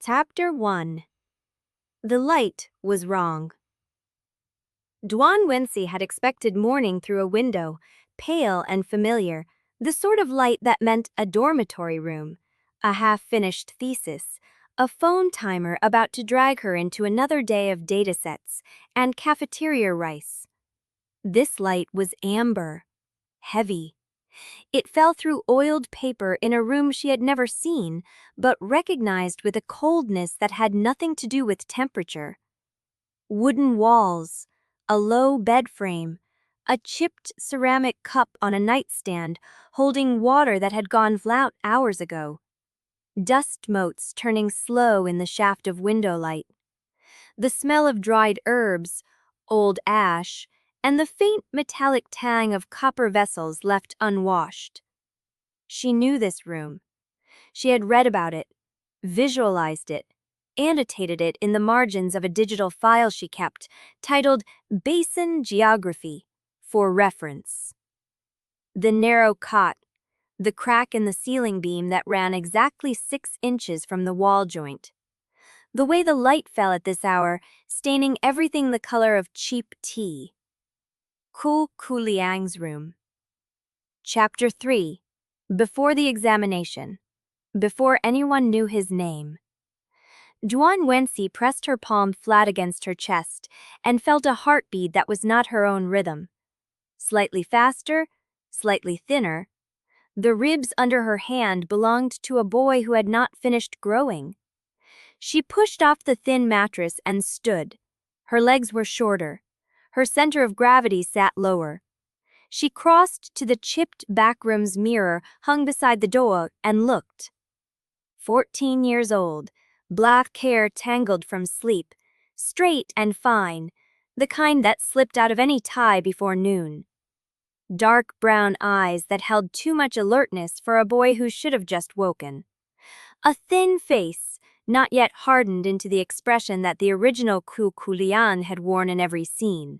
Chapter 1. The light was wrong. Duan Wensi had expected morning through a window, pale and familiar, the sort of light that meant a dormitory room, a half-finished thesis, a phone timer about to drag her into another day of datasets, and cafeteria rice. This light was amber, heavy. It fell through oiled paper in a room she had never seen, but recognized with a coldness that had nothing to do with temperature. Wooden walls, a low bed frame, a chipped ceramic cup on a nightstand holding water that had gone flat hours ago. Dust motes turning slow in the shaft of window light. The smell of dried herbs, old ash, and the faint metallic tang of copper vessels left unwashed. She knew this room. She had read about it, visualized it, annotated it in the margins of a digital file she kept, titled Basin Geography, for reference. The narrow cot, the crack in the ceiling beam that ran exactly 6 inches from the wall joint. The way the light fell at this hour, staining everything the color of cheap tea. Kuo Kuliang's room. Chapter 3. Before the examination. Before anyone knew his name. Duan Wensi pressed her palm flat against her chest and felt a heartbeat that was not her own rhythm. Slightly faster, slightly thinner. The ribs under her hand belonged to a boy who had not finished growing. She pushed off the thin mattress and stood. Her legs were shorter. Her center of gravity sat lower. She crossed to the chipped backroom's mirror hung beside the door and looked. 14 years old, black hair tangled from sleep, straight and fine, the kind that slipped out of any tie before noon. Dark brown eyes that held too much alertness for a boy who should have just woken. A thin face, not yet hardened into the expression that the original Kuo Kuliang had worn in every scene.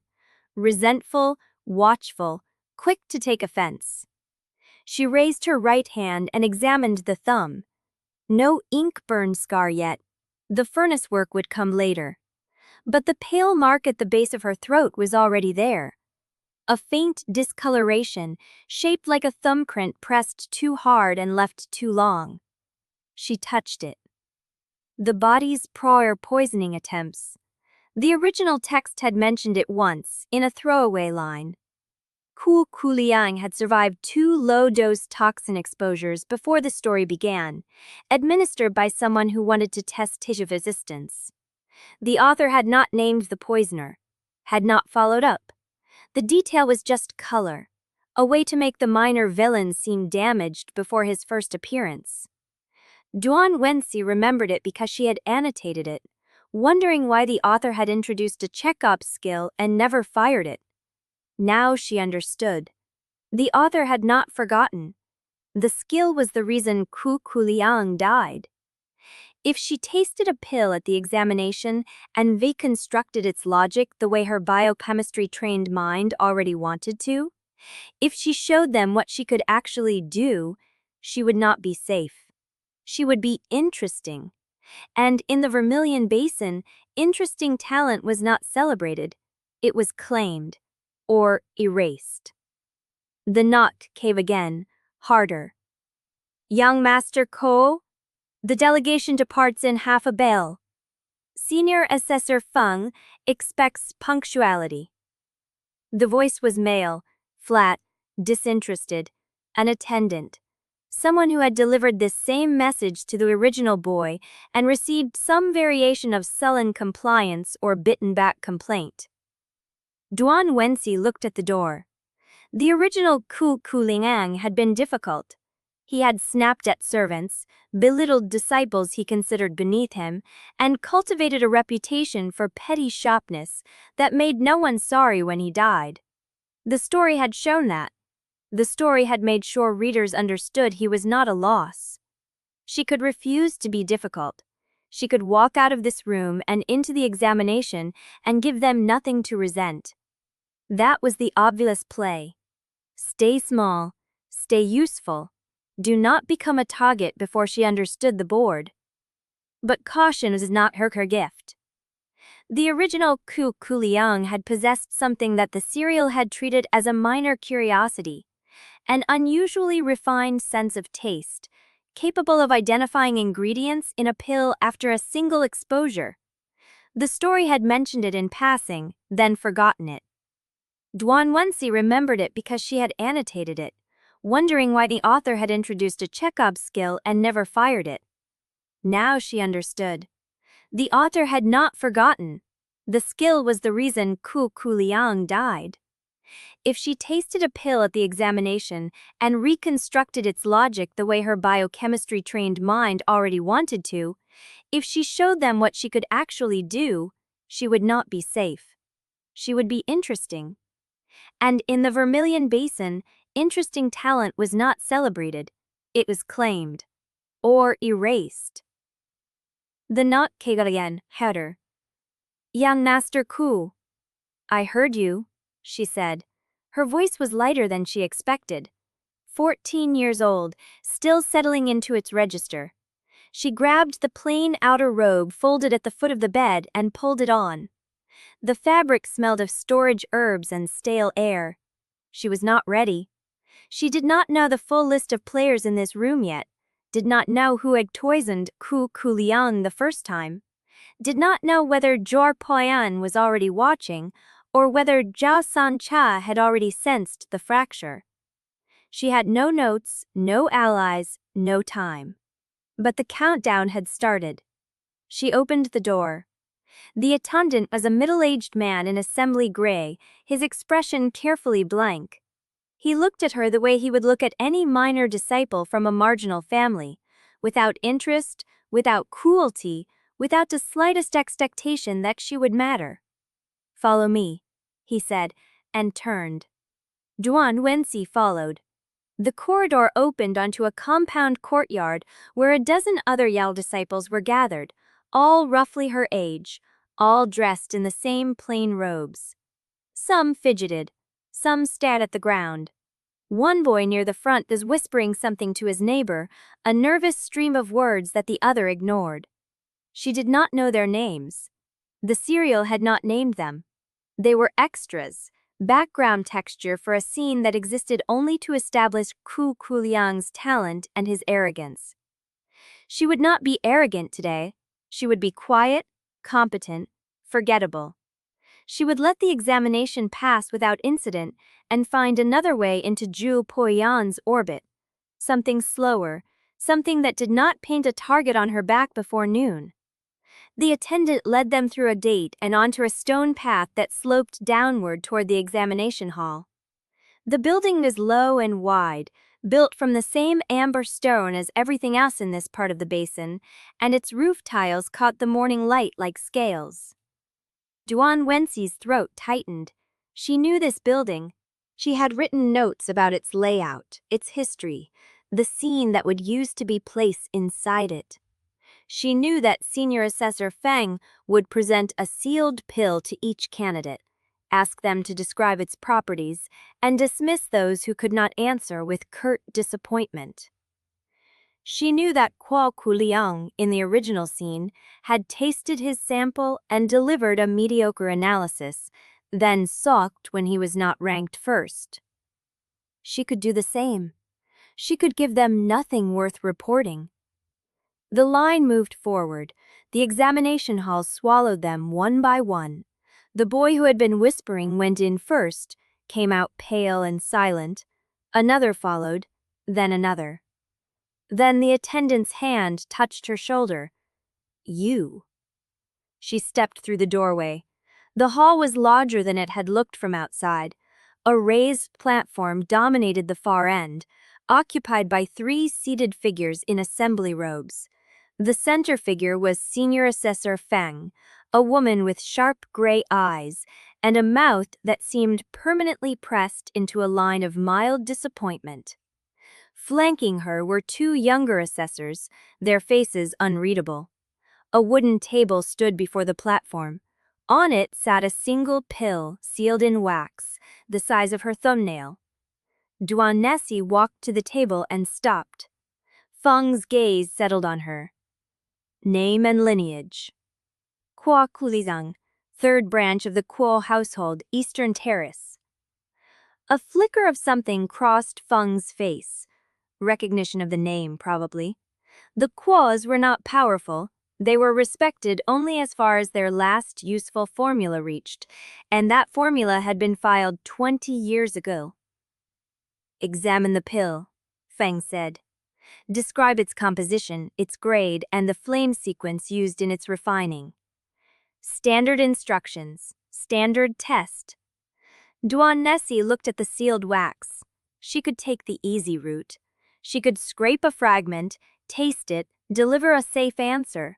Resentful, watchful, quick to take offense. She raised her right hand and examined the thumb. No ink burn scar yet. The furnace work would come later. But the pale mark at the base of her throat was already there. A faint discoloration, shaped like a thumbprint pressed too hard and left too long. She touched it. The body's prior poisoning attempts. The original text had mentioned it once, in a throwaway line. Kuo Kuliang had survived 2 low-dose toxin exposures before the story began, administered by someone who wanted to test tissue resistance. The author had not named the poisoner, had not followed up. The detail was just color, a way to make the minor villain seem damaged before his first appearance. Duan Wensi remembered it because she had annotated it, wondering why the author had introduced a check-ops skill and never fired it. Now she understood. The author had not forgotten. The skill was the reason Kuo Kuliang died. If she tasted a pill at the examination and reconstructed its logic the way her biochemistry-trained mind already wanted to, if she showed them what she could actually do, she would not be safe. She would be interesting. And in the Vermilion Basin, interesting talent was not celebrated. It was claimed. Or erased. The knock came again, harder. Young Master Kuo, the delegation departs in half a bell. Senior Assessor Feng expects punctuality. The voice was male, flat, disinterested, an attendant. Someone who had delivered this same message to the original boy and received some variation of sullen compliance or bitten-back complaint. Duan Wensi looked at the door. The original Kuo Kuliang had been difficult. He had snapped at servants, belittled disciples he considered beneath him, and cultivated a reputation for petty sharpness that made no one sorry when he died. The story had shown that. The story had made sure readers understood he was not a loss. She could refuse to be difficult. She could walk out of this room and into the examination and give them nothing to resent. That was the obvious play. Stay small, stay useful. Do not become a target before she understood the board. But caution was not her gift. The original Kuo Kuliang had possessed something that the serial had treated as a minor curiosity, an unusually refined sense of taste, capable of identifying ingredients in a pill after a single exposure. The story had mentioned it in passing, then forgotten it. Duan Wensi remembered it because she had annotated it, wondering why the author had introduced a Chekhov skill and never fired it. Now she understood. The author had not forgotten. The skill was the reason Kuo Kuliang died. If she tasted a pill at the examination and reconstructed its logic the way her biochemistry-trained mind already wanted to, if she showed them what she could actually do, she would not be safe. She would be interesting. And in the Vermilion Basin, interesting talent was not celebrated. It was claimed. Or erased. The not Kagarayan header. Young Master Kuo. I heard you, she said. Her voice was lighter than she expected. 14 years old, still settling into its register. She grabbed the plain outer robe folded at the foot of the bed and pulled it on. The fabric smelled of storage herbs and stale air. She was not ready. She did not know the full list of players in this room yet, did not know who had poisoned Kuo Kuliang the first time, did not know whether Jue Poyan was already watching, or whether Zhao Sancha had already sensed the fracture. She had no notes, no allies, no time. But the countdown had started. She opened the door. The attendant was a middle-aged man in assembly gray, his expression carefully blank. He looked at her the way he would look at any minor disciple from a marginal family, without interest, without cruelty, without the slightest expectation that she would matter. Follow me, he said, and turned. Duan Wensi followed. The corridor opened onto a compound courtyard where a dozen other Yao disciples were gathered, all roughly her age, all dressed in the same plain robes. Some fidgeted, some stared at the ground. One boy near the front was whispering something to his neighbor, a nervous stream of words that the other ignored. She did not know their names. The serial had not named them. They were extras, background texture for a scene that existed only to establish Kuo Kuliang's talent and his arrogance. She would not be arrogant today. She would be quiet, competent, forgettable. She would let the examination pass without incident and find another way into Jue Poyan's orbit. Something slower, something that did not paint a target on her back before noon. The attendant led them through a gate and onto a stone path that sloped downward toward the examination hall. The building was low and wide, built from the same amber stone as everything else in this part of the basin, and its roof tiles caught the morning light like scales. Duan Wensi's throat tightened. She knew this building. She had written notes about its layout, its history, the scene that would used to be placed inside it. She knew that Senior Assessor Feng would present a sealed pill to each candidate, ask them to describe its properties, and dismiss those who could not answer with curt disappointment. She knew that Kuo Kuliang, in the original scene, had tasted his sample and delivered a mediocre analysis, then sulked when he was not ranked first. She could do the same. She could give them nothing worth reporting. The line moved forward. The examination hall swallowed them one by one. The boy who had been whispering went in first, came out pale and silent. Another followed, then another. Then the attendant's hand touched her shoulder. You. She stepped through the doorway. The hall was larger than it had looked from outside. A raised platform dominated the far end, occupied by 3 seated figures in assembly robes. The center figure was Senior Assessor Feng, a woman with sharp gray eyes and a mouth that seemed permanently pressed into a line of mild disappointment. Flanking her were 2 younger assessors, their faces unreadable. A wooden table stood before the platform. On it sat a single pill sealed in wax, the size of her thumbnail. Duan Wensi walked to the table and stopped. Feng's gaze settled on her. Name and lineage. Kuo Kuliang, third branch of the Kuo household, Eastern Terrace. A flicker of something crossed Feng's face. Recognition of the name, probably. The Kuos were not powerful. They were respected only as far as their last useful formula reached, and that formula had been filed 20 years ago. Examine the pill, Feng said. Describe its composition, its grade, and the flame sequence used in its refining. Standard instructions. Standard test. Duan Wensi looked at the sealed wax. She could take the easy route. She could scrape a fragment, taste it, deliver a safe answer.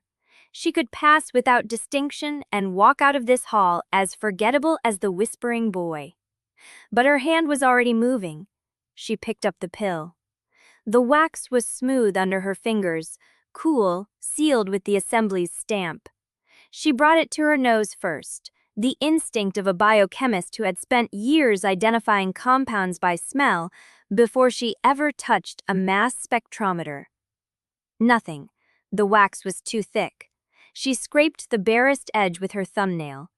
She could pass without distinction and walk out of this hall as forgettable as the whispering boy. But her hand was already moving. She picked up the pill. The wax was smooth under her fingers, cool, sealed with the assembly's stamp. She brought it to her nose first, the instinct of a biochemist who had spent years identifying compounds by smell before she ever touched a mass spectrometer. Nothing. The wax was too thick. She scraped the barest edge with her thumbnail.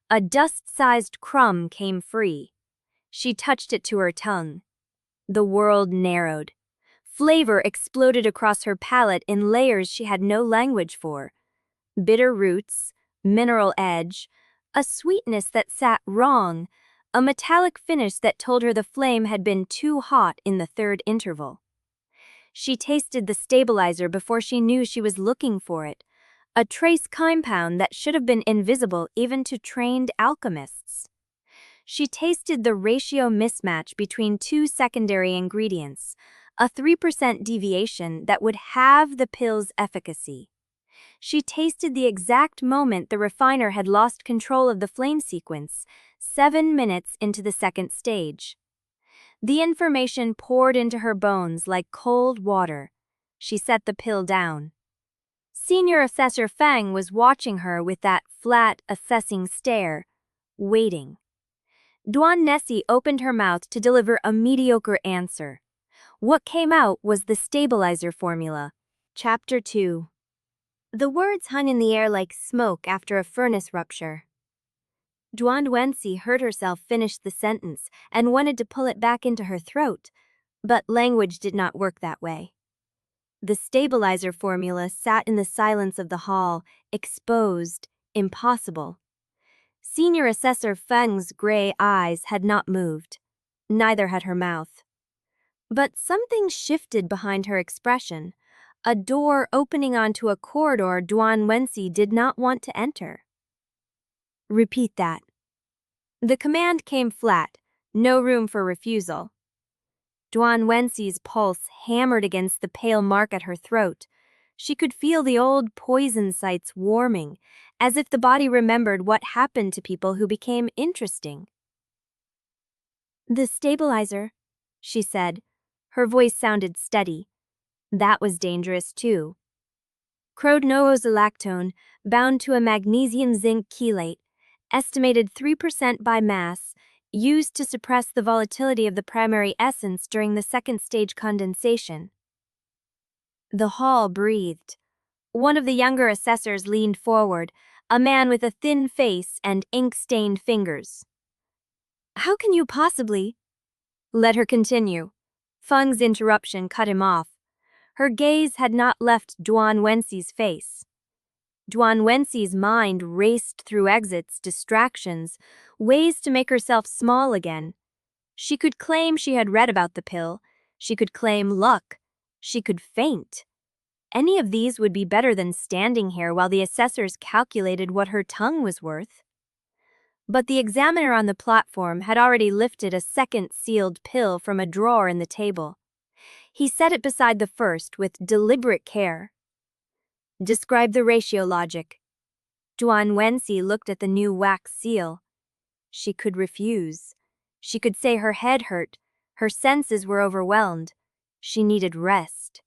A dust-sized crumb came free. She touched it to her tongue. The world narrowed. Flavor exploded across her palate in layers she had no language for. Bitter roots, mineral edge, a sweetness that sat wrong, a metallic finish that told her the flame had been too hot in the third interval. She tasted the stabilizer before she knew she was looking for it, a trace compound that should have been invisible even to trained alchemists. She tasted the ratio mismatch between two secondary ingredients, a 3% deviation that would halve the pill's efficacy. She tasted the exact moment the refiner had lost control of the flame sequence, 7 minutes into the second stage. The information poured into her bones like cold water. She set the pill down. Senior Assessor Feng was watching her with that flat, assessing stare, waiting. Duan Wensi opened her mouth to deliver a mediocre answer. What came out was the stabilizer formula. Chapter 2. The words hung in the air like smoke after a furnace rupture. Duan Wensi heard herself finish the sentence and wanted to pull it back into her throat, but language did not work that way. The stabilizer formula sat in the silence of the hall, exposed, impossible. Senior Assessor Feng's gray eyes had not moved. Neither had her mouth. But something shifted behind her expression, a door opening onto a corridor Duan Wensi did not want to enter. Repeat that. The command came flat, no room for refusal. Duan Wensi's pulse hammered against the pale mark at her throat. She could feel the old poison sites warming, as if the body remembered what happened to people who became interesting. The stabilizer, she said. Her voice sounded steady. That was dangerous too. Crodnoozolactone, bound to a magnesium-zinc chelate, estimated 3% by mass, used to suppress the volatility of the primary essence during the second stage condensation. The hall breathed. One of the younger assessors leaned forward, a man with a thin face and ink-stained fingers. How can you possibly? Let her continue. Feng's interruption cut him off. Her gaze had not left Duan Wensi's face. Duan Wensi's mind raced through exits, distractions, ways to make herself small again. She could claim she had read about the pill. She could claim luck. She could faint. Any of these would be better than standing here while the assessors calculated what her tongue was worth. But the examiner on the platform had already lifted a second sealed pill from a drawer in the table. He set it beside the first with deliberate care. Describe the ratio logic. Duan Wensi looked at the new wax seal. She could refuse. She could say her head hurt. Her senses were overwhelmed. She needed rest.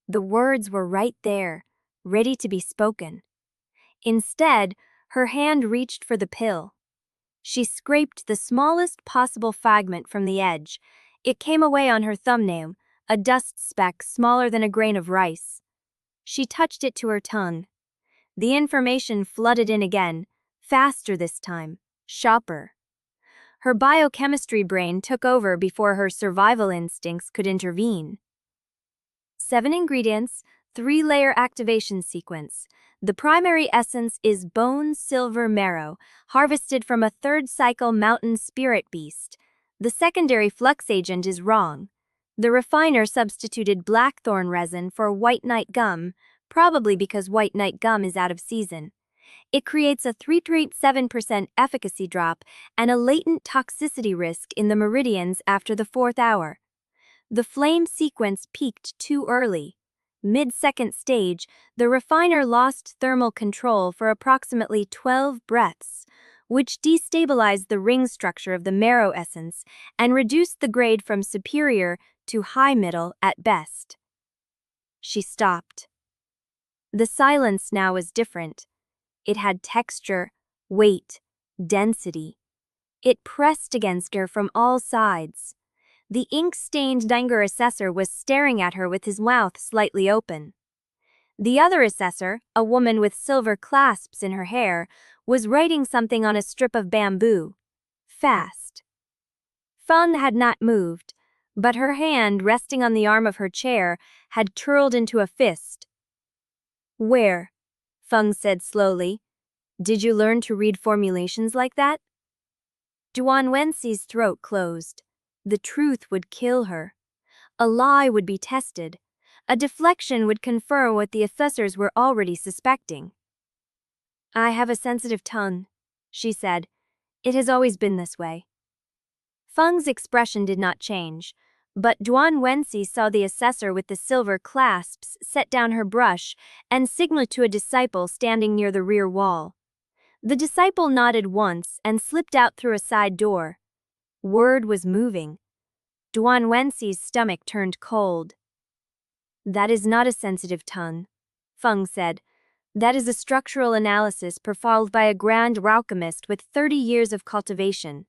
The words were right there, ready to be spoken. Instead, her hand reached for the pill. She scraped the smallest possible fragment from the edge. It came away on her thumbnail, a dust speck smaller than a grain of rice. She touched it to her tongue. The information flooded in again, faster this time, sharper. Her biochemistry brain took over before her survival instincts could intervene. 7 ingredients, 3-layer activation sequence. The primary essence is bone silver marrow, harvested from a third-cycle mountain spirit beast. The secondary flux agent is wrong. The refiner substituted blackthorn resin for white night gum, probably because white night gum is out of season. It creates a 3.7% efficacy drop and a latent toxicity risk in the meridians after the 4th hour. The flame sequence peaked too early. Mid-second stage, the refiner lost thermal control for approximately 12 breaths, which destabilized the ring structure of the marrow essence and reduced the grade from superior to high-middle at best. She stopped. The silence now was different. It had texture, weight, density. It pressed against her from all sides. The ink-stained younger assessor was staring at her with his mouth slightly open. The other assessor, a woman with silver clasps in her hair, was writing something on a strip of bamboo. Fast. Feng had not moved, but her hand, resting on the arm of her chair, had curled into a fist. "Where?" Feng said slowly. "Did you learn to read formulations like that?" Duan Wensi's throat closed. The truth would kill her. A lie would be tested. A deflection would confirm what the assessors were already suspecting. "I have a sensitive tongue," she said. "It has always been this way." Feng's expression did not change, but Duan Wensi saw the assessor with the silver clasps set down her brush and signal to a disciple standing near the rear wall. The disciple nodded once and slipped out through a side door. Word was moving. Duan Wensi's stomach turned cold. "That is not a sensitive tongue," Feng said. "That is a structural analysis performed by a Grand Alchemist with 30 years of cultivation.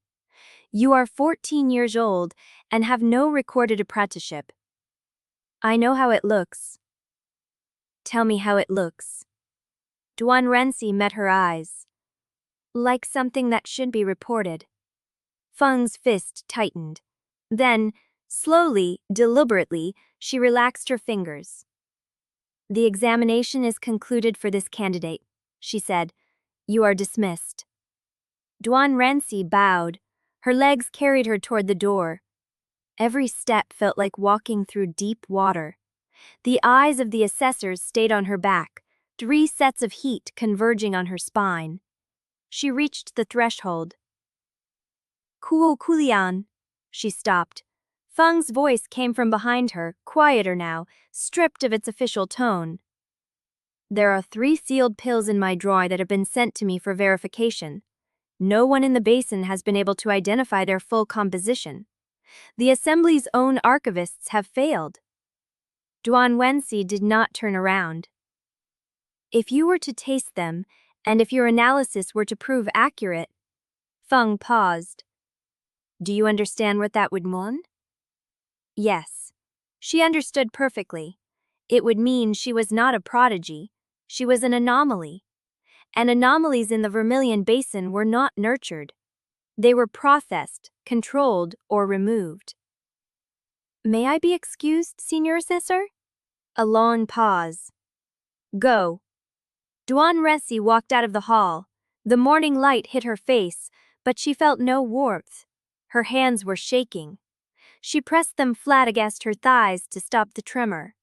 You are 14 years old and have no recorded apprenticeship." "I know how it looks." "Tell me how it looks." Duan Wensi met her eyes. "Like something that should be reported." Feng's fist tightened. Then, slowly, deliberately, she relaxed her fingers. "The examination is concluded for this candidate," she said. "You are dismissed." Duan Wensi bowed. Her legs carried her toward the door. Every step felt like walking through deep water. The eyes of the assessors stayed on her back, 3 sets of heat converging on her spine. She reached the threshold. "Kuo Kuliang." She stopped. Feng's voice came from behind her, quieter now, stripped of its official tone. "There are 3 sealed pills in my drawer that have been sent to me for verification. No one in the Basin has been able to identify their full composition. The Assembly's own archivists have failed." Duan Wensi did not turn around. "If you were to taste them, and if your analysis were to prove accurate..." Feng paused. "Do you understand what that would mean?" Yes. She understood perfectly. It would mean she was not a prodigy. She was an anomaly. And anomalies in the Vermilion Basin were not nurtured. They were processed, controlled, or removed. "May I be excused, Senior Assessor?" A long pause. "Go." Duan Wensi walked out of the hall. The morning light hit her face, but she felt no warmth. Her hands were shaking. She pressed them flat against her thighs to stop the tremor.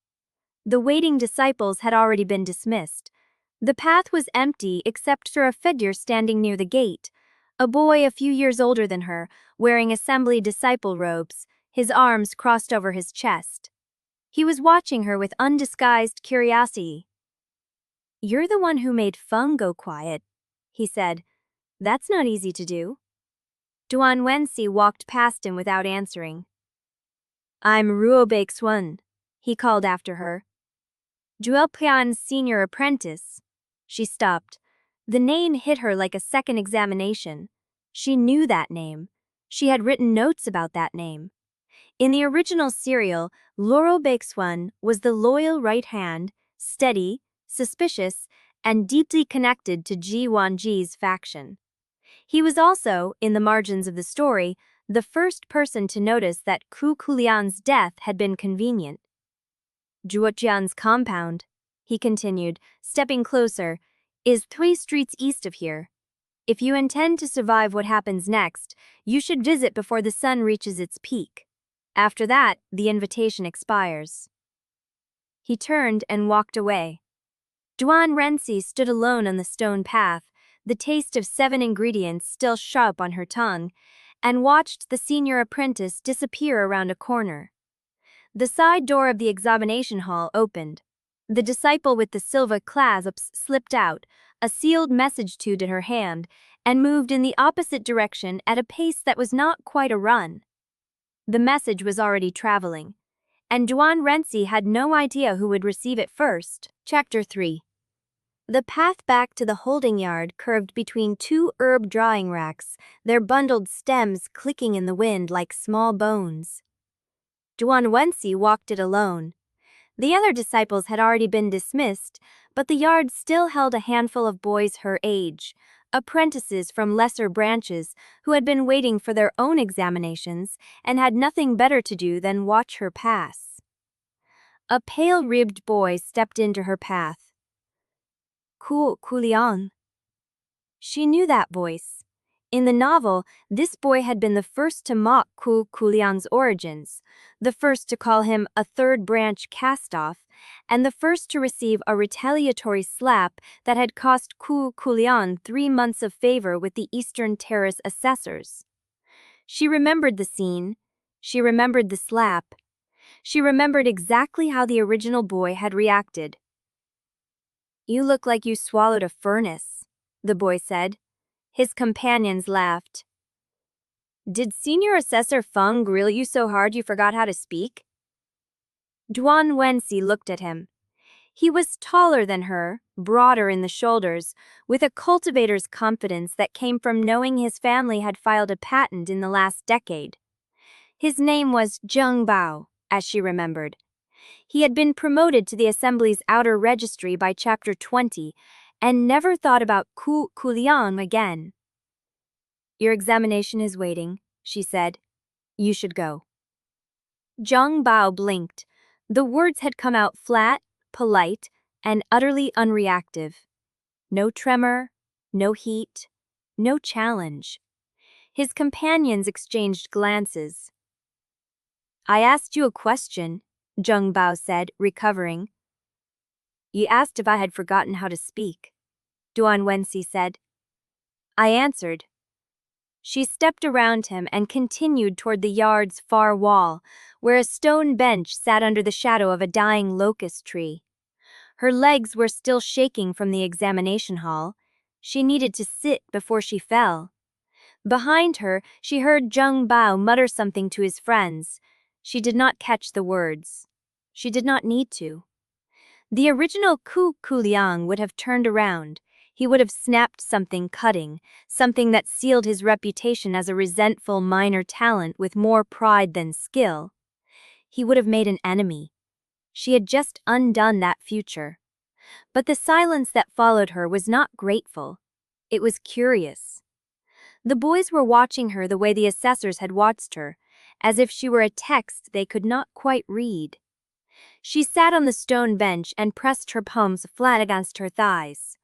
The waiting disciples had already been dismissed. The path was empty except for a figure standing near the gate, a boy a few years older than her, wearing assembly disciple robes, his arms crossed over his chest. He was watching her with undisguised curiosity. "You're the one who made Feng go quiet," he said. "That's not easy to do." Duan Wensi walked past him without answering. "I'm Ruo Baixuan," he called after her. "Jue Poyan's senior apprentice." She stopped. The name hit her like a second examination. She knew that name. She had written notes about that name. In the original serial, Ruo Baixuan was the loyal right hand, steady, suspicious, and deeply connected to Ji Wanji's faction. He was also, in the margins of the story, the first person to notice that Kuo Kuliang's death had been convenient. Zhuojian's compound, he continued, stepping closer, is 3 streets east of here. If you intend to survive what happens next, you should visit before the sun reaches its peak. After that, the invitation expires. He turned and walked away. Duan Wensi stood alone on the stone path, the taste of 7 ingredients still sharp on her tongue, and watched the senior apprentice disappear around a corner. The side door of the examination hall opened. The disciple with the silver clasps slipped out, a sealed message tube in her hand, and moved in the opposite direction at a pace that was not quite a run. The message was already traveling, and Duan Wensi had no idea who would receive it first. Chapter 3. The path back to the holding yard curved between 2 herb drying racks, their bundled stems clicking in the wind like small bones. Duan Wensi walked it alone. The other disciples had already been dismissed, but the yard still held a handful of boys her age, apprentices from lesser branches who had been waiting for their own examinations and had nothing better to do than watch her pass. A pale-ribbed boy stepped into her path. Kuo Kuliang. She knew that voice. In the novel, this boy had been the first to mock Kuo Kuliang's origins, the first to call him a third branch cast-off, and the first to receive a retaliatory slap that had cost Kuo Kuliang 3 months of favor with the Eastern Terrace assessors. She remembered the scene. She remembered the slap. She remembered exactly how the original boy had reacted. "You look like you swallowed a furnace," the boy said. His companions laughed. "Did Senior Assessor Feng grill you so hard you forgot how to speak?" Duan Wensi looked at him. He was taller than her, broader in the shoulders, with a cultivator's confidence that came from knowing his family had filed a patent in the last decade. His name was Zheng Bao, as she remembered. He had been promoted to the Assembly's outer registry by Chapter 20 and never thought about Kuo Kuliang again. "Your examination is waiting," she said. "You should go." Zheng Bao blinked. The words had come out flat, polite, and utterly unreactive. No tremor, no heat, no challenge. His companions exchanged glances. "I asked you a question," Zheng Bao said, recovering. "You asked if I had forgotten how to speak," Duan Wensi said. "I answered." She stepped around him and continued toward the yard's far wall, where a stone bench sat under the shadow of a dying locust tree. Her legs were still shaking from the examination hall. She needed to sit before she fell. Behind her, she heard Zheng Bao mutter something to his friends. She did not catch the words. She did not need to. The original Kuo Kuliang would have turned around. He would have snapped something cutting, something that sealed his reputation as a resentful minor talent with more pride than skill. He would have made an enemy. She had just undone that future. But the silence that followed her was not grateful. It was curious. The boys were watching her the way the assessors had watched her, as if she were a text they could not quite read. She sat on the stone bench and pressed her palms flat against her thighs.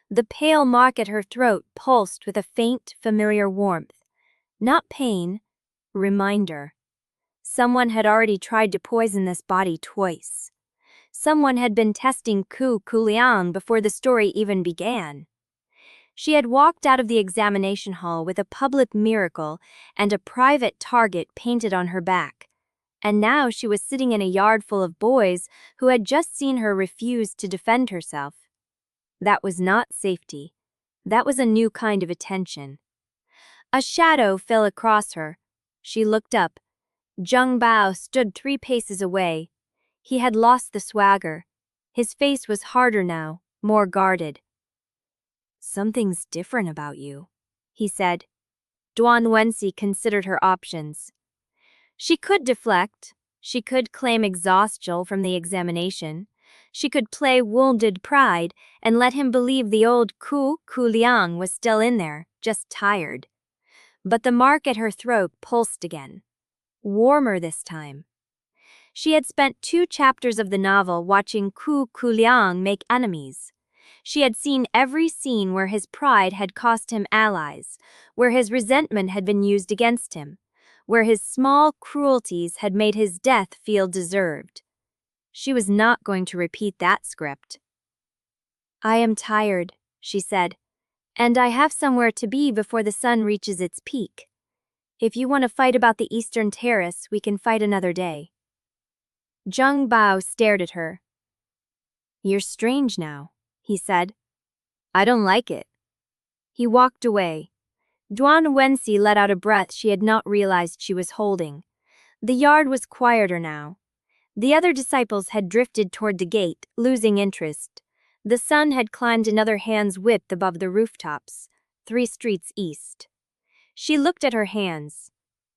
The pale mark at her throat pulsed with a faint, familiar warmth. Not pain, reminder. Someone had already tried to poison this body twice. Someone had been testing Kuo Kuliang before the story even began. She had walked out of the examination hall with a public miracle and a private target painted on her back. And now she was sitting in a yard full of boys who had just seen her refuse to defend herself. That was not safety. That was a new kind of attention. A shadow fell across her. She looked up. Zheng Bao stood 3 paces away. He had lost the swagger. His face was harder now, more guarded. "Something's different about you," he said. Duan Wensi considered her options. She could deflect. She could claim exhaustion from the examination. She could play wounded pride and let him believe the old Kuo Kuliang was still in there, just tired. But the mark at her throat pulsed again. Warmer this time. She had spent 2 chapters of the novel watching Kuo Kuliang make enemies. She had seen every scene where his pride had cost him allies, where his resentment had been used against him, where his small cruelties had made his death feel deserved. She was not going to repeat that script. "I am tired," she said, "and I have somewhere to be before the sun reaches its peak. If you want to fight about the Eastern Terrace, we can fight another day." Zheng Bao stared at her. "You're strange now," he said. "I don't like it." He walked away. Duan Wensi let out a breath she had not realized she was holding. The yard was quieter now. The other disciples had drifted toward the gate, losing interest. The sun had climbed another hand's width above the rooftops, 3 streets east. She looked at her hands.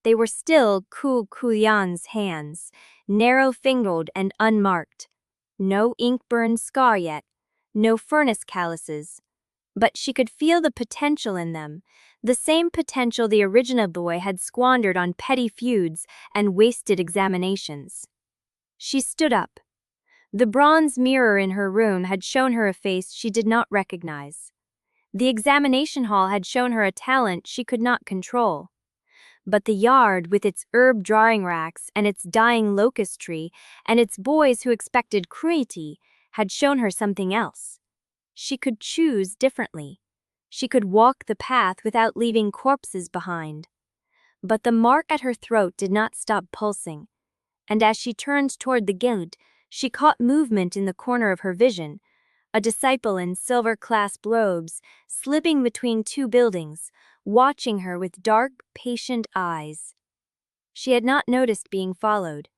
They were still Kuo Kuliang's hands, narrow-fingered and unmarked. No ink-burned scar yet, no furnace calluses. But she could feel the potential in them, the same potential the original boy had squandered on petty feuds and wasted examinations. She stood up. The bronze mirror in her room had shown her a face she did not recognize. The examination hall had shown her a talent she could not control. But the yard, with its herb drying racks and its dying locust tree and its boys who expected cruelty, had shown her something else. She could choose differently. She could walk the path without leaving corpses behind. But the mark at her throat did not stop pulsing, and as she turned toward the gate, she caught movement in the corner of her vision, a disciple in silver-clasped robes, slipping between 2 buildings, watching her with dark, patient eyes. She had not noticed being followed.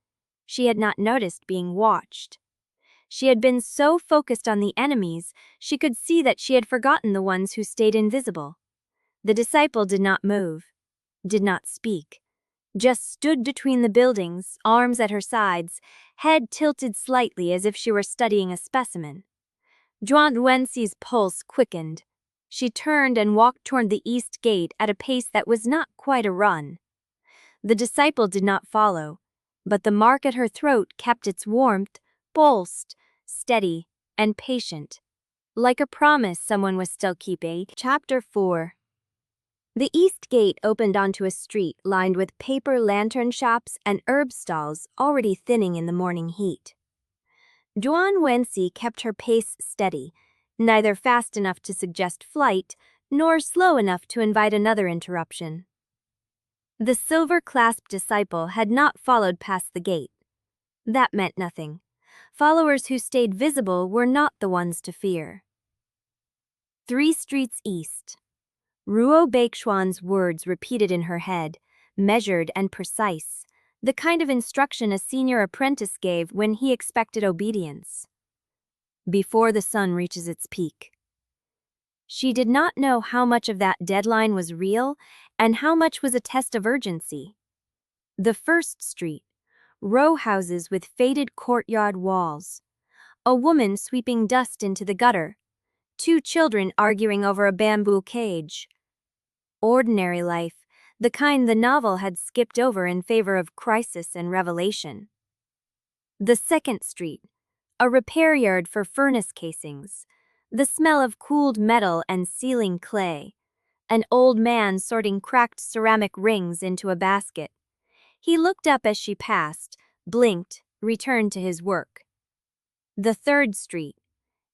She had not noticed being watched. She had been so focused on the enemies, she could see that she had forgotten the ones who stayed invisible. The disciple did not move, did not speak, just stood between the buildings, arms at her sides, head tilted slightly as if she were studying a specimen. Duan Wensi's pulse quickened. She turned and walked toward the east gate at a pace that was not quite a run. The disciple did not follow, but the mark at her throat kept its warmth, pulsed, steady, and patient, like a promise someone was still keeping. Chapter 4. The east gate opened onto a street lined with paper lantern shops and herb stalls already thinning in the morning heat. Duan Wensi kept her pace steady, neither fast enough to suggest flight, nor slow enough to invite another interruption. The silver-clasped disciple had not followed past the gate. That meant nothing. Followers who stayed visible were not the ones to fear. 3 streets east. Ruo Baixuan's words repeated in her head, measured and precise, the kind of instruction a senior apprentice gave when he expected obedience. Before the sun reaches its peak. She did not know how much of that deadline was real and how much was a test of urgency. The first street, row houses with faded courtyard walls. A woman sweeping dust into the gutter. 2 children arguing over a bamboo cage. Ordinary life, the kind the novel had skipped over in favor of crisis and revelation. The second street, a repair yard for furnace casings. The smell of cooled metal and sealing clay. An old man sorting cracked ceramic rings into a basket. He looked up as she passed, blinked, returned to his work. The third street,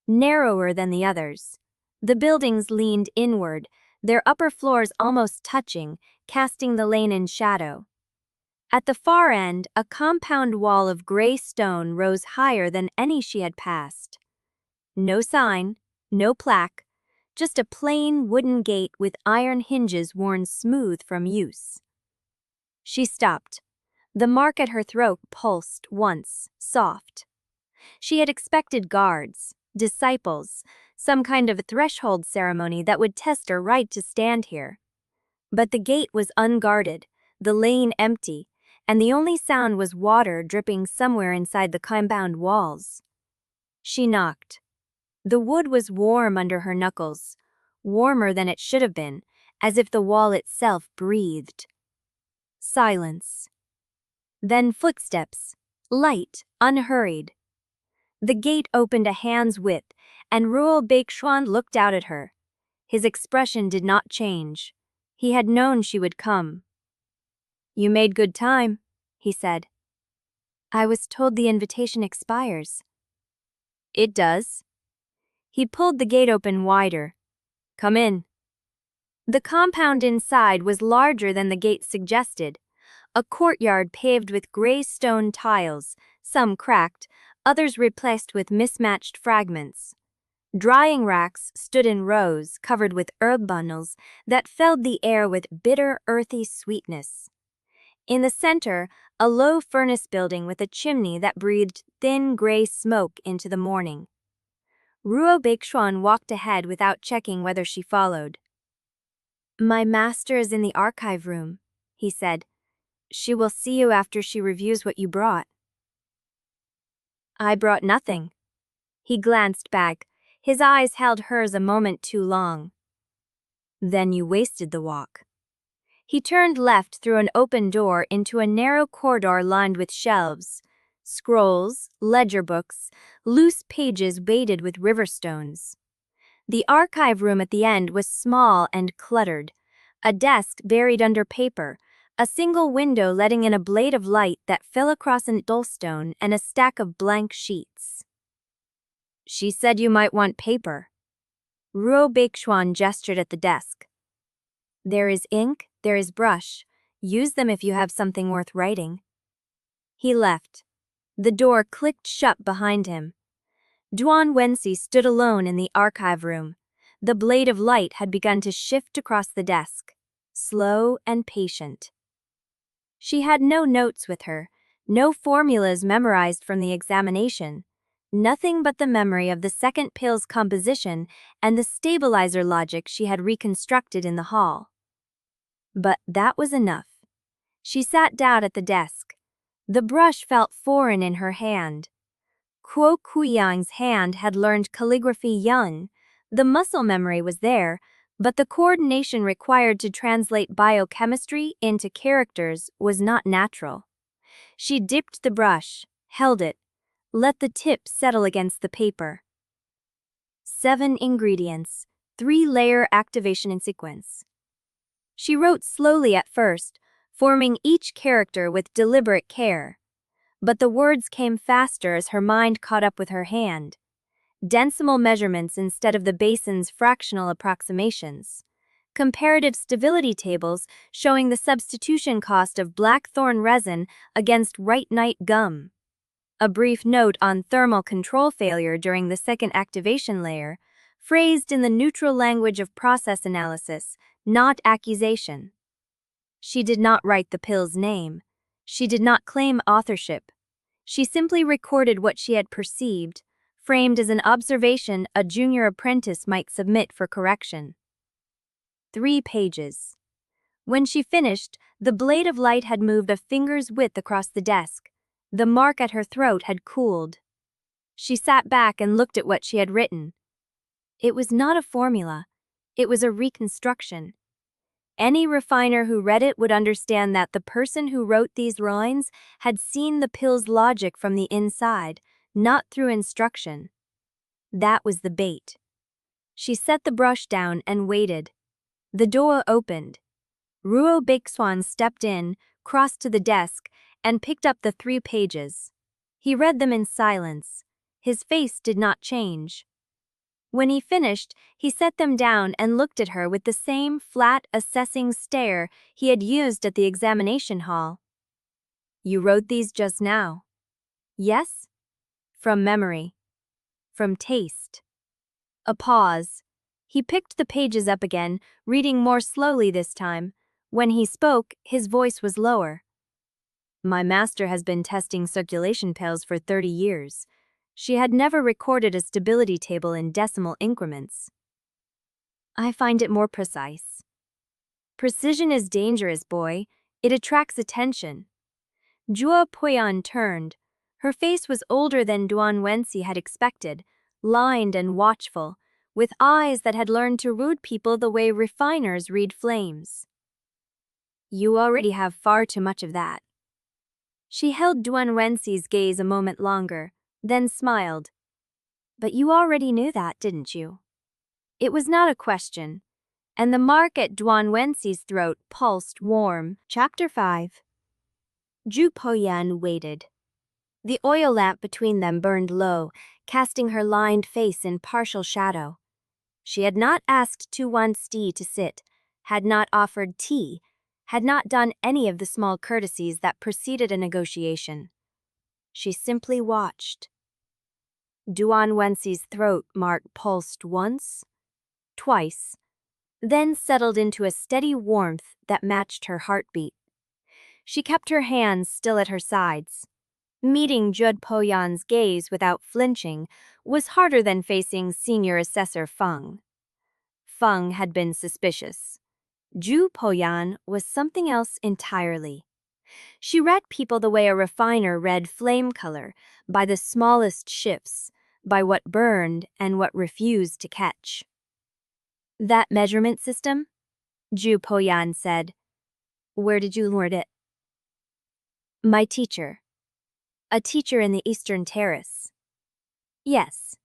narrower than the others. The buildings leaned inward, their upper floors almost touching, casting the lane in shadow. At the far end, a compound wall of gray stone rose higher than any she had passed. No sign, no plaque, just a plain wooden gate with iron hinges worn smooth from use. She stopped. The mark at her throat pulsed once, soft. She had expected guards, disciples, some kind of a threshold ceremony that would test her right to stand here. But the gate was unguarded, the lane empty, and the only sound was water dripping somewhere inside the compound walls. She knocked. The wood was warm under her knuckles, warmer than it should have been, as if the wall itself breathed. Silence. Then footsteps, light, unhurried. The gate opened a hand's width, and Ruo Beixuan looked out at her. His expression did not change. He had known she would come. "You made good time," he said. "I was told the invitation expires." "It does." He pulled the gate open wider. "Come in." The compound inside was larger than the gate suggested. A courtyard paved with gray stone tiles, some cracked, others replaced with mismatched fragments. Drying racks stood in rows covered with herb bundles that filled the air with bitter, earthy sweetness. In the center, a low furnace building with a chimney that breathed thin gray smoke into the morning. Ruo Beixuan walked ahead without checking whether she followed. "My master is in the archive room," he said. "She will see you after she reviews what you brought." "I brought nothing." He glanced back. His eyes held hers a moment too long. "Then you wasted the walk." He turned left through an open door into a narrow corridor lined with shelves. Scrolls, ledger books, loose pages weighted with river stones. The archive room at the end was small and cluttered. A desk buried under paper, a single window letting in a blade of light that fell across a dullstone, and a stack of blank sheets. "She said you might want paper." Ruo Beixuan gestured at the desk. "There is ink, there is brush. Use them if you have something worth writing." He left. The door clicked shut behind him. Duan Wensi stood alone in the archive room. The blade of light had begun to shift across the desk, slow and patient. She had no notes with her, no formulas memorized from the examination, nothing but the memory of the second pill's composition and the stabilizer logic she had reconstructed in the hall. But that was enough. She sat down at the desk. The brush felt foreign in her hand. Kuo Kuliang's hand had learned calligraphy young. The muscle memory was there, but the coordination required to translate biochemistry into characters was not natural. She dipped the brush, held it, let the tip settle against the paper. 7 ingredients, 3-layer activation in sequence. She wrote slowly at first, forming each character with deliberate care. But the words came faster as her mind caught up with her hand. Decimal measurements instead of the Basin's fractional approximations. Comparative stability tables showing the substitution cost of blackthorn resin against Rhythnite gum. A brief note on thermal control failure during the second activation layer, phrased in the neutral language of process analysis, not accusation. She did not write the pill's name. She did not claim authorship. She simply recorded what she had perceived, framed as an observation a junior apprentice might submit for correction. 3 pages. When she finished, the blade of light had moved a finger's width across the desk. The mark at her throat had cooled. She sat back and looked at what she had written. It was not a formula. It was a reconstruction. Any refiner who read it would understand that the person who wrote these lines had seen the pill's logic from the inside, not through instruction. That was the bait. She set the brush down and waited. The door opened. Ruo Beixuan stepped in, crossed to the desk, and picked up the 3 pages. He read them in silence. His face did not change. When he finished, he set them down and looked at her with the same flat, assessing stare he had used at the examination hall. "You wrote these just now?" "Yes." "From memory?" "From taste." A pause. He picked the pages up again, reading more slowly this time. When he spoke, his voice was lower. "My master has been testing circulation pills for 30 years. She had never recorded a stability table in decimal increments. I find it more precise." "Precision is dangerous, boy. It attracts attention." Jue Poyan turned. Her face was older than Duan Wensi had expected, lined and watchful, with eyes that had learned to read people the way refiners read flames. You already have far too much of that. She held Duan Wensi's gaze a moment longer, then smiled. But you already knew that, didn't you? It was not a question, and the mark at Duan Wensi's throat pulsed warm. Chapter 5. Jue Poyan waited. The oil lamp between them burned low, casting her lined face in partial shadow. She had not asked Tu Wensi to sit, had not offered tea, had not done any of the small courtesies that preceded a negotiation. She simply watched. Duan Wensi's throat mark pulsed once, twice, then settled into a steady warmth that matched her heartbeat. She kept her hands still at her sides. Meeting Jue Poyan's gaze without flinching was harder than facing Senior Assessor Feng. Feng had been suspicious. Jue Poyan was something else entirely. She read people the way a refiner read flame color, by the smallest shifts, by what burned and what refused to catch. That measurement system? Jue Poyan said. Where did you learn it? My teacher. A teacher in the Eastern Terrace. Yes.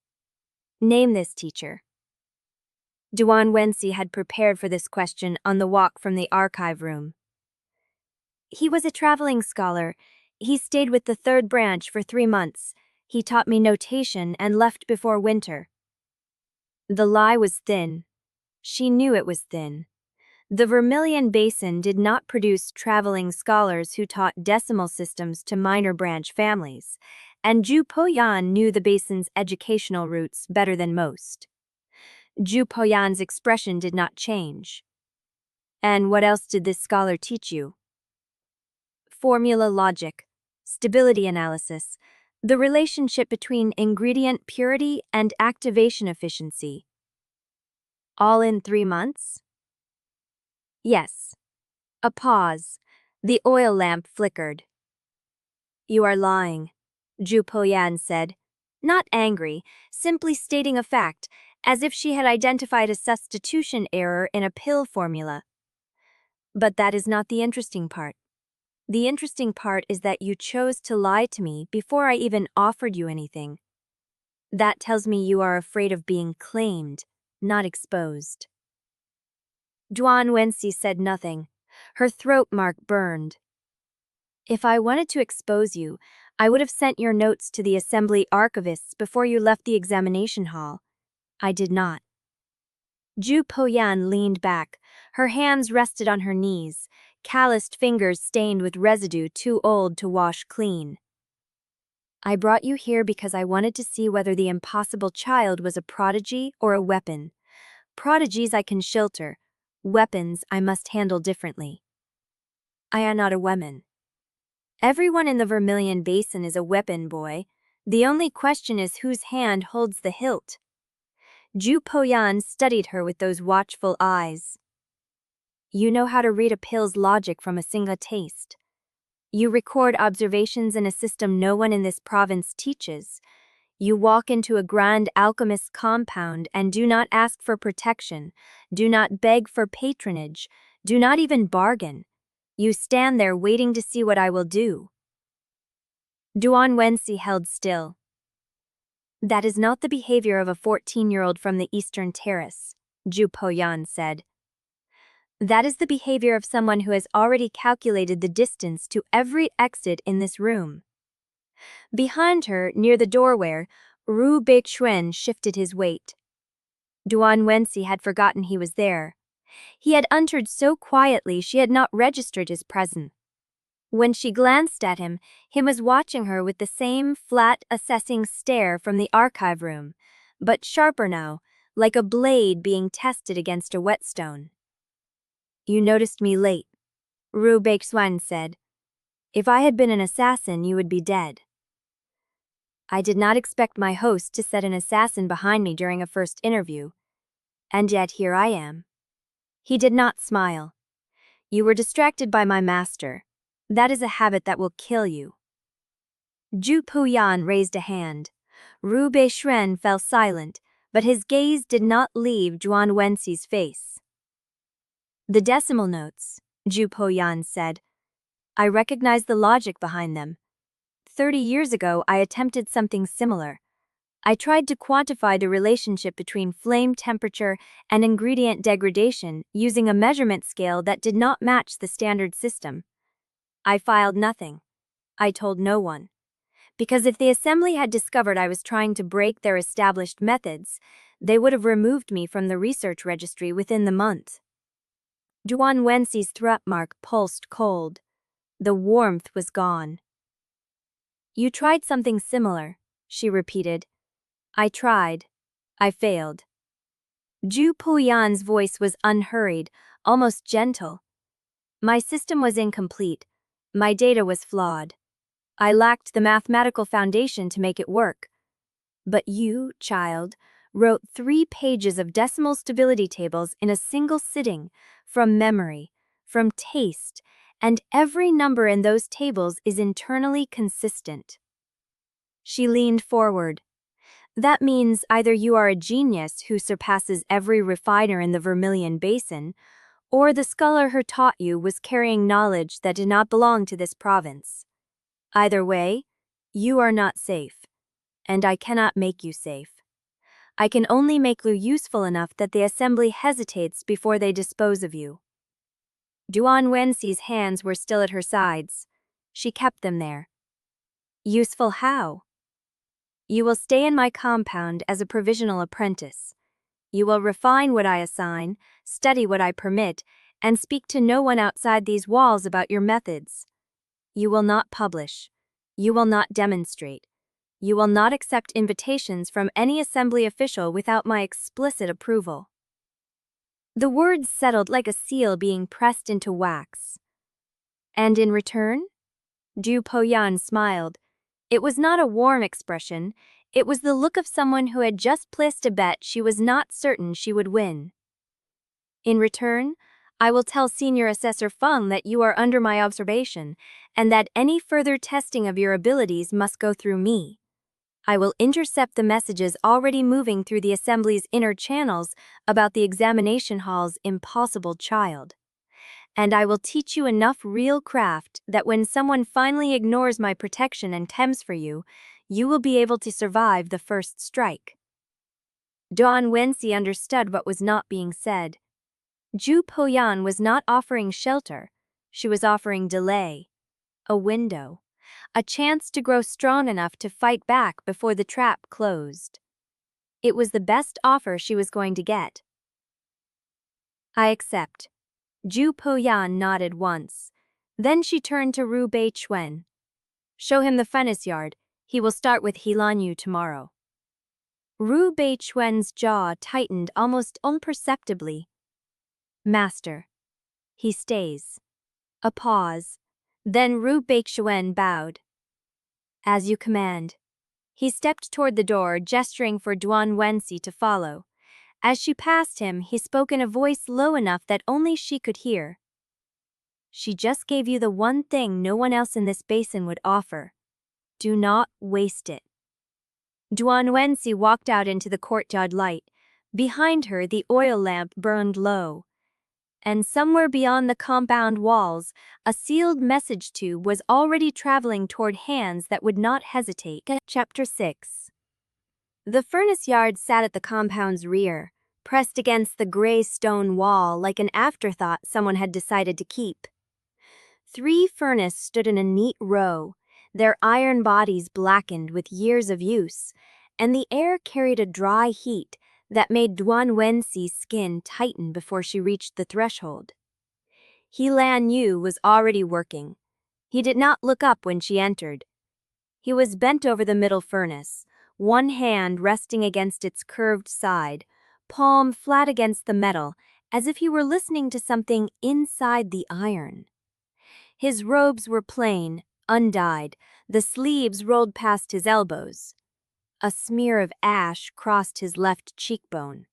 Name this teacher. Duan Wensi had prepared for this question on the walk from the archive room. He was a traveling scholar. He stayed with the third branch for 3 months. He taught me notation and left before winter. The lie was thin. She knew it was thin. The Vermilion Basin did not produce traveling scholars who taught decimal systems to minor branch families, and Jue Poyan knew the Basin's educational roots better than most. Jue Poyan's expression did not change. And what else did this scholar teach you? Formula logic, stability analysis, the relationship between ingredient purity and activation efficiency. All in 3 months? Yes. A pause. The oil lamp flickered. You are lying, Jue Poyan said, not angry, simply stating a fact, as if she had identified a substitution error in a pill formula. But that is not the interesting part. The interesting part is that you chose to lie to me before I even offered you anything. That tells me you are afraid of being claimed, not exposed. Duan Wensi said nothing. Her throat mark burned. If I wanted to expose you, I would have sent your notes to the assembly archivists before you left the examination hall. I did not. Jue Poyan leaned back. Her hands rested on her knees, calloused fingers stained with residue too old to wash clean. I brought you here because I wanted to see whether the impossible child was a prodigy or a weapon. Prodigies I can shelter. Weapons I must handle differently. I am not a weapon. Everyone in the Vermilion Basin is a weapon, boy. The only question is whose hand holds the hilt. Jue Poyan studied her with those watchful eyes. You know how to read a pill's logic from a single taste. You record observations in a system no one in this province teaches. You walk into a Grand Alchemist compound and do not ask for protection, do not beg for patronage, do not even bargain. You stand there waiting to see what I will do. Duan Wensi held still. That is not the behavior of a 14-year-old from the Eastern Terrace, Jue Poyan said. That is the behavior of someone who has already calculated the distance to every exit in this room. Behind her, near the doorway, Ru Beixuan shifted his weight. Duan Wensi had forgotten he was there. He had entered so quietly she had not registered his presence. When she glanced at him, he was watching her with the same flat, assessing stare from the archive room, but sharper now, like a blade being tested against a whetstone. You noticed me late, Ru Beixuan said. If I had been an assassin, you would be dead. I did not expect my host to set an assassin behind me during a first interview. And yet here I am. He did not smile. You were distracted by my master. That is a habit that will kill you. Jue Poyan raised a hand. Ru Beishuan fell silent, but his gaze did not leave Duan Wensi's face. The decimal notes, Jue Poyan said. I recognize the logic behind them. 30 years ago, I attempted something similar. I tried to quantify the relationship between flame temperature and ingredient degradation using a measurement scale that did not match the standard system. I filed nothing. I told no one. Because if the assembly had discovered I was trying to break their established methods, they would have removed me from the research registry within the month. Duan Wensi's throat mark pulsed cold. The warmth was gone. You tried something similar, she repeated. I tried. I failed. Jue Poyan's voice was unhurried, almost gentle. My system was incomplete. My data was flawed. I lacked the mathematical foundation to make it work. But you, child, wrote 3 pages of decimal stability tables in a single sitting, from memory, from taste, and every number in those tables is internally consistent. She leaned forward. That means either you are a genius who surpasses every refiner in the Vermilion Basin, or the scholar who taught you was carrying knowledge that did not belong to this province. Either way, you are not safe, and I cannot make you safe. I can only make you useful enough that the assembly hesitates before they dispose of you. Duan Wensi's hands were still at her sides. She kept them there. Useful how? You will stay in my compound as a provisional apprentice. You will refine what I assign, study what I permit, and speak to no one outside these walls about your methods. You will not publish. You will not demonstrate. You will not accept invitations from any assembly official without my explicit approval. The words settled like a seal being pressed into wax. And in return? Jue Poyan smiled. It was not a warm expression. It was the look of someone who had just placed a bet she was not certain she would win. In return, I will tell Senior Assessor Feng that you are under my observation, and that any further testing of your abilities must go through me. I will intercept the messages already moving through the Assembly's inner channels about the examination hall's impossible child. And I will teach you enough real craft that when someone finally ignores my protection and comes for you, you will be able to survive the first strike. Duan Wensi understood what was not being said. Jue Poyan was not offering shelter. She was offering delay. A window. A chance to grow strong enough to fight back before the trap closed. It was the best offer she was going to get. I accept. Jue Poyan nodded once. Then she turned to Ru Beishuan. Show him the furnace yard. He will start with Lanyu tomorrow. Ru Beishuan's jaw tightened almost imperceptibly. Master. He stays. A pause. Then Ru Beishuan bowed. As you command. He stepped toward the door, gesturing for Duan Wensi to follow. As she passed him, he spoke in a voice low enough that only she could hear. She just gave you the one thing no one else in this basin would offer. Do not waste it. Duan Wensi walked out into the courtyard light. Behind her, the oil lamp burned low. And somewhere beyond the compound walls, a sealed message tube was already traveling toward hands that would not hesitate. Chapter 6. The furnace yard sat at the compound's rear, pressed against the gray stone wall like an afterthought someone had decided to keep. 3 furnaces stood in a neat row, their iron bodies blackened with years of use, and the air carried a dry heat that made Duan Wensi's skin tighten before she reached the threshold. Lanyu was already working. He did not look up when she entered. He was bent over the middle furnace, one hand resting against its curved side, palm flat against the metal, as if he were listening to something inside the iron. His robes were plain, undyed, the sleeves rolled past his elbows. A smear of ash crossed his left cheekbone.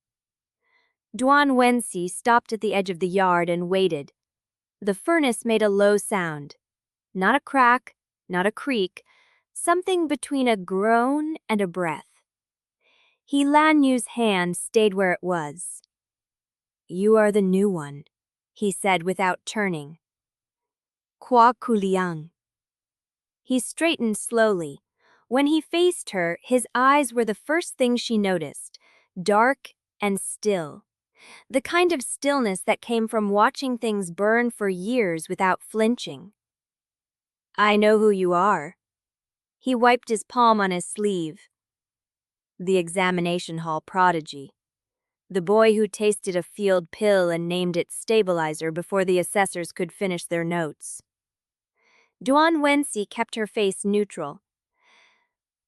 Duan Wensi stopped at the edge of the yard and waited. The furnace made a low sound. Not a crack, not a creak, something between a groan and a breath. Lanyu's hand stayed where it was. "You are the new one," he said without turning. "Kuo Kuliang." He straightened slowly. When he faced her, his eyes were the first thing she noticed, dark and still. The kind of stillness that came from watching things burn for years without flinching. "I know who you are." He wiped his palm on his sleeve. "The examination hall prodigy. The boy who tasted a field pill and named it stabilizer before the assessors could finish their notes." Duan Wensi kept her face neutral.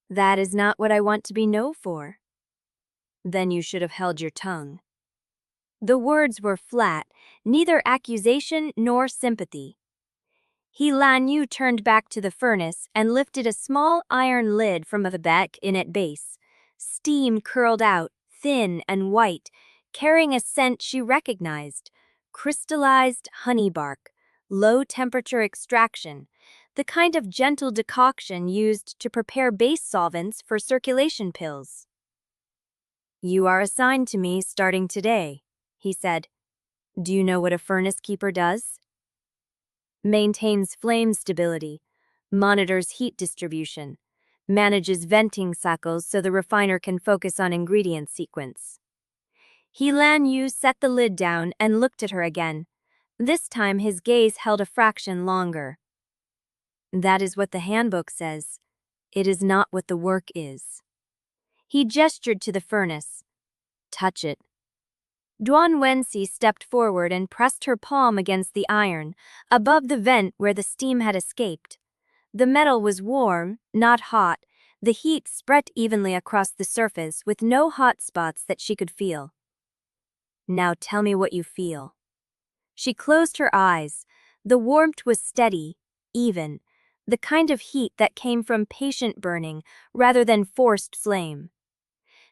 "That is not what I want to be known for." "Then you should have held your tongue." The words were flat, neither accusation nor sympathy. Lanyu turned back to the furnace and lifted a small iron lid from a beck in its base. Steam curled out, thin and white, carrying a scent she recognized: crystallized honey bark, low-temperature extraction, the kind of gentle decoction used to prepare base solvents for circulation pills. "You are assigned to me starting today," he said. "Do you know what a furnace keeper does?" "Maintains flame stability, monitors heat distribution, manages venting cycles so the refiner can focus on ingredient sequence." Lanyu set the lid down and looked at her again. This time his gaze held a fraction longer. "That is what the handbook says. It is not what the work is." He gestured to the furnace. "Touch it." Duan Wensi stepped forward and pressed her palm against the iron, above the vent where the steam had escaped. The metal was warm, not hot. The heat spread evenly across the surface with no hot spots that she could feel. "Now tell me what you feel." She closed her eyes. The warmth was steady, even, the kind of heat that came from patient burning rather than forced flame.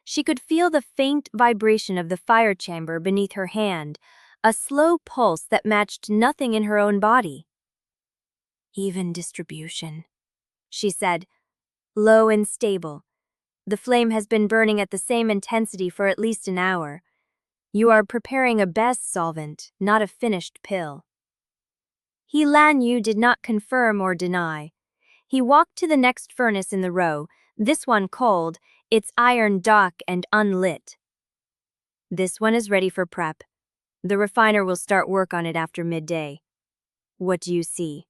She could feel the faint vibration of the fire chamber beneath her hand, a slow pulse that matched nothing in her own body. "Even distribution," she said, low and stable. "The flame has been burning at the same intensity for at least an hour. You are preparing a best solvent, not a finished pill." Lanyu did not confirm or deny. He walked to the next furnace in the row, this one cold, its iron dark and unlit. "This one is ready for prep. The refiner will start work on it after midday. What do you see?"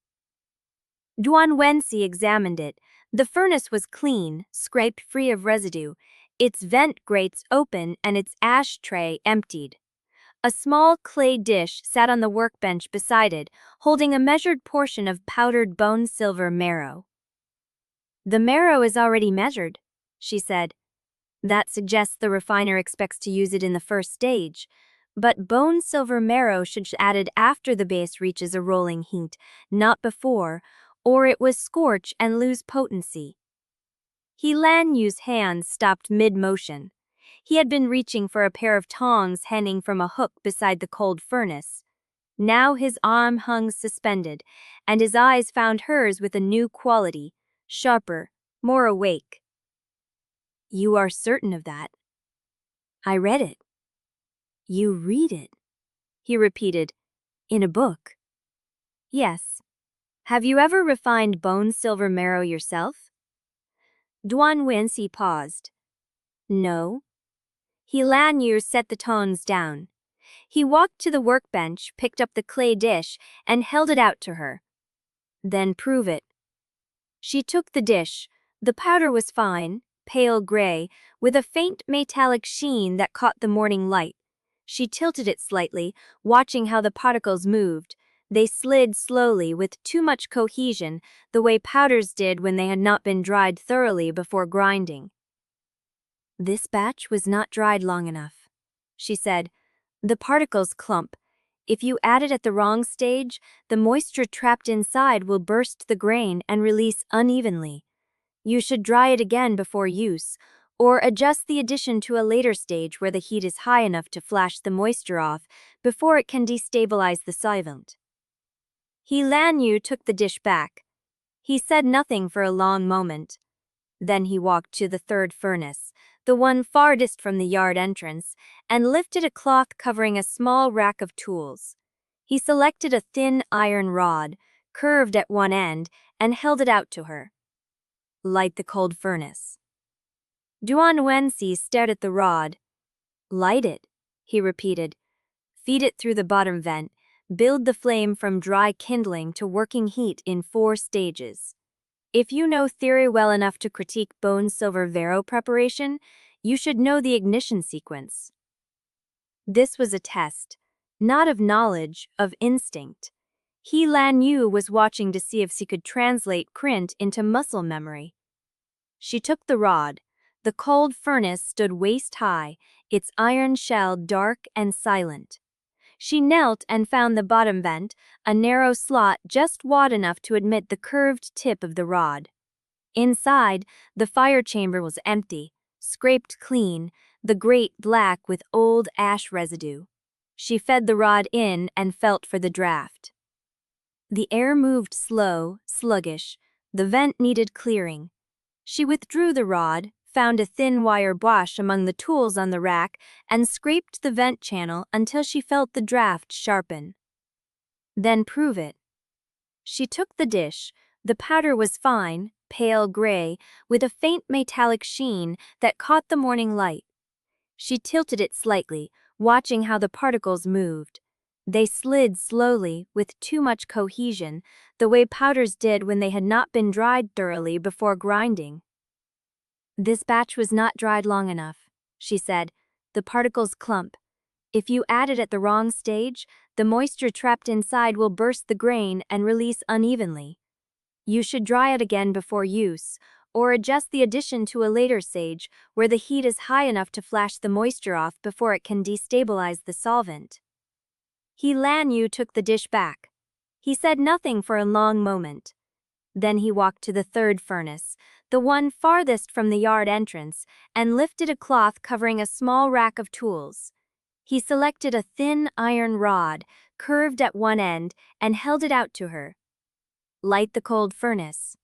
Duan Wensi examined it. The furnace was clean, scraped free of residue, its vent grates open and its ash tray emptied. A small clay dish sat on the workbench beside it, holding a measured portion of powdered bone silver marrow. "The marrow is already measured," she said. "That suggests the refiner expects to use it in the first stage. But bone silver marrow should be added after the base reaches a rolling heat, not before, or it will scorch and lose potency." Lanyu's hands stopped mid-motion. He had been reaching for a pair of tongs hanging from a hook beside the cold furnace. Now his arm hung suspended, and his eyes found hers with a new quality, sharper, more awake. "You are certain of that?" "I read it." "You read it?" he repeated. "In a book?" "Yes. Have you ever refined bone silver marrow yourself?" Duan Wensi paused. "No." Lanyu set the tongs down. He walked to the workbench, picked up the clay dish, and held it out to her. "Then prove it." She took the dish. The powder was fine, pale gray, with a faint metallic sheen that caught the morning light. She tilted it slightly, watching how the particles moved. They slid slowly, with too much cohesion, the way powders did when they had not been dried thoroughly before grinding. "This batch was not dried long enough," she said. "The particles clump. If you add it at the wrong stage, the moisture trapped inside will burst the grain and release unevenly. You should dry it again before use, or adjust the addition to a later stage where the heat is high enough to flash the moisture off before it can destabilize the solvent." Lanyu took the dish back. He said nothing for a long moment. Then he walked to the third furnace, the one farthest from the yard entrance, and lifted a cloth covering a small rack of tools. He selected a thin iron rod, curved at one end, and held it out to her. Light the cold furnace. Duan Wensi stared at the rod. Light it, he repeated. Feed it through the bottom vent. Build the flame from dry kindling to working heat in 4 stages. If you know theory well enough to critique bone silver vero preparation, you should know the ignition sequence. This was a test, not of knowledge, of instinct. Lanyu was watching to see if she could translate print into muscle memory. She took the rod. The cold furnace stood waist high, its iron shell dark and silent. She knelt and found the bottom vent, a narrow slot just wide enough to admit the curved tip of the rod. Inside, the fire chamber was empty, scraped clean, the grate black with old ash residue. She fed the rod in and felt for the draft. The air moved slow, sluggish. The vent needed clearing. She withdrew the rod, found a thin wire brush among the tools on the rack, and scraped the vent channel until she felt the draft sharpen. Then prove it. She took the dish. The powder was fine, pale gray, with a faint metallic sheen that caught the morning light. She tilted it slightly, watching how the particles moved. They slid slowly, with too much cohesion, the way powders did when they had not been dried thoroughly before grinding. This batch was not dried long enough, she said. The particles clump. If you add it at the wrong stage, the moisture trapped inside will burst the grain and release unevenly. You should dry it again before use, or adjust the addition to a later stage where the heat is high enough to flash the moisture off before it can destabilize the solvent. Lanyu took the dish back. He said nothing for a long moment. Then he walked to the third furnace, the one farthest from the yard entrance, and lifted a cloth covering a small rack of tools. He selected a thin iron rod, curved at one end, and held it out to her. Light the cold furnace.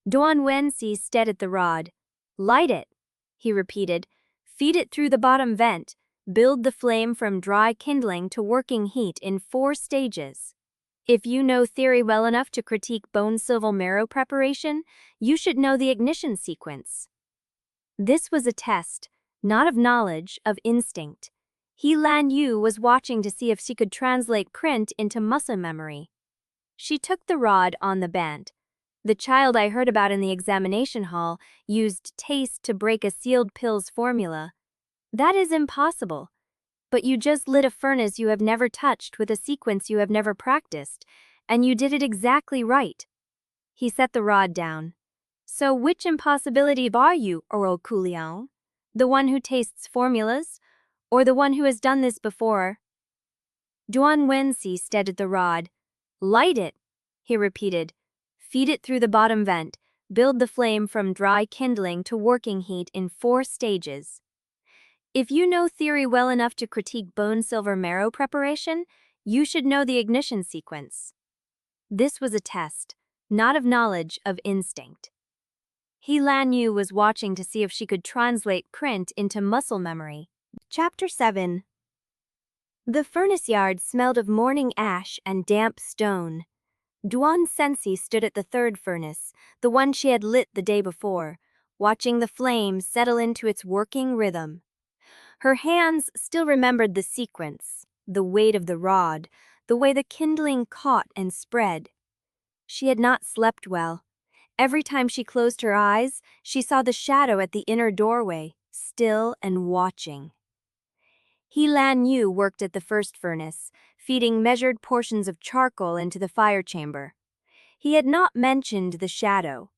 Duan Wensi stared at the rod. Light it, he repeated. Feed it through the bottom vent. Build the flame from dry kindling to working heat in 4 stages. If you know theory well enough to critique bone silver marrow preparation, you should know the ignition sequence. This was a test, not of knowledge, of instinct. Lanyu was watching to see if she could translate print into muscle memory. She took the rod on the band. The child I heard about in the examination hall used taste to break a sealed pill's formula. That is impossible. But you just lit a furnace you have never touched with a sequence you have never practiced, and you did it exactly right. He set the rod down. So which impossibility are you, Kuo Kuliang? The one who tastes formulas, or the one who has done this before? Duan Wensi stared at the rod. Light it, he repeated. Feed it through the bottom vent. Build the flame from dry kindling to working heat in 4 stages. If you know theory well enough to critique bone silver marrow preparation, you should know the ignition sequence. This was a test, not of knowledge, of instinct. Lanyu was watching to see if she could translate print into muscle memory. Chapter 7. The furnace yard smelled of morning ash and damp stone. Duan Wensi stood at the third furnace, the one she had lit the day before, watching the flame settle into its working rhythm. Her hands still remembered the sequence, the weight of the rod, the way the kindling caught and spread. She had not slept well. Every time she closed her eyes, she saw the shadow at the inner doorway, still and watching. Lanyu worked at the first furnace, feeding measured portions of charcoal into the fire chamber. He had not mentioned the shadow.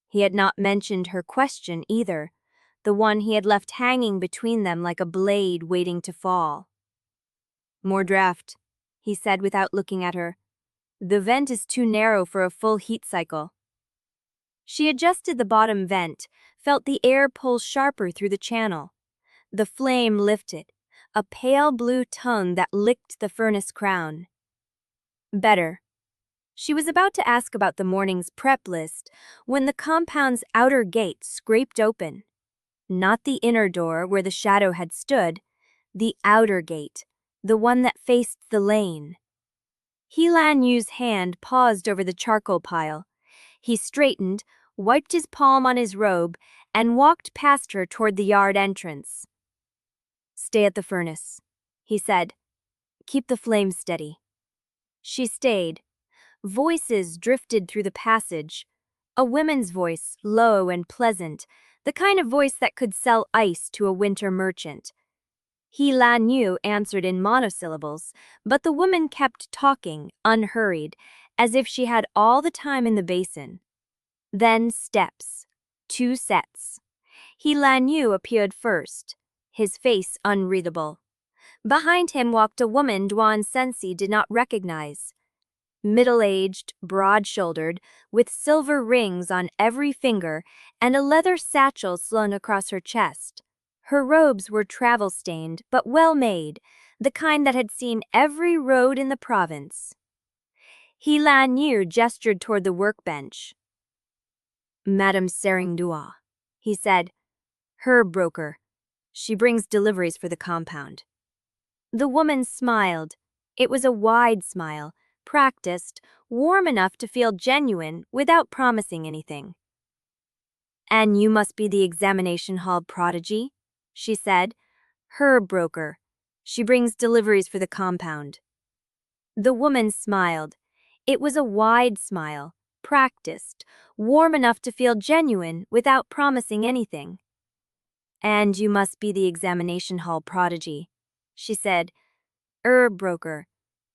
He had not mentioned her question either, the one he had left hanging between them like a blade waiting to fall. More draft, he said without looking at her. The vent is too narrow for a full heat cycle. She adjusted the bottom vent, felt the air pull sharper through the channel. The flame lifted, a pale blue tongue that licked the furnace crown. Better. She was about to ask about the morning's prep list when the compound's outer gate scraped open. Not the inner door where the shadow had stood, the outer gate, the one that faced the lane. Lanyu's hand paused over the charcoal pile. He straightened, wiped his palm on his robe, and walked past her toward the yard entrance. "Stay at the furnace," he said. "Keep the flame steady." She stayed. Voices drifted through the passage. A woman's voice, low and pleasant, the kind of voice that could sell ice to a winter merchant. Lanyu answered in monosyllables, but the woman kept talking, unhurried, as if she had all the time in the basin. Then steps. 2 sets. Lanyu appeared first, his face unreadable. Behind him walked a woman Duan Wensi did not recognize. Middle-aged, broad-shouldered, with silver rings on every finger and a leather satchel slung across her chest. Her robes were travel-stained but well-made, the kind that had seen every road in the province. Lanyu gestured toward the workbench. "Madame Seringdua," he said. "Herb broker. She brings deliveries for the compound." The woman smiled. It was a wide smile, practiced, warm enough to feel genuine without promising anything. "And you must be the examination hall prodigy," she said. "Herb broker. She brings deliveries for the compound." The woman smiled. It was a wide smile, practiced, warm enough to feel genuine without promising anything. "And you must be the examination hall prodigy," she said. "Herb broker.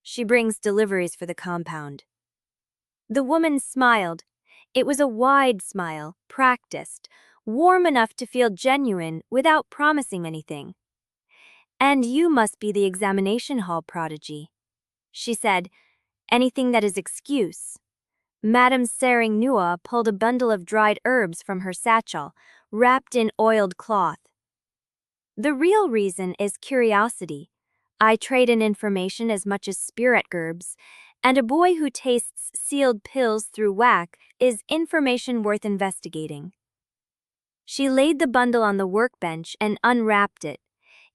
She brings deliveries for the compound." The woman smiled. It was a wide smile, practiced, warm enough to feel genuine without promising anything. "And you must be the examination hall prodigy," she said. "Anything that is excuse." Madame Seringdua pulled a bundle of dried herbs from her satchel, wrapped in oiled cloth. "The real reason is curiosity. I trade in information as much as spirit herbs, and a boy who tastes sealed pills through whack is information worth investigating." She laid the bundle on the workbench and unwrapped it.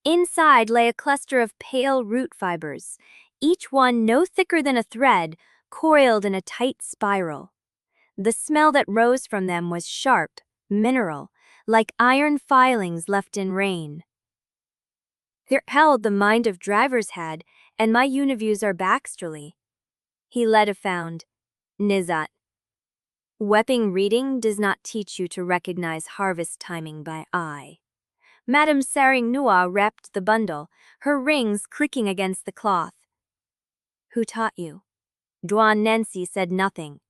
Inside lay a cluster of pale root fibers, each one no thicker than a thread, coiled in a tight spiral. The smell that rose from them was sharp, mineral, like iron filings left in rain. "They're held the mind of drivers had, and my univiews are backstrally." He led a found. "Nizat. Wepping reading does not teach you to recognize harvest timing by eye." Madame Seringdua wrapped the bundle, her rings clicking against the cloth. "Who taught you?" Duan Wensi said nothing.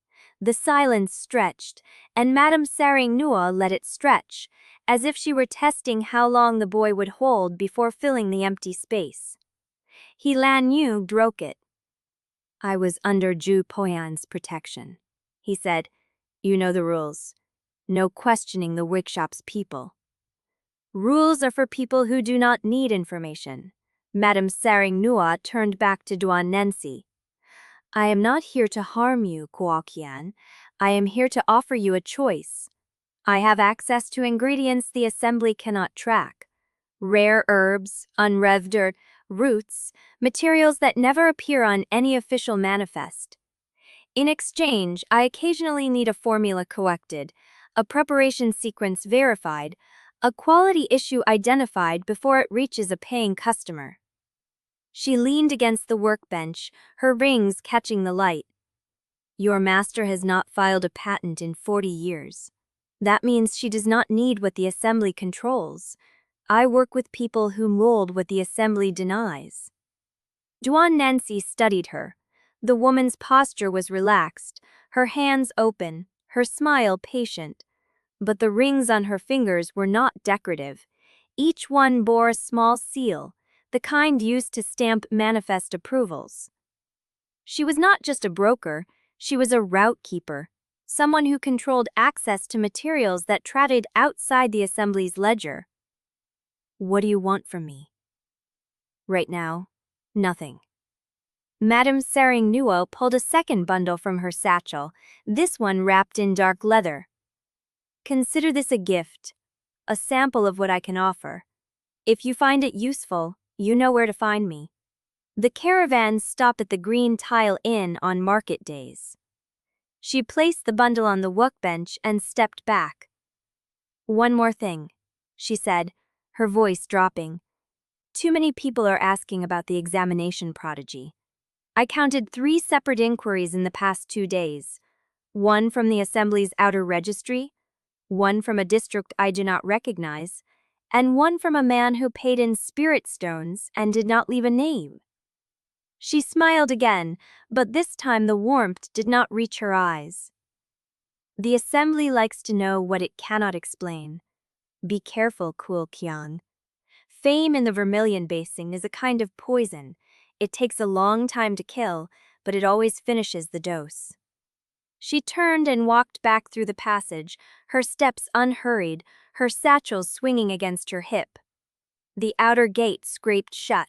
The silence stretched, and Madame Seringdua let it stretch, as if she were testing how long the boy would hold before filling the empty space. Lanyu broke it. "I was under Jue Poyan's protection," he said. "You know the rules. No questioning the workshop's people." "Rules are for people who do not need information." Madame Seringdua turned back to Duan Wensi. "I am not here to harm you, Kuo Kuliang. I am here to offer you a choice. I have access to ingredients the assembly cannot track. Rare herbs, unrevved earth, roots, materials that never appear on any official manifest. In exchange, I occasionally need a formula corrected, a preparation sequence verified, a quality issue identified before it reaches a paying customer." She leaned against the workbench, her rings catching the light. "Your master has not filed a patent in 40 years. That means she does not need what the assembly controls. I work with people who mold what the assembly denies." Duan Wensi studied her. The woman's posture was relaxed, her hands open, her smile patient. But the rings on her fingers were not decorative. Each one bore a small seal, the kind used to stamp manifest approvals. She was not just a broker, she was a route keeper, someone who controlled access to materials that traded outside the assembly's ledger. "What do you want from me?" "Right now, nothing." Madame Sering Nuo pulled a second bundle from her satchel, this one wrapped in dark leather. Consider this a gift, a sample of what I can offer. If you find it useful, you know where to find me. The caravans stop at the Green Tile Inn on market days. She placed the bundle on the workbench and stepped back. One more thing, she said, her voice dropping. Too many people are asking about the examination prodigy. I counted 3 separate inquiries in the past 2 days. One from the Assembly's outer registry, one from a district I do not recognize, and one from a man who paid in spirit stones and did not leave a name. She smiled again, but this time the warmth did not reach her eyes. The Assembly likes to know what it cannot explain. Be careful, Kuo Kuliang. Fame in the Vermilion Basin is a kind of poison. It takes a long time to kill, but it always finishes the dose. She turned and walked back through the passage, her steps unhurried, her satchels swinging against her hip. The outer gate scraped shut.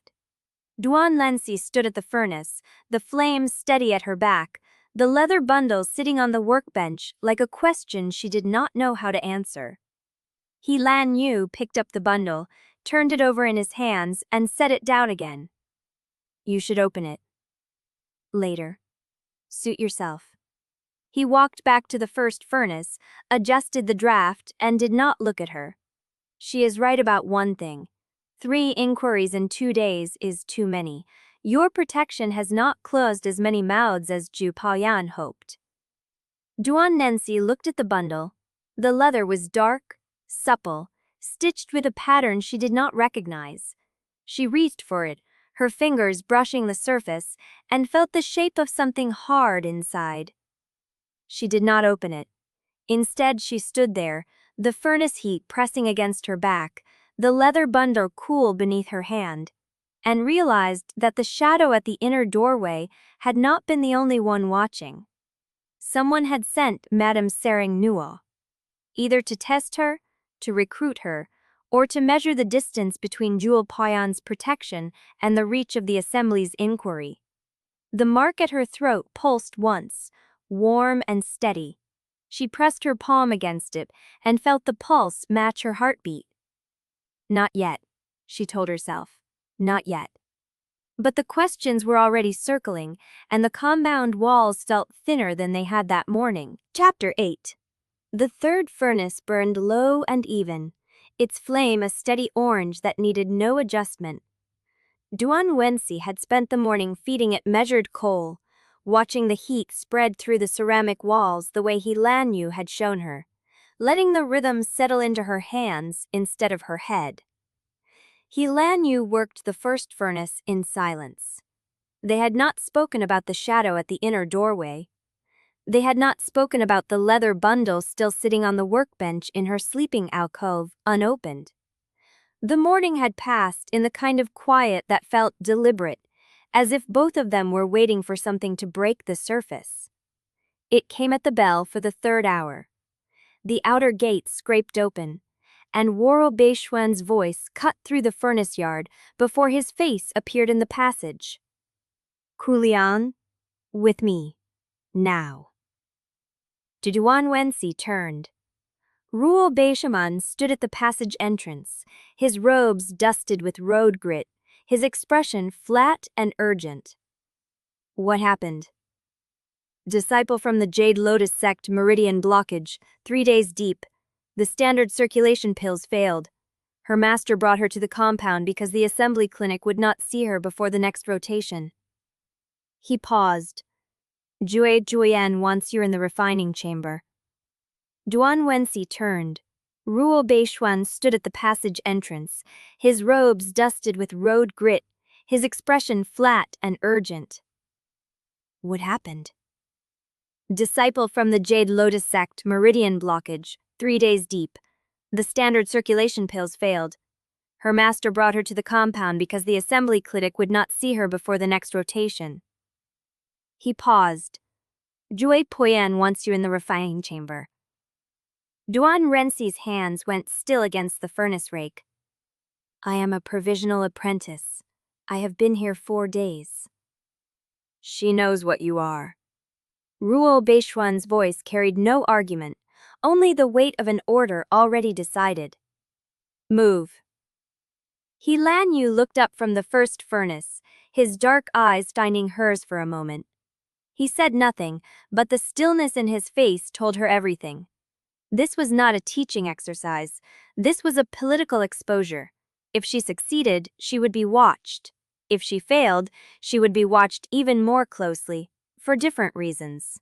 Duan Wensi stood at the furnace, the flames steady at her back, the leather bundle sitting on the workbench like a question she did not know how to answer. Lanyu picked up the bundle, turned it over in his hands, and set it down again. You should open it. Later. Suit yourself. He walked back to the first furnace, adjusted the draft, and did not look at her. She is right about one thing. 3 inquiries in 2 days is too many. Your protection has not closed as many mouths as Jue Poyan hoped. Duan Wensi looked at the bundle. The leather was dark, supple, stitched with a pattern she did not recognize. She reached for it, her fingers brushing the surface, and felt the shape of something hard inside. She did not open it. Instead, she stood there, the furnace heat pressing against her back, the leather bundle cool beneath her hand, and realized that the shadow at the inner doorway had not been the only one watching. Someone had sent Madame Sering Nuo, either to test her, to recruit her, or to measure the distance between Jue Poyan's protection and the reach of the Assembly's inquiry. The mark at her throat pulsed once, warm and steady. She pressed her palm against it and felt the pulse match her heartbeat. Not yet, she told herself. Not yet. But the questions were already circling, and the compound walls felt thinner than they had that morning. Chapter 8. The third furnace burned low and even, its flame a steady orange that needed no adjustment. Duan Wensi had spent the morning feeding it measured coal, watching the heat spread through the ceramic walls the way Lanyu had shown her, letting the rhythm settle into her hands instead of her head. Lanyu worked the first furnace in silence. They had not spoken about the shadow at the inner doorway. They had not spoken about the leather bundle still sitting on the workbench in her sleeping alcove, unopened. The morning had passed in the kind of quiet that felt deliberate, as if both of them were waiting for something to break the surface. It came at the bell for the 3rd hour. The outer gate scraped open, and Woro Beishuan's voice cut through the furnace yard before his face appeared in the passage. Kuliang, with me, now. Duan Wensi turned. Ruo Beishuan stood at the passage entrance, his robes dusted with road grit, his expression flat and urgent. What happened? Disciple from the Jade Lotus sect meridian blockage, 3 days deep. The standard circulation pills failed. Her master brought her to the compound because the assembly clinic would not see her before the next rotation. He paused. Jue Poyan wants you in the refining chamber. Duan Wensi turned. Ruo Beishuan stood at the passage entrance, his robes dusted with road grit, his expression flat and urgent. What happened? Disciple from the Jade Lotus sect meridian blockage, 3 days deep. The standard circulation pills failed. Her master brought her to the compound because the assembly clinic would not see her before the next rotation. He paused. Jue Poyan wants you in the refining chamber. Duan Wensi's hands went still against the furnace rake. I am a provisional apprentice. I have been here 4 days. She knows what you are. Ruo Beishuan's voice carried no argument, only the weight of an order already decided. Move. He Lanyu looked up from the first furnace, his dark eyes finding hers for a moment. He said nothing, but the stillness in his face told her everything. This was not a teaching exercise. This was a political exposure. If she succeeded, she would be watched. If she failed, she would be watched even more closely, for different reasons.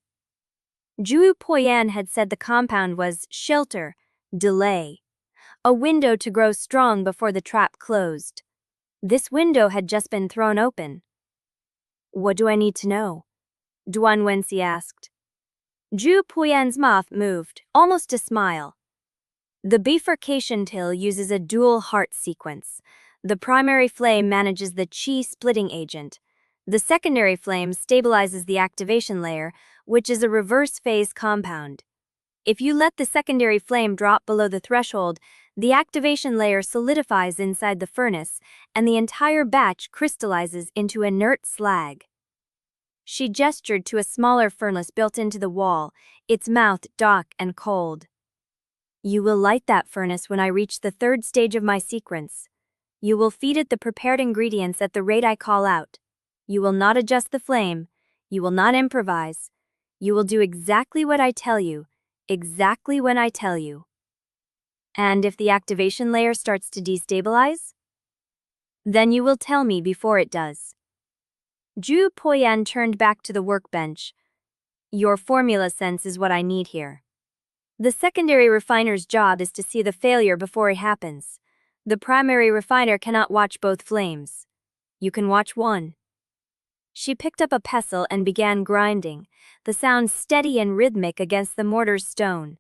Jue Poyan had said the compound was shelter, delay, a window to grow strong before the trap closed. This window had just been thrown open. What do I need to know? Duan Wensi asked. Jue Poyan's mouth moved, almost a smile. The bifurcation till uses a dual heart sequence. The primary flame manages the qi splitting agent. The secondary flame stabilizes the activation layer, which is a reverse phase compound. If you let the secondary flame drop below the threshold, the activation layer solidifies inside the furnace, and the entire batch crystallizes into inert slag. She gestured to a smaller furnace built into the wall, its mouth dark and cold. You will light that furnace when I reach the third stage of my sequence. You will feed it the prepared ingredients at the rate I call out. You will not adjust the flame. You will not improvise. You will do exactly what I tell you, exactly when I tell you. And if the activation layer starts to destabilize? Then you will tell me before it does. Jue Poyan turned back to the workbench. Your formula sense is what I need here. The secondary refiner's job is to see the failure before it happens. The primary refiner cannot watch both flames. You can watch one. She picked up a pestle and began grinding, the sound steady and rhythmic against the mortar's stone.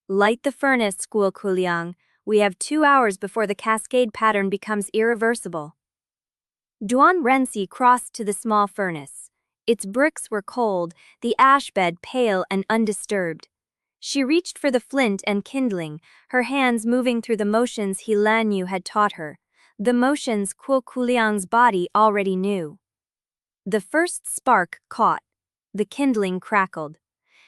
Light the furnace, Kuo Kuliang. We have 2 hours before the cascade pattern becomes irreversible. Duan Wensi crossed to the small furnace. Its bricks were cold, the ash bed pale and undisturbed. She reached for the flint and kindling, her hands moving through the motions he Lanyu had taught her, the motions Kuo Kuliang's body already knew. The first spark caught. The kindling crackled.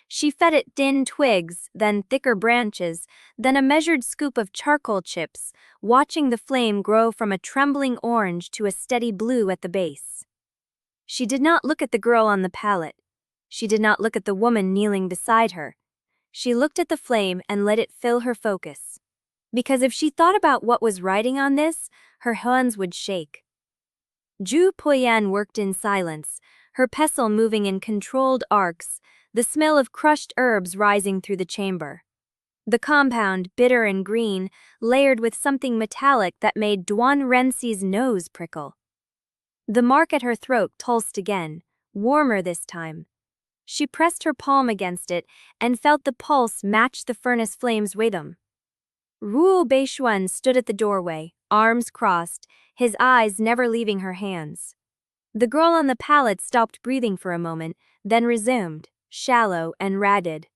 She fed it thin twigs, then thicker branches, then a measured scoop of charcoal chips, watching the flame grow from a trembling orange to a steady blue at the base. She did not look at the girl on the pallet. She did not look at the woman kneeling beside her. She looked at the flame and let it fill her focus. Because if she thought about what was writing on this, her hands would shake. Jue Poyan worked in silence, her pestle moving in controlled arcs, the smell of crushed herbs rising through the chamber. The compound, bitter and green, layered with something metallic that made Duan Wensi's nose prickle. The mark at her throat pulsed again, warmer this time. She pressed her palm against it and felt the pulse match the furnace flame's rhythm. Ruo Beishuan stood at the doorway, arms crossed, his eyes never leaving her hands. The girl on the pallet stopped breathing for a moment, then resumed, shallow and ragged.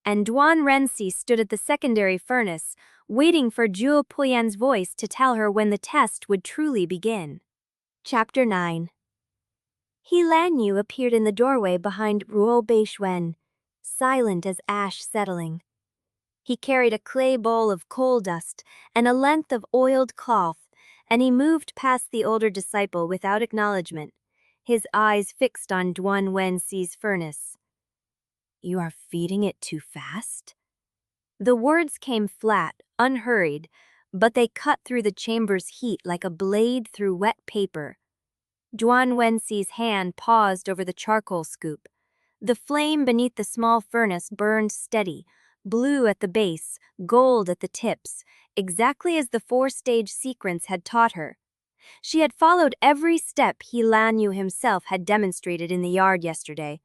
And Duan Wensi stood at the secondary furnace, waiting for Jue Poyan's voice to tell her when the test would truly begin. Chapter 9. He Lanyu appeared in the doorway behind Ruo Beishuan, silent as ash settling. He carried a clay bowl of coal dust and a length of oiled cloth, and he moved past the older disciple without acknowledgement, his eyes fixed on Duan Wensi's furnace. You are feeding it too fast? The words came flat, unhurried, but they cut through the chamber's heat like a blade through wet paper. Duan Wensi's hand paused over the charcoal scoop. The flame beneath the small furnace burned steady, blue at the base, gold at the tips, exactly as the 4-stage sequence had taught her. She had followed every step he Lanyu himself had demonstrated in the yard yesterday.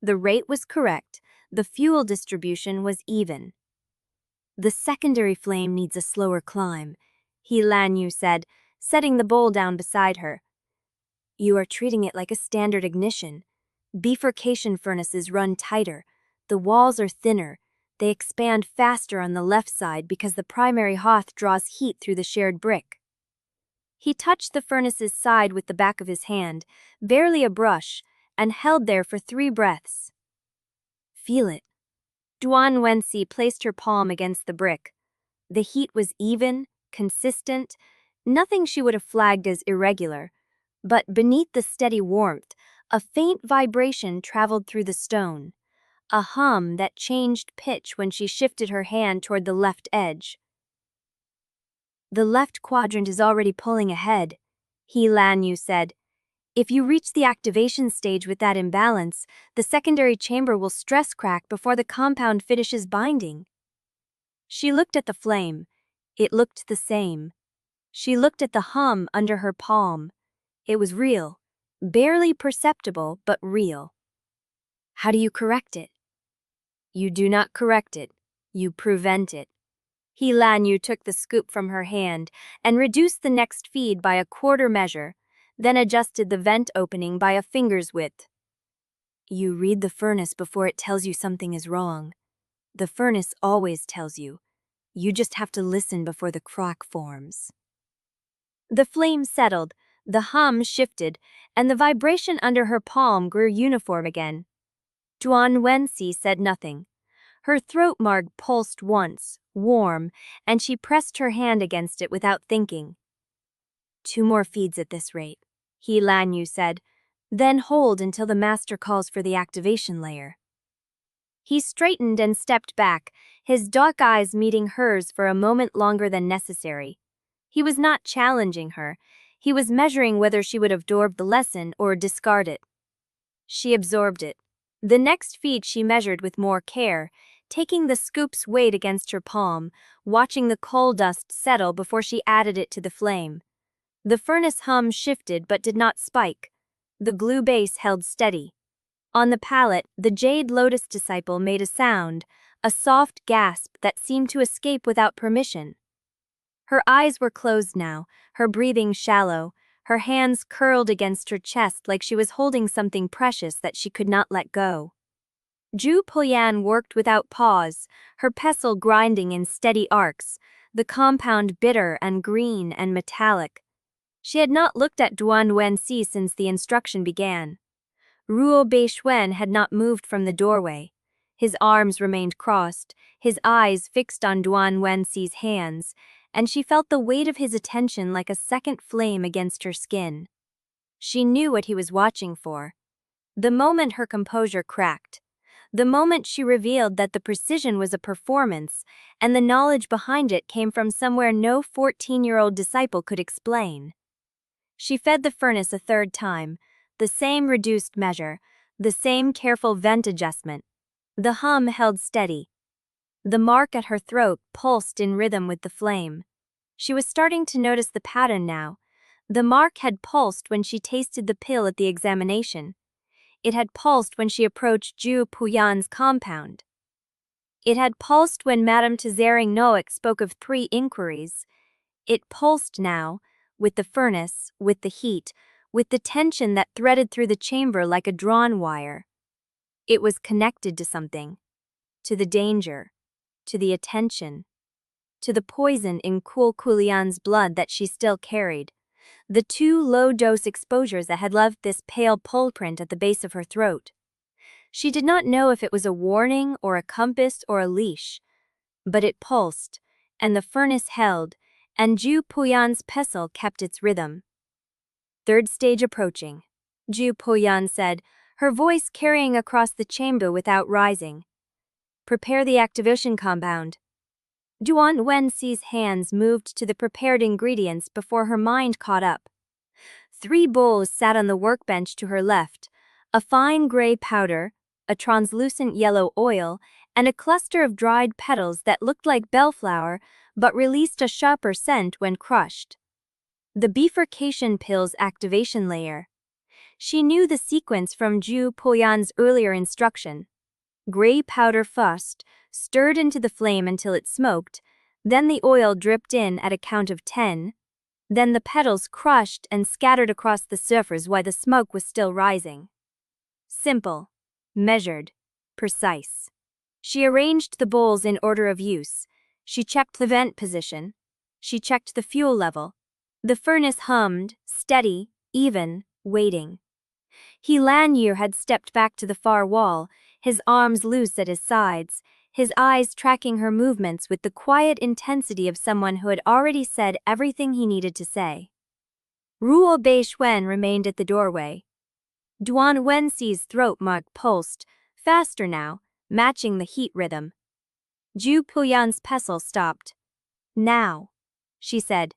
The rate was correct, the fuel distribution was even. The secondary flame needs a slower climb, he Lanyu said, setting the bowl down beside her. You are treating it like a standard ignition. Bifurcation furnaces run tighter. The walls are thinner. They expand faster on the left side because the primary hearth draws heat through the shared brick. He touched the furnace's side with the back of his hand, barely a brush, and held there for 3 breaths. Feel it. Duan Wensi placed her palm against the brick. The heat was even, consistent, nothing she would have flagged as irregular. But beneath the steady warmth, a faint vibration traveled through the stone. A hum that changed pitch when she shifted her hand toward the left edge. The left quadrant is already pulling ahead, Lanyu said. If you reach the activation stage with that imbalance, the secondary chamber will stress crack before the compound finishes binding. She looked at the flame. It looked the same. She looked at the hum under her palm. It was real. Barely perceptible, but real. How do you correct it? You do not correct it. You prevent it. Lanyu took the scoop from her hand and reduced the next feed by a quarter measure, then adjusted the vent opening by a finger's width. You read the furnace before it tells you something is wrong. The furnace always tells you. You just have to listen before the crack forms. The flame settled, the hum shifted, and the vibration under her palm grew uniform again. Duan Wensi said nothing. Her throat marg pulsed once, warm, and she pressed her hand against it without thinking. 2 more feeds at this rate, Lanyu said, then hold until the master calls for the activation layer. He straightened and stepped back, his dark eyes meeting hers for a moment longer than necessary. He was not challenging her, he was measuring whether she would absorb the lesson or discard it. She absorbed it. The next feed she measured with more care, taking the scoop's weight against her palm, watching the coal dust settle before she added it to the flame. The furnace hum shifted but did not spike. The glue base held steady. On the pallet, the Jade Lotus disciple made a sound, a soft gasp that seemed to escape without permission. Her eyes were closed now, her breathing shallow, her hands curled against her chest like she was holding something precious that she could not let go. Jue Poyan worked without pause, her pestle grinding in steady arcs, the compound bitter and green and metallic. She had not looked at Duan Wensi since the instruction began. Ruo Beishuen had not moved from the doorway. His arms remained crossed, his eyes fixed on Duan Wensi's hands, and she felt the weight of his attention like a second flame against her skin. She knew what he was watching for. The moment her composure cracked, the moment she revealed that the precision was a performance, and the knowledge behind it came from somewhere no 14-year-old disciple could explain. She fed the furnace a 3rd time, the same reduced measure, the same careful vent adjustment. The hum held steady. The mark at her throat pulsed in rhythm with the flame. She was starting to notice the pattern now. The mark had pulsed when she tasted the pill at the examination. It had pulsed when she approached Jue Poyan's compound. It had pulsed when Madame Tzering Noack spoke of 3 inquiries. It pulsed now, with the furnace, with the heat, with the tension that threaded through the chamber like a drawn wire. It was connected to something, to the danger, to the attention, to the poison in Kuo Kuliang's blood that she still carried, the 2 low-dose exposures that had left this pale pull print at the base of her throat. She did not know if it was a warning or a compass or a leash, but it pulsed, and the furnace held, and Jue Poyan's pestle kept its rhythm. 3rd stage approaching, Jue Poyan said, her voice carrying across the chamber without rising. Prepare the activation compound. Duan Wensi's hands moved to the prepared ingredients before her mind caught up. 3 bowls sat on the workbench to her left, a fine gray powder, a translucent yellow oil, and a cluster of dried petals that looked like bellflower but released a sharper scent when crushed. The bifurcation pill's activation layer. She knew the sequence from Jue Poyan's earlier instruction. Gray powder first, stirred into the flame until it smoked, then the oil dripped in at a count of 10, then the petals crushed and scattered across the surface while the smoke was still rising. Simple, measured, precise. She arranged the bowls in order of use. She checked the vent position. She checked the fuel level. The furnace hummed, steady, even, waiting. Lanyu had stepped back to the far wall, his arms loose at his sides, his eyes tracking her movements with the quiet intensity of someone who had already said everything he needed to say. Ruo Beishuen remained at the doorway. Duan Wensi's throat mark pulsed, faster now, matching the heat rhythm. Jue Poyan's pestle stopped. Now, she said.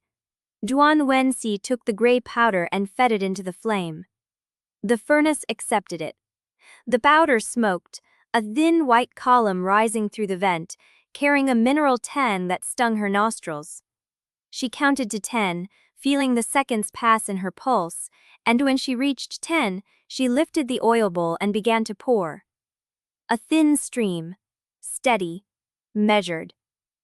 Duan Wensi took the gray powder and fed it into the flame. The furnace accepted it. The powder smoked, a thin white column rising through the vent, carrying a mineral 10 that stung her nostrils. She counted to 10, feeling the seconds pass in her pulse, and when she reached 10, she lifted the oil bowl and began to pour. A thin stream, steady, measured.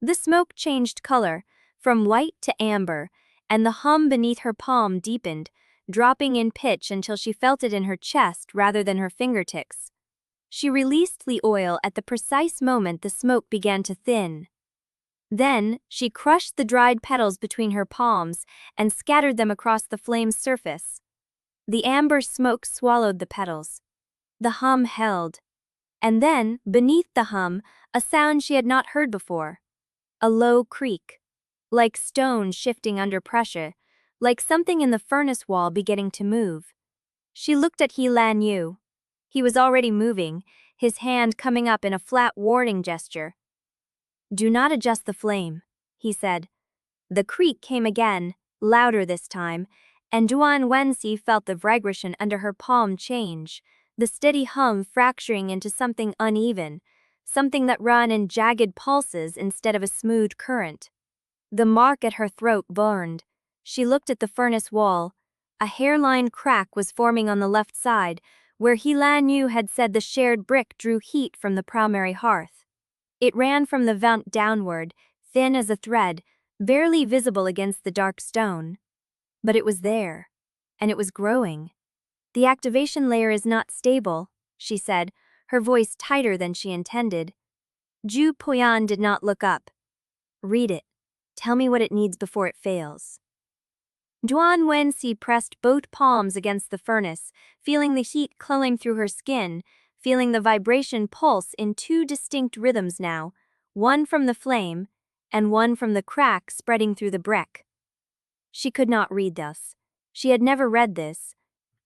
The smoke changed color, from white to amber, and the hum beneath her palm deepened, dropping in pitch until she felt it in her chest rather than her fingertips. She released the oil at the precise moment the smoke began to thin. Then, she crushed the dried petals between her palms and scattered them across the flame's surface. The amber smoke swallowed the petals. The hum held. And then, beneath the hum, a sound she had not heard before. A low creak. Like stone shifting under pressure, like something in the furnace wall beginning to move. She looked at Lanyu. He was already moving, his hand coming up in a flat warning gesture. "Do not adjust the flame," he said. The creak came again, louder this time, and Duan Wensi felt the vibration under her palm change, the steady hum fracturing into something uneven, something that ran in jagged pulses instead of a smooth current. The mark at her throat burned. She looked at the furnace wall. A hairline crack was forming on the left side, where Lanyu had said the shared brick drew heat from the primary hearth. It ran from the vent downward, thin as a thread, barely visible against the dark stone. But it was there, and it was growing. "The activation layer is not stable," she said, her voice tighter than she intended. Jue Poyan did not look up. "Read it. Tell me what it needs before it fails." Duan Wensi pressed both palms against the furnace, feeling the heat culling through her skin, feeling the vibration pulse in two distinct rhythms now, one from the flame, and one from the crack spreading through the brick. She could not read this. She had never read this.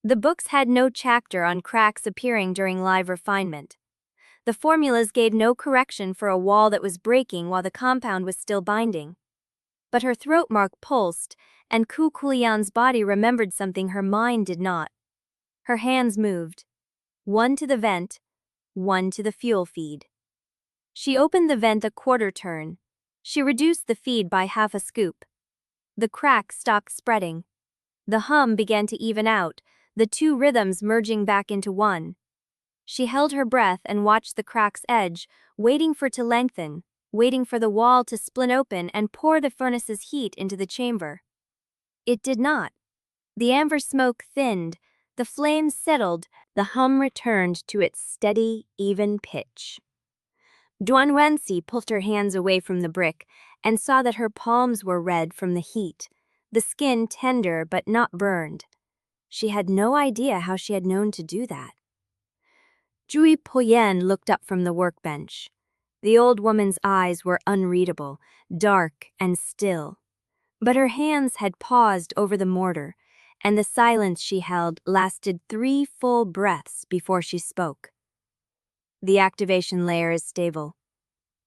The books had no chapter on cracks appearing during live refinement. The formulas gave no correction for a wall that was breaking while the compound was still binding. But her throat mark pulsed, and Kuo Kuliang's body remembered something her mind did not. Her hands moved. One to the vent, one to the fuel feed. She opened the vent a quarter turn. She reduced the feed by half a scoop. The crack stopped spreading. The hum began to even out, the two rhythms merging back into one. She held her breath and watched the crack's edge, waiting for it to lengthen, waiting for the wall to split open and pour the furnace's heat into the chamber. It did not. The amber smoke thinned, the flames settled, the hum returned to its steady, even pitch. Duan Wensi pulled her hands away from the brick and saw that her palms were red from the heat, the skin tender but not burned. She had no idea how she had known to do that. Jue Poyan looked up from the workbench. The old woman's eyes were unreadable, dark and still. But her hands had paused over the mortar, and the silence she held lasted 3 full breaths before she spoke. "The activation layer is stable.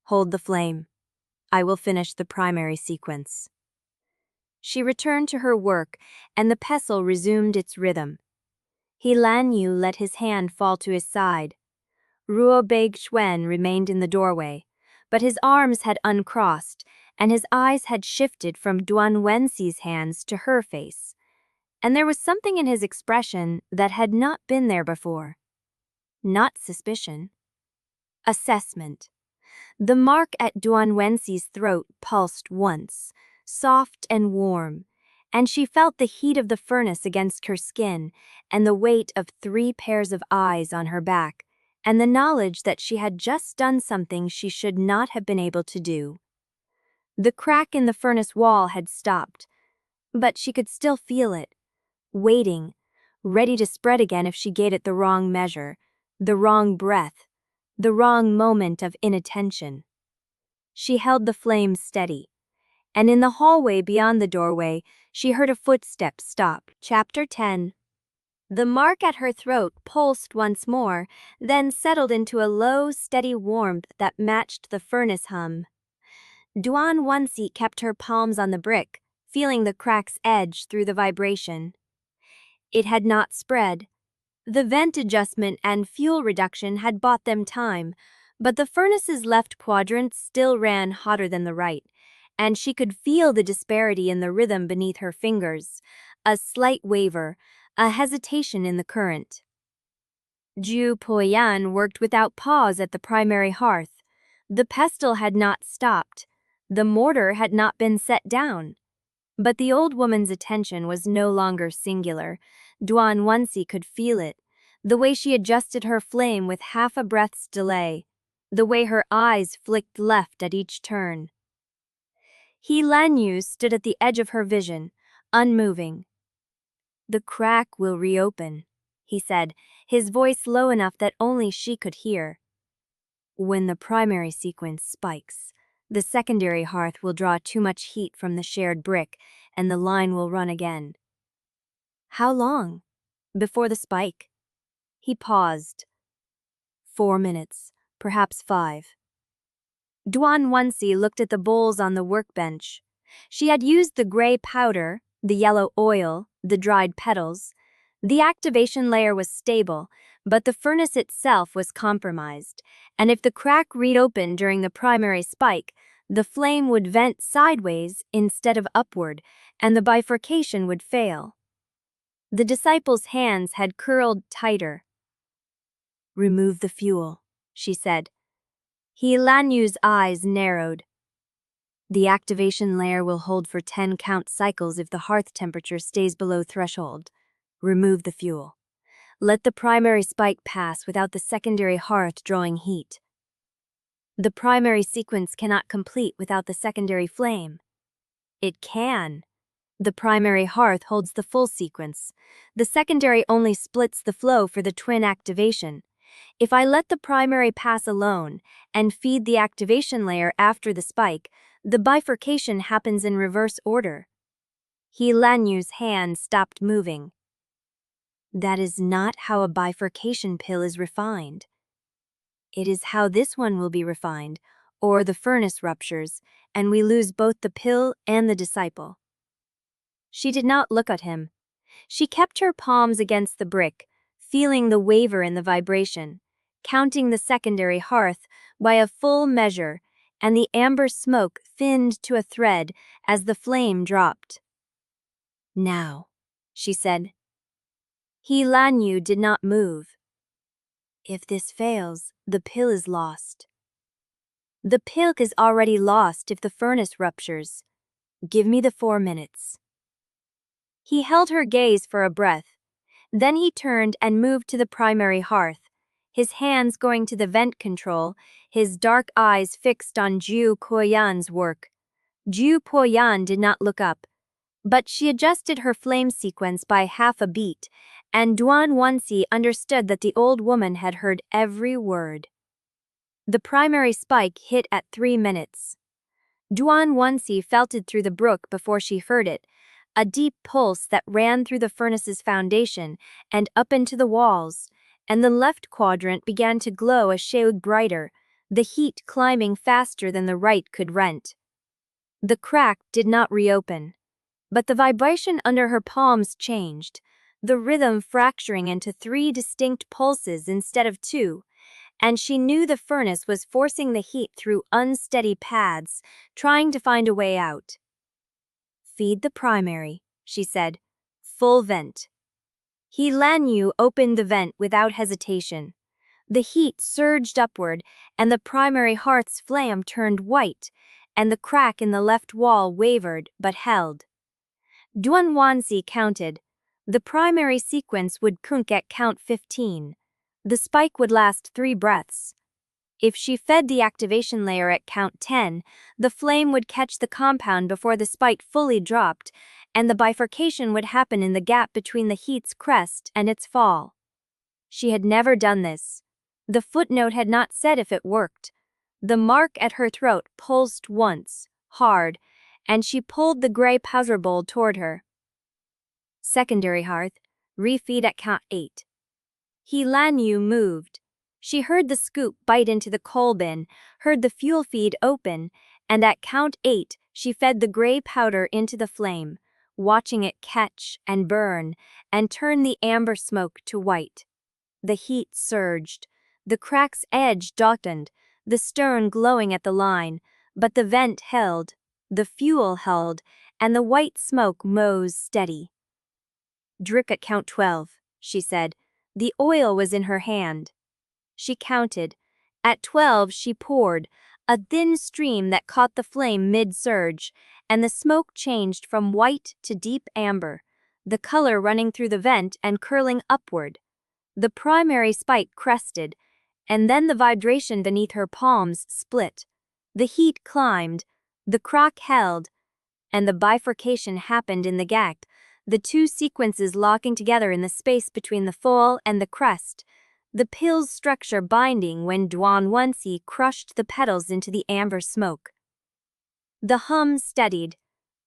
Hold the flame. I will finish the primary sequence." She returned to her work, and the pestle resumed its rhythm. Lanyu let his hand fall to his side. Ruo Beishuen remained in the doorway, but his arms had uncrossed, and his eyes had shifted from Duan Wensi's hands to her face. And there was something in his expression that had not been there before. Not suspicion. Assessment. The mark at Duan Wensi's throat pulsed once, soft and warm, and she felt the heat of the furnace against her skin and the weight of 3 pairs of eyes on her back, and the knowledge that she had just done something she should not have been able to do. The crack in the furnace wall had stopped, but she could still feel it, waiting, ready to spread again if she gave it the wrong measure, the wrong breath, the wrong moment of inattention. She held the flame steady, and in the hallway beyond the doorway, she heard a footstep stop. Chapter 10. The mark at her throat pulsed once more, then settled into a low, steady warmth that matched the furnace hum. Duan Wensi kept her palms on the brick, feeling the crack's edge through the vibration. It had not spread. The vent adjustment and fuel reduction had bought them time, but the furnace's left quadrant still ran hotter than the right, and she could feel the disparity in the rhythm beneath her fingers, a slight waver, a hesitation in the current. Jue Poyan worked without pause at the primary hearth. The pestle had not stopped. The mortar had not been set down. But the old woman's attention was no longer singular. Duan Wensi could feel it, the way she adjusted her flame with half a breath's delay, the way her eyes flicked left at each turn. Lanyu stood at the edge of her vision, unmoving. "The crack will reopen," he said, his voice low enough that only she could hear. "When the primary sequence spikes, the secondary hearth will draw too much heat from the shared brick, and the line will run again." "How long? Before the spike?" He paused. 4 minutes, perhaps 5. Duan Wensi looked at the bowls on the workbench. She had used the gray powder, the yellow oil, the dried petals. The activation layer was stable, but the furnace itself was compromised, and if the crack reopened during the primary spike, the flame would vent sideways instead of upward, and the bifurcation would fail. The disciple's hands had curled tighter. "Remove the fuel," she said. Lanyu's eyes narrowed. "The activation layer will hold for 10 count cycles if the hearth temperature stays below threshold. Remove the fuel. Let the primary spike pass without the secondary hearth drawing heat." "The primary sequence cannot complete without the secondary flame." "It can. The primary hearth holds the full sequence. The secondary only splits the flow for the twin activation. If I let the primary pass alone and feed the activation layer after the spike, the bifurcation happens in reverse order." Lanyu's hand stopped moving. "That is not how a bifurcation pill is refined. It is how this one will be refined, or the furnace ruptures, and we lose both the pill and the disciple." She did not look at him. She kept her palms against the brick, feeling the waver in the vibration, counting the secondary hearth by a full measure, and the amber smoke thinned to a thread as the flame dropped. "Now," she said. Lanyu did not move. "If this fails, the pill is lost." "The pill is already lost if the furnace ruptures. Give me the 4 minutes." He held her gaze for a breath. Then he turned and moved to the primary hearth, his hands going to the vent control, his dark eyes fixed on Jue Poyan's work. Jue Poyan did not look up, but she adjusted her flame sequence by half a beat, and Duan Wensi understood that the old woman had heard every word. The primary spike hit at 3 minutes. Duan Wensi felt it through the brook before she heard it, a deep pulse that ran through the furnace's foundation and up into the walls, and the left quadrant began to glow a shade brighter, the heat climbing faster than the right could rent. The crack did not reopen, but the vibration under her palms changed, the rhythm fracturing into 3 distinct pulses instead of 2, and she knew the furnace was forcing the heat through unsteady paths, trying to find a way out. "Feed the primary," she said. "Full vent." Lanyu opened the vent without hesitation. The heat surged upward, and the primary hearth's flame turned white, and the crack in the left wall wavered but held. Duan Wensi counted. The primary sequence would kunk at count 15. The spike would last 3 breaths. If she fed the activation layer at count 10, the flame would catch the compound before the spike fully dropped, and the bifurcation would happen in the gap between the heat's crest and its fall. She had never done this. The footnote had not said if it worked. The mark at her throat pulsed once, hard, and she pulled the gray powder bowl toward her. Secondary hearth, refeed at count 8. Lanyu moved. She heard the scoop bite into the coal bin, heard the fuel feed open, and at count 8 she fed the gray powder into the flame, watching it catch and burn and turn the amber smoke to white. The heat surged. The crack's edge darkened, the stern glowing at the line, but the vent held, the fuel held, and the white smoke rose steady. "Drip at count 12, she said. The oil was in her hand. She counted. At 12 she poured, a thin stream that caught the flame mid-surge, and the smoke changed from white to deep amber, the color running through the vent and curling upward. The primary spike crested, and then the vibration beneath her palms split. The heat climbed, the crack held, and the bifurcation happened in the gap, the two sequences locking together in the space between the fall and the crest, the pill's structure binding when Duan Wensi crushed the petals into the amber smoke. The hum steadied.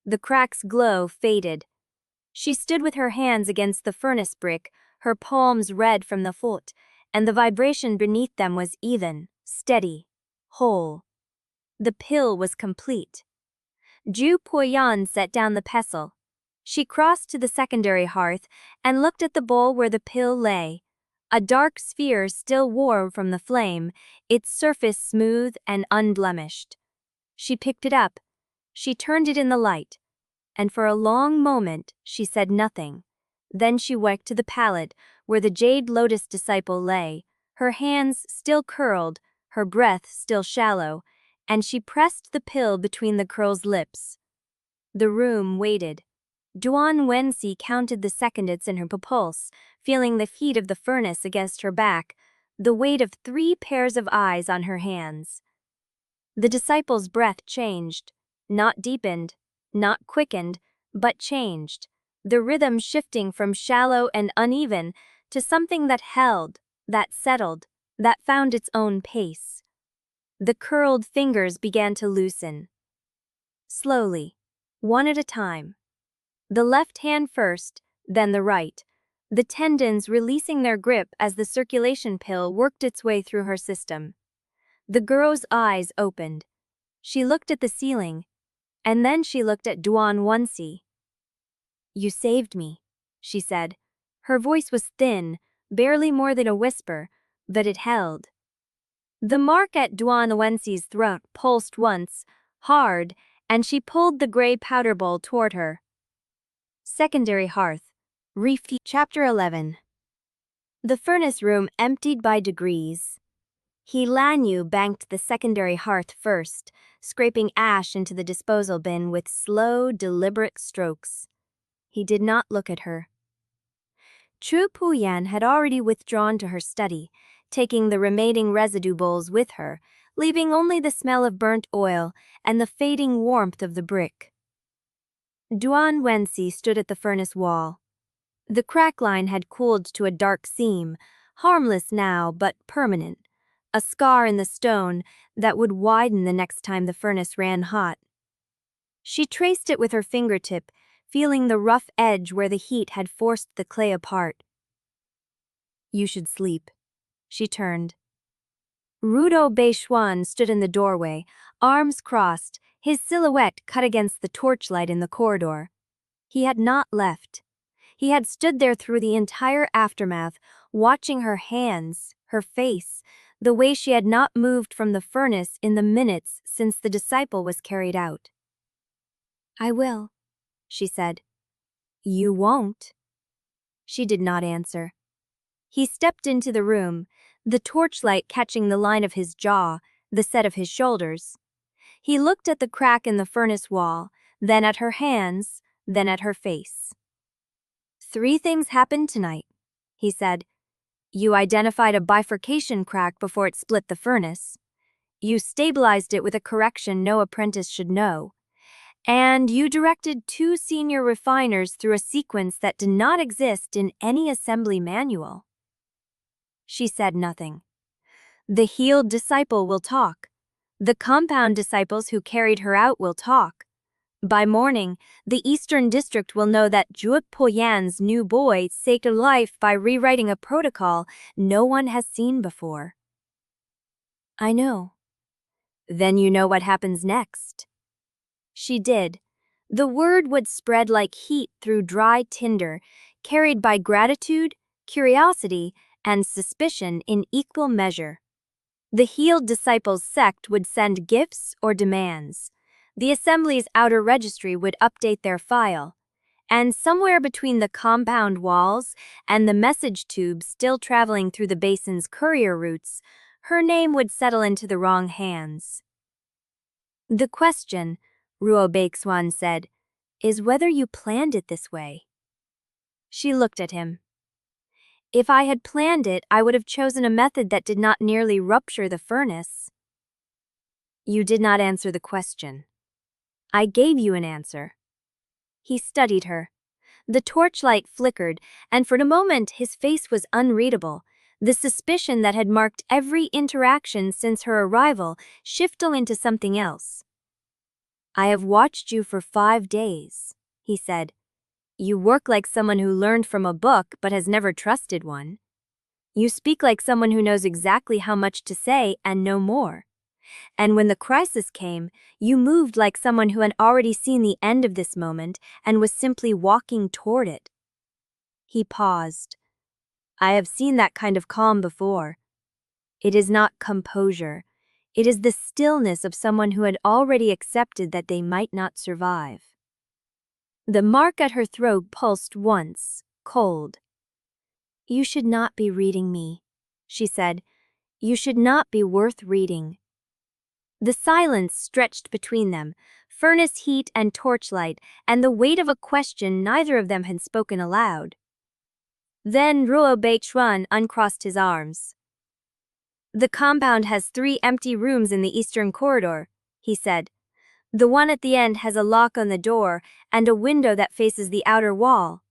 The crack's glow faded. She stood with her hands against the furnace brick, her palms red from the foot, and the vibration beneath them was even, steady, whole. The pill was complete. Jue Poyan set down the pestle. She crossed to the secondary hearth and looked at the bowl where the pill lay, a dark sphere still warm from the flame, its surface smooth and unblemished. She picked it up. She turned it in the light, and for a long moment she said nothing. Then she walked to the pallet where the jade lotus disciple lay, her hands still curled, her breath still shallow, and she pressed the pill between the girl's lips. The room waited. Duan Wensi counted the seconds in her pulse, feeling the heat of the furnace against her back, the weight of 3 pairs of eyes on her hands. The disciple's breath changed, not deepened, not quickened, but changed, the rhythm shifting from shallow and uneven to something that held, that settled, that found its own pace. The curled fingers began to loosen. Slowly, one at a time. The left hand first, then the right, the tendons releasing their grip as the circulation pill worked its way through her system. The girl's eyes opened. She looked at the ceiling, and then she looked at Duan Wensi. "You saved me," she said. Her voice was thin, barely more than a whisper, but it held. The mark at Duan Wensi's throat pulsed once, hard, and she pulled the gray powder bowl toward her. Secondary hearth. Chapter 11. The furnace room emptied by degrees. Lanyu banked the secondary hearth first, scraping ash into the disposal bin with slow, deliberate strokes. He did not look at her. Jue Poyan had already withdrawn to her study, taking the remaining residue bowls with her, leaving only the smell of burnt oil and the fading warmth of the brick. Duan Wensi stood at the furnace wall. The crack line had cooled to a dark seam, harmless now but permanent, a scar in the stone that would widen the next time the furnace ran hot. She traced it with her fingertip, feeling the rough edge where the heat had forced the clay apart. "You should sleep." She turned. Rudo Beishuan stood in the doorway, arms crossed, his silhouette cut against the torchlight in the corridor. He had not left. He had stood there through the entire aftermath, watching her hands, her face, the way she had not moved from the furnace in the minutes since the disciple was carried out. "I will," she said. "You won't." She did not answer. He stepped into the room, the torchlight catching the line of his jaw, the set of his shoulders. He looked at the crack in the furnace wall, then at her hands, then at her face. "3 things happened tonight," he said. "You identified a bifurcation crack before it split the furnace. You stabilized it with a correction no apprentice should know. And you directed 2 senior refiners through a sequence that did not exist in any assembly manual. She said nothing. The healed disciple will talk. The compound disciples who carried her out will talk. By morning, the Eastern District will know that Jue Poyan's new boy saved a life by rewriting a protocol no one has seen before. I know. Then you know what happens next. She did. The word would spread like heat through dry tinder, carried by gratitude, curiosity, and suspicion in equal measure. The healed disciples' sect would send gifts or demands. The assembly's outer registry would update their file. And somewhere between the compound walls and the message tubes still traveling through the Basin's courier routes, her name would settle into the wrong hands. The question, Ruo Baixuan said, is whether you planned it this way. She looked at him. If I had planned it, I would have chosen a method that did not nearly rupture the furnace. You did not answer the question. I gave you an answer. He studied her. The torchlight flickered, and for a moment his face was unreadable. The suspicion that had marked every interaction since her arrival shifted into something else. I have watched you for 5 days, he said. You work like someone who learned from a book but has never trusted one. You speak like someone who knows exactly how much to say and no more. And when the crisis came, you moved like someone who had already seen the end of this moment and was simply walking toward it. He paused. I have seen that kind of calm before. It is not composure. It is the stillness of someone who had already accepted that they might not survive. The mark at her throat pulsed once, cold. You should not be reading me, she said. You should not be worth reading. The silence stretched between them, furnace heat and torchlight, and the weight of a question neither of them had spoken aloud. Then Ruo Baixuan uncrossed his arms. The compound has 3 empty rooms in the eastern corridor, he said. The one at the end has a lock on the door and a window that faces the outer wall.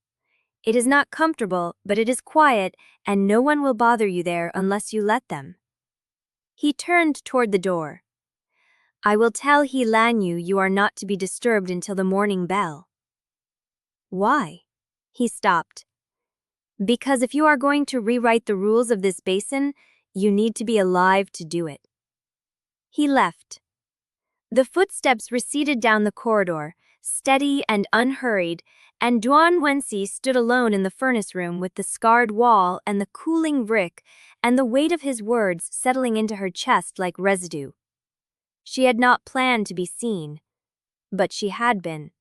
It is not comfortable, but it is quiet, and no one will bother you there unless you let them. He turned toward the door. I will tell Lanyu you are not to be disturbed until the morning bell. Why? He stopped. Because if you are going to rewrite the rules of this basin, you need to be alive to do it. He left. The footsteps receded down the corridor, steady and unhurried, and Duan Wensi stood alone in the furnace room with the scarred wall and the cooling brick and the weight of his words settling into her chest like residue. She had not planned to be seen, but she had been.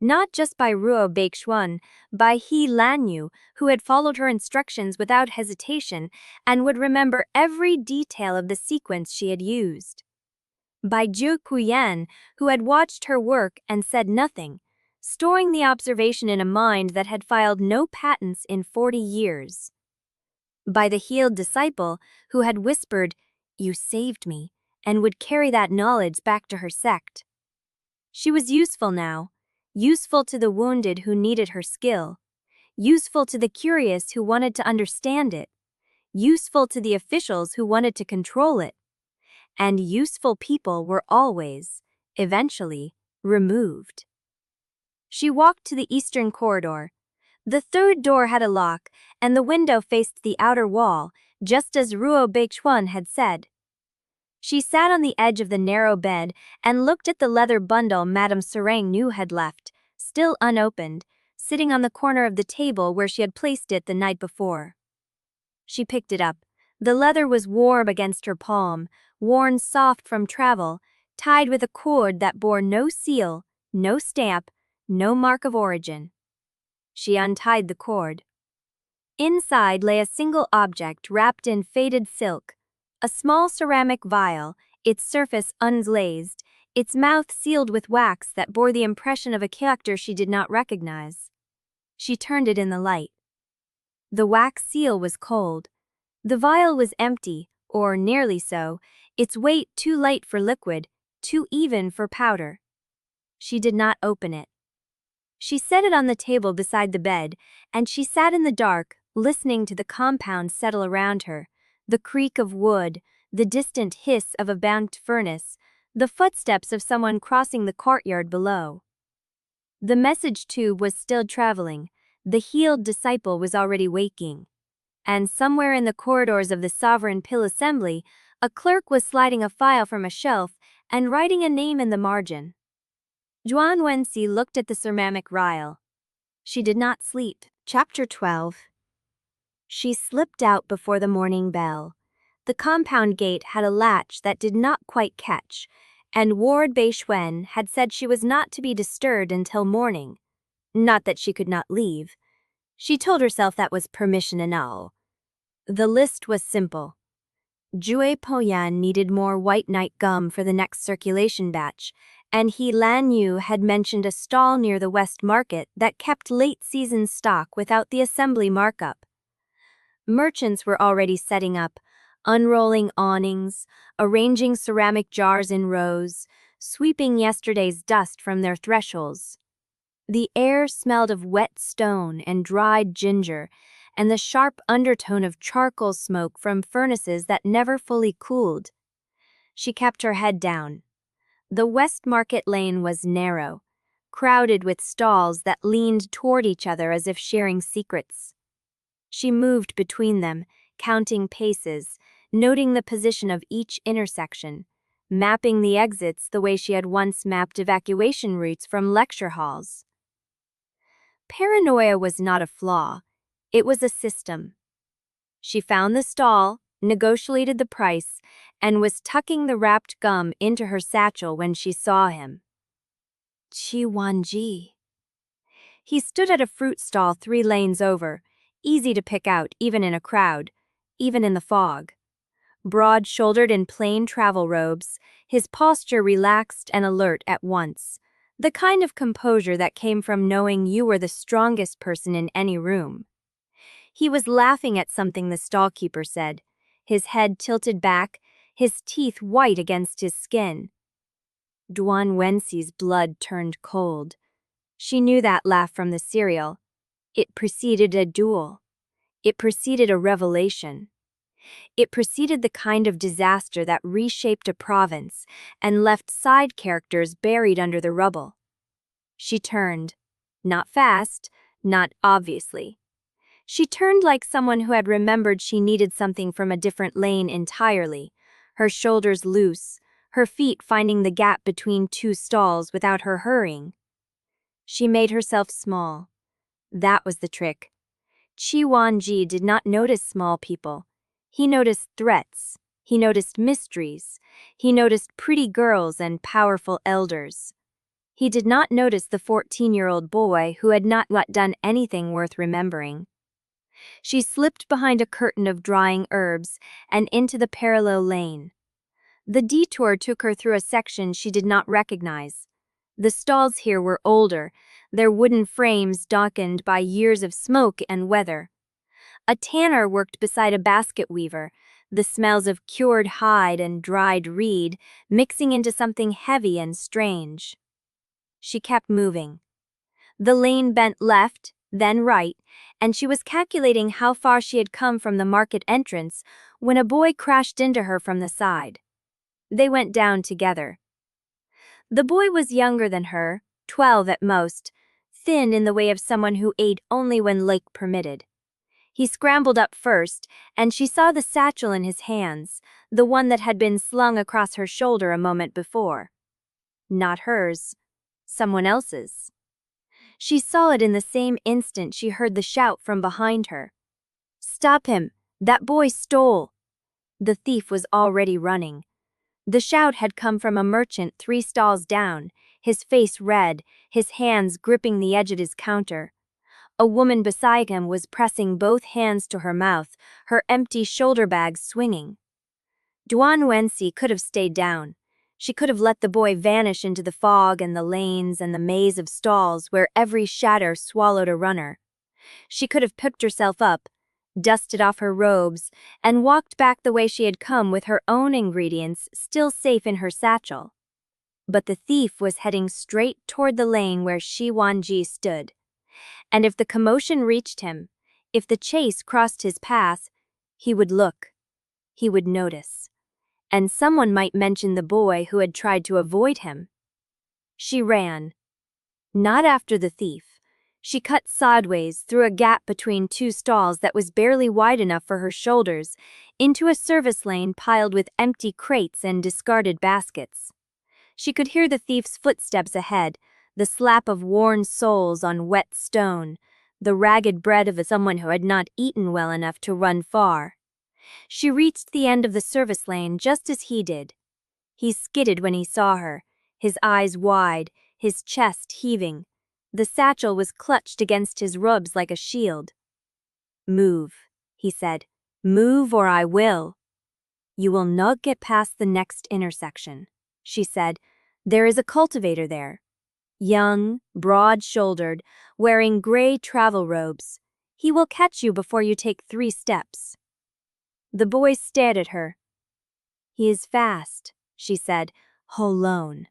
Not just by Ruo Baixuan, by Lanyu, who had followed her instructions without hesitation and would remember every detail of the sequence she had used. By Zhu Kuyan, who had watched her work and said nothing, storing the observation in a mind that had filed no patents in 40 years. By the healed disciple, who had whispered, "You saved me," and would carry that knowledge back to her sect. She was useful now, useful to the wounded who needed her skill, useful to the curious who wanted to understand it, useful to the officials who wanted to control it, and useful people were always, eventually, removed. She walked to the eastern corridor. The third door had a lock, and the window faced the outer wall, just as Ruo Baixuan had said. She sat on the edge of the narrow bed and looked at the leather bundle Madame Serang knew had left, still unopened, sitting on the corner of the table where she had placed it the night before. She picked it up. The leather was warm against her palm, worn soft from travel, tied with a cord that bore no seal, no stamp, no mark of origin. She untied the cord. Inside lay a single object wrapped in faded silk, a small ceramic vial, its surface unglazed, its mouth sealed with wax that bore the impression of a character she did not recognize. She turned it in the light. The wax seal was cold. The vial was empty, or nearly so, its weight too light for liquid, too even for powder. She did not open it. She set it on the table beside the bed, and she sat in the dark, listening to the compound settle around her, the creak of wood, the distant hiss of a banked furnace, the footsteps of someone crossing the courtyard below. The message tube was still traveling, the healed disciple was already waking. And somewhere in the corridors of the Sovereign Pill Assembly, a clerk was sliding a file from a shelf and writing a name in the margin. Duan Wensi looked at the ceramic ryle. She did not sleep. Chapter 12. She slipped out before the morning bell. The compound gate had a latch that did not quite catch, and Ward Beishuen had said she was not to be disturbed until morning. Not that she could not leave. She told herself that was permission annul. The list was simple. Jue Poyan needed more white night gum for the next circulation batch, and Lanyu had mentioned a stall near the West Market that kept late-season stock without the assembly markup. Merchants were already setting up, unrolling awnings, arranging ceramic jars in rows, sweeping yesterday's dust from their thresholds. The air smelled of wet stone and dried ginger, and the sharp undertone of charcoal smoke from furnaces that never fully cooled. She kept her head down. The West Market lane was narrow, crowded with stalls that leaned toward each other as if sharing secrets. She moved between them, counting paces, noting the position of each intersection, mapping the exits the way she had once mapped evacuation routes from lecture halls. Paranoia was not a flaw. It was a system. She found the stall, negotiated the price, and was tucking the wrapped gum into her satchel when she saw him. Qi Wanji. He stood at a fruit stall 3 lanes over, easy to pick out even in a crowd, even in the fog. Broad-shouldered in plain travel robes, his posture relaxed and alert at once, the kind of composure that came from knowing you were the strongest person in any room. He was laughing at something the stallkeeper said, his head tilted back, his teeth white against his skin. Duan Wensi's blood turned cold. She knew that laugh from the serial. It preceded a duel. It preceded a revelation. It preceded the kind of disaster that reshaped a province and left side characters buried under the rubble. She turned. Not fast, not obviously. She turned like someone who had remembered she needed something from a different lane entirely, her shoulders loose, her feet finding the gap between 2 stalls without her hurrying. She made herself small. That was the trick. Qi Wanji did not notice small people. He noticed threats. He noticed mysteries. He noticed pretty girls and powerful elders. He did not notice the 14-year-old boy who had not yet done anything worth remembering. She slipped behind a curtain of drying herbs and into the parallel lane. The detour took her through a section she did not recognize. The stalls here were older, their wooden frames darkened by years of smoke and weather. A tanner worked beside a basket weaver, the smells of cured hide and dried reed mixing into something heavy and strange. She kept moving. The lane bent left, then right, and she was calculating how far she had come from the market entrance when a boy crashed into her from the side. They went down together. The boy was younger than her, 12 at most, thin in the way of someone who ate only when lake permitted. He scrambled up first, and she saw the satchel in his hands, the one that had been slung across her shoulder a moment before. Not hers, someone else's. She saw it in the same instant she heard the shout from behind her. "Stop him! That boy stole!" The thief was already running. The shout had come from a merchant 3 stalls down, his face red, his hands gripping the edge of his counter. A woman beside him was pressing both hands to her mouth, her empty shoulder bag swinging. Duan Wensi could have stayed down. She could have let the boy vanish into the fog and the lanes and the maze of stalls where every shatter swallowed a runner. She could have picked herself up, dusted off her robes, and walked back the way she had come with her own ingredients still safe in her satchel. but the thief was heading straight toward the lane where Shi Wanji stood. And if the commotion reached him, if the chase crossed his path, he would look. He would notice. And someone might mention the boy who had tried to avoid him. She ran. Not after the thief. She cut sideways through a gap between two stalls that was barely wide enough for her shoulders, into a service lane piled with empty crates and discarded baskets. She could hear the thief's footsteps ahead, the slap of worn soles on wet stone, the ragged bread of someone who had not eaten well enough to run far. She reached the end of the service lane just as he did. He skidded when he saw her, his eyes wide, his chest heaving. The satchel was clutched against his ribs like a shield. "Move," he said. "Move or I will." "You will not get past the next intersection," she said. "There is a cultivator there. Young, broad-shouldered, wearing gray travel robes. He will catch you before you take 3 steps." The boy stared at her. "He is fast," she said. "Alone."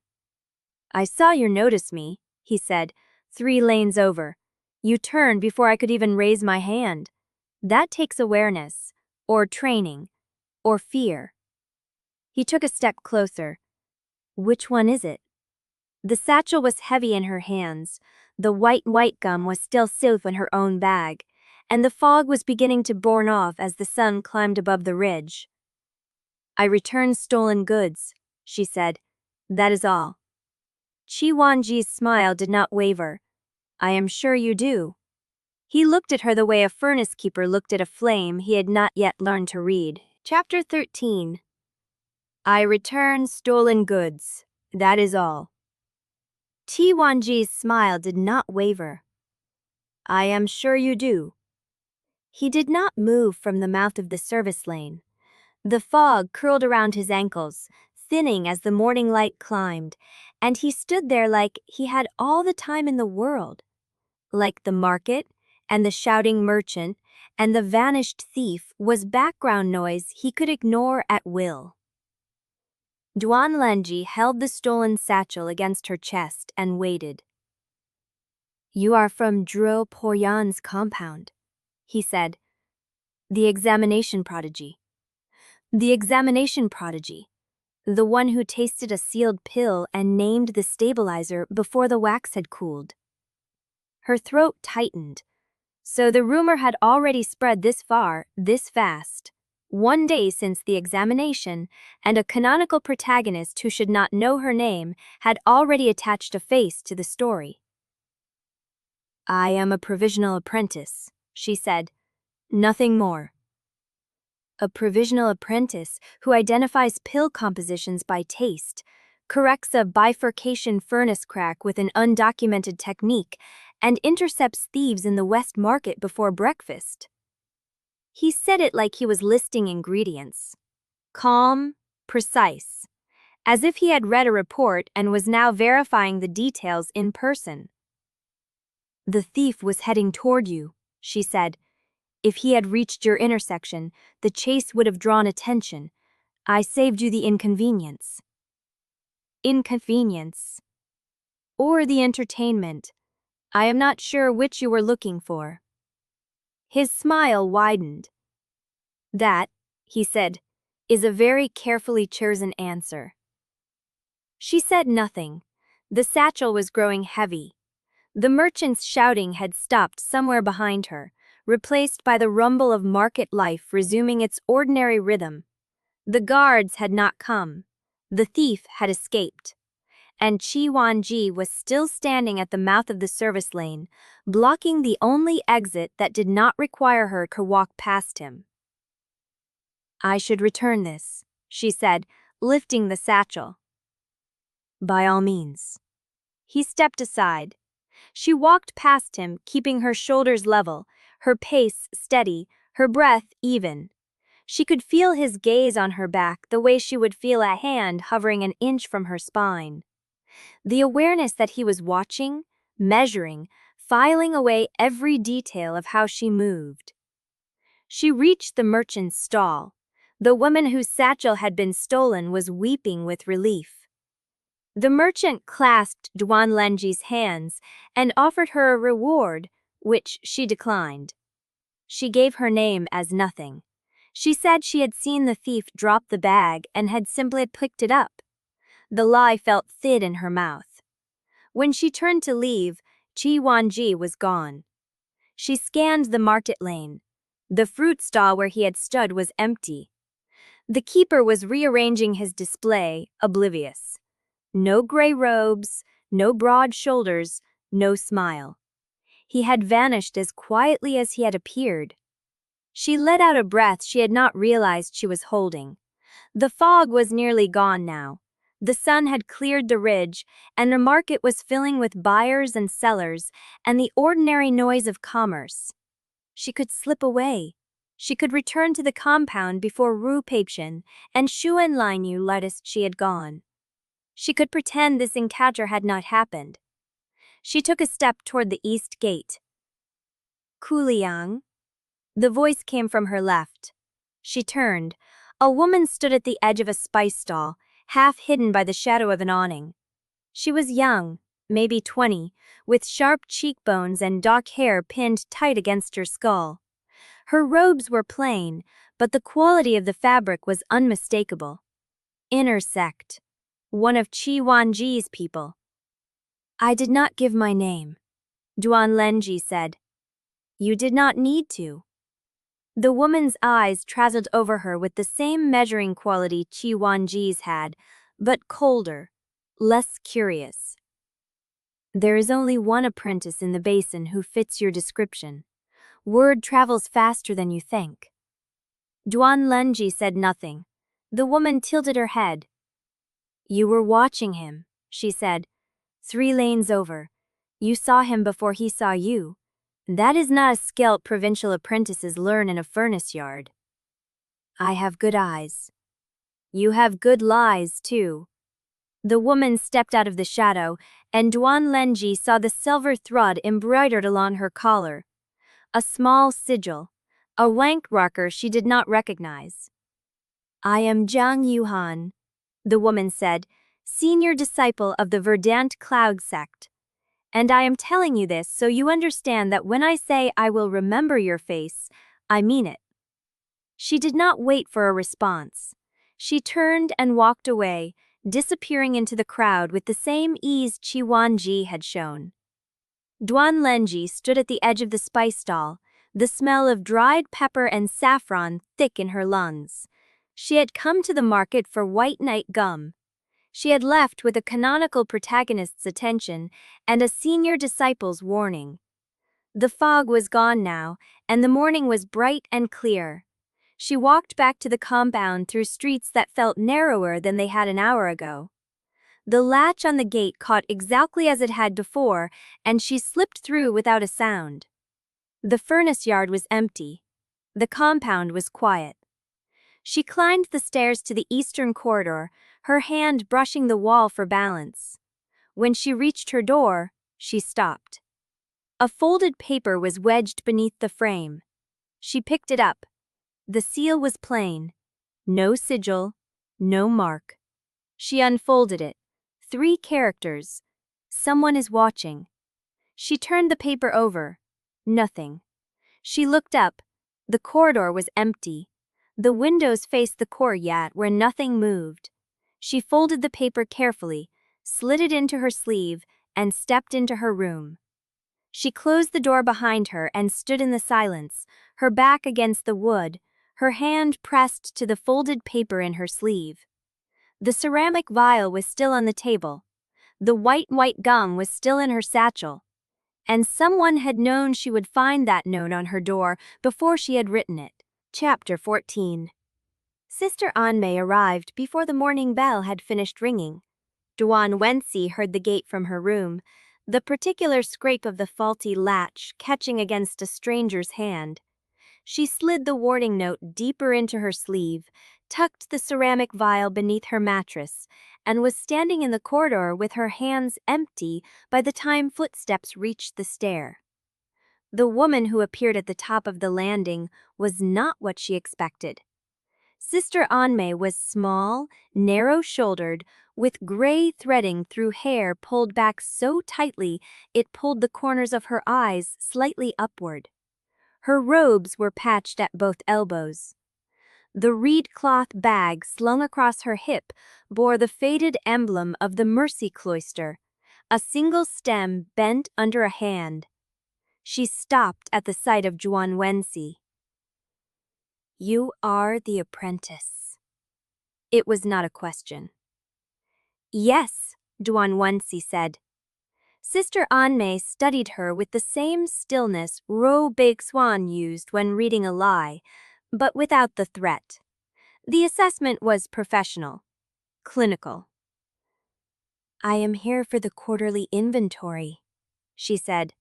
"I saw you notice me," he said, 3 lanes over. "You turned before I could even raise my hand. That takes awareness, or training, or fear." He took a step closer. "Which one is it?" The satchel was heavy in her hands. The white gum was still safe in her own bag, and the fog was beginning to burn off as the sun climbed above the ridge. "I returned stolen goods," she said. "That is all." Chi Wanji's smile did not waver. "I am sure you do." He looked at her the way a furnace keeper looked at a flame he had not yet learned to read. Chapter 13. "I return stolen goods. That is all." Chi Wanji's smile did not waver. "I am sure you do." He did not move from the mouth of the service lane. The fog curled around his ankles, thinning as the morning light climbed, and he stood there like he had all the time in the world. Like the market, and the shouting merchant, and the vanished thief was background noise he could ignore at will. Duan Wensi held the stolen satchel against her chest and waited. "You are from Jue Poyan's compound," he said. "The examination prodigy." The examination prodigy. The one who tasted a sealed pill and named the stabilizer before the wax had cooled. Her throat tightened. So the rumor had already spread this far, this fast. 1 day since the examination, and a canonical protagonist who should not know her name had already attached a face to the story. "I am a provisional apprentice," she said. "Nothing more." A provisional apprentice who identifies pill compositions by taste, corrects a bifurcation furnace crack with an undocumented technique, and intercepts thieves in the West Market before breakfast. He said it like he was listing ingredients. Calm, precise, as if he had read a report and was now verifying the details in person. "The thief was heading toward you," she said. "If he had reached your intersection, the chase would have drawn attention. I saved you the inconvenience." Inconvenience. Or the entertainment. I am not sure which you were looking for. His smile widened. "That," he said, "is a very carefully chosen answer." She said nothing. The satchel was growing heavy. The merchant's shouting had stopped somewhere behind her, replaced by the rumble of market life resuming its ordinary rhythm. The guards had not come. The thief had escaped. And Chi Wanji was still standing at the mouth of the service lane, blocking the only exit that did not require her to walk past him. "I should return this," she said, lifting the satchel. "By all means." He stepped aside. She walked past him, keeping her shoulders level, her pace steady, her breath even. She could feel his gaze on her back the way she would feel a hand hovering an inch from her spine. The awareness that he was watching, measuring, filing away every detail of how she moved. She reached the merchant's stall. The woman whose satchel had been stolen was weeping with relief. The merchant clasped Duan Wensi's hands and offered her a reward, which she declined. She gave her name as nothing. She said she had seen the thief drop the bag and had simply picked it up. The lie felt thin in her mouth. When she turned to leave, Qi Wanji was gone. She scanned the market lane. The fruit stall where he had stood was empty. The keeper was rearranging his display, oblivious. No gray robes, no broad shoulders, no smile. He had vanished as quietly as he had appeared. She let out a breath she had not realized she was holding. The fog was nearly gone now. The sun had cleared the ridge, and the market was filling with buyers and sellers and the ordinary noise of commerce. She could slip away. She could return to the compound before Rupture and Shu and Lanyu noticed she had gone. She could pretend this encounter had not happened. She took a step toward the east gate. Kuliang? The voice came from her left. She turned. A woman stood at the edge of a spice stall, half hidden by the shadow of an awning. She was young, maybe 20, with sharp cheekbones and dark hair pinned tight against her skull. Her robes were plain, but the quality of the fabric was unmistakable. Inner sect. One of Qi Wanji's people. I did not give my name, Duan Wensi said. You did not need to. The woman's eyes traveled over her with the same measuring quality Qi Wanji's had, but colder, less curious. There is only one apprentice in the Basin who fits your description. Word travels faster than you think. Duan Wensi said nothing. The woman tilted her head. You were watching him, she said. 3 lanes over. You saw him before he saw you. That is not a skill provincial apprentices learn in a furnace yard. I have good eyes. You have good lies, too. The woman stepped out of the shadow, and Duan Wensi saw the silver thread embroidered along her collar. A small sigil, a rank marker she did not recognize. I am Zhang Yuhan, the woman said, senior disciple of the Verdant Cloud sect. And I am telling you this so you understand that when I say I will remember your face, I mean it. She did not wait for a response. She turned and walked away, disappearing into the crowd with the same ease Qi Wanji had shown. Duan Wensi stood at the edge of the spice stall, the smell of dried pepper and saffron thick in her lungs. She had come to the market for white night gum. She had left with a canonical protagonist's attention and a senior disciple's warning. The fog was gone now, and the morning was bright and clear. She walked back to the compound through streets that felt narrower than they had an hour ago. The latch on the gate caught exactly as it had before, and she slipped through without a sound. The furnace yard was empty. The compound was quiet. She climbed the stairs to the eastern corridor, her hand brushing the wall for balance. When she reached her door, she stopped. A folded paper was wedged beneath the frame. She picked it up. The seal was plain. No sigil, no mark. She unfolded it. 3 characters. Someone is watching. She turned the paper over. Nothing. She looked up. The corridor was empty. The windows faced the courtyard where nothing moved. She folded the paper carefully, slid it into her sleeve, and stepped into her room. She closed the door behind her and stood in the silence, her back against the wood, her hand pressed to the folded paper in her sleeve. The ceramic vial was still on the table. The white gum was still in her satchel. And someone had known she would find that note on her door before she had written it. Chapter 14. Sister Anmei arrived before the morning bell had finished ringing. Duan Wensi heard the gate from her room, the particular scrape of the faulty latch catching against a stranger's hand. She slid the warning note deeper into her sleeve, tucked the ceramic vial beneath her mattress, and was standing in the corridor with her hands empty by the time footsteps reached the stair. The woman who appeared at the top of the landing was not what she expected. Sister Anmei was small, narrow-shouldered, with gray threading through hair pulled back so tightly it pulled the corners of her eyes slightly upward. Her robes were patched at both elbows. The reed cloth bag slung across her hip bore the faded emblem of the Mercy Cloister, a single stem bent under a hand. She stopped at the sight of Duan Wensi. "You are the apprentice." It was not a question. "Yes," Duan Wensi said. Sister Anmei studied her with the same stillness Ro Big Swan used when reading a lie, but without the threat. The assessment was professional, clinical. "I am here for the quarterly inventory," she said.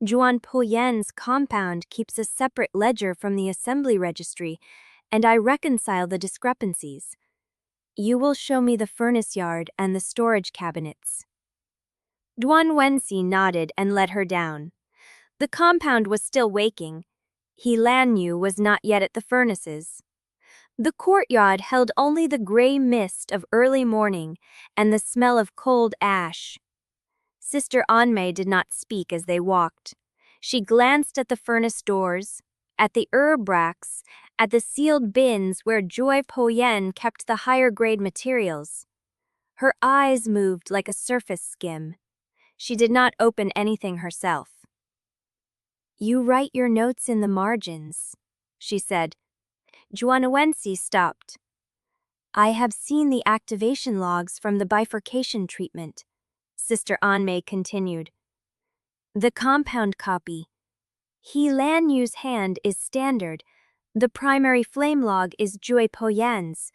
"Jue Poyan's compound keeps a separate ledger from the assembly registry, and I reconcile the discrepancies. You will show me the furnace yard and the storage cabinets." Duan Wensi nodded and led her down. The compound was still waking. Lanyu was not yet at the furnaces. The courtyard held only the gray mist of early morning and the smell of cold ash. Sister Anmei did not speak as they walked. She glanced at the furnace doors, at the herb racks, at the sealed bins where Jue Poyan kept the higher-grade materials. Her eyes moved like a surface skim. She did not open anything herself. "You write your notes in the margins," she said. Duan Wensi stopped. "I have seen the activation logs from the bifurcation treatment," Sister Anmei continued. "The compound copy. Lanyu's hand is standard. The primary flame log is Jue Poyan's,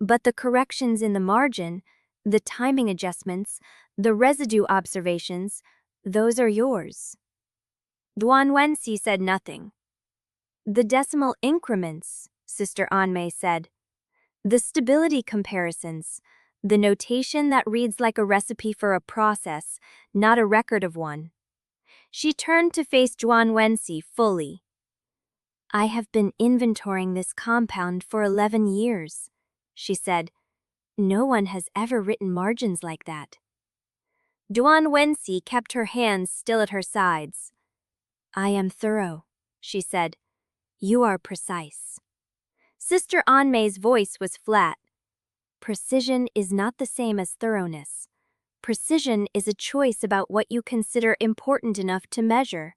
but the corrections in the margin, the timing adjustments, the residue observations, those are yours." Duan Wensi said nothing. "The decimal increments," Sister Anmei said. "The stability comparisons, the notation that reads like a recipe for a process, not a record of one." She turned to face Duan Wensi fully. "I have been inventorying this compound for 11 years, she said. "No one has ever written margins like that." Duan Wensi kept her hands still at her sides. "I am thorough," she said. "You are precise." Sister Anmei's voice was flat. "Precision is not the same as thoroughness. Precision is a choice about what you consider important enough to measure."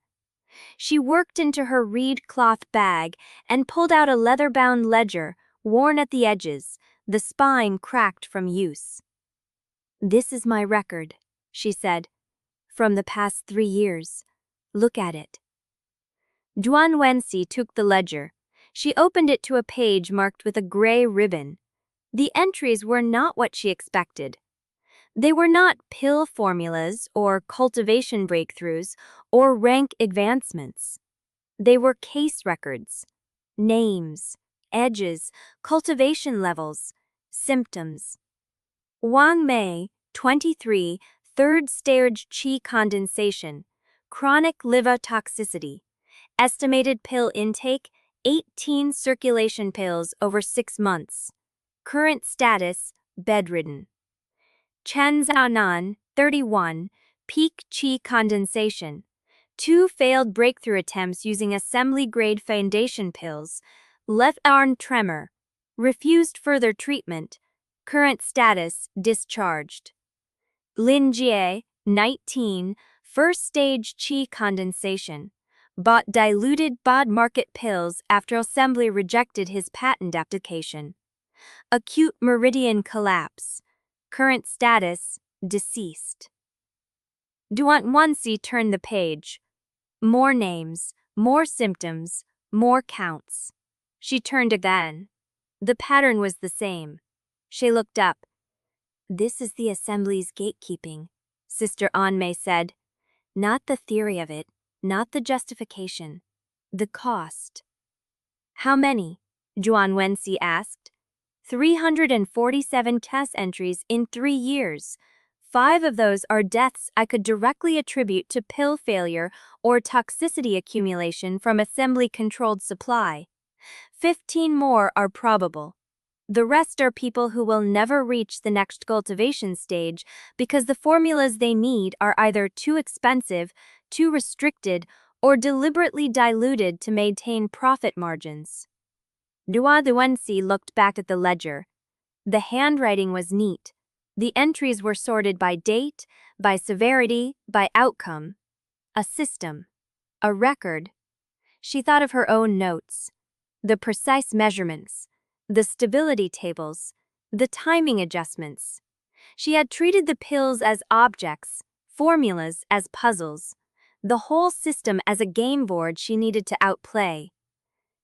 She worked into her reed cloth bag and pulled out a leather-bound ledger, worn at the edges, the spine cracked from use. "This is my record," she said. "From the past 3 years. Look at it." Duan Wensi took the ledger. She opened it to a page marked with a gray ribbon. The entries were not what she expected. They were not pill formulas or cultivation breakthroughs or rank advancements. They were case records, names, edges, cultivation levels, symptoms. Wang Mei, 23, third stage qi condensation, chronic liver toxicity, estimated pill intake, 18 circulation pills over 6 months. Current status, bedridden. Chen Zhaonan, 31, peak qi condensation, 2 failed breakthrough attempts using assembly-grade foundation pills, left arm tremor, refused further treatment, current status, discharged. Lin Jie, 19, first stage qi condensation, bought diluted bod market pills after assembly rejected his patent application. Acute meridian collapse, current status, deceased. Duan Wensi turned the page. More names, more symptoms, more counts. She turned again. The pattern was the same. She looked up. "This is the assembly's gatekeeping," Sister Anmei said. "Not the theory of it, not the justification. The cost." "How many?" Duan Wensi asked. 347 test entries in 3 years. 5 of those are deaths I could directly attribute to pill failure or toxicity accumulation from assembly-controlled supply. 15 more are probable. The rest are people who will never reach the next cultivation stage because the formulas they need are either too expensive, too restricted, or deliberately diluted to maintain profit margins. Duan Wensi looked back at the ledger. The handwriting was neat. The entries were sorted by date, by severity, by outcome. A system. A record. She thought of her own notes. The precise measurements. The stability tables. The timing adjustments. She had treated the pills as objects, formulas as puzzles, the whole system as a game board she needed to outplay.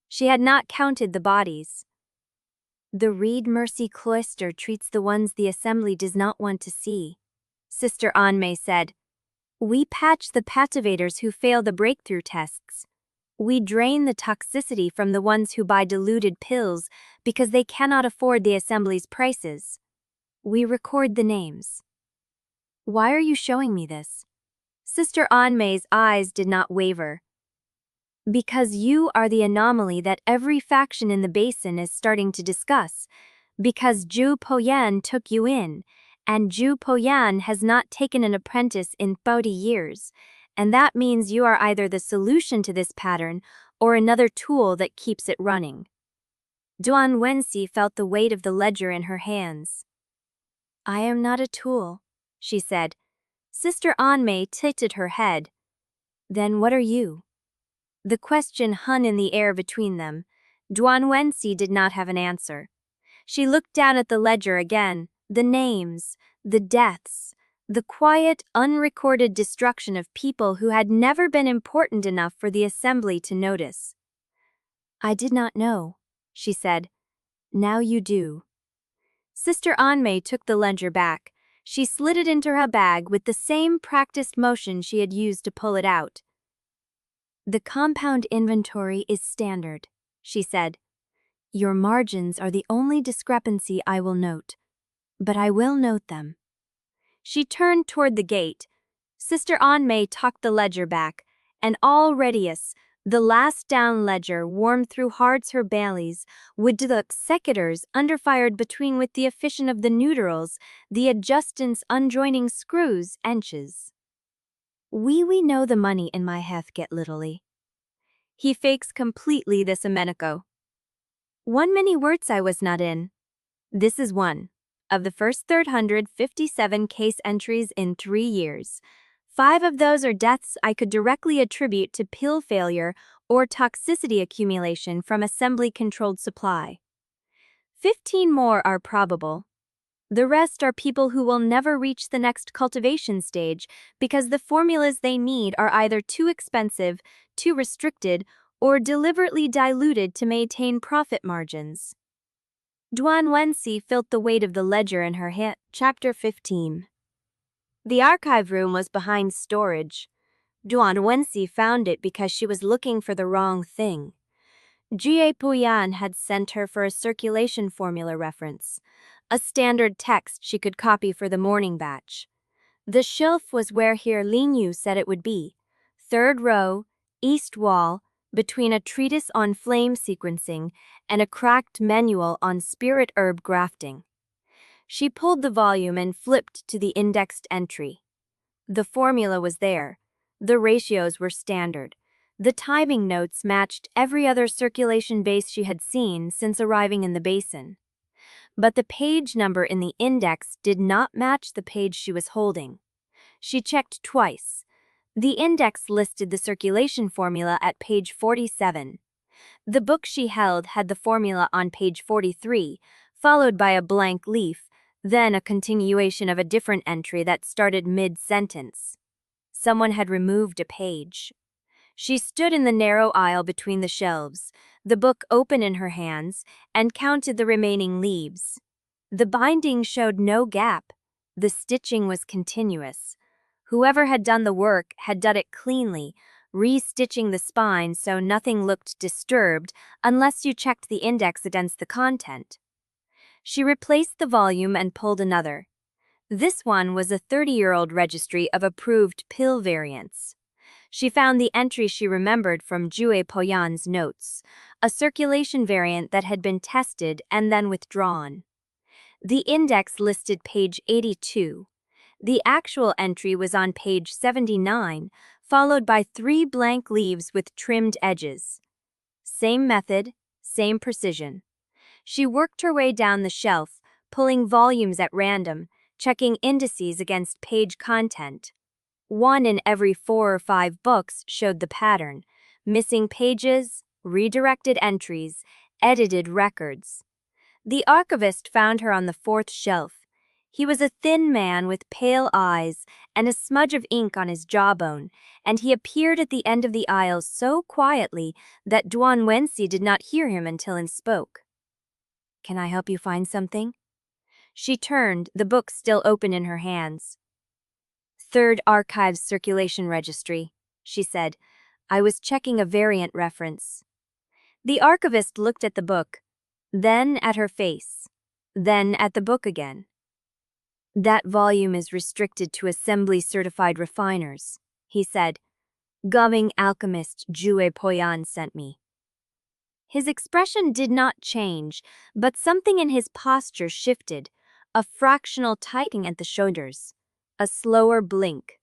She had not counted the bodies. The Reed Mercy Cloister treats the ones the assembly does not want to see, Sister Anmei said. We patch the pativators who fail the breakthrough tests. We drain the toxicity from the ones who buy diluted pills because they cannot afford the assembly's prices. We record the names. Why are you showing me this? Sister Anmei's eyes did not waver. Because you are the anomaly that every faction in the Basin is starting to discuss. Because Jue Poyan took you in, and Jue Poyan has not taken an apprentice in 40 years, and that means you are either the solution to this pattern or another tool that keeps it running. Duan Wensi felt the weight of the ledger in her hands. I am not a tool, she said. Sister Anmei tilted her head. Then what are you? The question hung in the air between them. Duan Wensi did not have an answer. She looked down at the ledger again, the names, the deaths, the quiet, unrecorded destruction of people who had never been important enough for the assembly to notice. I did not know, she said. Now you do. Sister Anmei took the ledger back. She slid it into her bag with the same practiced motion she had used to pull it out. The compound inventory is standard, she said. Your margins are the only discrepancy I will note. But I will note them. She turned toward the gate. Sister Anmei tucked the ledger back, and all readius, the last down ledger warmed through hearts her bellies, would the executors underfired between with the efficient of the neutrals, the adjustants unjoining screws enches. We know the money in my heth get littly. He fakes completely this Amenico. One many words I was not in. This is one. Of the first 357 case entries in 3 years, 5 of those are deaths I could directly attribute to pill failure or toxicity accumulation from assembly-controlled supply. 15 more are probable. The rest are people who will never reach the next cultivation stage because the formulas they need are either too expensive, too restricted, or deliberately diluted to maintain profit margins. Duan Wensi felt the weight of the ledger in her hand. Chapter 15. The archive room was behind storage. Duan Wensi found it because she was looking for the wrong thing. Jue Poyan had sent her for a circulation formula reference, a standard text she could copy for the morning batch. The shelf was where here Lanyu said it would be, 3rd row, east wall, between a treatise on flame sequencing and a cracked manual on spirit herb grafting. She pulled the volume and flipped to the indexed entry. The formula was there. The ratios were standard. The timing notes matched every other circulation base she had seen since arriving in the Basin. But the page number in the index did not match the page she was holding. She checked twice. The index listed the circulation formula at page 47. The book she held had the formula on page 43, followed by a blank leaf, then a continuation of a different entry that started mid-sentence. Someone had removed a page. She stood in the narrow aisle between the shelves, the book open in her hands, and counted the remaining leaves. The binding showed no gap. The stitching was continuous. Whoever had done the work had done it cleanly, re-stitching the spine so nothing looked disturbed unless you checked the index against the content. She replaced the volume and pulled another. This one was a 30-year-old registry of approved pill variants. She found the entry she remembered from Jue Poyan's notes, a circulation variant that had been tested and then withdrawn. The index listed page 82. The actual entry was on page 79, followed by 3 blank leaves with trimmed edges. Same method, same precision. She worked her way down the shelf, pulling volumes at random, checking indices against page content. 1 in every 4 or 5 books showed the pattern: missing pages, redirected entries, edited records. The archivist found her on the 4th shelf. He was a thin man with pale eyes and a smudge of ink on his jawbone, and he appeared at the end of the aisle so quietly that Duan Wensi did not hear him until he spoke. "Can I help you find something?" She turned, the book still open in her hands. "Third Archives Circulation Registry," she said. "I was checking a variant reference." The archivist looked at the book, then at her face, then at the book again. "That volume is restricted to assembly-certified refiners," he said. "Grand Alchemist Jue Poyan sent me." His expression did not change, but something in his posture shifted, a fractional tightening at the shoulders, a slower blink.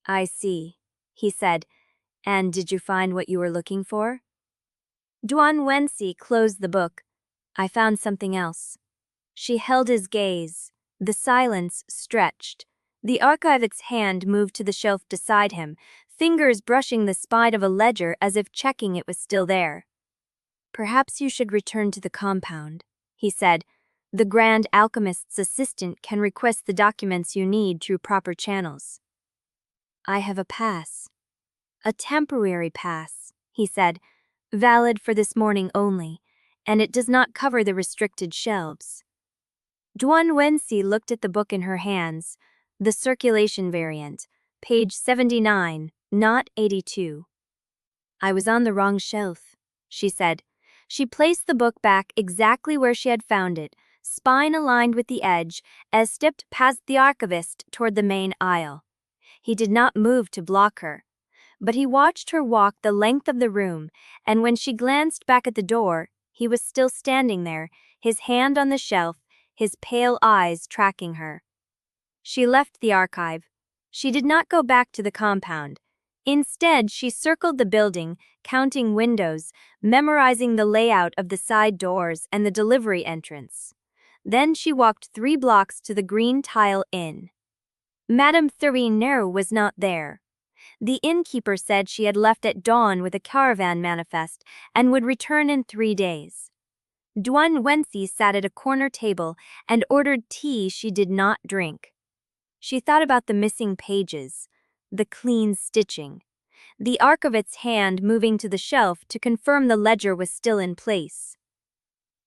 "I see," he said. "And did you find what you were looking for?" Duan Wensi closed the book. "I found something else." She held his gaze. The silence stretched. The archivist's hand moved to the shelf beside him, fingers brushing the spine of a ledger as if checking it was still there. "Perhaps you should return to the compound," he said. "The Grand Alchemist's assistant can request the documents you need through proper channels." "I have a pass." "A temporary pass," he said, "valid for this morning only, and it does not cover the restricted shelves." Duan Wensi looked at the book in her hands, the circulation variant, page 79, not 82. "I was on the wrong shelf," she said. She placed the book back exactly where she had found it, spine aligned with the edge, as stepped past the archivist toward the main aisle. He did not move to block her, but he watched her walk the length of the room, and when she glanced back at the door, he was still standing there, his hand on the shelf, his pale eyes tracking her. She left the archive. She did not go back to the compound. Instead, she circled the building, counting windows, memorizing the layout of the side doors and the delivery entrance. Then she walked 3 blocks to the Green Tile Inn. Madame Thuriner was not there. The innkeeper said she had left at dawn with a caravan manifest and would return in 3 days. Duan Wensi sat at a corner table and ordered tea she did not drink. She thought about the missing pages, the clean stitching, the archivist's hand moving to the shelf to confirm the ledger was still in place.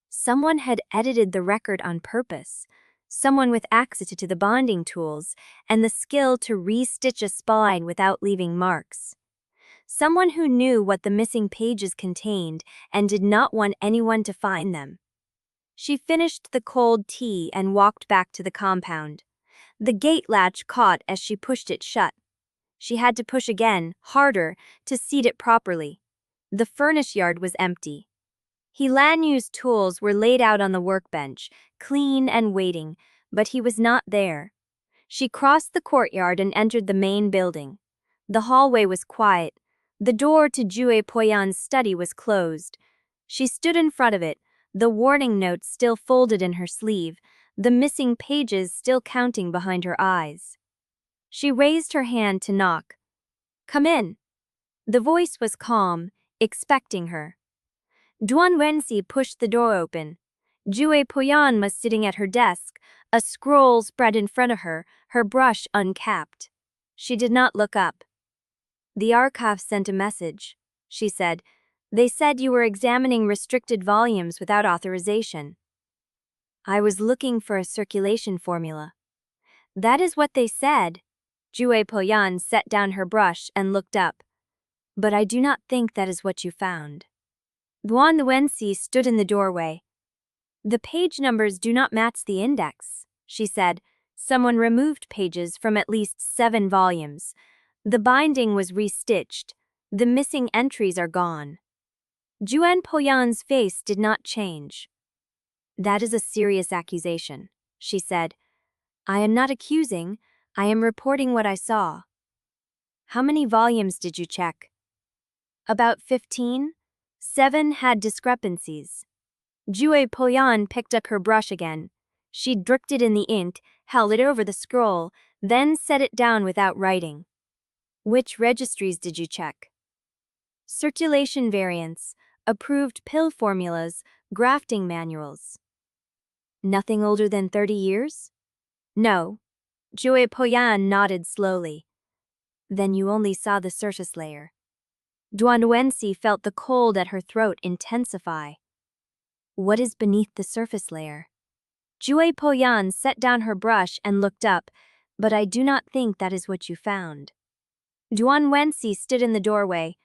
Someone had edited the record on purpose, someone with access to the bonding tools and the skill to re-stitch a spine without leaving marks. Someone who knew what the missing pages contained and did not want anyone to find them. She finished the cold tea and walked back to the compound. The gate latch caught as she pushed it shut. She had to push again, harder, to seat it properly. The furnace yard was empty. Lanyu's tools were laid out on the workbench, clean and waiting, but he was not there. She crossed the courtyard and entered the main building. The hallway was quiet. The door to Jue Poyan's study was closed. She stood in front of it, the warning note still folded in her sleeve, the missing pages still counting behind her eyes. She raised her hand to knock. "Come in." The voice was calm, expecting her. Duan Wensi pushed the door open. Jue Poyan was sitting at her desk, a scroll spread in front of her, her brush uncapped. She did not look up. "The archive sent a message," she said. "They said you were examining restricted volumes without authorization." "I was looking for a circulation formula." "That is what they said." Jue Poyan set down her brush and looked up. "But I do not think that is what you found." Duan Wensi stood in the doorway. "The page numbers do not match the index," she said. "Someone removed pages from at least 7 volumes. The binding was restitched. The missing entries are gone." Jue Poyan's face did not change. "That is a serious accusation," she said. "I am not accusing, I am reporting what I saw." "How many volumes did you check?" "About 15. 7 had discrepancies." Jue Poyan picked up her brush again. She dipped it in the ink, held it over the scroll, then set it down without writing. "Which registries did you check?" "Circulation variants, approved pill formulas, grafting manuals." "Nothing older than 30 years?" "No." Jue Poyan nodded slowly. "Then you only saw the surface layer." Duan Wensi felt the cold at her throat intensify. "What is beneath the surface layer?" Jue Poyan set down her brush and looked up, "But I do not think that is what you found." Duan Wensi stood in the doorway.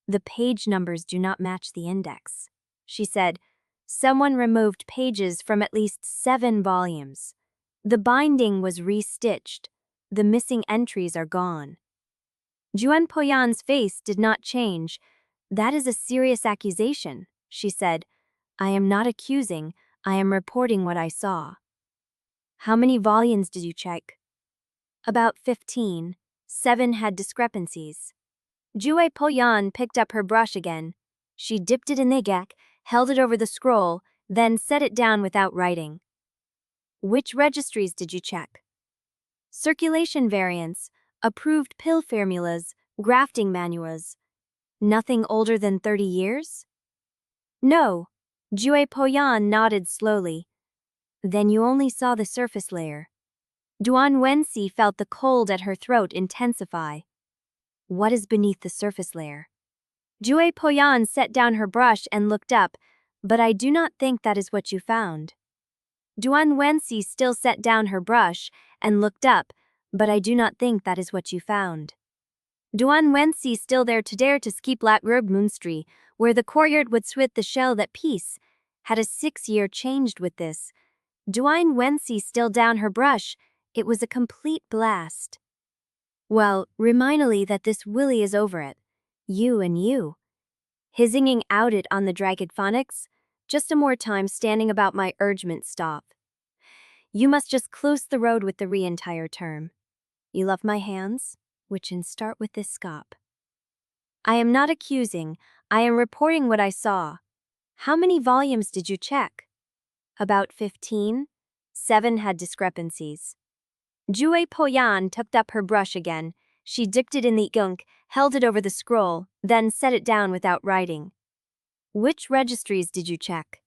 "The page numbers do not match the index," she said. "Someone removed pages from at least 7 volumes. The binding was restitched. The missing entries are gone." Juan Poyan's face did not change. "That is a serious accusation," she said. "I am not accusing, I am reporting what I saw." "How many volumes did you check?" "About 15. 7 had discrepancies." Jue Poyan picked up her brush again. She dipped it in the ink, held it over the scroll, then set it down without writing. "Which registries did you check?" "Circulation variants, approved pill formulas, grafting manuals." "Nothing older than 30 years?" "No." Jue Poyan nodded slowly. "Then you only saw the surface layer." Duan Wensi felt the cold at her throat intensify. "What is beneath the surface layer?" Jue Poyan set down her brush and looked up. "But I do not think that is what you found." Duan Wensi still set down her brush and looked up. "But I do not think that is what you found." Duan Wensi still there to dare to skip lat rob moonstri, where the courtyard would swit the shell that peace had a 6-year changed with this. Duan Wensi still down her brush, it was a complete blast. "Well, remindly that this Willie is over it. You and you. Hissinging out it on the dragonphonics, just a more time standing about my urgement stop. You must just close the road with the re-entire term. You love my hands, which in start with this scop. I am not accusing, I am reporting what I saw." "How many volumes did you check?" "About 15. 7 had discrepancies." Jue Poyan tucked up her brush again. She dipped it in the ink, held it over the scroll, then set it down without writing. "Which registries did you check?"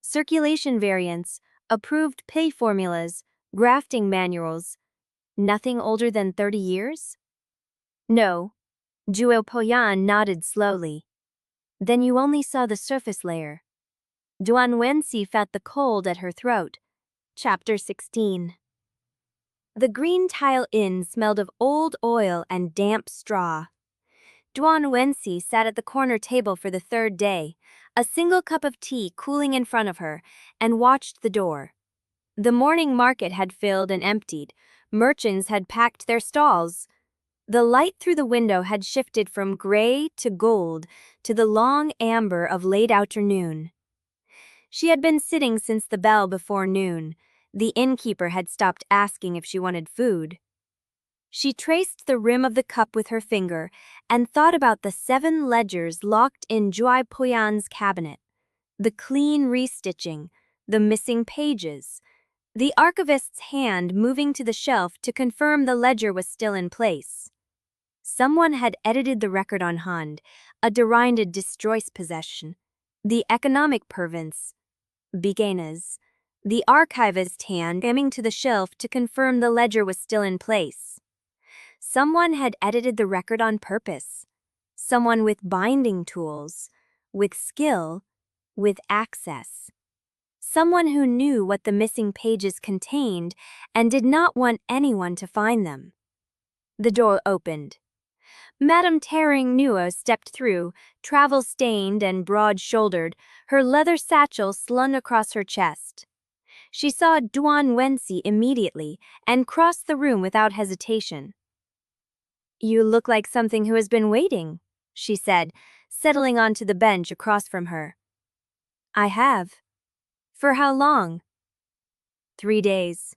"Circulation variants, approved pay formulas, grafting manuals." "Nothing older than 30 years?" "No." Jue Poyan nodded slowly. "Then you only saw the surface layer." Duan Wensi felt the cold at her throat. Chapter 16. The Green Tile Inn smelled of old oil and damp straw. Duan Wensi sat at the corner table for the 3rd day, a single cup of tea cooling in front of her, and watched the door. The morning market had filled and emptied. Merchants had packed their stalls. The light through the window had shifted from gray to gold to the long amber of late afternoon. She had been sitting since the bell before noon. The innkeeper had stopped asking if she wanted food. She traced the rim of the cup with her finger and thought about the 7 ledgers locked in Jue Poyan's cabinet, the clean restitching, the missing pages, the archivist's hand moving to the shelf to confirm the ledger was still in place. Someone had edited the record on hand, a derinded destroys possession, the economic pervance, beganas, the archivist hand aiming to the shelf to confirm the ledger was still in place. Someone had edited the record on purpose. Someone with binding tools, with skill, with access. Someone who knew what the missing pages contained and did not want anyone to find them. The door opened. Madame Tering Nuo stepped through, travel-stained and broad-shouldered, her leather satchel slung across her chest. She saw Duan Wensi immediately and crossed the room without hesitation. "You look like something who has been waiting," she said, settling onto the bench across from her. I have. For how long? 3 days.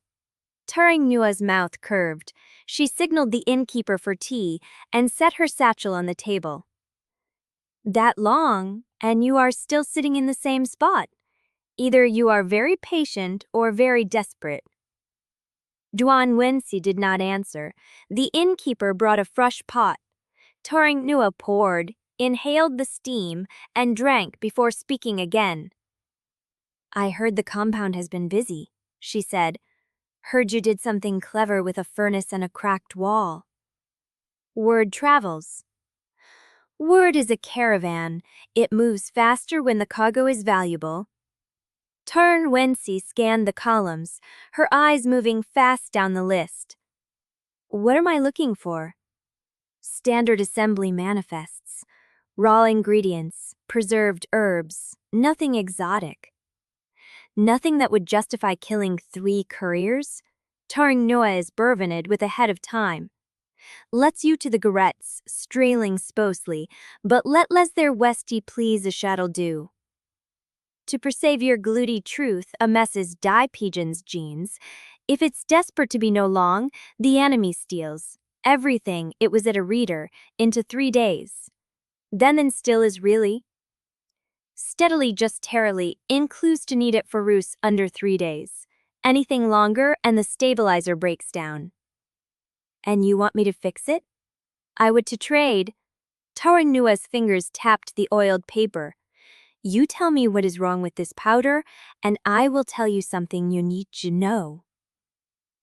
Turing Nua's mouth curved. She signaled the innkeeper for tea and set her satchel on the table. That long, and you are still sitting in the same spot. Either you are very patient or very desperate. Duan Wensi did not answer. The innkeeper brought a fresh pot. Turing Nua poured, inhaled the steam, and drank before speaking again. I heard the compound has been busy, she said. Heard you did something clever with a furnace and a cracked wall. Word travels. Word is a caravan. It moves faster when the cargo is valuable. Duan Wensi scanned the columns, her eyes moving fast down the list. What am I looking for? Standard assembly manifests. Raw ingredients, preserved herbs, nothing exotic. Nothing that would justify killing 3 couriers? Turing Nua is burvened with ahead of time. Let's you to the garettes, strailing sposely, but let les their westy please a shuttle do. To persevere gluty truth a messes die pigeons jeans. If it's desperate to be no long, the enemy steals everything it was at a reader into 3 days. Then and still is really steadily just terribly includes to need it for Roos under 3 days. Anything longer and the stabilizer breaks down. And you want me to fix it? I would to trade. Turing Nua's fingers tapped the oiled paper. You tell me what is wrong with this powder, and I will tell you something you need to know.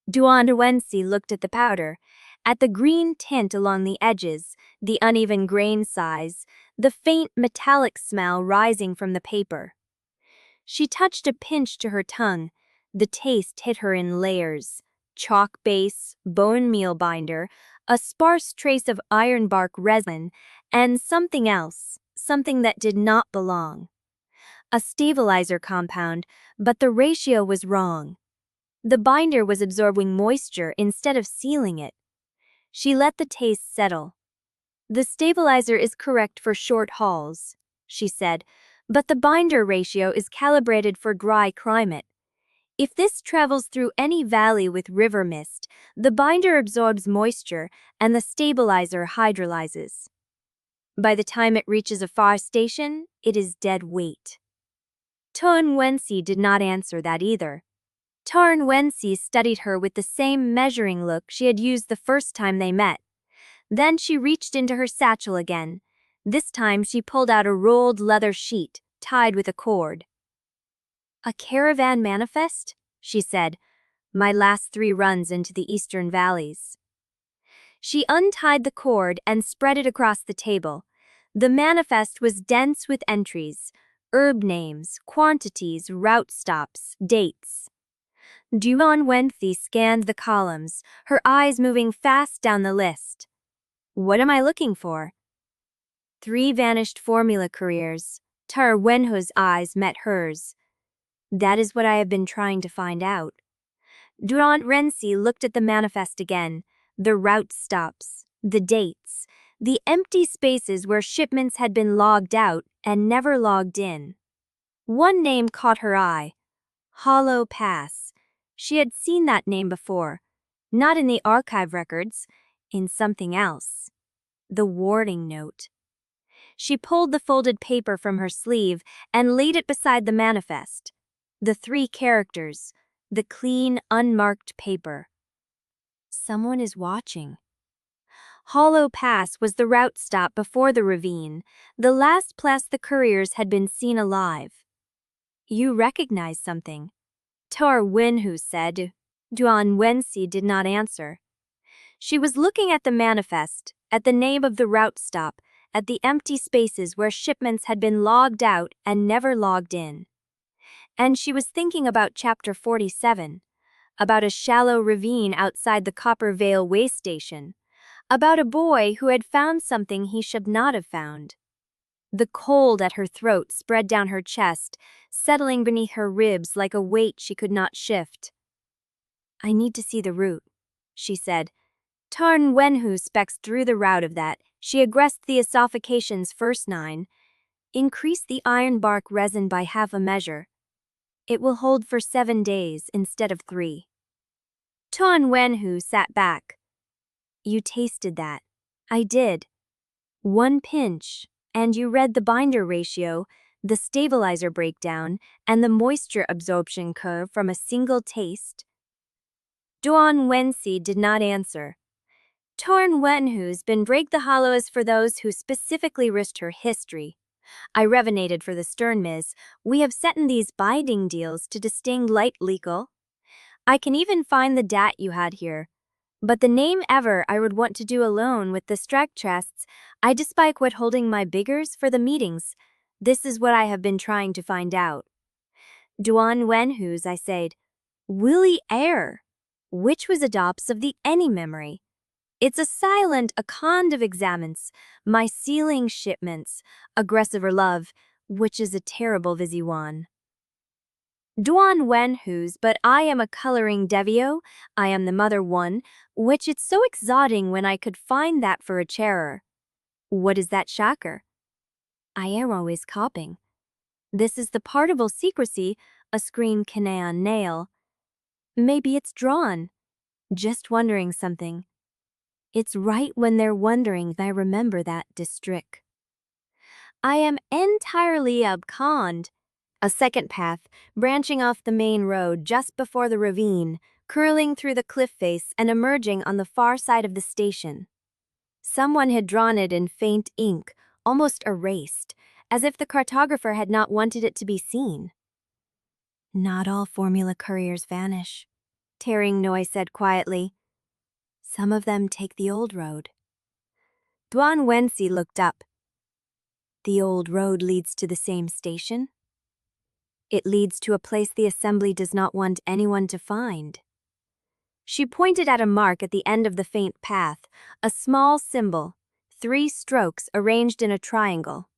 Duan Wensi looked at the powder, at the green tint along the edges, the uneven grain size, the faint metallic smell rising from the paper. She touched a pinch to her tongue. The taste hit her in layers. Chalk base, bone meal binder, a sparse trace of ironbark resin, and something else, something that did not belong. A stabilizer compound, but the ratio was wrong. The binder was absorbing moisture instead of sealing it. She let the taste settle. The stabilizer is correct for short hauls, she said, but the binder ratio is calibrated for dry climate. If this travels through any valley with river mist, the binder absorbs moisture and the stabilizer hydrolyzes. By the time it reaches a far station, it is dead weight. Duan Wensi did not answer that either. Duan Wensi studied her with the same measuring look she had used the first time they met. Then she reached into her satchel again. This time she pulled out a rolled leather sheet, tied with a cord. A caravan manifest? She said. My last 3 runs into the eastern valleys. She untied the cord and spread it across the table. The manifest was dense with entries, herb names, quantities, route stops, dates. Duan Wensi scanned the columns, her eyes moving fast down the list. What am I looking for? 3 vanished formula careers. Turing Wenhu's eyes met hers. That is what I have been trying to find out. Duan Wensi looked at the manifest again, the route stops, the dates, the empty spaces where shipments had been logged out and never logged in. One name caught her eye. Hollow Pass. She had seen that name before, not in the archive records, in something else. The warning note. She pulled the folded paper from her sleeve and laid it beside the manifest. The 3 characters, the clean, unmarked paper. Someone is watching. Hollow Pass was the route stop before the ravine, the last place the couriers had been seen alive. You recognize something, Turing Wenhu said. Duan Wensi did not answer. She was looking at the manifest, at the name of the route stop, at the empty spaces where shipments had been logged out and never logged in. And she was thinking about Chapter 47, about a shallow ravine outside the Copper Vale way station, about a boy who had found something he should not have found. The cold at her throat spread down her chest, settling beneath her ribs like a weight she could not shift. I need to see the route, she said. Tarn Wenhu specs through the route of that. She aggressed the esophacation's first 9. Increase the iron bark resin by half a measure. It will hold for 7 days instead of 3. Tuan Wenhu sat back. You tasted that. I did. 1 pinch, and you read the binder ratio, the stabilizer breakdown, and the moisture absorption curve from a single taste. Duan Wensi did not answer. Tuan Wenhu's been break the hollows for those who specifically risked her history. I revenated for the stern Ms. We have set in these binding deals to distinct light legal. I can even find the dat you had here. But the name ever I would want to do alone with the strike trusts, I despite what holding my biggers for the meetings. This is what I have been trying to find out. Duan Wenhu's I said, Willie Air, which was adopts of the any memory. It's a silent account of examines, my sealing shipments, aggressive or love, which is a terrible busy one. Duan Wenhu's but I am a coloring devio, I am the mother one, which it's so exotic when I could find that for a chairer. What is that shocker? I am always copying. This is the partible secrecy, a screen can nail. Maybe it's drawn. Just wondering something. It's right when they're wondering I remember that district. I am entirely abconned. A second path, branching off the main road just before the ravine, curling through the cliff face and emerging on the far side of the station. Someone had drawn it in faint ink, almost erased, as if the cartographer had not wanted it to be seen. Not all formula couriers vanish, Tearing Noi said quietly. Some of them take the old road. Duan Wensi looked up. The old road leads to the same station? It leads to a place the assembly does not want anyone to find. She pointed at a mark at the end of the faint path, a small symbol, 3 strokes arranged in a triangle.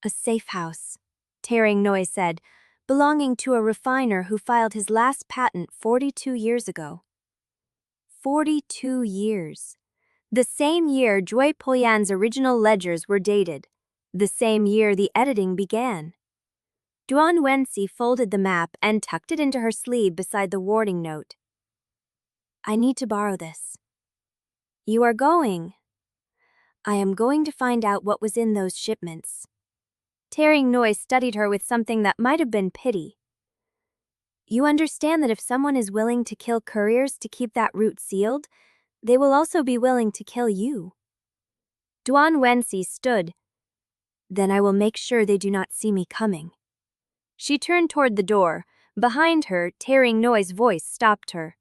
A safe house, Tearing Noi said, belonging to a refiner who filed his last patent 42 years ago. 42 years. The same year Jue Poyan's original ledgers were dated. The same year the editing began. Duan Wensi folded the map and tucked it into her sleeve beside the warning note. I need to borrow this. You are going. I am going to find out what was in those shipments. Tearing Noi studied her with something that might have been pity. You understand that if someone is willing to kill couriers to keep that route sealed, they will also be willing to kill you. Duan Wensi stood. Then I will make sure they do not see me coming. She turned toward the door. Behind her, Tearing Noi's voice stopped her.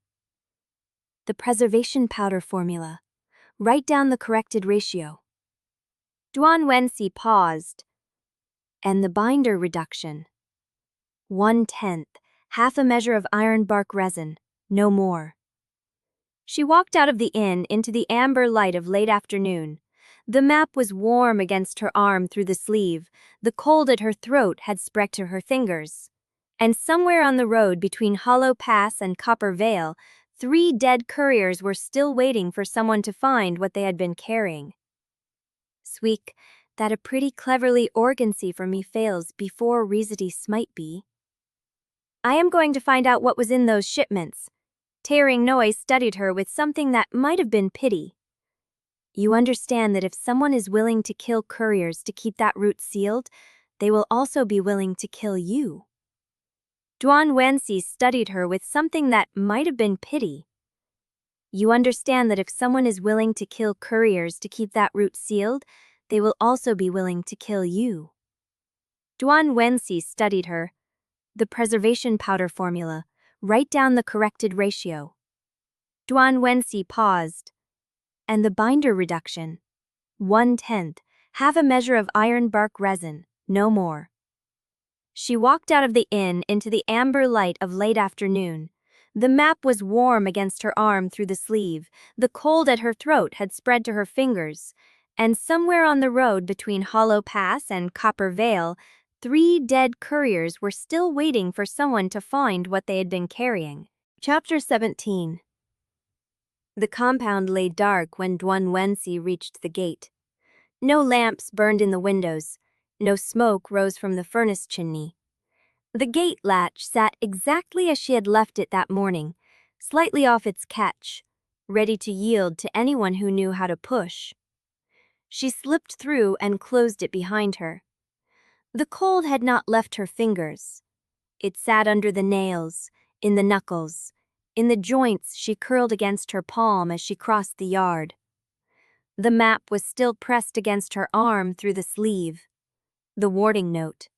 The preservation powder formula. Write down the corrected ratio. Duan Wensi paused. And the binder reduction. 1/10, half a measure of iron bark resin, no more. She walked out of the inn into the amber light of late afternoon. The map was warm against her arm through the sleeve. The cold at her throat had spread to her fingers. And somewhere on the road between Hollow Pass and Copper Vale, 3 dead couriers were still waiting for someone to find what they had been carrying. Sweek, that a pretty cleverly organcy for me fails before Residue smite be. I am going to find out what was in those shipments. Tearing Noi studied her with something that might have been pity. You understand that if someone is willing to kill couriers to keep that route sealed, they will also be willing to kill you. Duan Wensi studied her with something that might have been pity. You understand that if someone is willing to kill couriers to keep that route sealed, they will also be willing to kill you. Duan Wensi studied her. The preservation powder formula. Write down the corrected ratio. Duan Wensi paused. And the binder reduction. 1/10, half a measure of iron bark resin, no more. She walked out of the inn into the amber light of late afternoon. The map was warm against her arm through the sleeve. The cold at her throat had spread to her fingers. And somewhere on the road between Hollow Pass and Copper Vale, 3 dead couriers were still waiting for someone to find what they had been carrying. Chapter 17. The compound lay dark when Duan Wensi reached the gate. No lamps burned in the windows. No smoke rose from the furnace chimney. The gate latch sat exactly as she had left it that morning, slightly off its catch, ready to yield to anyone who knew how to push. She slipped through and closed it behind her. The cold had not left her fingers. It sat under the nails, in the knuckles, in the joints she curled against her palm as she crossed the yard. The map was still pressed against her arm through the sleeve. The warning note.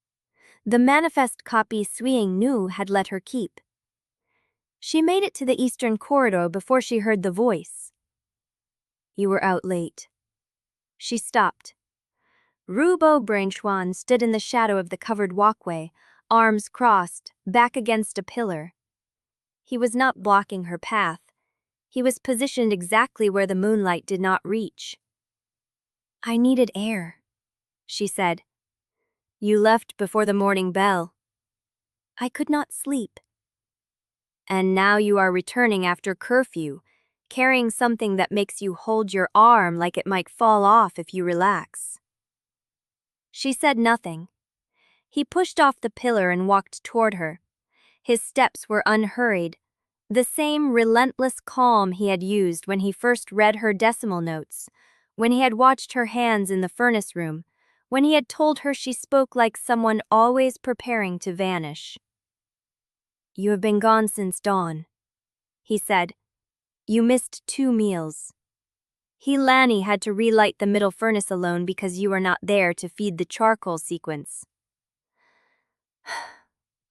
The manifest copy Suying Nu had let her keep. She made it to the eastern corridor before she heard the voice. "You were out late." She stopped. Rubo Brainchuan stood in the shadow of the covered walkway, arms crossed, back against a pillar. He was not blocking her path. He was positioned exactly where the moonlight did not reach. "I needed air," she said. "You left before the morning bell." "I could not sleep." "And now you are returning after curfew, carrying something that makes you hold your arm like it might fall off if you relax." She said nothing. He pushed off the pillar and walked toward her. His steps were unhurried, the same relentless calm he had used when he first read her decimal notes, when he had watched her hands in the furnace room, when he had told her she spoke like someone always preparing to vanish. "You have been gone since dawn," he said. "You missed 2 meals. Lanny had to relight the middle furnace alone because you were not there to feed the charcoal sequence."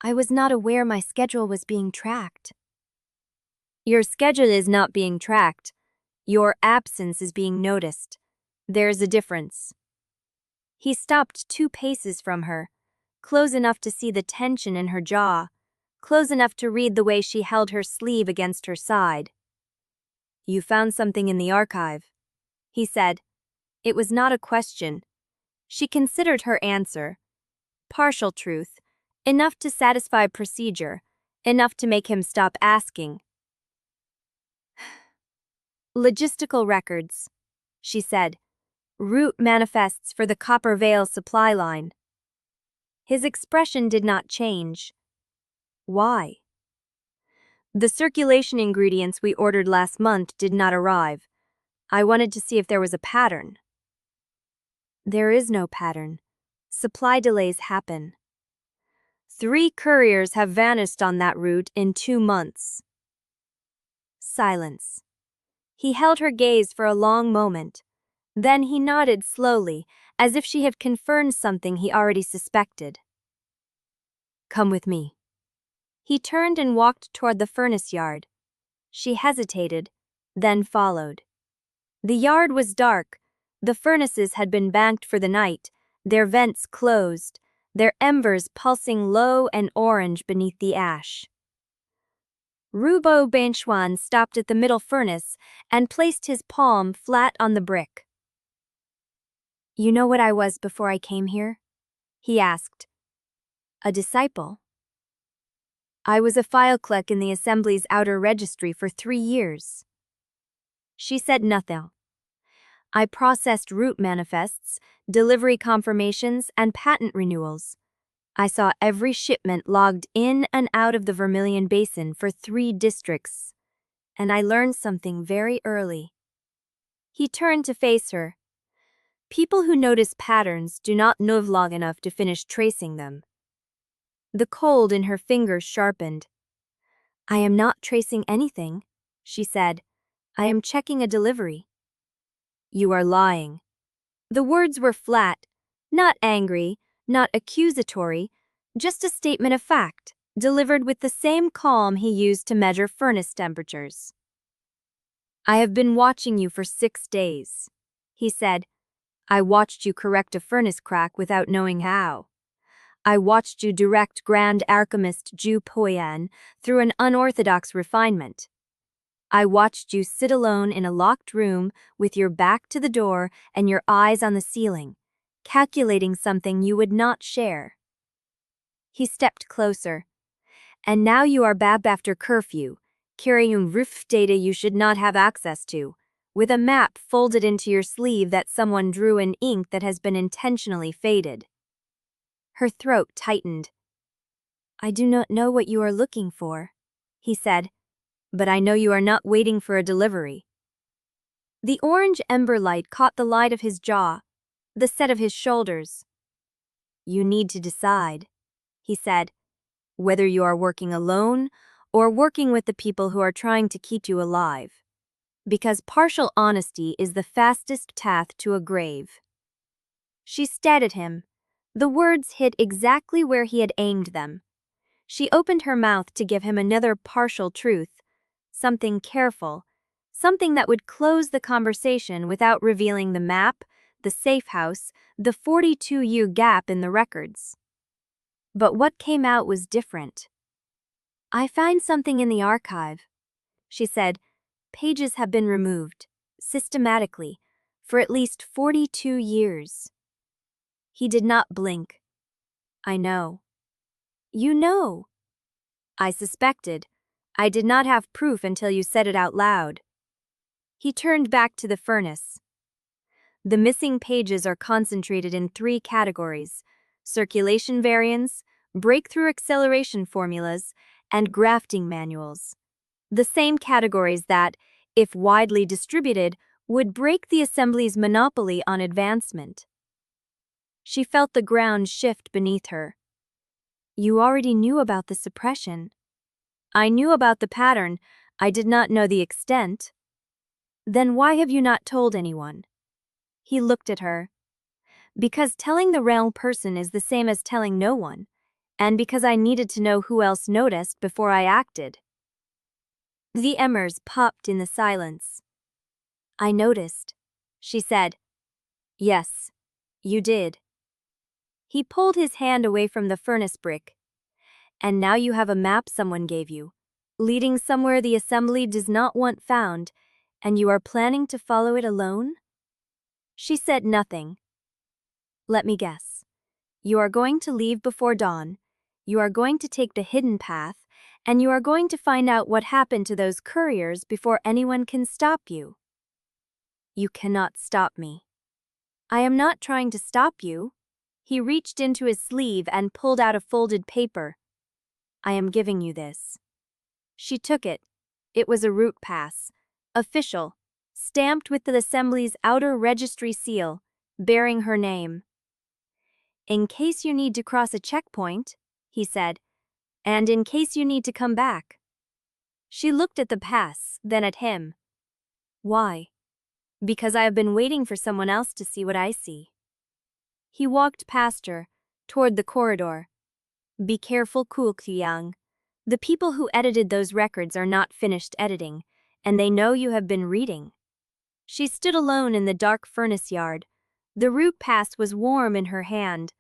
"I was not aware my schedule was being tracked." "Your schedule is not being tracked. Your absence is being noticed. There's a difference." He stopped 2 paces from her, close enough to see the tension in her jaw, close enough to read the way she held her sleeve against her side. "You found something in the archive," he said. It was not a question. She considered her answer. Partial truth, enough to satisfy procedure, enough to make him stop asking. "Logistical records," she said. "Route manifests for the Copper Vale supply line." His expression did not change. "Why?" "The circulation ingredients we ordered last month did not arrive. I wanted to see if there was a pattern." "There is no pattern. Supply delays happen." 3 couriers have vanished on that route in 2 months. Silence. He held her gaze for a long moment. Then he nodded slowly, as if she had confirmed something he already suspected. "Come with me." He turned and walked toward the furnace yard. She hesitated, then followed. The yard was dark. The furnaces had been banked for the night, their vents closed, their embers pulsing low and orange beneath the ash. Rubo Banchuan stopped at the middle furnace and placed his palm flat on the brick. "You know what I was before I came here?" he asked. "A disciple." "I was a file clerk in the Assembly's outer registry for 3 years." She said nothing. "I processed route manifests, delivery confirmations, and patent renewals. I saw every shipment logged in and out of the Vermilion Basin for 3 districts. And I learned something very early." He turned to face her. People who notice patterns do not live long enough to finish tracing them. The cold in her fingers sharpened. "I am not tracing anything," she said. "I am checking a delivery." "You are lying." The words were flat, not angry, not accusatory, just a statement of fact, delivered with the same calm he used to measure furnace temperatures. "I have been watching you for 6 days," he said. "I watched you correct a furnace crack without knowing how. I watched you direct Grand Alchemist Jue Poyan through an unorthodox refinement. I watched you sit alone in a locked room with your back to the door and your eyes on the ceiling, calculating something you would not share." He stepped closer. "And now you are back after curfew, carrying roof data you should not have access to, with a map folded into your sleeve that someone drew in ink that has been intentionally faded. Her throat tightened. I do not know what you are looking for, he said, but I know you are not waiting for a delivery. The orange ember light caught the light of his jaw, the set of his shoulders. You need to decide, he said, whether you are working alone or working with the people who are trying to keep you alive. Because partial honesty is the fastest path to a grave. She stared at him. The words hit exactly where he had aimed them. She opened her mouth to give him another partial truth, something careful, something that would close the conversation without revealing the map, the safe house, the 42-year gap in the records. But what came out was different. I find something in the archive, she said. Pages have been removed, systematically, for at least 42 years. He did not blink. I know. You know. I suspected. I did not have proof until you said it out loud. He turned back to the furnace. The missing pages are concentrated in 3 categories: circulation variants, breakthrough acceleration formulas, and grafting manuals. The same categories that, if widely distributed, would break the assembly's monopoly on advancement. She felt the ground shift beneath her. You already knew about the suppression. I knew about the pattern. I did not know the extent. Then why have you not told anyone? He looked at her. Because telling the wrong person is the same as telling no one, and because I needed to know who else noticed before I acted. The embers popped in the silence. I noticed, she said. Yes, you did. He pulled his hand away from the furnace brick. And now you have a map someone gave you, leading somewhere the assembly does not want found, and you are planning to follow it alone? She said nothing. Let me guess. You are going to leave before dawn, you are going to take the hidden path, and you are going to find out what happened to those couriers before anyone can stop you. You cannot stop me. I am not trying to stop you. He reached into his sleeve and pulled out a folded paper. I am giving you this. She took it. It was a route pass, official, stamped with the assembly's outer registry seal, bearing her name. In case you need to cross a checkpoint, he said, and in case you need to come back. She looked at the pass, then at him. Why? Because I have been waiting for someone else to see what I see. He walked past her, toward the corridor. Be careful, Kuo Kuliang. The people who edited those records are not finished editing, and they know you have been reading. She stood alone in the dark furnace yard. The root pass was warm in her hand.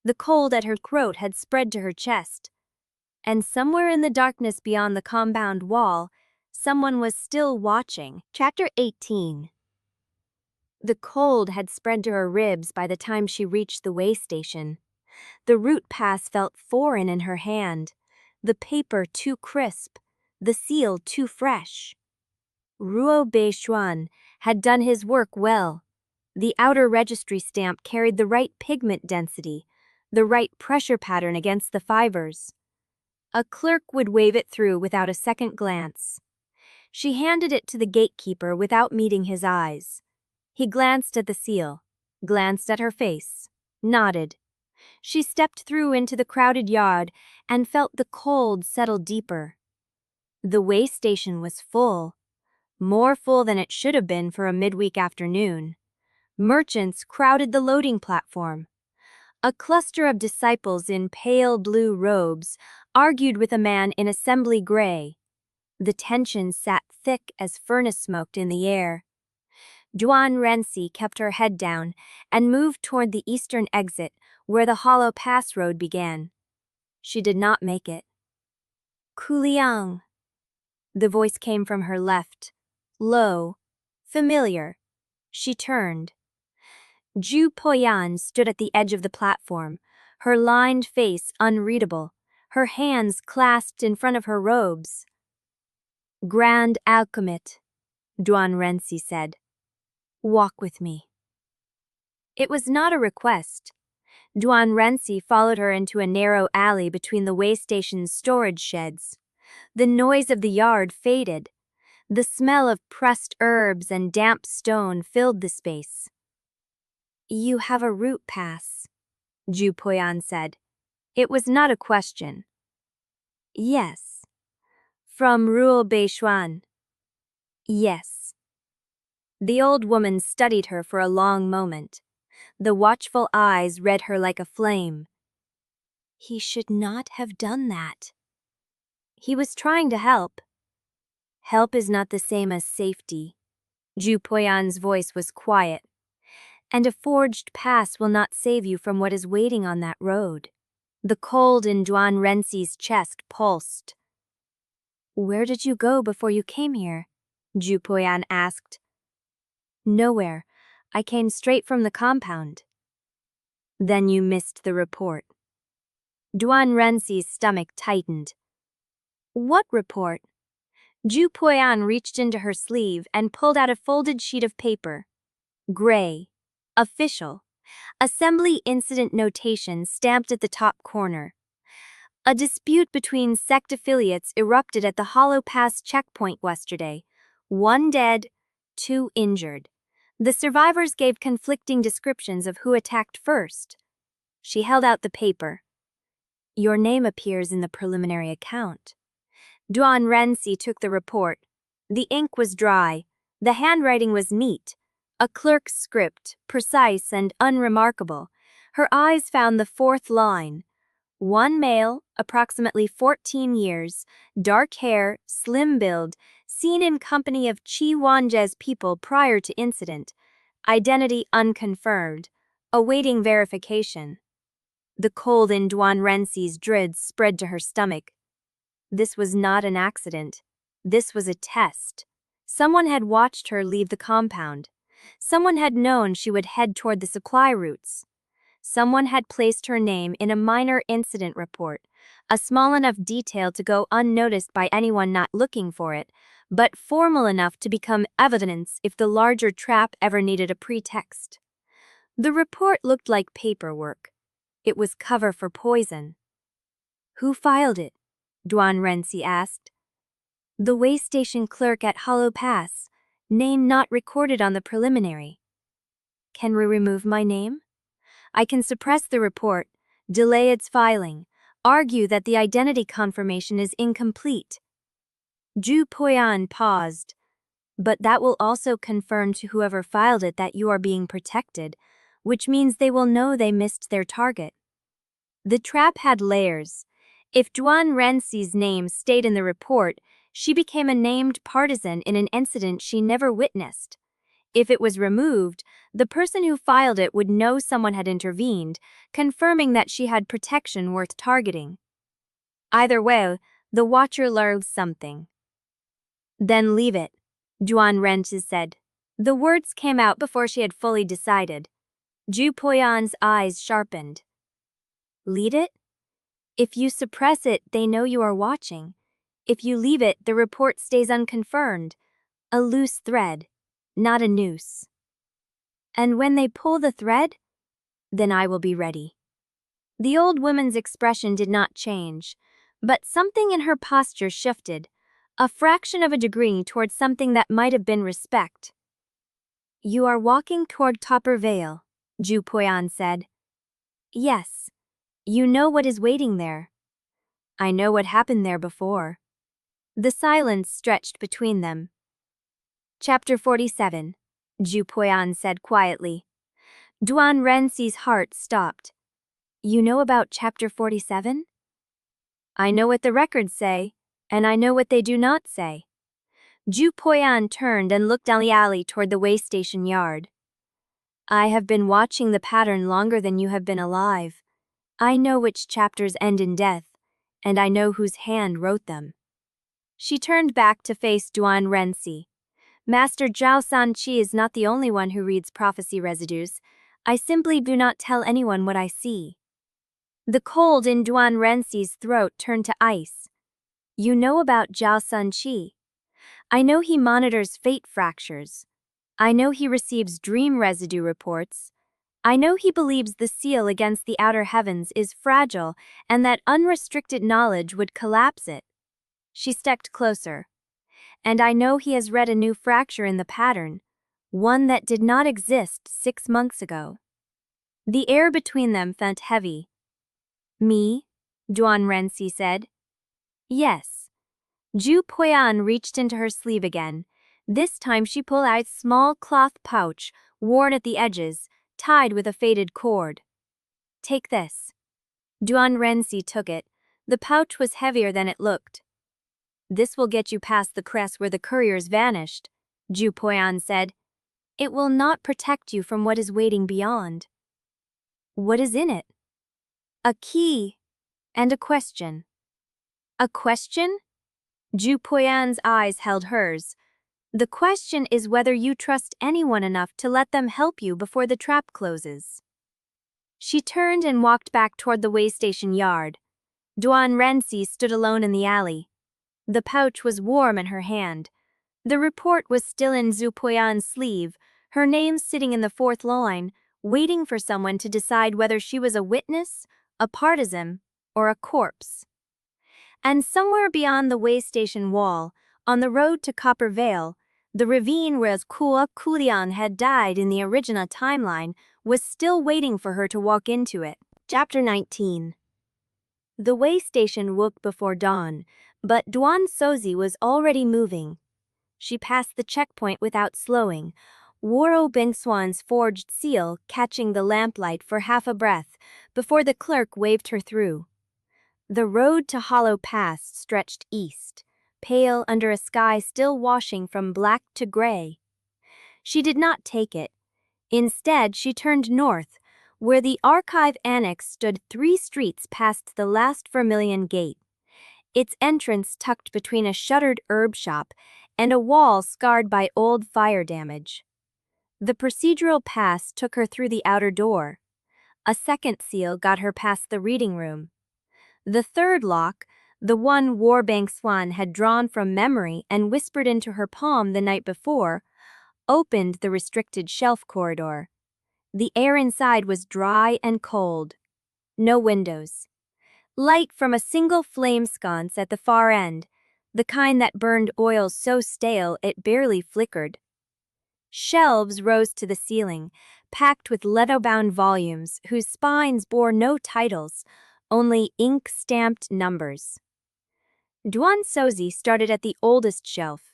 The cold at her throat had spread to her chest. And somewhere in the darkness beyond the compound wall, someone was still watching. Chapter 18. The cold had spread to her ribs by the time she reached the way station. The route pass felt foreign in her hand, the paper too crisp, the seal too fresh. Ruo Beishuan had done his work well. The outer registry stamp carried the right pigment density, the right pressure pattern against the fibers. A clerk would wave it through without a second glance. She handed it to the gatekeeper without meeting his eyes. He glanced at the seal, glanced at her face, nodded. She stepped through into the crowded yard and felt the cold settle deeper. The way station was full, more full than it should have been for a midweek afternoon. Merchants crowded the loading platform. A cluster of disciples in pale blue robes argued with a man in assembly gray. The tension sat thick as furnace smoked in the air. Duan Wensi kept her head down and moved toward the eastern exit where the hollow pass road began. She did not make it. Kuliang. The voice came from her left, low, familiar. She turned. Jue Poyan stood at the edge of the platform, her lined face unreadable, her hands clasped in front of her robes. Grand Alchemist, Duan Wensi said. Walk with me. It was not a request. Duan Wensi followed her into a narrow alley between the way station's storage sheds. The noise of the yard faded. The smell of pressed herbs and damp stone filled the space. You have a route pass, Jue Poyan said. It was not a question. Yes. From Rural Beishuan. Yes. The old woman studied her for a long moment. The watchful eyes read her like a flame. He should not have done that. He was trying to help. Help is not the same as safety. Jue Poyan's voice was quiet. And a forged pass will not save you from what is waiting on that road. The cold in Duan Wensi's chest pulsed. Where did you go before you came here? Jue Poyan asked. Nowhere. I came straight from the compound. Then you missed the report. Duan Wensi's stomach tightened. What report? Jue Poyan reached into her sleeve and pulled out a folded sheet of paper. Gray. Official. Assembly incident notation stamped at the top corner. A dispute between sect affiliates erupted at the Hollow Pass checkpoint yesterday. 1 dead, 2 injured. The survivors gave conflicting descriptions of who attacked first. She held out the paper. Your name appears in the preliminary account. Duan Wensi took the report. The ink was dry. The handwriting was neat. A clerk's script, precise and unremarkable. Her eyes found the 4th line. 1 male, approximately 14 years, dark hair, slim build, seen in company of Qi Wanzhe's people prior to incident. Identity unconfirmed. Awaiting verification. The cold in Duan Wensi's dreads spread to her stomach. This was not an accident. This was a test. Someone had watched her leave the compound. Someone had known she would head toward the supply routes. Someone had placed her name in a minor incident report, a small enough detail to go unnoticed by anyone not looking for it, but formal enough to become evidence if the larger trap ever needed a pretext. The report looked like paperwork. It was cover for poison. Who filed it? Duan Wensi asked. The way station clerk at Hollow Pass. Name not recorded on the preliminary. Can we remove my name? I can suppress the report, delay its filing, argue that the identity confirmation is incomplete. Jue Poyan paused. But that will also confirm to whoever filed it that you are being protected, which means they will know they missed their target. The trap had layers. If Duan Wensi's name stayed in the report, she became a named partisan in an incident she never witnessed. If it was removed, the person who filed it would know someone had intervened, confirming that she had protection worth targeting. Either way, the watcher learned something. Then leave it, Duan Wensi said. The words came out before she had fully decided. Jue Poyan's eyes sharpened. Lead it? If you suppress it, they know you are watching. If you leave it, the report stays unconfirmed. A loose thread, not a noose. And when they pull the thread, then I will be ready. The old woman's expression did not change, but something in her posture shifted, a fraction of a degree toward something that might have been respect. You are walking toward Topper Vale, Jue Poyan said. Yes. You know what is waiting there. I know what happened there before. The silence stretched between them. Chapter 47, Jue Poyan said quietly. Duan Wensi's heart stopped. You know about Chapter 47? I know what the records say, and I know what they do not say. Jue Poyan turned and looked down the alley toward the way station yard. I have been watching the pattern longer than you have been alive. I know which chapters end in death, and I know whose hand wrote them. She turned back to face Duan Wensi. Master Zhao Sanqi is not the only one who reads prophecy residues. I simply do not tell anyone what I see. The cold in Duan Wensi's throat turned to ice. You know about Zhao Sanqi. I know he monitors fate fractures. I know he receives dream residue reports. I know he believes the seal against the outer heavens is fragile and that unrestricted knowledge would collapse it. She stepped closer. And I know he has read a new fracture in the pattern, one that did not exist 6 months ago. The air between them felt heavy. Me? Duan Wensi said. Yes. Jue Poyan reached into her sleeve again. This time she pulled out a small cloth pouch, worn at the edges, tied with a faded cord. Take this. Duan Wensi took it. The pouch was heavier than it looked. This will get you past the crest where the couriers vanished, Jue Poyan said. It will not protect you from what is waiting beyond. What is in it? A key and a question. A question? Jue Poyan's eyes held hers. The question is whether you trust anyone enough to let them help you before the trap closes. She turned and walked back toward the way station yard. Duan Wensi stood alone in the alley. The pouch was warm in her hand. The report was still in Jue Poyan's sleeve, her name sitting in the fourth line, waiting for someone to decide whether she was a witness, a partisan, or a corpse. And somewhere beyond the way station wall, on the road to Copper Vale, the ravine where Kuo Kuliang had died in the original timeline was still waiting for her to walk into it. Chapter 19. The way station woke before dawn, but Duan Wensi was already moving. She passed the checkpoint without slowing, Woro Bingswan's forged seal catching the lamplight for half a breath before the clerk waved her through. The road to Hollow Pass stretched east, pale under a sky still washing from black to gray. She did not take it. Instead, she turned north, where the archive annex stood 3 streets past the last Vermilion Gate, its entrance tucked between a shuttered herb shop and a wall scarred by old fire damage. The procedural pass took her through the outer door. A second seal got her past the reading room. The third lock, the one Warbang Swan had drawn from memory and whispered into her palm the night before, opened the restricted shelf corridor. The air inside was dry and cold. No windows. Light from a single flame sconce at the far end, the kind that burned oil so stale it barely flickered. Shelves rose to the ceiling, packed with leather-bound volumes whose spines bore no titles, only ink-stamped numbers. Duan Wensi started at the oldest shelf.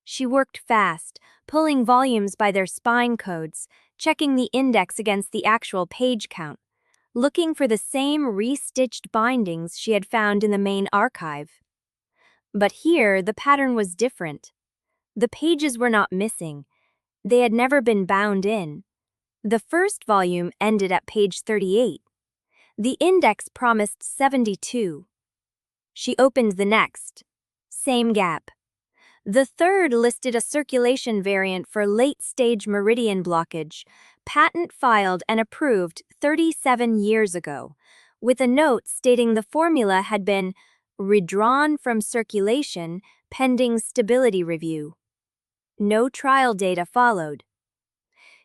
She worked fast, pulling volumes by their spine codes, checking the index against the actual page count, looking for the same restitched bindings she had found in the main archive. But here, the pattern was different. The pages were not missing. They had never been bound in. The first volume ended at page 38. The index promised 72. She opened the next. Same gap. The third listed a circulation variant for late-stage meridian blockage, patent filed and approved 37 years ago, with a note stating the formula had been withdrawn from circulation pending stability review. No trial data followed.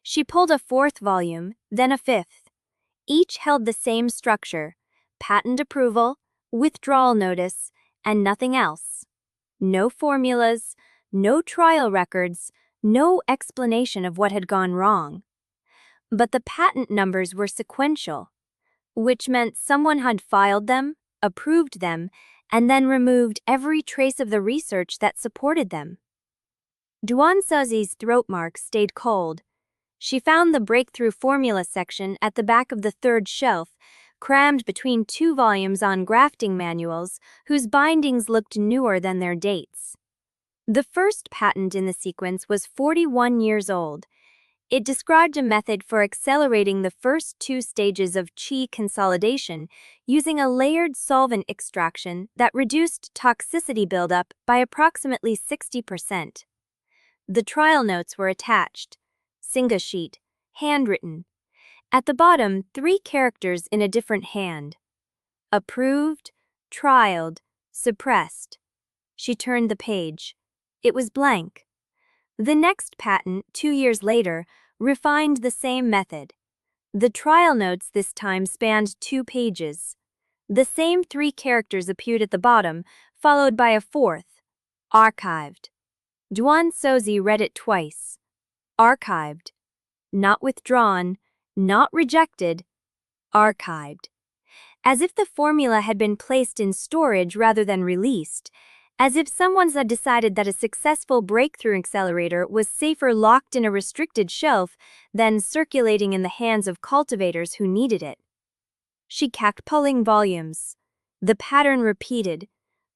She pulled a fourth volume, then a fifth. Each held the same structure: patent approval, withdrawal notice, and nothing else. No formulas, no trial records, no explanation of what had gone wrong. But the patent numbers were sequential, which meant someone had filed them, approved them, and then removed every trace of the research that supported them. Duan Wensi's throat mark stayed cold. She found the breakthrough formula section at the back of the third shelf, crammed between 2 volumes on grafting manuals whose bindings looked newer than their dates. The first patent in the sequence was 41 years old. It described a method for accelerating the first 2 stages of qi consolidation using a layered solvent extraction that reduced toxicity buildup by approximately 60%. The trial notes were attached. Singa sheet, handwritten. At the bottom, 3 characters in a different hand. Approved, trialed, suppressed. She turned the page. It was blank. The next patent, 2 years later, refined the same method. The trial notes this time spanned 2 pages. The same 3 characters appeared at the bottom, followed by a fourth, archived. Duan Wensi read it twice. Archived. Not withdrawn, not rejected, archived. As if the formula had been placed in storage rather than released, as if someone had decided that a successful breakthrough accelerator was safer locked in a restricted shelf than circulating in the hands of cultivators who needed it. She kept pulling volumes. The pattern repeated,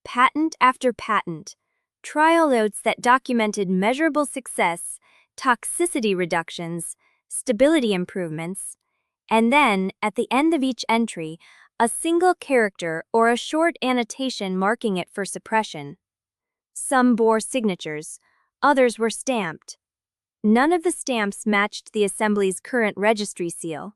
patent after patent, trial notes that documented measurable success, toxicity reductions, stability improvements, and then, at the end of each entry, a single character or a short annotation marking it for suppression. Some bore signatures, others were stamped. None of the stamps matched the assembly's current registry seal.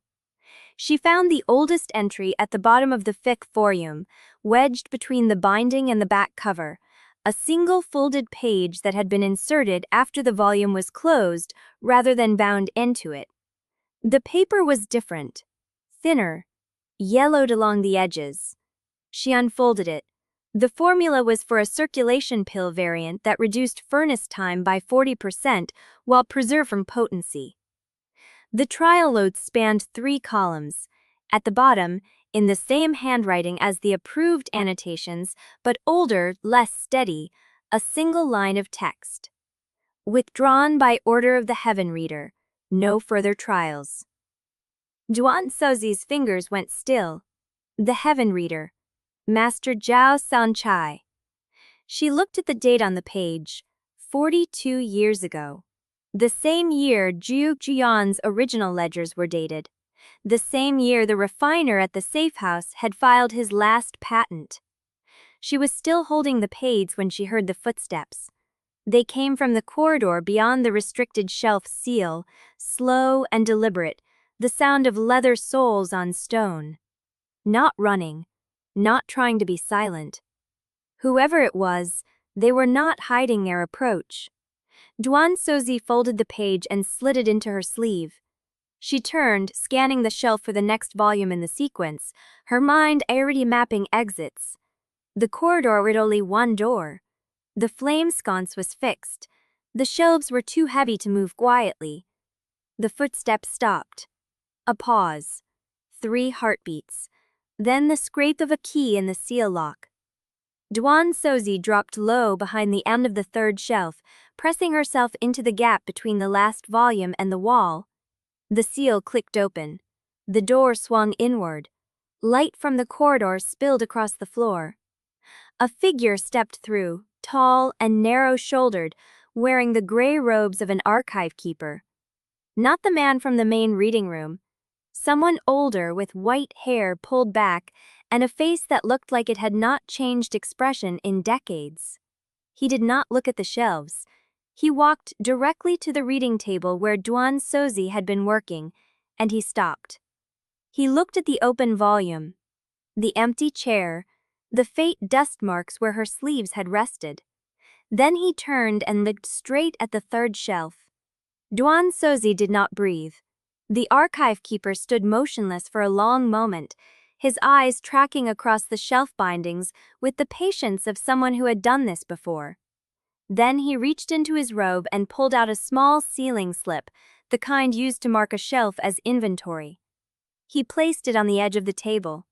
She found the oldest entry at the bottom of the thick volume, wedged between the binding and the back cover, a single folded page that had been inserted after the volume was closed rather than bound into it. The paper was different, thinner, yellowed along the edges. She unfolded it. The formula was for a circulation pill variant that reduced furnace time by 40% while preserving potency. The trial notes spanned 3 columns. At the bottom, in the same handwriting as the approved annotations, but older, less steady, a single line of text. Withdrawn by order of the heaven reader. No further trials. Duan Wensi's fingers went still. The heaven reader. Master Zhao Sanchai. She looked at the date on the page. 42 years ago. The same year Zhu Jian's original ledgers were dated. The same year the refiner at the safe house had filed his last patent. She was still holding the page when she heard the footsteps. They came from the corridor beyond the restricted shelf seal, slow and deliberate, the sound of leather soles on stone. Not running, not trying to be silent. Whoever it was, they were not hiding their approach. Duan Wensi folded the page and slid it into her sleeve. She turned, scanning the shelf for the next volume in the sequence, her mind already mapping exits. The corridor had only one door. The flame sconce was fixed. The shelves were too heavy to move quietly. The footsteps stopped. A pause. 3 heartbeats. Then the scrape of a key in the seal lock. Duan Wensi dropped low behind the end of the 3rd shelf, pressing herself into the gap between the last volume and the wall. The seal clicked open. The door swung inward. Light from the corridor spilled across the floor. A figure stepped through, tall and narrow-shouldered, wearing the gray robes of an archive keeper. Not the man from the main reading room. Someone older with white hair pulled back and a face that looked like it had not changed expression in decades. He did not look at the shelves. He walked directly to the reading table where Duan Wensi had been working, and he stopped. He looked at the open volume, the empty chair, the faint dust marks where her sleeves had rested. Then he turned and looked straight at the 3rd shelf. Duan Wensi did not breathe. The archive keeper stood motionless for a long moment, his eyes tracking across the shelf bindings with the patience of someone who had done this before. Then he reached into his robe and pulled out a small sealing slip, the kind used to mark a shelf as inventory. He placed it on the edge of the table.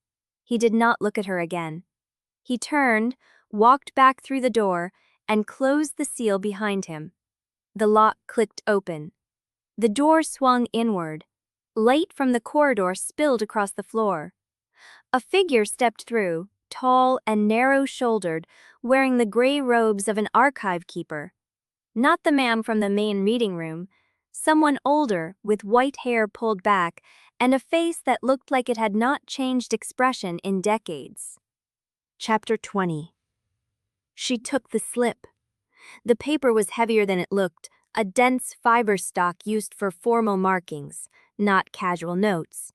He did not look at her again. He turned, walked back through the door, and closed the seal behind him. The lock clicked open. The door swung inward. Light from the corridor spilled across the floor. A figure stepped through, tall and narrow-shouldered, wearing the gray robes of an archive keeper. Not the man from the main reading room. Someone older, with white hair pulled back, and a face that looked like it had not changed expression in decades. Chapter 20. She took the slip. The paper was heavier than it looked, a dense fiber stock used for formal markings, not casual notes.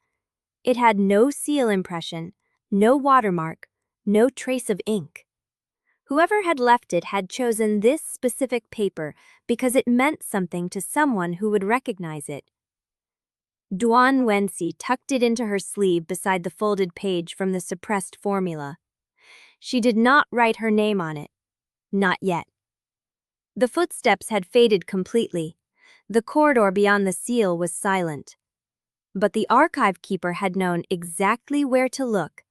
It had no seal impression, no watermark, no trace of ink. Whoever had left it had chosen this specific paper because it meant something to someone who would recognize it. Duan Wensi tucked it into her sleeve beside the folded page from the suppressed formula. She did not write her name on it. Not yet. The footsteps had faded completely. The corridor beyond the seal was silent. But the archive keeper had known exactly where to look,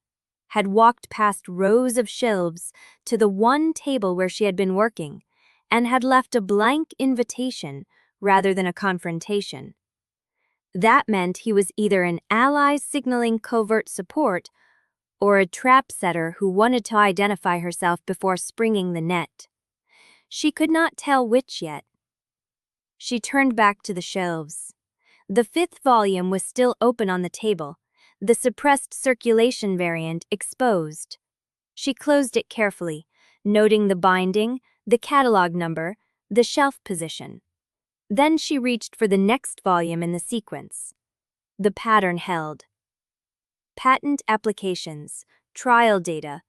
had walked past rows of shelves to the one table where she had been working, and had left a blank invitation rather than a confrontation. That meant he was either an ally signaling covert support or a trap setter who wanted to identify herself before springing the net. She could not tell which yet. She turned back to the shelves. The 5th volume was still open on the table, the suppressed circulation variant exposed. She closed it carefully, noting the binding, the catalog number, the shelf position. Then she reached for the next volume in the sequence. The pattern held. Patent applications, trial data,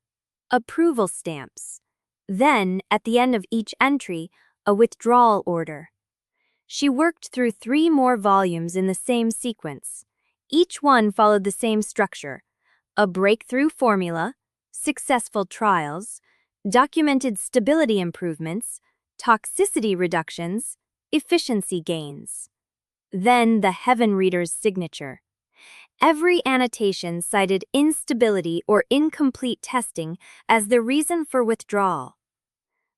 approval stamps. Then, at the end of each entry, a withdrawal order. She worked through 3 more volumes in the same sequence. Each one followed the same structure: a breakthrough formula, successful trials, documented stability improvements, toxicity reductions, efficiency gains. Then the Heaven reader's signature. Every annotation cited instability or incomplete testing as the reason for withdrawal.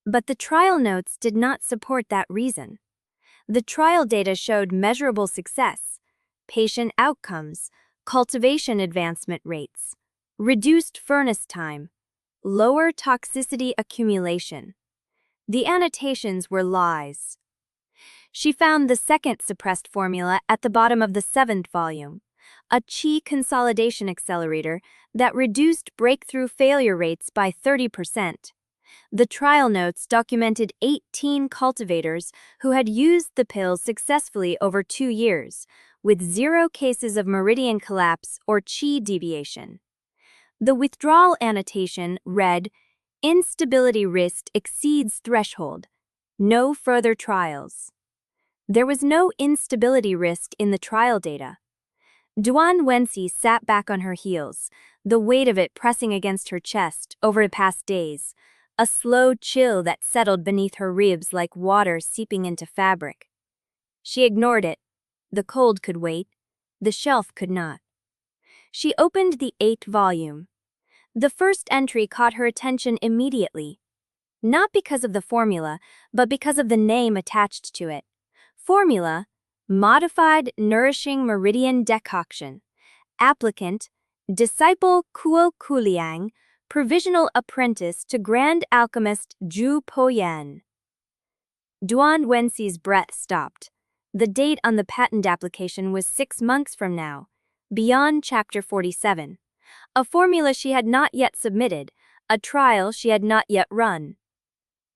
But the trial notes did not support that reason. The trial data showed measurable success, patient outcomes, cultivation advancement rates, reduced furnace time, lower toxicity accumulation. The annotations were lies. She found the second suppressed formula at the bottom of the 7th volume, a Qi consolidation accelerator that reduced breakthrough failure rates by 30%. The trial notes documented 18 cultivators who had used the pills successfully over 2 years, with 0 cases of meridian collapse or Qi deviation. The withdrawal annotation read, "Instability risk exceeds threshold. No further trials." There was no instability risk in the trial data. Duan Wensi sat back on her heels, the weight of it pressing against her chest over the past days, a slow chill that settled beneath her ribs like water seeping into fabric. She ignored it. The cold could wait. The shelf could not. She opened the 8th volume. The first entry caught her attention immediately. Not because of the formula, but because of the name attached to it. Formula: Modified Nourishing Meridian Decoction. Applicant: Disciple Kuo Kuliang, Provisional Apprentice to Grand Alchemist Jue Poyan. Duan Wensi's breath stopped. The date on the patent application was 6 months from now, beyond Chapter 47. A formula she had not yet submitted, a trial she had not yet run.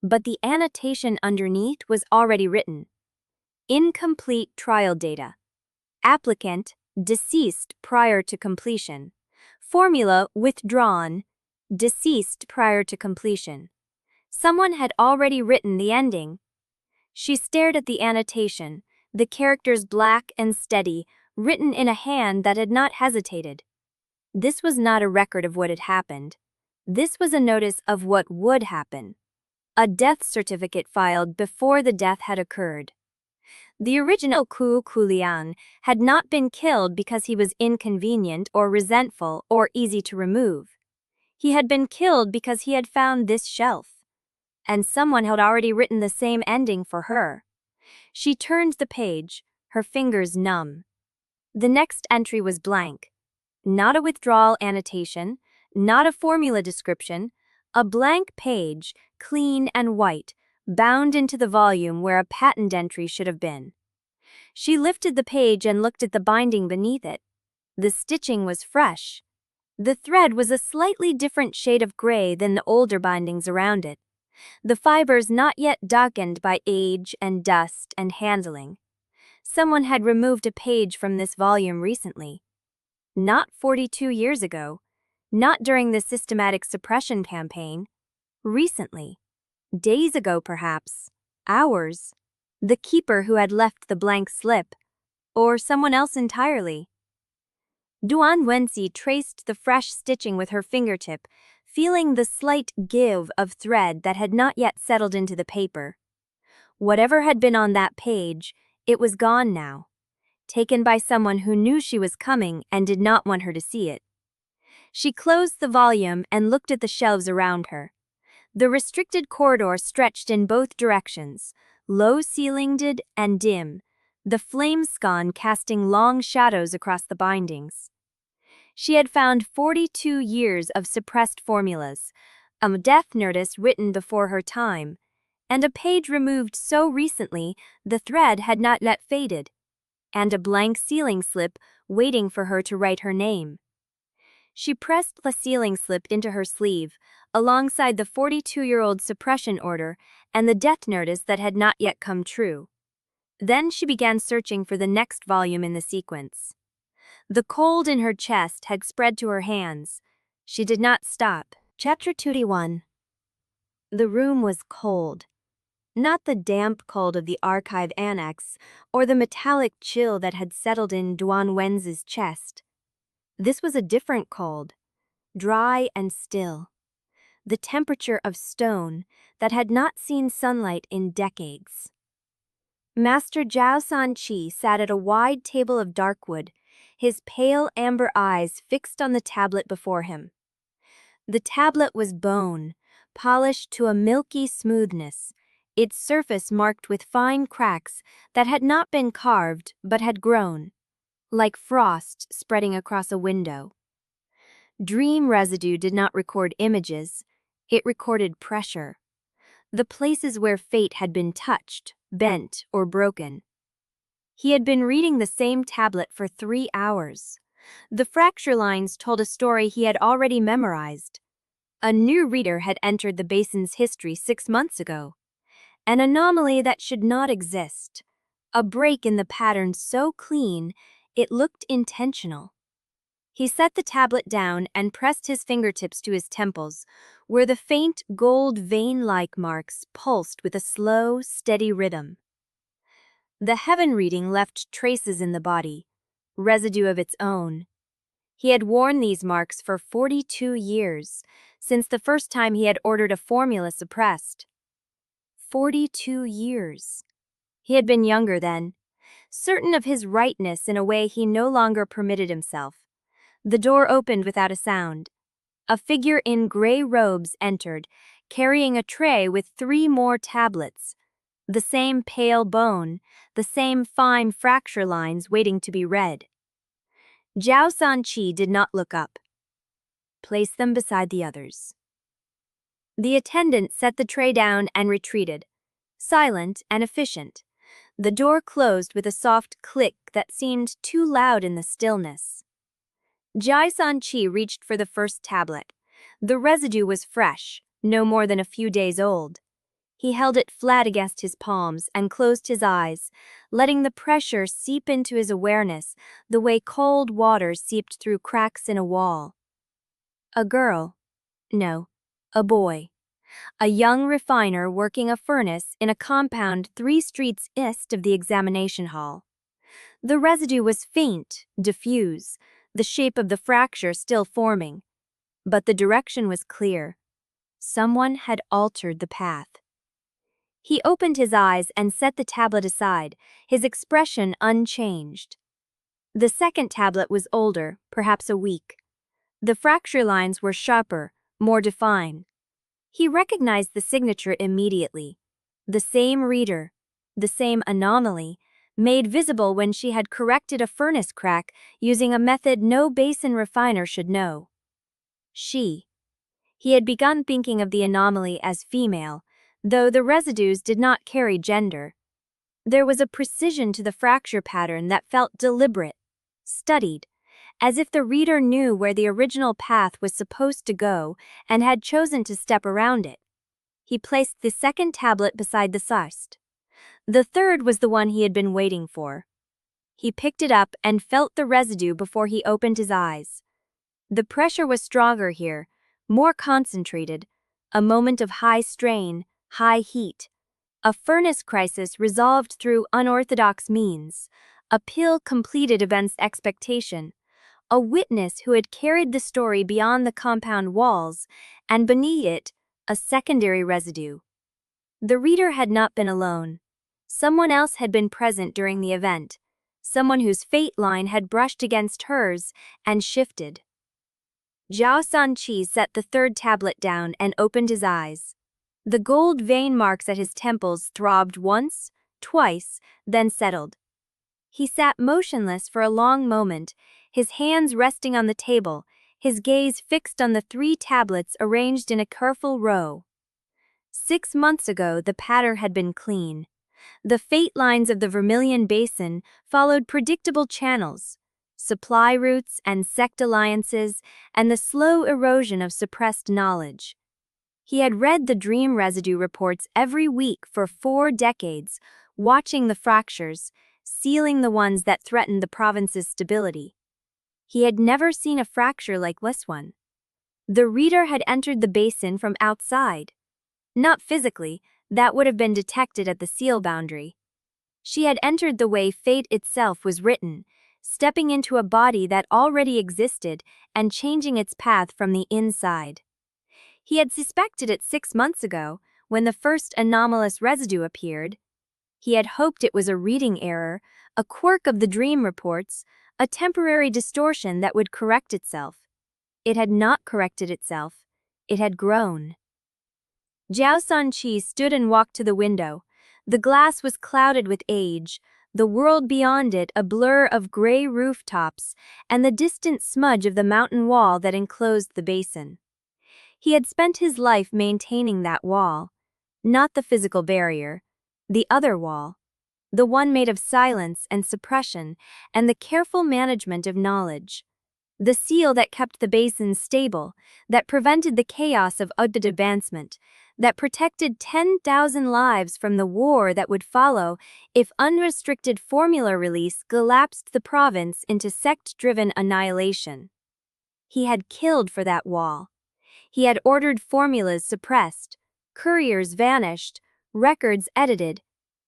But the annotation underneath was already written. Incomplete trial data. Applicant: deceased prior to completion. Formula withdrawn. Deceased prior to completion. Someone had already written the ending. She stared at the annotation, the characters black and steady, written in a hand that had not hesitated. This was not a record of what had happened. This was a notice of what would happen. A death certificate filed before the death had occurred. The original Kuo Kuliang had not been killed because he was inconvenient or resentful or easy to remove. He had been killed because he had found this shelf. And someone had already written the same ending for her. She turned the page, her fingers numb. The next entry was blank. Not a withdrawal annotation, not a formula description, a blank page, clean and white, bound into the volume where a patent entry should have been. She lifted the page and looked at the binding beneath it. The stitching was fresh. The thread was a slightly different shade of gray than the older bindings around it, the fibers not yet darkened by age and dust and handling. Someone had removed a page from this volume recently. Not 42 years ago, not during the systematic suppression campaign. Recently. Days ago perhaps. Hours. The keeper who had left the blank slip. Or someone else entirely. Duan Wensi traced the fresh stitching with her fingertip, feeling the slight give of thread that had not yet settled into the paper. Whatever had been on that page, it was gone now. Taken by someone who knew she was coming and did not want her to see it. She closed the volume and looked at the shelves around her. The restricted corridor stretched in both directions, low-ceilinged and dim, the flame scone casting long shadows across the bindings. She had found 42 years of suppressed formulas, a death notice written before her time, and a page removed so recently the thread had not yet faded, and a blank sealing slip waiting for her to write her name. She pressed the sealing slip into her sleeve, alongside the 42-year-old suppression order and the death notice that had not yet come true. Then she began searching for the next volume in the sequence. The cold in her chest had spread to her hands. She did not stop. Chapter 21. The room was cold. Not the damp cold of the archive annex, or the metallic chill that had settled in Duan Wensi's chest. This was a different cold, dry and still. The temperature of stone that had not seen sunlight in decades. Master Zhao Sanqi sat at a wide table of dark wood, his pale amber eyes fixed on the tablet before him. The tablet was bone, polished to a milky smoothness, its surface marked with fine cracks that had not been carved but had grown, like frost spreading across a window. Dream residue did not record images, it recorded pressure. The places where fate had been touched, bent, or broken. He had been reading the same tablet for 3 hours. The fracture lines told a story he had already memorized. A new reader had entered the Basin's history 6 months ago. An anomaly that should not exist. A break in the pattern so clean, it looked intentional. He set the tablet down and pressed his fingertips to his temples, where the faint gold vein-like marks pulsed with a slow, steady rhythm. The heaven reading left traces in the body, residue of its own. He had worn these marks for 42 years, since the first time he had ordered a formula suppressed. 42 years. He had been younger then, certain of his rightness in a way he no longer permitted himself. The door opened without a sound. A figure in gray robes entered, carrying a tray with 3 more tablets. The same pale bone, the same fine fracture lines waiting to be read. Zhao Sanqi did not look up. Place them beside the others. The attendant set the tray down and retreated, silent and efficient. The door closed with a soft click that seemed too loud in the stillness. Zhao Sanqi reached for the first tablet. The residue was fresh, no more than a few days old. He held it flat against his palms and closed his eyes, letting the pressure seep into his awareness the way cold water seeped through cracks in a wall. A girl. No, a boy. A young refiner working a furnace in a compound 3 streets east of the examination hall. The residue was faint, diffuse, the shape of the fracture still forming. But the direction was clear. Someone had altered the path. He opened his eyes and set the tablet aside, his expression unchanged. The second tablet was older, perhaps a week. The fracture lines were sharper, more defined. He recognized the signature immediately. The same reader, the same anomaly, made visible when she had corrected a furnace crack using a method no Basin refiner should know. She. He had begun thinking of the anomaly as female, though the residues did not carry gender. There was a precision to the fracture pattern that felt deliberate, studied, as if the reader knew where the original path was supposed to go and had chosen to step around it. He placed the second tablet beside the first. The third was the one he had been waiting for. He picked it up and felt the residue before he opened his eyes. The pressure was stronger here, more concentrated, a moment of high strain, high heat. A furnace crisis resolved through unorthodox means. A pill completed against expectation. A witness who had carried the story beyond the compound walls, and beneath it, a secondary residue. The reader had not been alone. Someone else had been present during the event. Someone whose fate line had brushed against hers and shifted. Zhao Sanqi set the third tablet down and opened his eyes. The gold vein marks at his temples throbbed once, twice, then settled. He sat motionless for a long moment, his hands resting on the table, his gaze fixed on the 3 tablets arranged in a careful row. 6 months ago, the pattern had been clean. The fate lines of the Vermilion Basin followed predictable channels, supply routes and sect alliances, and the slow erosion of suppressed knowledge. He had read the dream residue reports every week for 4 decades, watching the fractures, sealing the ones that threatened the province's stability. He had never seen a fracture like this one. The reader had entered the basin from outside. Not physically, that would have been detected at the seal boundary. She had entered the way fate itself was written, stepping into a body that already existed and changing its path from the inside. He had suspected it 6 months ago, when the first anomalous residue appeared. He had hoped it was a reading error, a quirk of the dream reports, a temporary distortion that would correct itself. It had not corrected itself. It had grown. Zhao Sanqi stood and walked to the window. The glass was clouded with age, the world beyond it a blur of gray rooftops, and the distant smudge of the mountain wall that enclosed the basin. He had spent his life maintaining that wall. Not the physical barrier, the other wall. The one made of silence and suppression, and the careful management of knowledge. The seal that kept the basin stable, that prevented the chaos of advancement, that protected 10,000 lives from the war that would follow if unrestricted formula release collapsed the province into sect-driven annihilation. He had killed for that wall. He had ordered formulas suppressed, couriers vanished, records edited.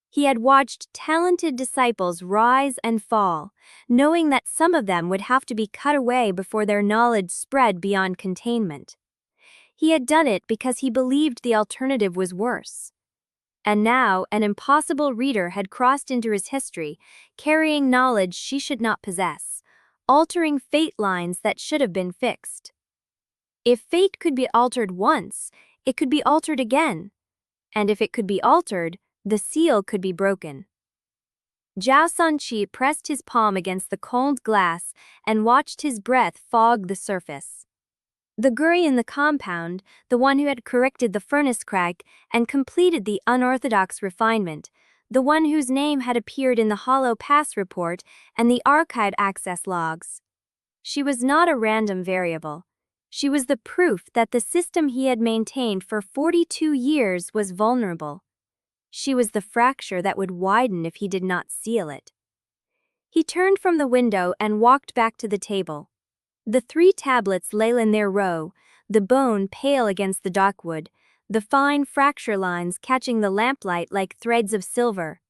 He had watched talented disciples rise and fall, knowing that some of them would have to be cut away before their knowledge spread beyond containment. He had done it because he believed the alternative was worse. And now an impossible reader had crossed into his history, carrying knowledge she should not possess, altering fate lines that should have been fixed. If fate could be altered once, it could be altered again. And if it could be altered, the seal could be broken. Zhao Sanqi pressed his palm against the cold glass and watched his breath fog the surface. The guri in the compound, the one who had corrected the furnace crack and completed the unorthodox refinement, the one whose name had appeared in the Hollow Pass report and the archive access logs. She was not a random variable. She was the proof that the system he had maintained for 42 years was vulnerable. She was the fracture that would widen if he did not seal it. He turned from the window and walked back to the table. The 3 tablets lay in their row, the bone pale against the darkwood, the fine fracture lines catching the lamplight like threads of silver.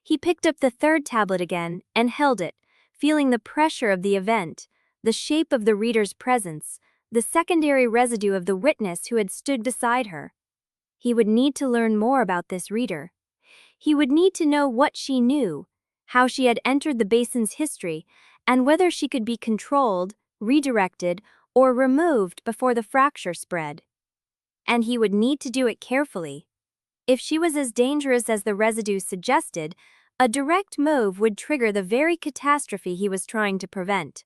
He picked up the 3rd tablet again and held it, feeling the pressure of the event, the shape of the reader's presence, the secondary residue of the witness who had stood beside her. He would need to learn more about this reader. He would need to know what she knew, how she had entered the basin's history, and whether she could be controlled, redirected, or removed before the fracture spread. And he would need to do it carefully. If she was as dangerous as the residue suggested, a direct move would trigger the very catastrophe he was trying to prevent.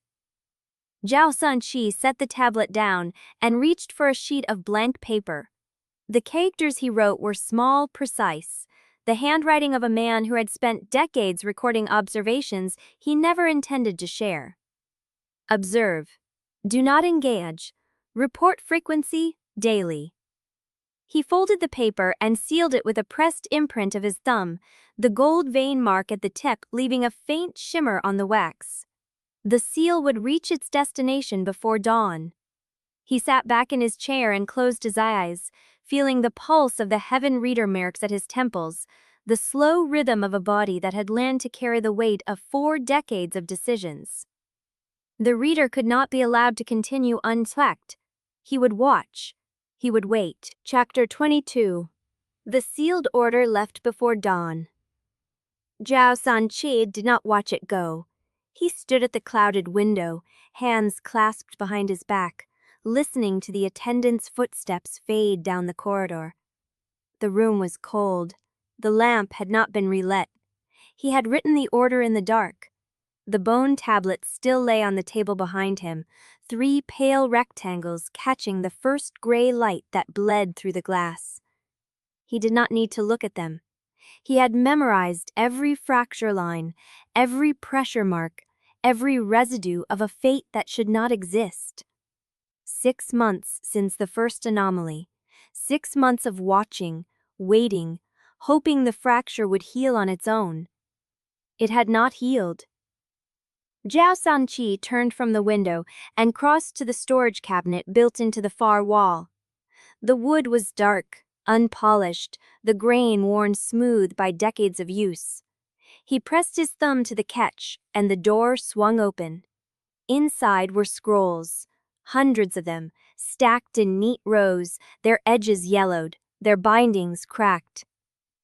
Zhao Sanqi set the tablet down and reached for a sheet of blank paper. The characters he wrote were small, precise, the handwriting of a man who had spent decades recording observations he never intended to share. Observe. Do not engage. Report frequency, daily. He folded the paper and sealed it with a pressed imprint of his thumb, the gold vein mark at the tip leaving a faint shimmer on the wax. The seal would reach its destination before dawn. He sat back in his chair and closed his eyes, feeling the pulse of the heaven reader marks at his temples, the slow rhythm of a body that had learned to carry the weight of 4 decades of decisions. The reader could not be allowed to continue unchecked. He would watch. He would wait. Chapter 22. The sealed order left before dawn. Zhao Sanqi did not watch it go. He stood at the clouded window, hands clasped behind his back, listening to the attendant's footsteps fade down the corridor. The room was cold. The lamp had not been relit. He had written the order in the dark. The bone tablets still lay on the table behind him, 3 pale rectangles catching the first gray light that bled through the glass. He did not need to look at them. He had memorized every fracture line, every pressure mark, every residue of a fate that should not exist. 6 months since the first anomaly. 6 months of watching, waiting, hoping the fracture would heal on its own. It had not healed. Zhao Sanqi turned from the window and crossed to the storage cabinet built into the far wall. The wood was dark, unpolished, the grain worn smooth by decades of use. He pressed his thumb to the catch, and the door swung open. Inside were scrolls, hundreds of them, stacked in neat rows, their edges yellowed, their bindings cracked.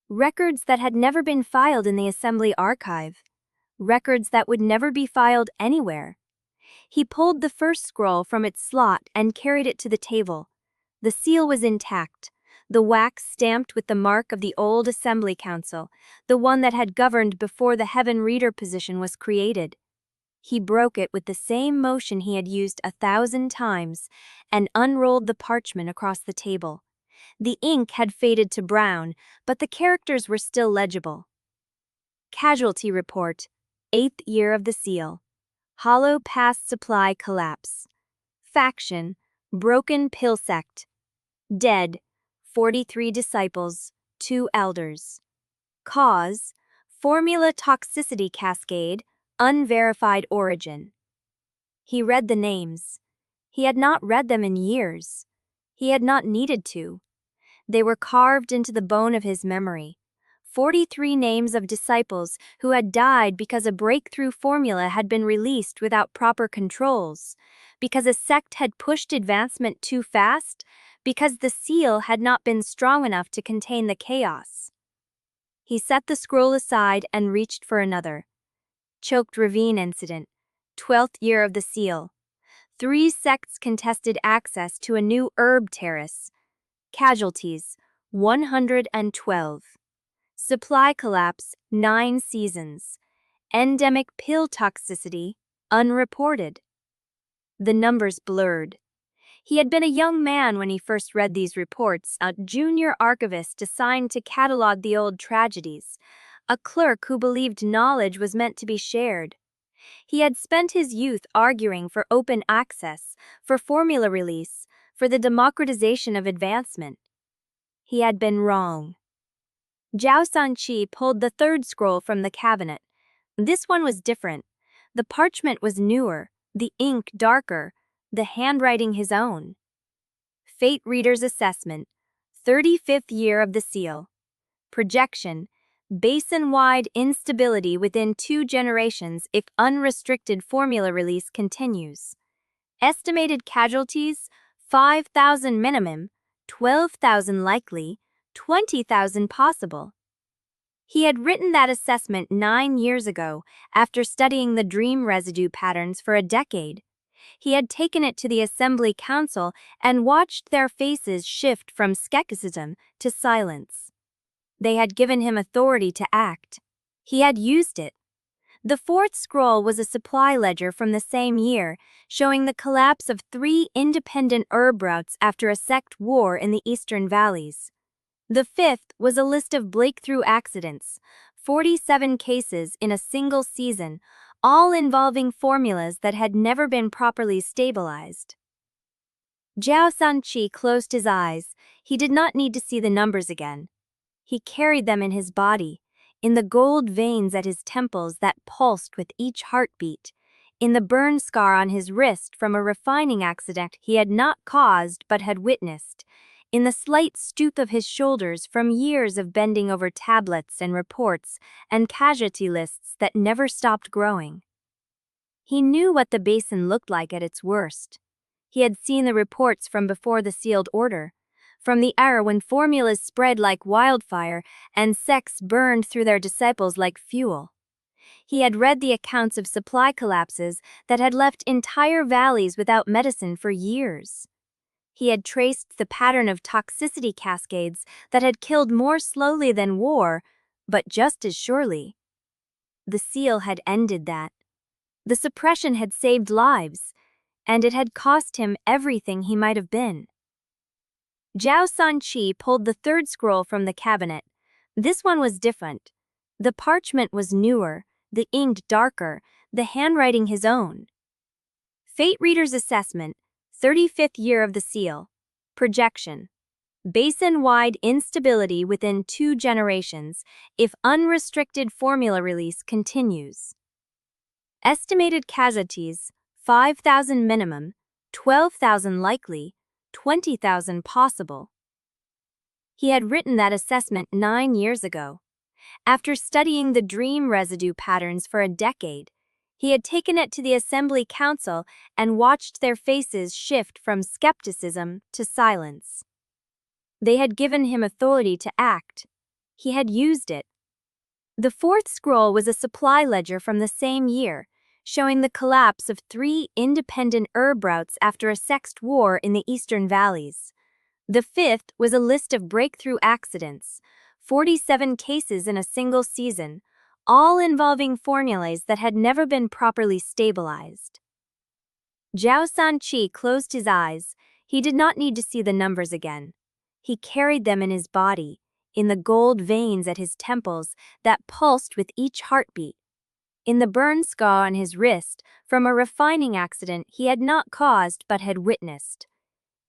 Records that had never been filed in the assembly archive. Records that would never be filed anywhere. He pulled the first scroll from its slot and carried it to the table. The seal was intact, the wax stamped with the mark of the old Assembly Council, the one that had governed before the Heaven Reader position was created. He broke it with the same motion he had used 1,000 times and unrolled the parchment across the table. The ink had faded to brown, but the characters were still legible. Casualty report, 8th year of the seal. Hollow past supply collapse. Faction, broken pill sect. Dead, 43 disciples, 2 elders. Cause, formula toxicity cascade, unverified origin. He read the names. He had not read them in years. He had not needed to. They were carved into the bone of his memory. 43 names of disciples who had died because a breakthrough formula had been released without proper controls, because a sect had pushed advancement too fast, because the seal had not been strong enough to contain the chaos. He set the scroll aside and reached for another. Choked ravine incident, 12th year of the seal. 3 sects contested access to a new herb terrace. Casualties, 112. Supply collapse, 9 seasons. Endemic pill toxicity, unreported. The numbers blurred. He had been a young man when he first read these reports, a junior archivist assigned to catalog the old tragedies, a clerk who believed knowledge was meant to be shared. He had spent his youth arguing for open access, for formula release, for the democratization of advancement. He had been wrong. Zhao Sanqi pulled the 3rd scroll from the cabinet. This one was different. The parchment was newer, the ink darker, the handwriting his own. Fate Reader's Assessment, 35th year of the seal. Projection, Basin-wide instability within 2 generations if unrestricted formula release continues. Estimated casualties, 5,000 minimum, 12,000 likely, 20,000 possible. He had written that assessment 9 years ago after studying the dream residue patterns for a decade. He had taken it to the Assembly Council and watched their faces shift from skepticism to silence. They had given him authority to act. He had used it. The 4th scroll was a supply ledger from the same year, showing the collapse of 3 independent herb routes after a sect war in the eastern valleys. The 5th was a list of breakthrough accidents, 47 cases in a single season, all involving formulas that had never been properly stabilized. Zhao Sanqi closed his eyes. He did not need to see the numbers again. He carried them in his body, in the gold veins at his temples that pulsed with each heartbeat, in the burn scar on his wrist from a refining accident he had not caused but had witnessed, in the slight stoop of his shoulders from years of bending over tablets and reports and casualty lists that never stopped growing. He knew what the Basin looked like at its worst. He had seen the reports from before the sealed order, from the era when formulas spread like wildfire and sects burned through their disciples like fuel. He had read the accounts of supply collapses that had left entire valleys without medicine for years. He had traced the pattern of toxicity cascades that had killed more slowly than war, but just as surely. The seal had ended that. The suppression had saved lives, and it had cost him everything he might have been. Zhao Sanqi pulled the third scroll from the cabinet. This one was different. The parchment was newer, the ink darker, the handwriting his own. Fate Reader's Assessment, 35th year of the seal. Projection. Basin-wide instability within 2 generations if unrestricted formula release continues. Estimated casualties, 5,000 minimum, 12,000 likely, 20,000 possible. He had written that assessment 9 years ago. After studying the dream residue patterns for a decade, he had taken it to the Assembly Council and watched their faces shift from skepticism to silence. They had given him authority to act. He had used it. The fourth scroll was a supply ledger from the same year, showing the collapse of 3 independent herb routes after a sexed war in the eastern valleys. The fifth was a list of breakthrough accidents, 47 cases in a single season, all involving formulas that had never been properly stabilized. Zhao Sanqi closed his eyes. He did not need to see the numbers again. He carried them in his body, in the gold veins at his temples that pulsed with each heartbeat, in the burn scar on his wrist from a refining accident he had not caused but had witnessed,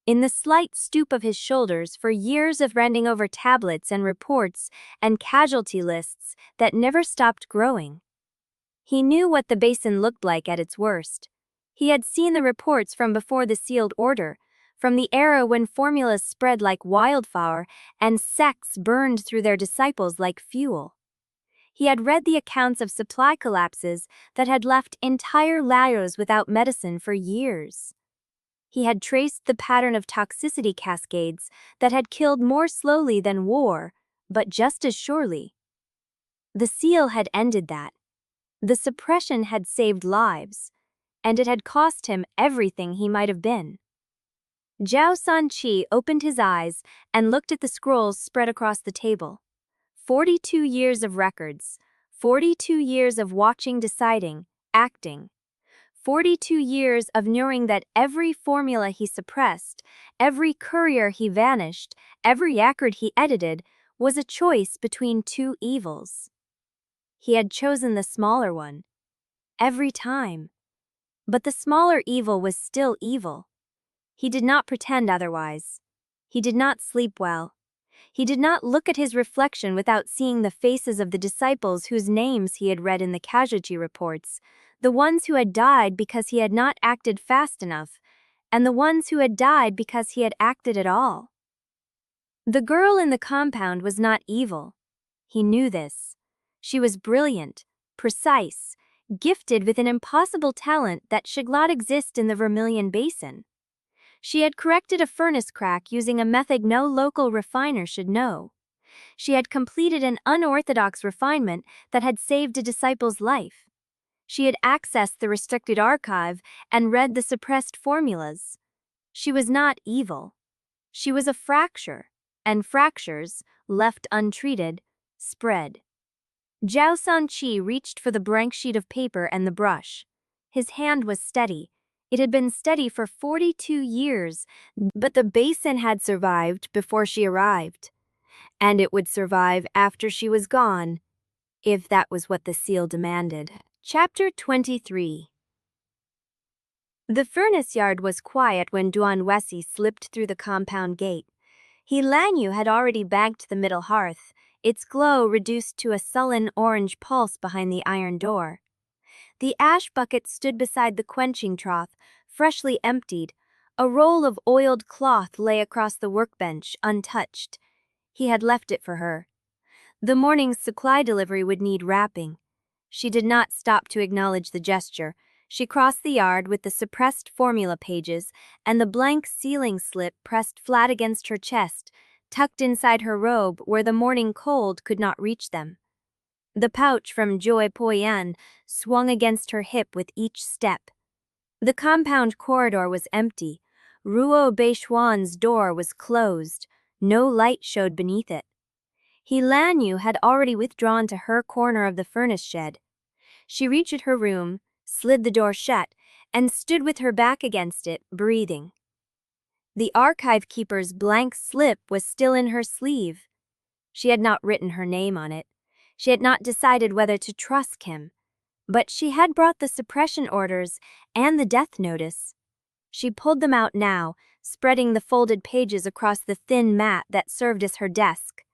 in the slight stoop of his shoulders for years of bending over tablets and reports and casualty lists that never stopped growing. He knew what the Basin looked like at its worst. He had seen the reports from before the sealed order, from the era when formulas spread like wildfire and sects burned through their disciples like fuel. He had read the accounts of supply collapses that had left entire layers without medicine for years. He had traced the pattern of toxicity cascades that had killed more slowly than war, but just as surely. The seal had ended that. The suppression had saved lives, and it had cost him everything he might have been. Zhao Sanqi opened his eyes and looked at the scrolls spread across the table. 42 years of records, 42 years of watching, deciding, acting. 42 years of knowing that every formula he suppressed, every courier he vanished, every accord he edited, was a choice between 2 evils. He had chosen the smaller one. Every time. But the smaller evil was still evil. He did not pretend otherwise. He did not sleep well. He did not look at his reflection without seeing the faces of the disciples whose names he had read in the casualty reports, the ones who had died because he had not acted fast enough, and the ones who had died because he had acted at all. The girl in the compound was not evil. He knew this. She was brilliant, precise, gifted with an impossible talent that should not exist in the Vermilion Basin. She had corrected a furnace crack using a method no local refiner should know. She had completed an unorthodox refinement that had saved a disciple's life. She had accessed the restricted archive and read the suppressed formulas. She was not evil. She was a fracture, and fractures, left untreated, spread. Zhao Sanqi reached for the blank sheet of paper and the brush. His hand was steady. It had been steady for 42 years, but the Basin had survived before she arrived. And it would survive after she was gone, if that was what the seal demanded. Chapter 23. The furnace yard was quiet when Duan Wensi slipped through the compound gate. Lanyu had already banked the middle hearth, its glow reduced to a sullen orange pulse behind the iron door. The ash bucket stood beside the quenching trough, freshly emptied, A roll of oiled cloth lay across the workbench, untouched. He had left it for her. The morning's supply delivery would need wrapping. She did not stop to acknowledge the gesture. She crossed the yard with the suppressed formula pages and the blank sealing slip pressed flat against her chest, tucked inside her robe where the morning cold could not reach them. The pouch from Jue Poyan swung against her hip with each step. The compound corridor was empty. Ruo Beishuan's door was closed. No light showed beneath it. Lanyu had already withdrawn to her corner of the furnace shed. She reached her room, slid the door shut, and stood with her back against it, breathing. The archive keeper's blank slip was still in her sleeve. She had not written her name on it. She had not decided whether to trust him. But she had brought the suppression orders and the death notice. She pulled them out now, spreading the folded pages across the thin mat that served as her desk.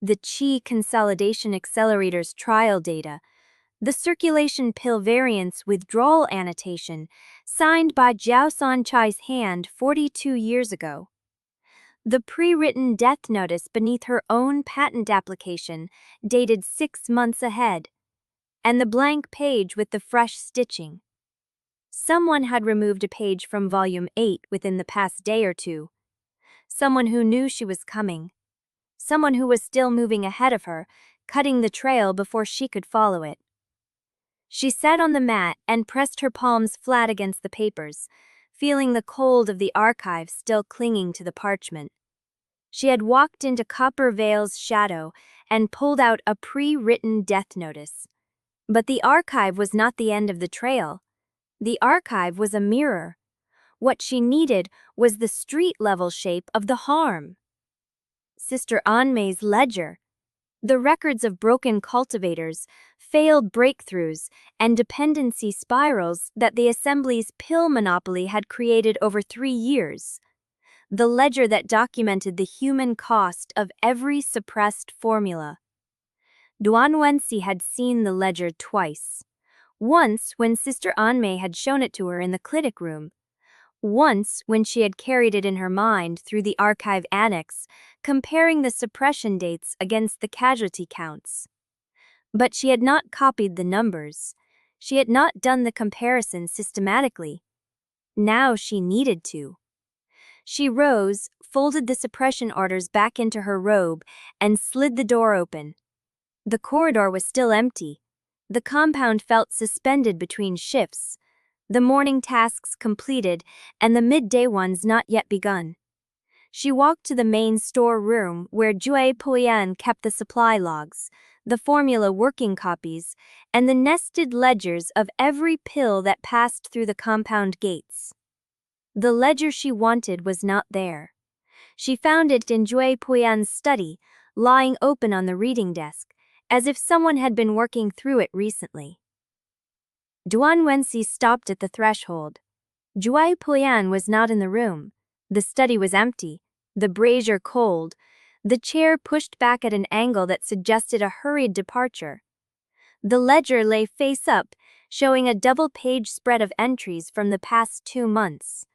The Qi Consolidation Accelerator's trial data, the circulation pill variant's withdrawal annotation, signed by Jiao Sanchai's hand 42 years ago. The pre-written death notice beneath her own patent application, dated 6 months ahead. And the blank page with the fresh stitching. Someone had removed a page from volume 8 within the past day or two. Someone who knew she was coming. Someone who was still moving ahead of her, cutting the trail before she could follow it. She sat on the mat and pressed her palms flat against the papers, feeling the cold of the archive still clinging to the parchment. She had walked into Copper Vale's shadow and pulled out a pre-written death notice. But the archive was not the end of the trail. The archive was a mirror. What she needed was the street-level shape of the harm. Sister Anmei's ledger. The records of broken cultivators, failed breakthroughs, and dependency spirals that the Assembly's pill monopoly had created over 3 years. The ledger that documented the human cost of every suppressed formula. Duan Wensi had seen the ledger twice. Once when Sister Anmei had shown it to her in the clinic room. Once when she had carried it in her mind through the archive annex, comparing the suppression dates against the casualty counts. But she had not copied the numbers. She had not done the comparison systematically. Now she needed to. She rose, folded the suppression orders back into her robe, and slid the door open. The corridor was still empty. The compound felt suspended between shifts. The morning tasks completed and the midday ones not yet begun. She walked to the main store room where Jue Poyan kept the supply logs, the formula working copies, and the nested ledgers of every pill that passed through the compound gates. The ledger she wanted was not there. She found it in Jue Poyan's study, lying open on the reading desk, as if someone had been working through it recently. Duan Wensi stopped at the threshold. Jue Poyan was not in the room. The study was empty, the brazier cold, the chair pushed back at an angle that suggested a hurried departure. The ledger lay face up, showing a double-page spread of entries from the past 2 months.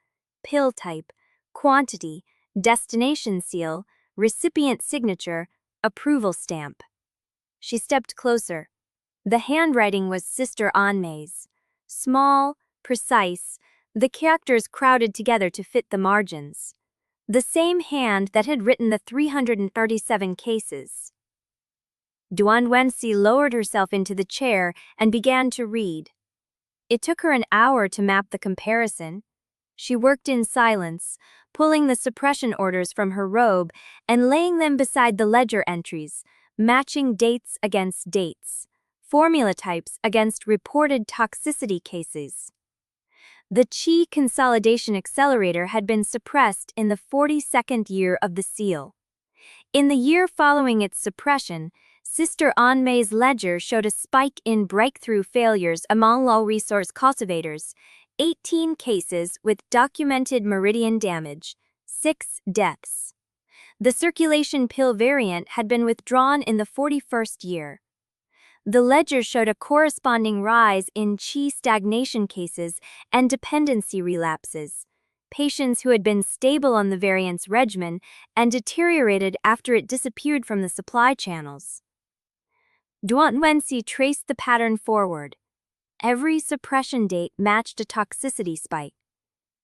Pill type, quantity, destination seal, recipient signature, approval stamp. She stepped closer. The handwriting was Sister Anmei's. Small, precise, the characters crowded together to fit the margins. The same hand that had written the 337 cases. Duan Wensi lowered herself into the chair and began to read. It took her an hour to map the comparison. She worked in silence, pulling the suppression orders from her robe and laying them beside the ledger entries, matching dates against dates, formula types against reported toxicity cases. The Qi Consolidation Accelerator had been suppressed in the 42nd year of the seal. In the year following its suppression, Sister Anmei's ledger showed a spike in breakthrough failures among low-resource cultivators, 18 cases with documented meridian damage, 6 deaths. The circulation pill variant had been withdrawn in the 41st year. The ledger showed a corresponding rise in Qi stagnation cases and dependency relapses, patients who had been stable on the variance regimen and deteriorated after it disappeared from the supply channels. Duan Wensi traced the pattern forward. Every suppression date matched a toxicity spike.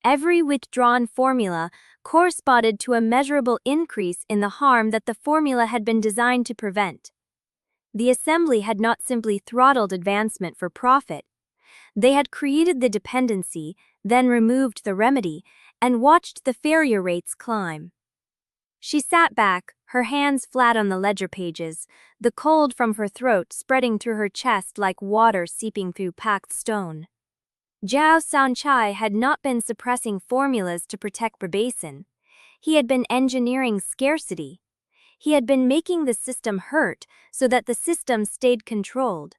Every withdrawn formula corresponded to a measurable increase in the harm that the formula had been designed to prevent. The assembly had not simply throttled advancement for profit. They had created the dependency, then removed the remedy, and watched the failure rates climb. She sat back, her hands flat on the ledger pages, the cold from her throat spreading through her chest like water seeping through packed stone. Zhao Sanchai had not been suppressing formulas to protect Basin. He had been engineering scarcity. He had been making the system hurt so that the system stayed controlled.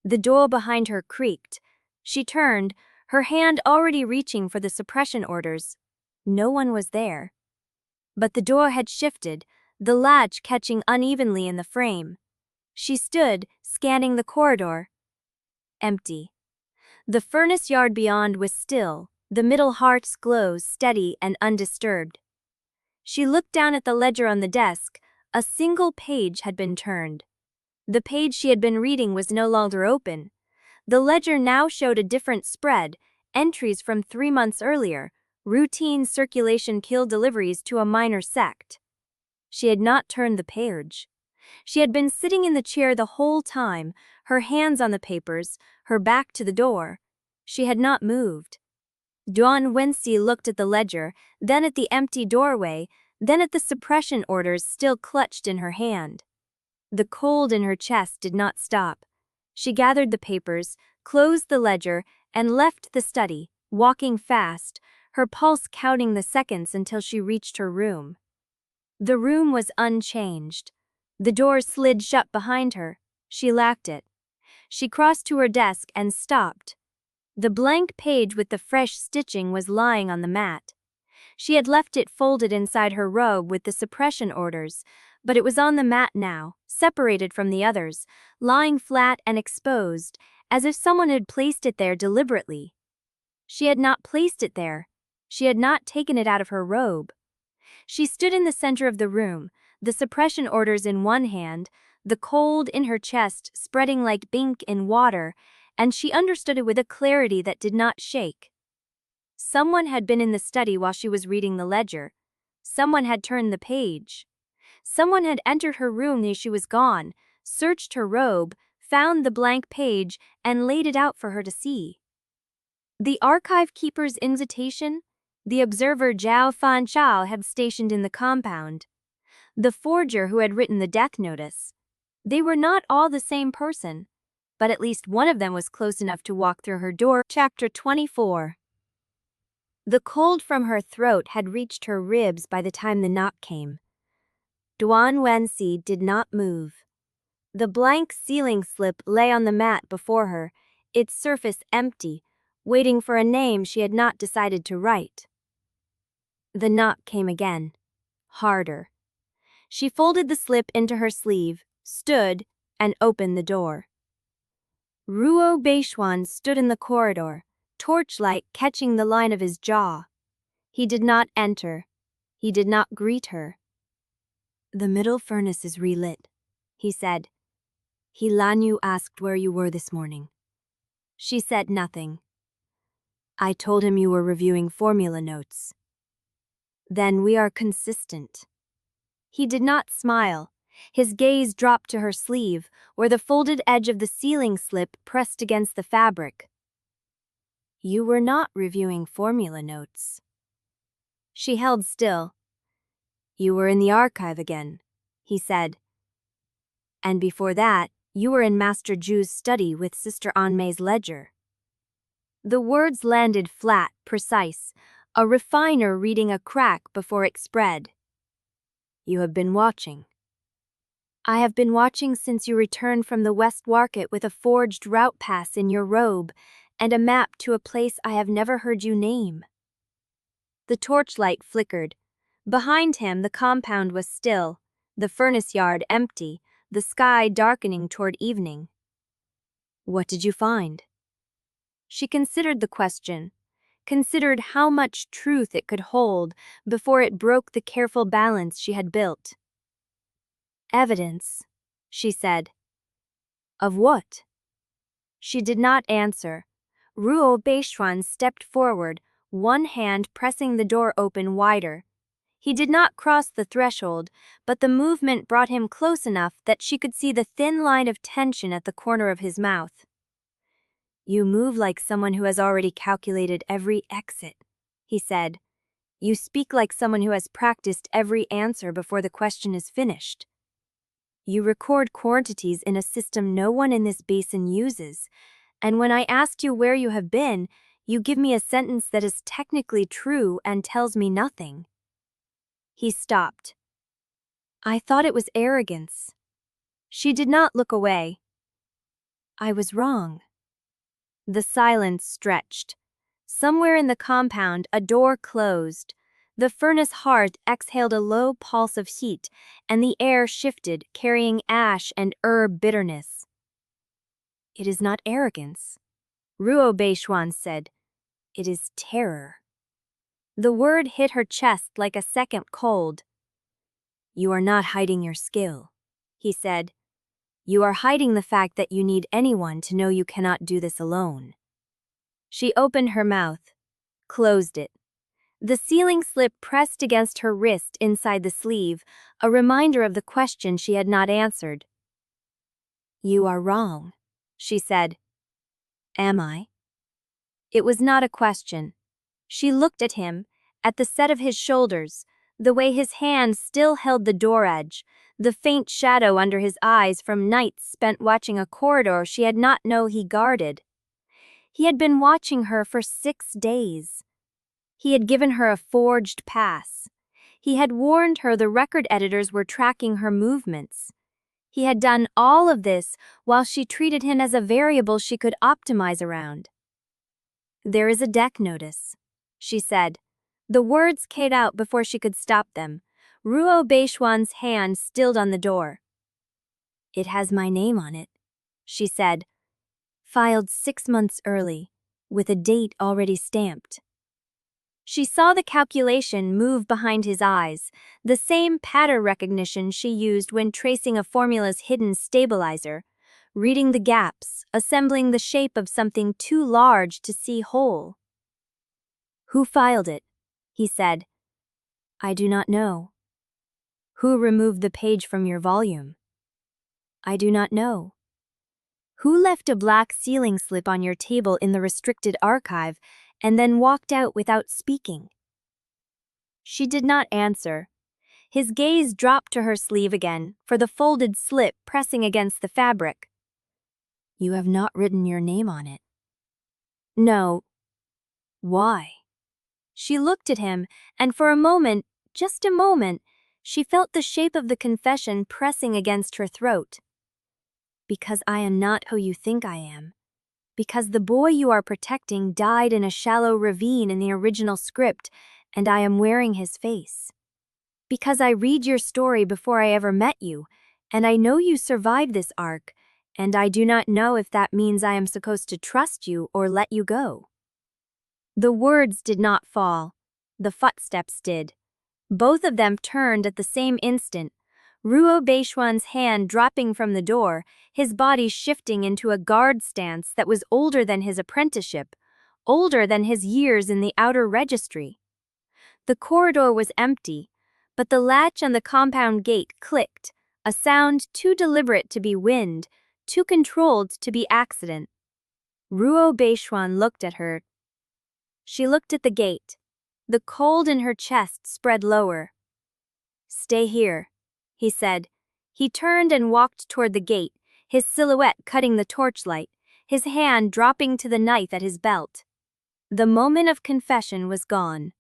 The door behind her creaked. She turned, her hand already reaching for the suppression orders. No one was there. But the door had shifted, the latch catching unevenly in the frame. She stood, scanning the corridor. Empty. The furnace yard beyond was still, the middle heart's glows steady and undisturbed. She looked down at the ledger on the desk. A single page had been turned. The page she had been reading was no longer open. The ledger now showed a different spread, entries from 3 months earlier, routine circulation kill deliveries to a minor sect. She had not turned the page. She had been sitting in the chair the whole time, her hands on the papers, her back to the door. She had not moved. Duan Wensi looked at the ledger, then at the empty doorway, then at the suppression orders still clutched in her hand. The cold in her chest did not stop. She gathered the papers, closed the ledger, and left the study, walking fast, her pulse counting the seconds until she reached her room. The room was unchanged. The door slid shut behind her. She lacked it. She crossed to her desk and stopped. The blank page with the fresh stitching was lying on the mat. She had left it folded inside her robe with the suppression orders, but it was on the mat now, separated from the others, lying flat and exposed, as if someone had placed it there deliberately. She had not placed it there. She had not taken it out of her robe. She stood in the center of the room, the suppression orders in one hand, the cold in her chest spreading like ink in water, and she understood it with a clarity that did not shake. Someone had been in the study while she was reading the ledger. Someone had turned the page. Someone had entered her room when she was gone, searched her robe, found the blank page, and laid it out for her to see. The archive keeper's invitation? The observer Zhao Fanchao had stationed in the compound. The forger who had written the death notice. They were not all the same person, but at least one of them was close enough to walk through her door. Chapter 24. The cold from her throat had reached her ribs by the time the knock came. Duan Wensi did not move. The blank ceiling slip lay on the mat before her, its surface empty, waiting for a name she had not decided to write. The knock came again, harder. She folded the slip into her sleeve, stood, and opened the door. Ruo Beishuan stood in the corridor, torchlight catching the line of his jaw. He did not enter. He did not greet her. "The middle furnace is relit," he said. "Lanyu asked where you were this morning." She said nothing. "I told him you were reviewing formula notes." "Then we are consistent." He did not smile. His gaze dropped to her sleeve, where the folded edge of the ceiling slip pressed against the fabric. "You were not reviewing formula notes." She held still. "You were in the archive again," he said. "And before that, you were in Master Ju's study with Sister Anmei's ledger." The words landed flat, precise, a refiner reading a crack before it spread. "You have been watching." "I have been watching since you returned from the West Market with a forged route pass in your robe and a map to a place I have never heard you name." The torchlight flickered. Behind him, the compound was still, the furnace yard empty, the sky darkening toward evening. "What did you find?" She considered the question. considered how much truth it could hold before it broke the careful balance she had built. "Evidence," she said. "Of what?" She did not answer. Ruo Beishuan stepped forward, one hand pressing the door open wider. He did not cross the threshold, but the movement brought him close enough that she could see the thin line of tension at the corner of his mouth. "You move like someone who has already calculated every exit," he said. "You speak like someone who has practiced every answer before the question is finished. You record quantities in a system no one in this basin uses, and when I ask you where you have been, you give me a sentence that is technically true and tells me nothing." He stopped. "I thought it was arrogance." She did not look away. "I was wrong." The silence stretched. Somewhere in the compound, a door closed. The furnace hearth exhaled a low pulse of heat, and the air shifted, carrying ash and herb bitterness. "It is not arrogance," Ruo Beishuan said. "It is terror." The word hit her chest like a second cold. "You are not hiding your skill," he said. "You are hiding the fact that you need anyone to know you cannot do this alone." She opened her mouth, closed it. The sealing slip pressed against her wrist inside the sleeve, a reminder of the question she had not answered. "You are wrong," she said. "Am I?" It was not a question. She looked at him, at the set of his shoulders, the way his hand still held the door edge, the faint shadow under his eyes from nights spent watching a corridor she had not known he guarded. He had been watching her for 6 days. He had given her a forged pass. He had warned her the record editors were tracking her movements. He had done all of this while she treated him as a variable she could optimize around. "There is a deck notice," she said. The words came out before she could stop them. Ruo Beishuan's hand stilled on the door. "It has my name on it," she said. "Filed 6 months early, with a date already stamped." She saw the calculation move behind his eyes, the same pattern recognition she used when tracing a formula's hidden stabilizer, reading the gaps, assembling the shape of something too large to see whole. "Who filed it?" he said. "I do not know." "Who removed the page from your volume?" "I do not know." "Who left a black sealing slip on your table in the restricted archive and then walked out without speaking?" She did not answer. His gaze dropped to her sleeve again, for the folded slip pressing against the fabric. "You have not written your name on it." "No." "Why?" She looked at him, and for a moment, just a moment, she felt the shape of the confession pressing against her throat. "Because I am not who you think I am. Because the boy you are protecting died in a shallow ravine in the original script, and I am wearing his face. Because I read your story before I ever met you, and I know you survived this arc, and I do not know if that means I am supposed to trust you or let you go." The words did not fall. The footsteps did. Both of them turned at the same instant, Ruo Beishuan's hand dropping from the door, his body shifting into a guard stance that was older than his apprenticeship, older than his years in the outer registry. The corridor was empty, but the latch on the compound gate clicked, a sound too deliberate to be wind, too controlled to be accident. Ruo Beishuan looked at her. She looked at the gate. The cold in her chest spread lower. "Stay here," he said. He turned and walked toward the gate, his silhouette cutting the torchlight, his hand dropping to the knife at his belt. The moment of confession was gone.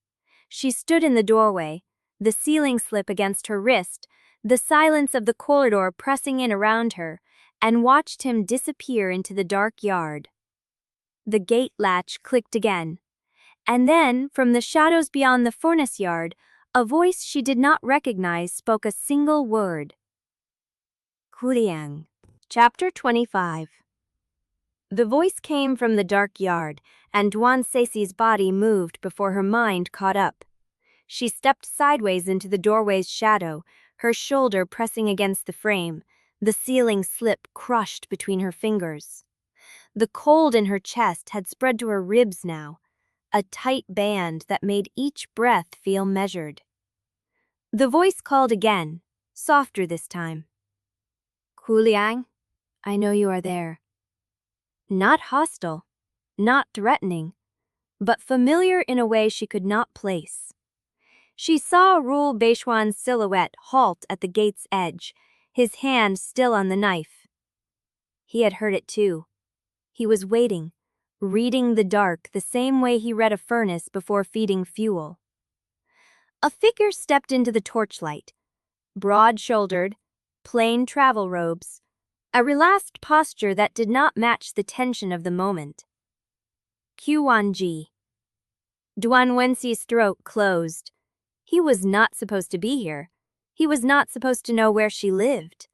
She stood in the doorway, the sealing slip against her wrist, the silence of the corridor pressing in around her, and watched him disappear into the dark yard. The gate latch clicked again. And then, from the shadows beyond the furnace yard, a voice she did not recognize spoke a single word. Kuliang. Chapter 25. The voice came from the dark yard, and Duan Wensi's body moved before her mind caught up. She stepped sideways into the doorway's shadow, her shoulder pressing against the frame, the ceiling slip crushed between her fingers. The cold in her chest had spread to her ribs now, a tight band that made each breath feel measured. The voice called again, softer this time. Kuliang, I know you are there. Not hostile, not threatening, but familiar in a way she could not place. She saw Rule Beishuan's silhouette halt at the gate's edge, his hand still on the knife. He had heard it too. He was waiting, reading the dark the same way he read a furnace before feeding fuel. A figure stepped into the torchlight, broad-shouldered, plain travel robes, a relaxed posture that did not match the tension of the moment. Qiuanji. Duan Wensi's throat closed. He was not supposed to be here. He was not supposed to know where she lived.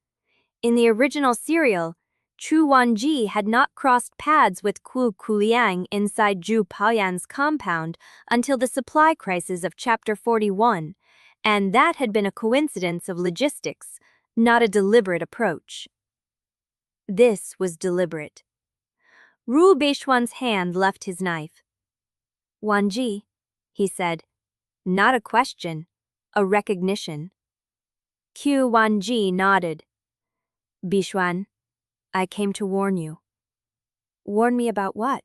In the original serial, Chu Wanji had not crossed paths with Kuo Kuliang inside Jue Poyan's compound until the supply crisis of Chapter 41, and that had been a coincidence of logistics, not a deliberate approach. This was deliberate. Ru Beishuan's hand left his knife. Wanji, he said, not a question, a recognition. Qiu Wanji nodded. Beishuan, I came to warn you. Warn me about what?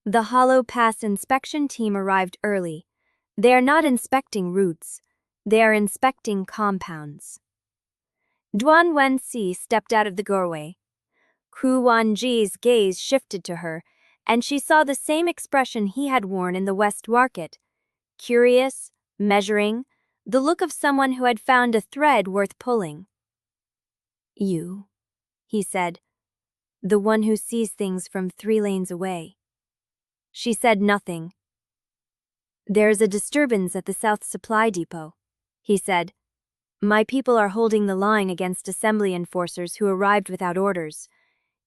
The Hollow Pass inspection team arrived early. They are not inspecting routes. They are inspecting compounds. Duan Wensi stepped out of the doorway. Kuo Wanji's gaze shifted to her, and she saw the same expression he had worn in the West Market. Curious, measuring, the look of someone who had found a thread worth pulling. You, he said, the one who sees things from 3 lanes away. She said nothing. There is a disturbance at the South Supply Depot, he said. My people are holding the line against assembly enforcers who arrived without orders.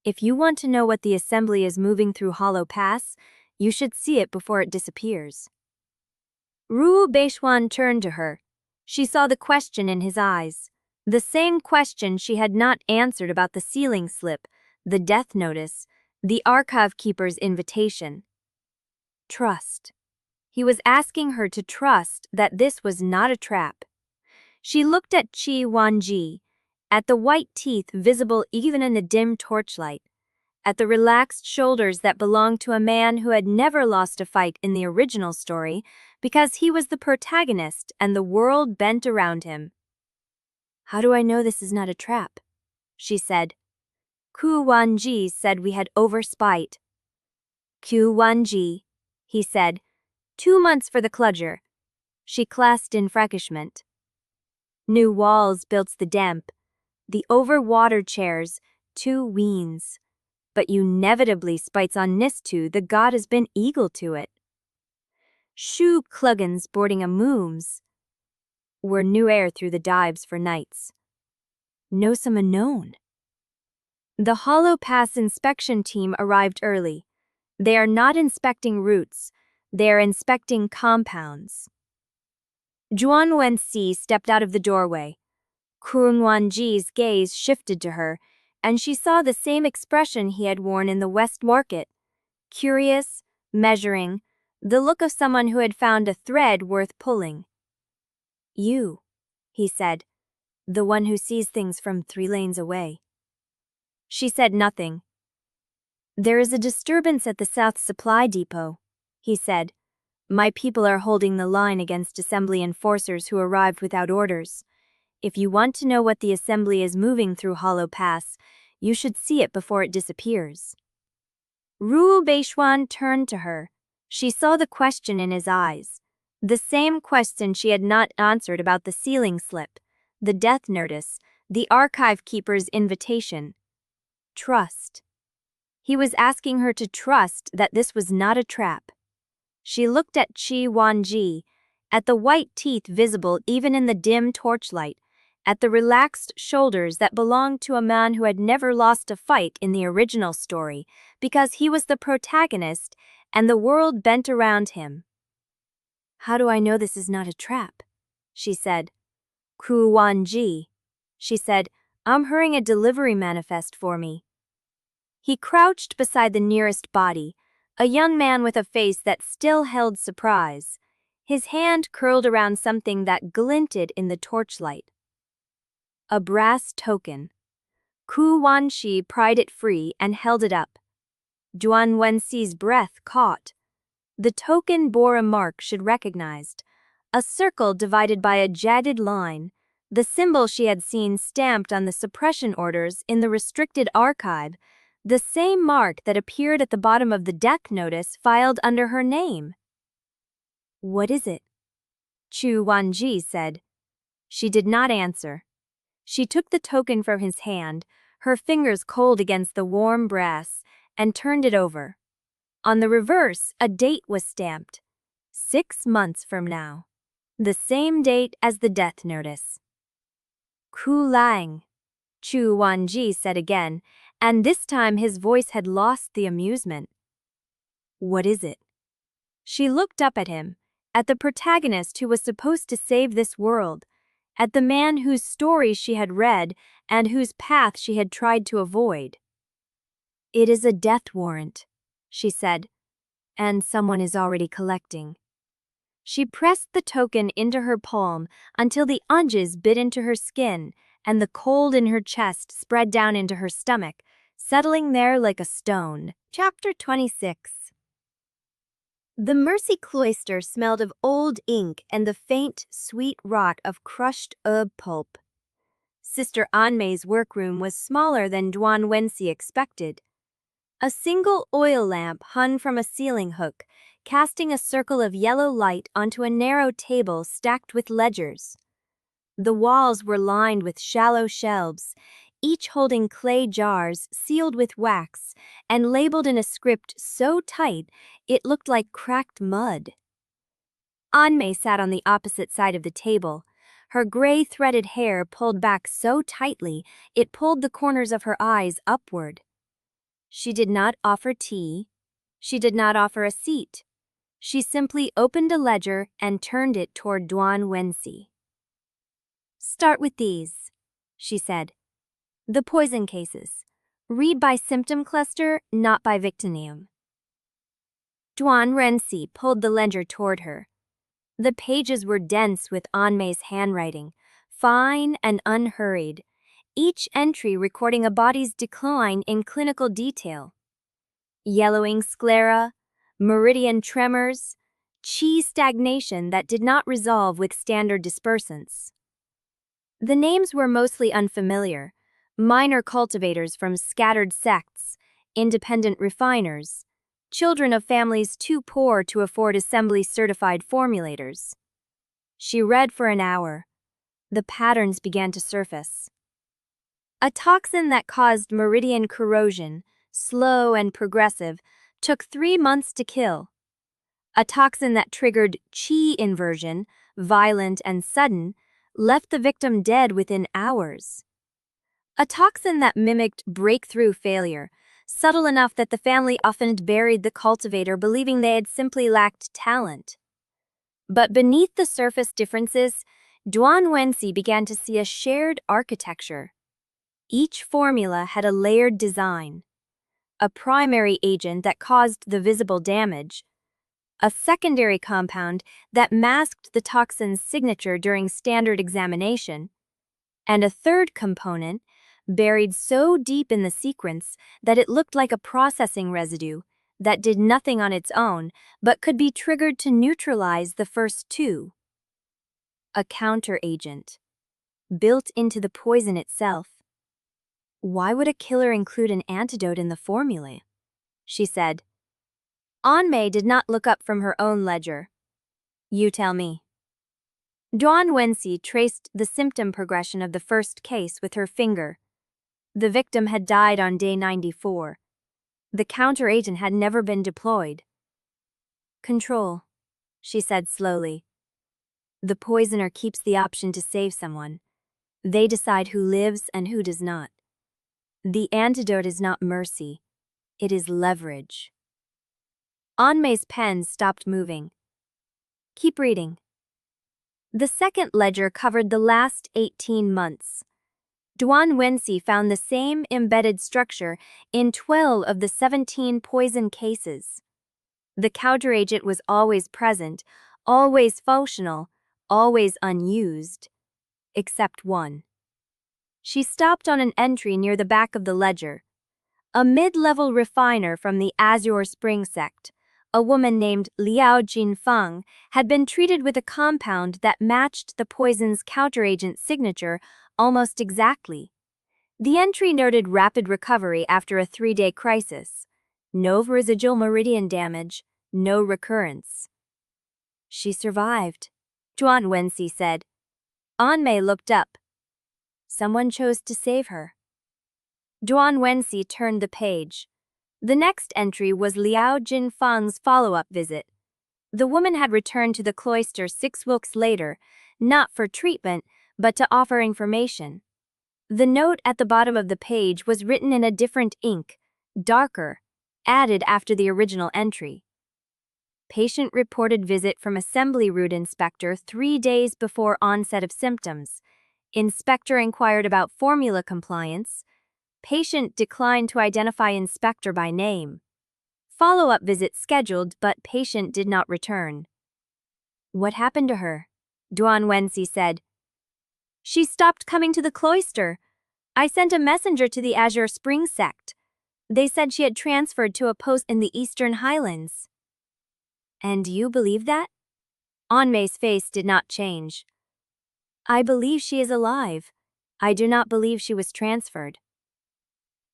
If you want to know what the assembly is moving through Hollow Pass, you should see it before it disappears. Ru Beishuan turned to her. She saw the question in his eyes. The same question she had not answered about the ceiling slip, the death notice, the archive keeper's invitation. Trust. He was asking her to trust that this was not a trap. She looked at Qi Wanji, at the white teeth visible even in the dim torchlight, at the relaxed shoulders that belonged to a man who had never lost a fight in the original story because he was the protagonist and the world bent around him. How do I know this is not a trap? She said. Kuo Wanji said we had overspite. Kuo Wanji, he said, 2 months for the cludger. She classed in frankishment. New walls built the damp, the over-water chairs, 2 weens. But you inevitably spites on Nistu, the god has been eagle to it. Shu Kluggins boarding a mooms. Were new air through the dives for nights. Know some unknown. The Hollow Pass inspection team arrived early. They are not inspecting routes, they are inspecting compounds. Duan Wensi stepped out of the doorway. Kuo Wanji's gaze shifted to her, and she saw the same expression he had worn in the West Market. Curious, measuring, the look of someone who had found a thread worth pulling. You, he said, the one who sees things from 3 lanes away. She said nothing. There is a disturbance at the South Supply Depot, he said. My people are holding the line against assembly enforcers who arrived without orders. If you want to know what the assembly is moving through Hollow Pass, you should see it before it disappears. Ru Beishuan turned to her. She saw the question in his eyes. The same question she had not answered about the ceiling slip, the death notice, the archive keeper's invitation. Trust. He was asking her to trust that this was not a trap. She looked at Qi Wanji, at the white teeth visible even in the dim torchlight, at the relaxed shoulders that belonged to a man who had never lost a fight in the original story, because he was the protagonist and the world bent around him. "How do I know this is not a trap?" she said. "Kuo Kulia," she said, "I'm hurrying a delivery manifest for me." He crouched beside the nearest body, a young man with a face that still held surprise. His hand curled around something that glinted in the torchlight. A brass token. Kuo Wensi pried it free and held it up. Duan Wensi's breath caught. The token bore a mark she'd recognized, a circle divided by a jagged line, the symbol she had seen stamped on the suppression orders in the restricted archive, the same mark that appeared at the bottom of the death notice filed under her name. "What is it?" Kuo Kulia said. She did not answer. She took the token from his hand, her fingers cold against the warm brass, and turned it over. On the reverse, a date was stamped. 6 months from now. The same date as the death notice. "Kuliang," Kuo Kulia said again, and this time his voice had lost the amusement. "What is it?" She looked up at him, at the protagonist who was supposed to save this world, at the man whose story she had read and whose path she had tried to avoid. "It is a death warrant," she said, "and someone is already collecting." She pressed the token into her palm until the edges bit into her skin and the cold in her chest spread down into her stomach, settling there like a stone. Chapter 26. The Mercy Cloister smelled of old ink and the faint, sweet rot of crushed herb pulp. Sister Anmei's workroom was smaller than Duan Wensi expected. A single oil lamp hung from a ceiling hook, casting a circle of yellow light onto a narrow table stacked with ledgers. The walls were lined with shallow shelves, each holding clay jars sealed with wax and labeled in a script so tight it looked like cracked mud. Anmei sat on the opposite side of the table, her gray threaded hair pulled back so tightly it pulled the corners of her eyes upward. She did not offer tea. She did not offer a seat. She simply opened a ledger and turned it toward Duan Wensi. "Start with these," she said. "The poison cases. Read by symptom cluster, not by victim name." Duan Wensi pulled the ledger toward her. The pages were dense with Anmei's handwriting, fine and unhurried, each entry recording a body's decline in clinical detail. Yellowing sclera, meridian tremors, qi stagnation that did not resolve with standard dispersants. The names were mostly unfamiliar: minor cultivators from scattered sects, independent refiners, children of families too poor to afford assembly-certified formulators. She read for an hour. The patterns began to surface. A toxin that caused meridian corrosion, slow and progressive, took 3 months to kill. A toxin that triggered qi inversion, violent and sudden, left the victim dead within hours. A toxin that mimicked breakthrough failure, subtle enough that the family often buried the cultivator believing they had simply lacked talent. But beneath the surface differences, Duan Wensi began to see a shared architecture. Each formula had a layered design. A primary agent that caused the visible damage, a secondary compound that masked the toxin's signature during standard examination, and a third component buried so deep in the sequence that it looked like a processing residue that did nothing on its own but could be triggered to neutralize the first two. A counteragent, built into the poison itself. "Why would a killer include an antidote in the formula?" she said. Anmei did not look up from her own ledger. "You tell me." Duan Wensi traced the symptom progression of the first case with her finger. The victim had died on day 94. The counteragent had never been deployed. "Control," she said slowly. "The poisoner keeps the option to save someone. They decide who lives and who does not. The antidote is not mercy, it is leverage. Anmei's pen stopped moving. Keep reading. The second ledger covered the last 18 months. Duan Wensi found the same embedded structure in 12 of the 17 poison cases. The counteragent was always present, always functional, always unused, except one. She stopped on an entry near the back of the ledger. A mid-level refiner from the Azure Spring sect, a woman named Liao Jinfeng, had been treated with a compound that matched the poison's counteragent signature almost exactly. The entry noted rapid recovery after a 3-day crisis. No residual meridian damage, no recurrence. She survived, Duan Wensi said. Anmei looked up. Someone chose to save her. Duan Wensi turned the page. The next entry was Liao Jinfeng's follow-up visit. The woman had returned to the cloister 6 weeks later, not for treatment, but to offer information. The note at the bottom of the page was written in a different ink, darker, added after the original entry. Patient reported visit from assembly route inspector 3 days before onset of symptoms. Inspector inquired about formula compliance. Patient declined to identify inspector by name. Follow-up visit scheduled, but patient did not return. What happened to her? Duan Wensi said. She stopped coming to the cloister. I sent a messenger to the Azure Spring sect. They said she had transferred to a post in the Eastern Highlands. And you believe that? Anmei's face did not change. I believe she is alive. I do not believe she was transferred.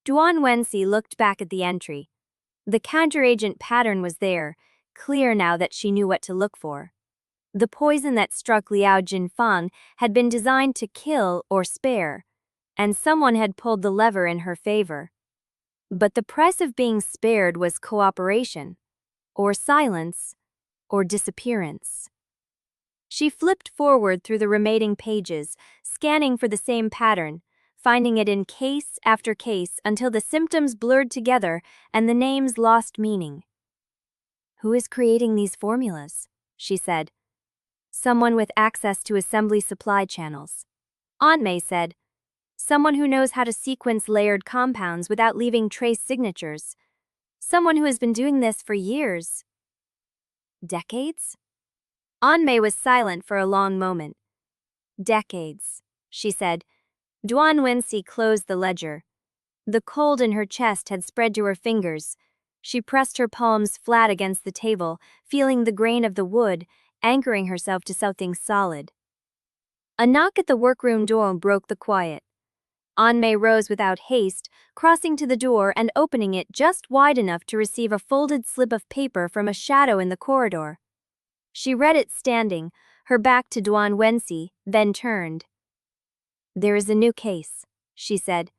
Duan Wensi looked back at the entry. The counteragent pattern was there, clear now that she knew what to look for. The poison that struck Liao Jinfeng had been designed to kill or spare, and someone had pulled the lever in her favor. But the price of being spared was cooperation, or silence, or disappearance. She flipped forward through the remaining pages, scanning for the same pattern, finding it in case after case until the symptoms blurred together and the names lost meaning. Who is creating these formulas? She said. Someone with access to assembly supply channels. Anmei said. Someone who knows how to sequence layered compounds without leaving trace signatures. Someone who has been doing this for years. Decades? Anmei was silent for a long moment. Decades, she said. Duan Wensi closed the ledger. The cold in her chest had spread to her fingers. She pressed her palms flat against the table, feeling the grain of the wood, anchoring herself to something solid. A knock at the workroom door broke the quiet. Anmei rose without haste, crossing to the door and opening it just wide enough to receive a folded slip of paper from a shadow in the corridor. She read it standing, her back to Duan Wensi, then turned. There is a new case, she said,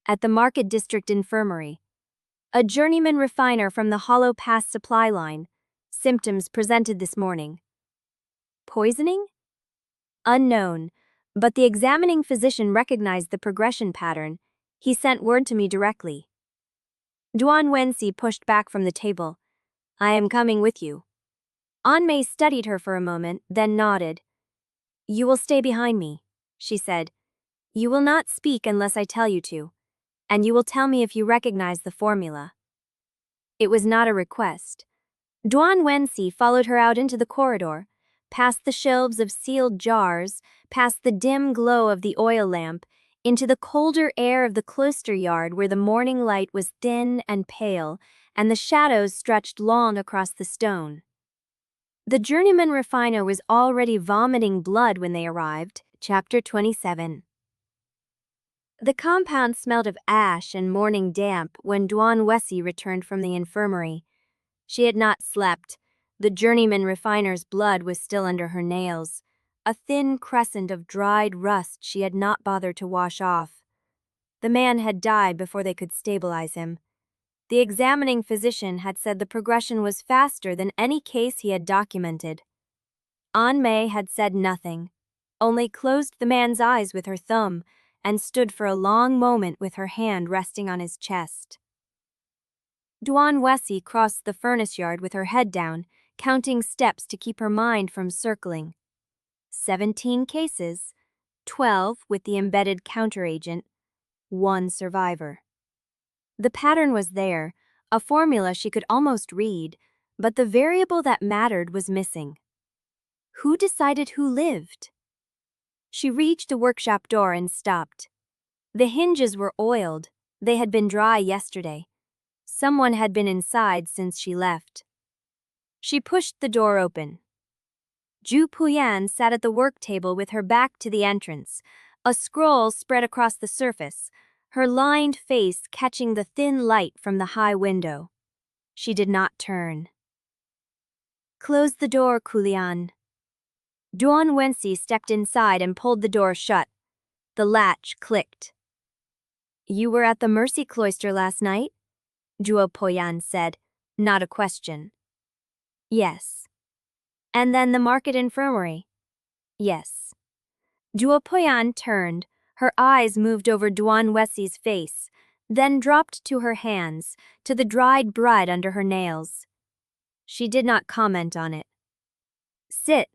at the Market District Infirmary. A journeyman refiner from the Hollow Pass supply line. Symptoms presented this morning. Poisoning? Unknown, but the examining physician recognized the progression pattern. He sent word to me directly. Duan Wensi pushed back from the table. I am coming with you. Anmei studied her for a moment, then nodded. You will stay behind me, she said. You will not speak unless I tell you to, and you will tell me if you recognize the formula. It was not a request. Duan Wensi followed her out into the corridor, past the shelves of sealed jars, past the dim glow of the oil lamp, into the colder air of the cloister yard where the morning light was thin and pale, and the shadows stretched long across the stone. The journeyman refiner was already vomiting blood when they arrived. Chapter 27. The compound smelled of ash and morning damp when Duan Wensi returned from the infirmary. She had not slept. The journeyman refiner's blood was still under her nails, a thin crescent of dried rust she had not bothered to wash off. The man had died before they could stabilize him. The examining physician had said the progression was faster than any case he had documented. Anmei had said nothing. only closed the man's eyes with her thumb and stood for a long moment with her hand resting on his chest. Duan Wensi crossed the furnace yard with her head down, counting steps to keep her mind from circling. 17 cases, 12 with the embedded counteragent, 1 survivor. The pattern was there, a formula she could almost read, but the variable that mattered was missing. Who decided who lived? She reached a workshop door and stopped. The hinges were oiled. They had been dry yesterday. Someone had been inside since she left. She pushed the door open. Jue Poyan sat at the work table with her back to the entrance, a scroll spread across the surface, her lined face catching the thin light from the high window. She did not turn. "Close the door, Kuliang." Duan Wensi stepped inside and pulled the door shut. The latch clicked. "You were at the Mercy Cloister last night?" Jue Poyan said, not a question. "Yes." "And then the market infirmary?" "Yes." Jue Poyan turned. Her eyes moved over Duan Wensi's face, then dropped to her hands, to the dried blood under her nails. She did not comment on it. "Sit."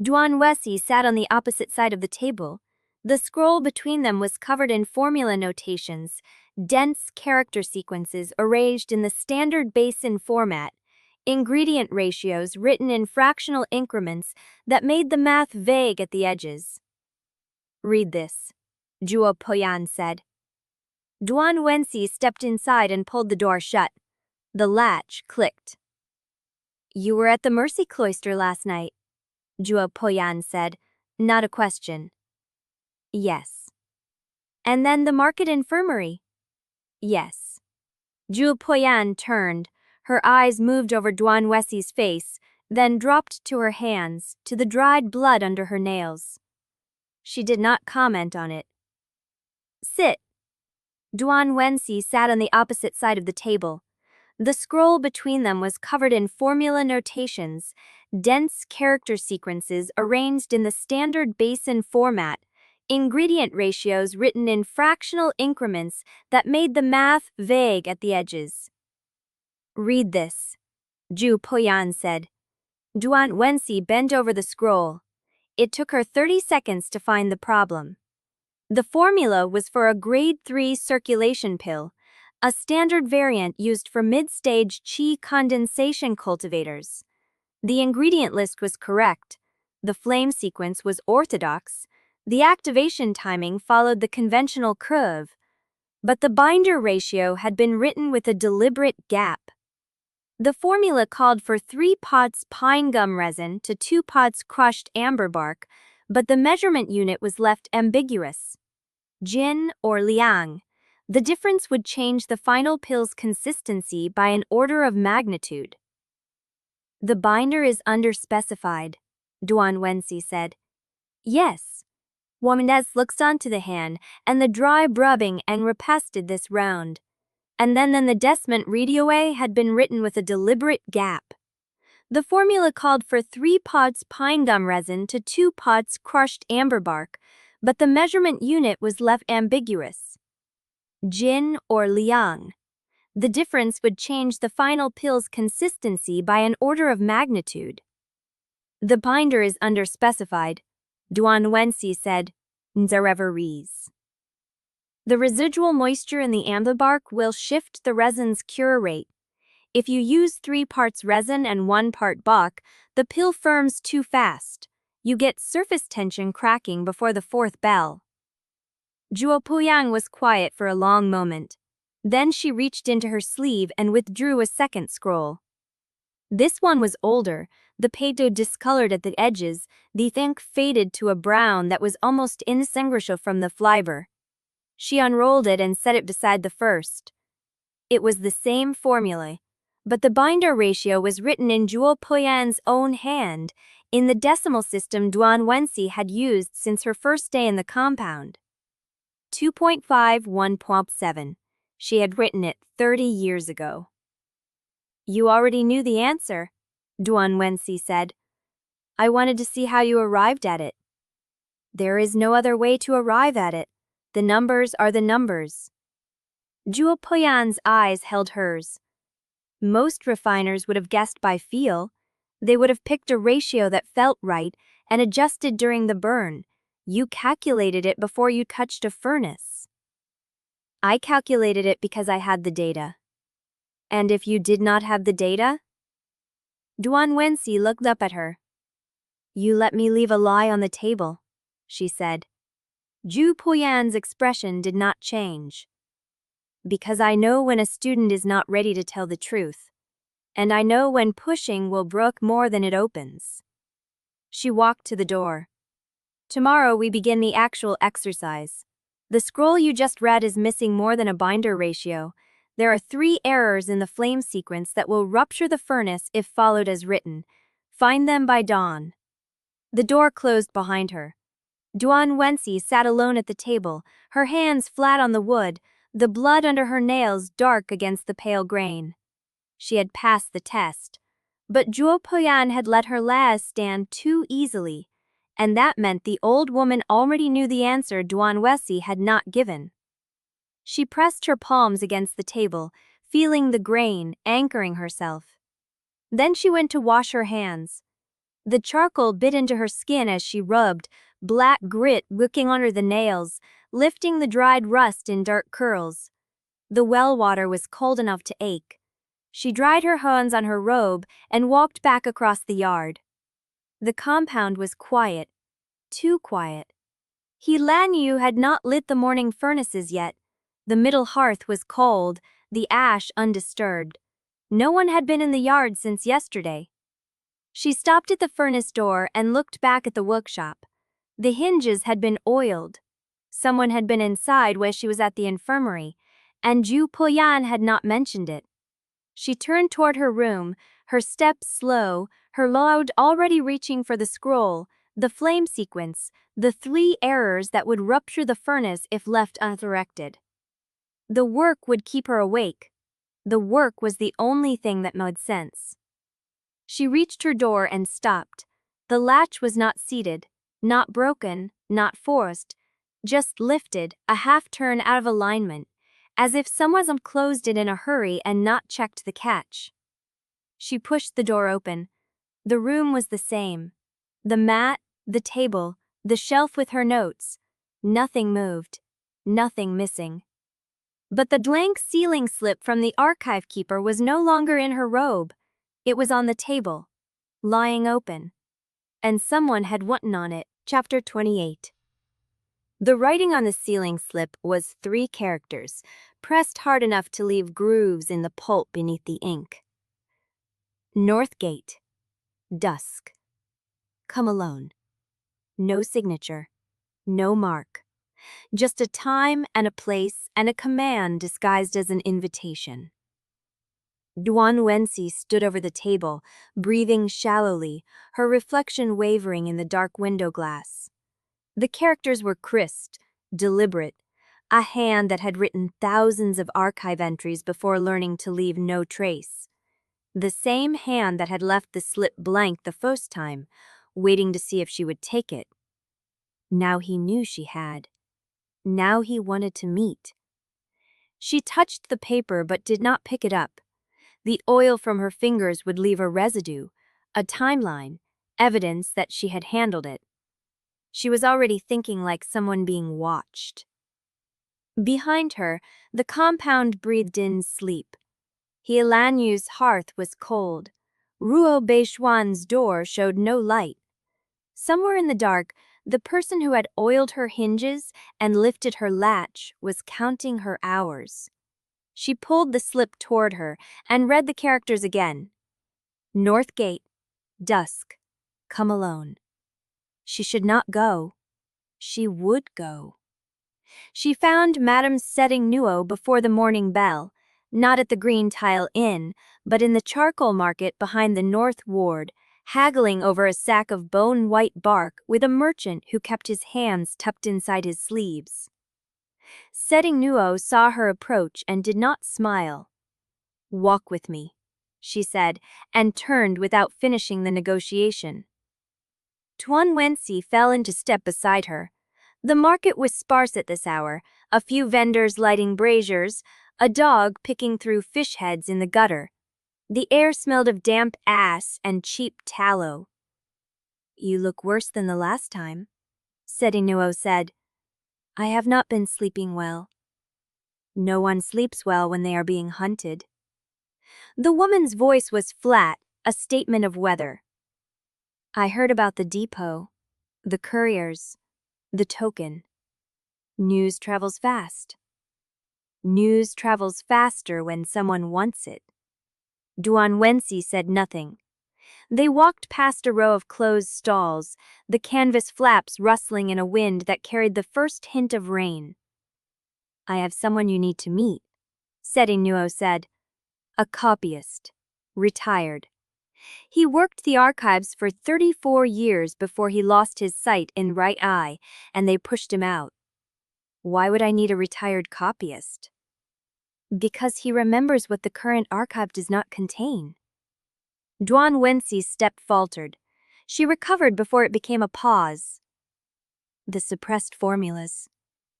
Duan Wensi sat on the opposite side of the table. The scroll between them was covered in formula notations, dense character sequences arranged in the standard Basin format, ingredient ratios written in fractional increments that made the math vague at the edges. "Read this," Jue Poyan said. Duan Wensi stepped inside and pulled the door shut. The latch clicked. "You were at the Mercy Cloister last night," Jue Poyan said, not a question. "Yes." "And then the market infirmary?" "Yes." Jue Poyan turned. Her eyes moved over Duan Wensi's face, then dropped to her hands, to the dried blood under her nails. She did not comment on it. "Sit." Duan Wensi sat on the opposite side of the table. The scroll between them was covered in formula notations, dense character sequences arranged in the standard Basin format, ingredient ratios written in fractional increments that made the math vague at the edges. "Read this," Jue Poyan said. Duan Wensi bent over the scroll. It took her 30 seconds to find the problem. The formula was for a grade 3 circulation pill, a standard variant used for mid-stage qi condensation cultivators. The ingredient list was correct. The flame sequence was orthodox. The activation timing followed the conventional curve. But the binder ratio had been written with a deliberate gap. The formula called for 3 pots pine gum resin to 2 pots crushed amber bark, but the measurement unit was left ambiguous. Jin or liang. The difference would change the final pill's consistency by an order of magnitude. "The binder is underspecified," Duan Wensi said. "Yes." Womandes looks onto the hand, and the dry brubbing and repeated this round. And then the desment radioe had been written with a deliberate gap. The formula called for 3 pots pine gum resin to 2 pots crushed amber bark, but the measurement unit was left ambiguous. Jin or liang. The difference would change the final pill's consistency by an order of magnitude. "The binder is underspecified," Duan Wensi said, "Nzareveries. The residual moisture in the amber bark will shift the resin's cure rate. If you use 3 parts resin and 1 part bark, the pill firms too fast. You get surface tension cracking before the 4th bell." Jue Poyan was quiet for a long moment. Then she reached into her sleeve and withdrew a second scroll. This one was older, the pato discolored at the edges, the ink faded to a brown that was almost indistinguishable from the fiber. She unrolled it and set it beside the first. It was the same formula, but the binder ratio was written in Jue Poyan's own hand, in the decimal system Duan Wensi had used since her first day in the compound. 2.51.7. She had written it 30 years ago. "You already knew the answer," Duan Wensi said. "I wanted to see how you arrived at it." There is no other way to arrive at it. The numbers are the numbers. Jue Poyan's eyes held hers. Most refiners would have guessed by feel. They would have picked a ratio that felt right and adjusted during the burn. You calculated it before you touched a furnace. I calculated it because I had the data. And if you did not have the data? Duan Wensi looked up at her. You let me leave a lie on the table, she said. Jue Poyan's expression did not change. Because I know when a student is not ready to tell the truth. And I know when pushing will break more than it opens. She walked to the door. Tomorrow we begin the actual exercise. The scroll you just read is missing more than a binder ratio. There are 3 errors in the flame sequence that will rupture the furnace if followed as written. Find them by dawn. The door closed behind her. Duan Wensi sat alone at the table, her hands flat on the wood, the blood under her nails dark against the pale grain. She had passed the test, but Jue Poyan had let her lies stand too easily, and that meant the old woman already knew the answer Duan Wensi had not given. She pressed her palms against the table, feeling the grain anchoring herself. Then she went to wash her hands. The charcoal bit into her skin as she rubbed, black grit wicking under the nails, lifting the dried rust in dark curls. The well water was cold enough to ache. She dried her hands on her robe and walked back across the yard. The compound was quiet, too quiet. Lanyu had not lit the morning furnaces yet. The middle hearth was cold, the ash undisturbed. No one had been in the yard since yesterday. She stopped at the furnace door and looked back at the workshop. The hinges had been oiled. Someone had been inside while she was at the infirmary, and Jue Poyan had not mentioned it. She turned toward her room, her steps slow, her load already reaching for the scroll, the flame sequence, the 3 errors that would rupture the furnace if left uncorrected. The work would keep her awake. The work was the only thing that made sense. She reached her door and stopped. The latch was not seated, not broken, not forced, just lifted, a half-turn out of alignment, as if someone closed it in a hurry and not checked the catch. She pushed the door open. The room was the same. The mat, the table, the shelf with her notes. Nothing moved. Nothing missing. But the blank ceiling slip from the archive keeper was no longer in her robe. It was on the table, lying open. And someone had written on it. Chapter 28. The writing on the ceiling slip was 3 characters, pressed hard enough to leave grooves in the pulp beneath the ink. North Gate. Dusk. Come alone. No signature. No mark. Just a time and a place and a command disguised as an invitation. Duan Wensi stood over the table, breathing shallowly, her reflection wavering in the dark window glass. The characters were crisp, deliberate, a hand that had written thousands of archive entries before learning to leave no trace. The same hand that had left the slip blank the first time, waiting to see if she would take it. Now he knew she had. Now he wanted to meet. She touched the paper but did not pick it up. The oil from her fingers would leave a residue, a timeline, evidence that she had handled it. She was already thinking like someone being watched. Behind her, the compound breathed in sleep. Lanyu's hearth was cold. Ruo Beishuan's door showed no light. Somewhere in the dark, the person who had oiled her hinges and lifted her latch was counting her hours. She pulled the slip toward her and read the characters again. North Gate. Dusk. Come alone. She should not go. She would go. She found Madame setting Nuo before the morning bell, not at the Green Tile Inn, but in the charcoal market behind the North Ward, haggling over a sack of bone-white bark with a merchant who kept his hands tucked inside his sleeves. Setting Nuo saw her approach and did not smile. "Walk with me," she said, and turned without finishing the negotiation. Duan Wensi fell into step beside her. The market was sparse at this hour, a few vendors lighting braziers, a dog picking through fish heads in the gutter. The air smelled of damp ass and cheap tallow. "You look worse than the last time," Sedinuo said. "I have not been sleeping well." "No one sleeps well when they are being hunted." The woman's voice was flat, a statement of weather. "I heard about the depot, the couriers, the token. News travels fast. News travels faster when someone wants it." Duan Wensi said nothing. They walked past a row of closed stalls, the canvas flaps rustling in a wind that carried the first hint of rain. "I have someone you need to meet," Sedinuo said. "A copyist. Retired. He worked the archives for 34 years before he lost his sight in right eye, and they pushed him out." "Why would I need a retired copyist?" "Because he remembers what the current archive does not contain." Duan Wensi's step faltered. She recovered before it became a pause. "The suppressed formulas.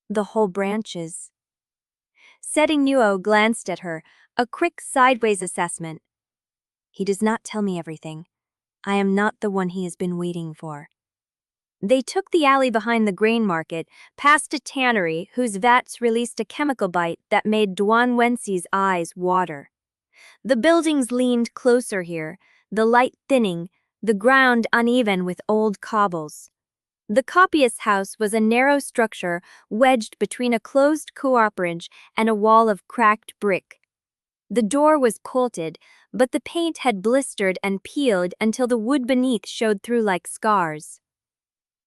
The whole branches." Sedinuo glanced at her, a quick sideways assessment. "He does not tell me everything. I am not the one he has been waiting for." They took the alley behind the grain market, past a tannery whose vats released a chemical bite that made Duan Wensi's eyes water. The buildings leaned closer here, the light thinning, the ground uneven with old cobbles. The copyist's house was a narrow structure wedged between a closed cooperage and a wall of cracked brick. The door was colted, but the paint had blistered and peeled until the wood beneath showed through like scars.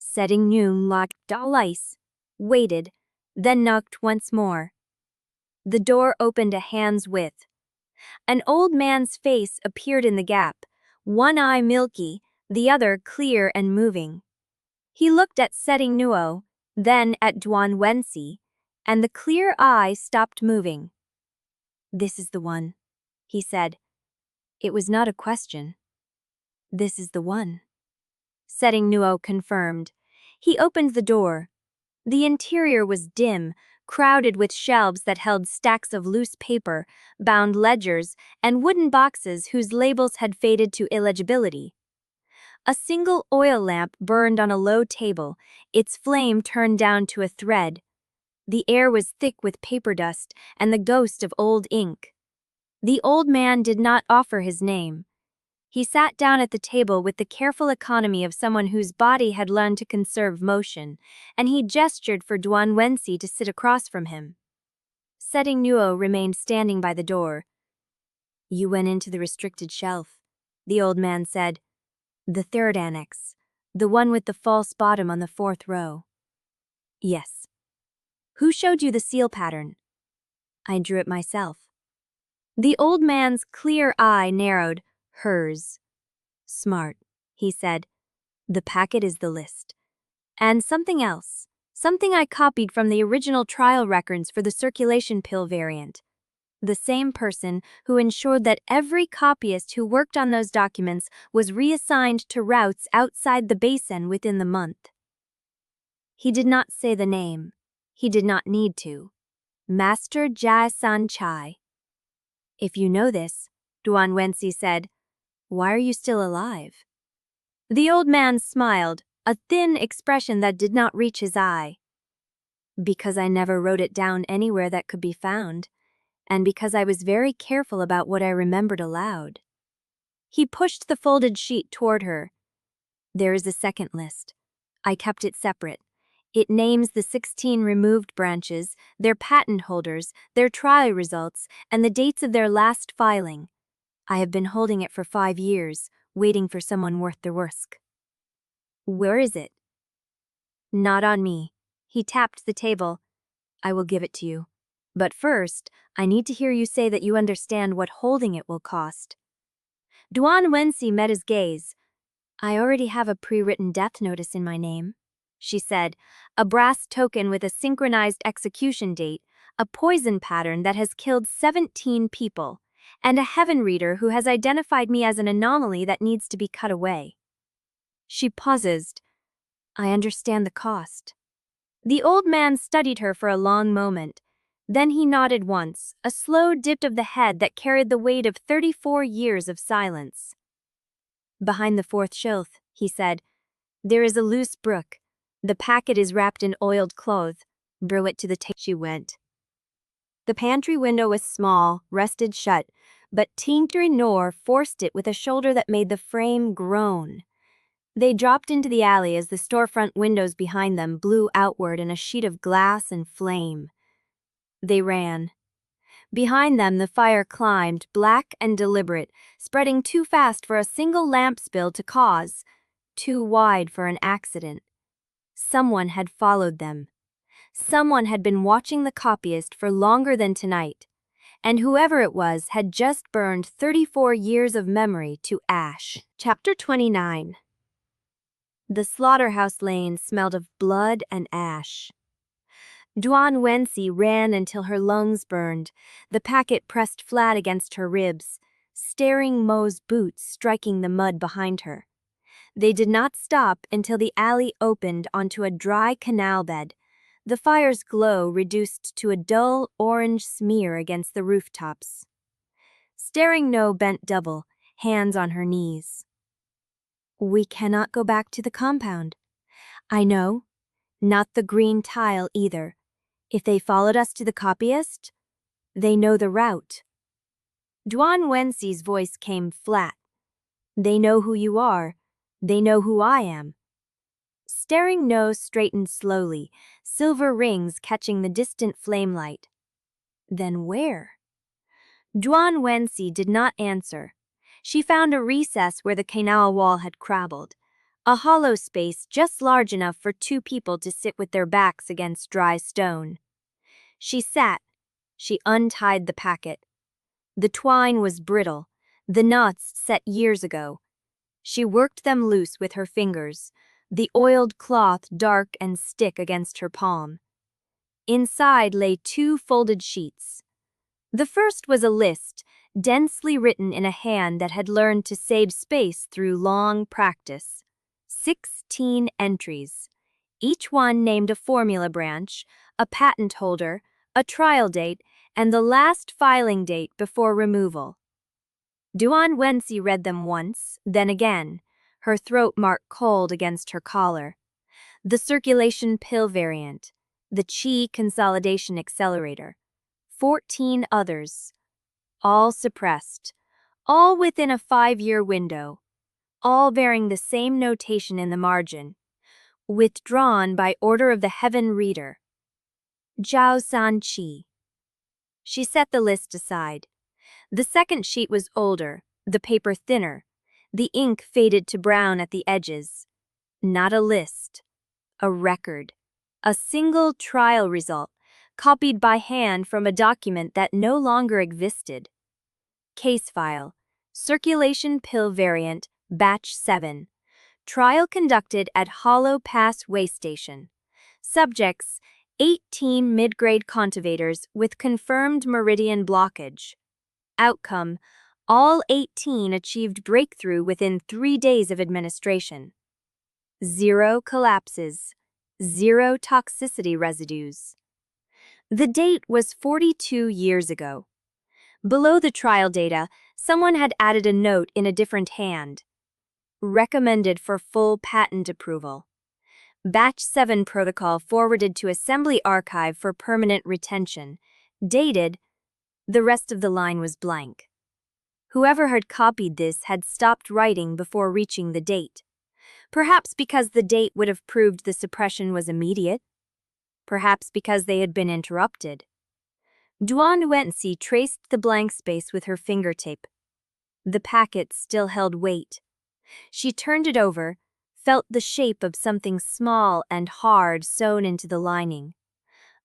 Sedinuo locked all ice, waited, then knocked once more. The door opened a hand's width. An old man's face appeared in the gap, one eye milky, the other clear and moving. He looked at Sedinuo, then at Duan Wensi, and the clear eye stopped moving. "This is the one," he said. It was not a question. "This is the one," Sedinuo confirmed. He opened the door. The interior was dim, crowded with shelves that held stacks of loose paper, bound ledgers, and wooden boxes whose labels had faded to illegibility. A single oil lamp burned on a low table, its flame turned down to a thread. The air was thick with paper dust and the ghost of old ink. The old man did not offer his name. He sat down at the table with the careful economy of someone whose body had learned to conserve motion, and he gestured for Duan Wensi to sit across from him. Sedinuo remained standing by the door. "You went into the restricted shelf," the old man said. "The third annex, the one with the false bottom on the fourth row." "Yes." "Who showed you the seal pattern?" "I drew it myself." The old man's clear eye narrowed. "Hers." "Smart," he said. "The packet is the list. And something else. Something I copied from the original trial records for the circulation pill variant. The same person who ensured that every copyist who worked on those documents was reassigned to routes outside the Basin within the month." He did not say the name. He did not need to. Master Jia San Chai. "If you know this," Duan Wensi said, "why are you still alive?" The old man smiled, a thin expression that did not reach his eye. "Because I never wrote it down anywhere that could be found, and because I was very careful about what I remembered aloud." He pushed the folded sheet toward her. "There is a second list. I kept it separate. It names the 16 removed branches, their patent holders, their trial results, and the dates of their last filing. I have been holding it for 5 years, waiting for someone worth the risk." "Where is it?" "Not on me." He tapped the table. "I will give it to you. But first, I need to hear you say that you understand what holding it will cost." Duan Wensi met his gaze. "I already have a pre-written death notice in my name," she said, "a brass token with a synchronized execution date, a poison pattern that has killed 17 people, and a heaven reader who has identified me as an anomaly that needs to be cut away." She paused. I understand the cost. The old man studied her for a long moment. Then he nodded once, a slow dip of the head that carried the weight of 34 years of silence. Behind the fourth shelf, he said, there is a loose brook. The packet is wrapped in oiled cloth. Brew it to the table. She went. The pantry window was small, rested shut, but tinkering Nor forced it with a shoulder that made the frame groan. They dropped into the alley as the storefront windows behind them blew outward in a sheet of glass and flame. They ran. Behind them the fire climbed, black and deliberate, spreading too fast for a single lamp spill to cause, too wide for an accident. Someone had followed them. Someone had been watching the copyist for longer than tonight, and whoever it was had just burned 34 years of memory to ash. Chapter 29. The slaughterhouse lane smelled of blood and ash. Duan Wensi ran until her lungs burned, the packet pressed flat against her ribs, staring Mo's boots striking the mud behind her. They did not stop until the alley opened onto a dry canal bed, the fire's glow reduced to a dull orange smear against the rooftops. Staring No bent double, hands on her knees. We cannot go back to the compound. I know. Not the green tile either. If they followed us to the copyist, they know the route. Duan Wensi's voice came flat. They know who you are. They know who I am. Staring No straightened slowly, silver rings catching the distant flame light. Then where? Duan Wensi did not answer. She found a recess where the canal wall had crabbled, a hollow space just large enough for two people to sit with their backs against dry stone. She sat. She untied the packet. The twine was brittle, the knots set years ago. She worked them loose with her fingers, the oiled cloth dark and stick against her palm. Inside lay two folded sheets. The first was a list, densely written in a hand that had learned to save space through long practice. 16 entries. Each one named a formula branch, a patent holder, a trial date, and the last filing date before removal. Duan Wensi read them once, then again, her throat marked cold against her collar. The circulation pill variant, the Qi consolidation accelerator, 14 others, all suppressed, all within a 5-year window, all bearing the same notation in the margin. Withdrawn by order of the heaven reader. Zhao San Qi. She set the list aside. The second sheet was older, the paper thinner, the ink faded to brown at the edges. Not a list. A record. A single trial result, copied by hand from a document that no longer existed. Case file. Circulation pill variant, batch 7. Trial conducted at Hollow Pass Way Station. Subjects, 18 mid-grade cultivators with confirmed meridian blockage. Outcome, all 18 achieved breakthrough within 3 days of administration. 0 collapses. 0 toxicity residues. The date was 42 years ago. Below the trial data, someone had added a note in a different hand. Recommended for full patent approval. Batch 7 protocol forwarded to Assembly Archive for permanent retention. Dated. The rest of the line was blank. Whoever had copied this had stopped writing before reaching the date. Perhaps because the date would have proved the suppression was immediate. Perhaps because they had been interrupted. Duan Wensi traced the blank space with her fingertip. The packet still held weight. She turned it over, felt the shape of something small and hard sewn into the lining.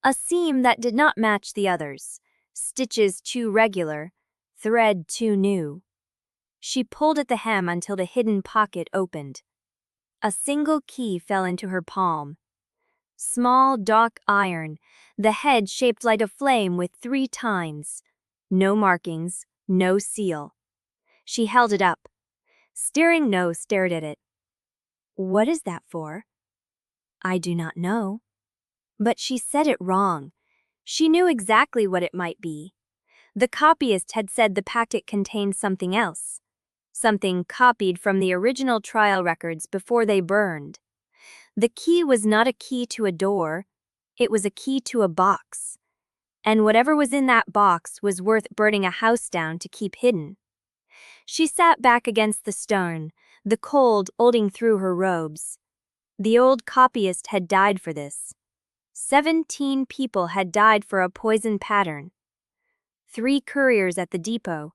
A seam that did not match the others, stitches too regular, thread too new. She pulled at the hem until the hidden pocket opened. A single key fell into her palm. Small dark iron, the head shaped like a flame with 3 tines. No markings, no seal. She held it up. Staring No stared at it. What is that for? I do not know. But she said it wrong. She knew exactly what it might be. The copyist had said the packet contained something else. Something copied from the original trial records before they burned. The key was not a key to a door. It was a key to a box. And whatever was in that box was worth burning a house down to keep hidden. She sat back against the stone, the cold olding through her robes. The old copyist had died for this. 17 people had died for a poison pattern. 3 couriers at the depot,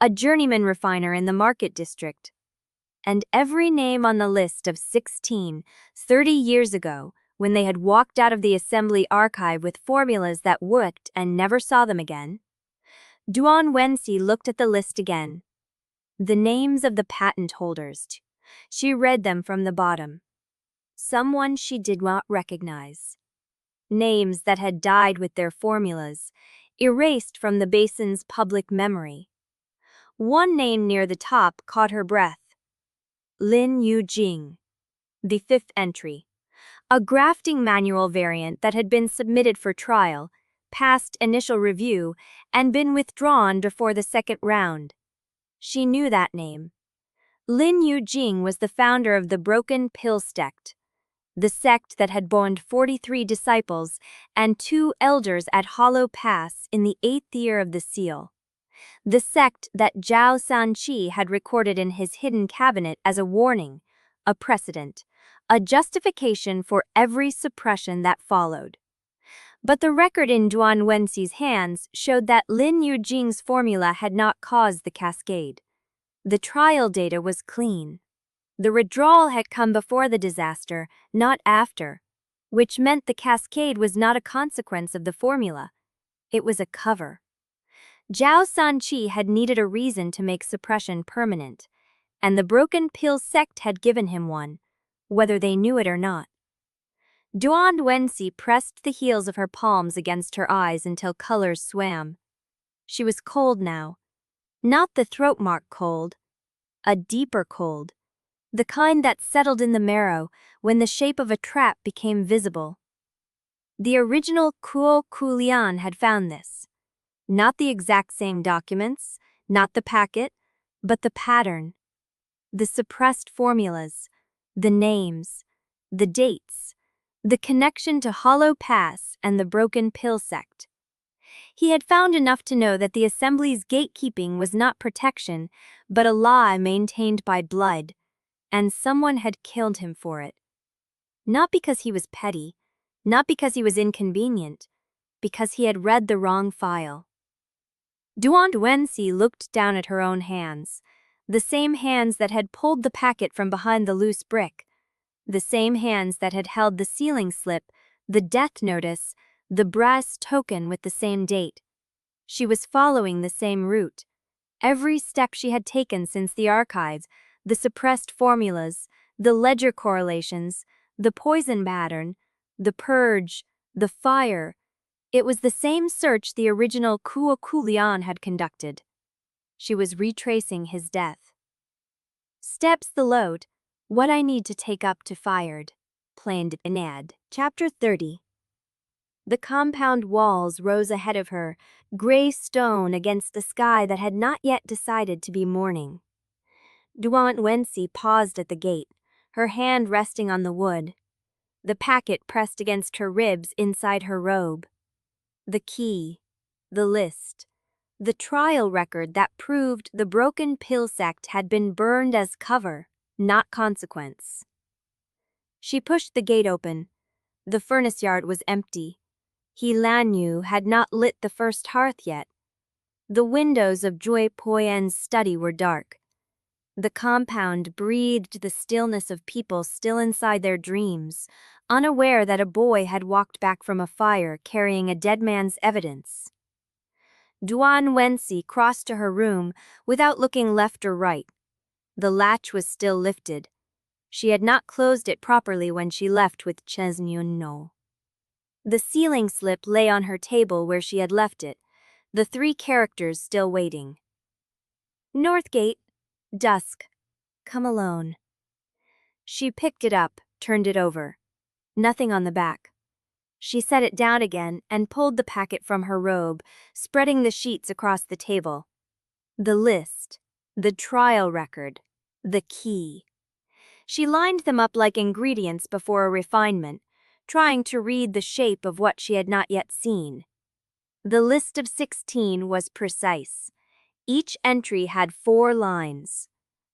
a journeyman refiner in the market district, and every name on the list of 16, 30 years ago, when they had walked out of the assembly archive with formulas that worked and never saw them again. Duan Wensi looked at the list again. The names of the patent holders. She read them from the bottom. Someone she did not recognize. Names that had died with their formulas, erased from the Basin's public memory. One name near the top caught her breath. Lanyu. The 5th entry. A grafting manual variant that had been submitted for trial, passed initial review, and been withdrawn before the second round. She knew that name. Lanyu was the founder of the Broken Pill sect, the sect that had borne 43 disciples and 2 elders at Hollow Pass in the 8th year of the seal. The sect that Zhao Sanqi had recorded in his hidden cabinet as a warning, a precedent, a justification for every suppression that followed. But the record in Duan Wensi's hands showed that Lanyu formula had not caused the cascade. The trial data was clean. The withdrawal had come before the disaster, not after, which meant the cascade was not a consequence of the formula. It was a cover. Zhao Sanqi had needed a reason to make suppression permanent, and the Broken Pill sect had given him one, whether they knew it or not. Duan Wensi pressed the heels of her palms against her eyes until colors swam. She was cold now. Not the throat mark cold. A deeper cold. The kind that settled in the marrow when the shape of a trap became visible. The original Kuo Kuliang had found this. Not the exact same documents, not the packet, but the pattern. The suppressed formulas, the names, the dates, the connection to Hollow Pass and the Broken Pill sect. He had found enough to know that the assembly's gatekeeping was not protection, but a lie maintained by blood, and someone had killed him for it. Not because he was petty, not because he was inconvenient, because he had read the wrong file. Duan Wensi looked down at her own hands, the same hands that had pulled the packet from behind the loose brick, the same hands that had held the sealing slip, the death notice, the brass token with the same date. She was following the same route. Every step she had taken since the archives, the suppressed formulas, the ledger correlations, the poison pattern, the purge, the fire. It was the same search the original Kuo Kuliang had conducted. She was retracing his death. Steps the load. What I need to take up to fired. Planned an ad. Chapter 30. The compound walls rose ahead of her, gray stone against the sky that had not yet decided to be morning. Duan Wensi paused at the gate, her hand resting on the wood. The packet pressed against her ribs inside her robe. The key, the list, the trial record that proved the Broken Pill sect had been burned as cover, not consequence. She pushed the gate open. The furnace yard was empty. Lanyu had not lit the first hearth yet. The windows of Jue Poyan's study were dark. The compound breathed the stillness of people still inside their dreams, unaware that a boy had walked back from a fire carrying a dead man's evidence. Duan Wensi crossed to her room without looking left or right. The latch was still lifted. She had not closed it properly when she left with Chesnyun. The sealing slip lay on her table where she had left it, the 3 characters still waiting. Northgate. Dusk. Come alone. She picked it up, turned it over. Nothing on the back. She set it down again and pulled the packet from her robe, spreading the sheets across the table. The list, the trial record, the key. She lined them up like ingredients before a refinement, trying to read the shape of what she had not yet seen. The list of 16 was precise. Each entry had 4 lines.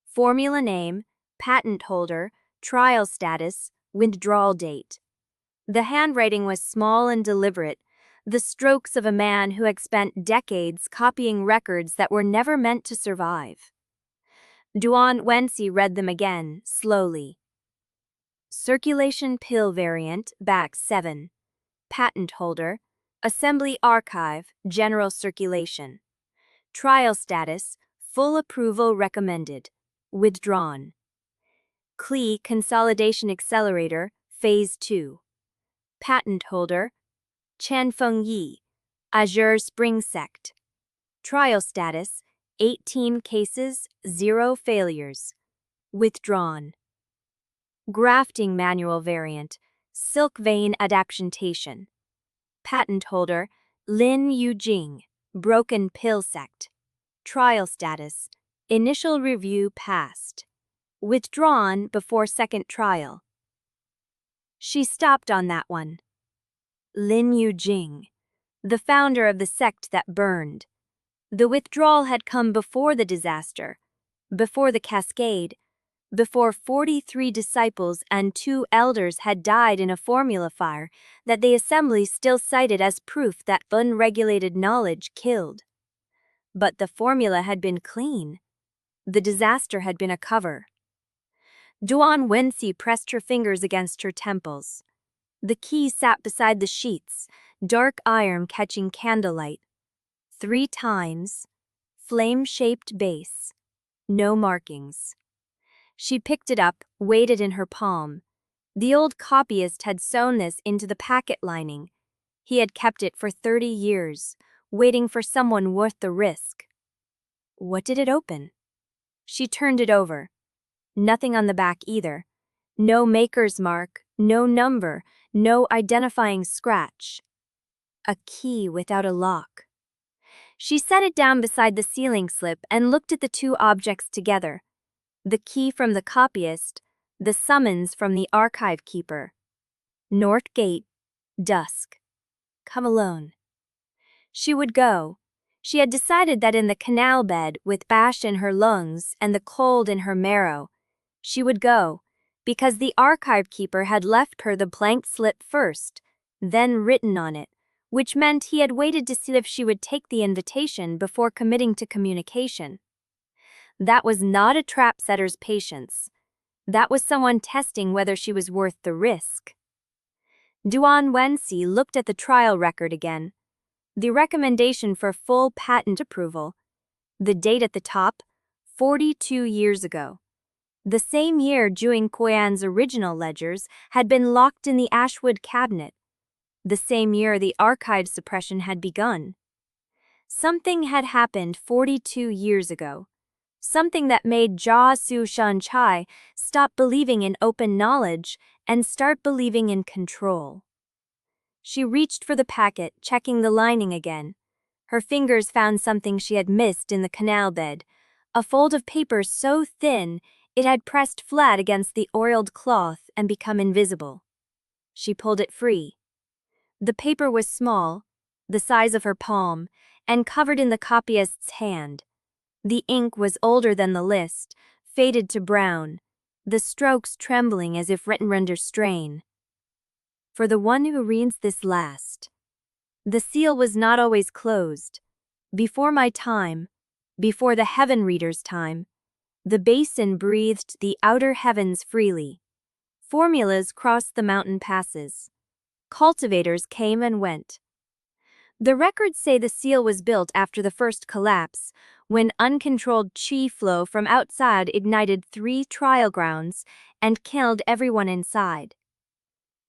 Formula name, patent holder, trial status, withdrawal date. The handwriting was small and deliberate, the strokes of a man who had spent decades copying records that were never meant to survive. Duan Wensi read them again, slowly. Circulation pill variant, back 7. Patent holder, assembly archive, general circulation. Trial status, full approval recommended. Withdrawn. CLI consolidation accelerator, phase 2. Patent holder, Chanfeng Yi, Azure Spring Sect. Trial status, 18 cases, 0 failures. Withdrawn. Grafting manual variant, silk vein adaptation. Patent holder, Lin Yujing, broken pill sect. Trial status, initial review passed. Withdrawn before second trial. She stopped on that one. Lin Yujing, the founder of the sect that burned. The withdrawal had come before the disaster, before the cascade, before 43 disciples and 2 elders had died in a formula fire that the assembly still cited as proof that unregulated knowledge killed. But the formula had been clean. The disaster had been a cover. Duan Wensi pressed her fingers against her temples. The key sat beside the sheets, dark iron catching candlelight. 3 times, flame-shaped base, no markings. She picked it up, weighed it in her palm. The old copyist had sewn this into the packet lining. He had kept it for 30 years, waiting for someone worth the risk. What did it open? She turned it over. Nothing on the back either. No maker's mark, no number, no identifying scratch. A key without a lock. She set it down beside the sealing slip and looked at the 2 objects together. The key from the copyist, the summons from the archive keeper. North Gate, dusk. Come alone. She would go. She had decided that in the canal bed, with ash in her lungs and the cold in her marrow, she would go, because the archive keeper had left her the blank slip first, then written on it, which meant he had waited to see if she would take the invitation before committing to communication. That was not a trap setter's patience. That was someone testing whether she was worth the risk. Duan Wensi looked at the trial record again. The recommendation for full patent approval. The date at the top, 42 years ago. The same year Jue Poyan's original ledgers had been locked in the Ashwood cabinet. The same year the archive suppression had begun. Something had happened 42 years ago. Something that made Jia Su Shanchai stop believing in open knowledge and start believing in control. She reached for the packet, checking the lining again. Her fingers found something she had missed in the canal bed, a fold of paper so thin it had pressed flat against the oiled cloth and become invisible. She pulled it free. The paper was small, the size of her palm, and covered in the copyist's hand. The ink was older than the list, faded to brown, the strokes trembling as if written under strain. For the one who reads this last. The seal was not always closed. Before my time, before the heaven reader's time, the Basin breathed the outer heavens freely. Formulas crossed the mountain passes. Cultivators came and went. The records say the seal was built after the first collapse, when uncontrolled qi flow from outside ignited 3 trial grounds and killed everyone inside.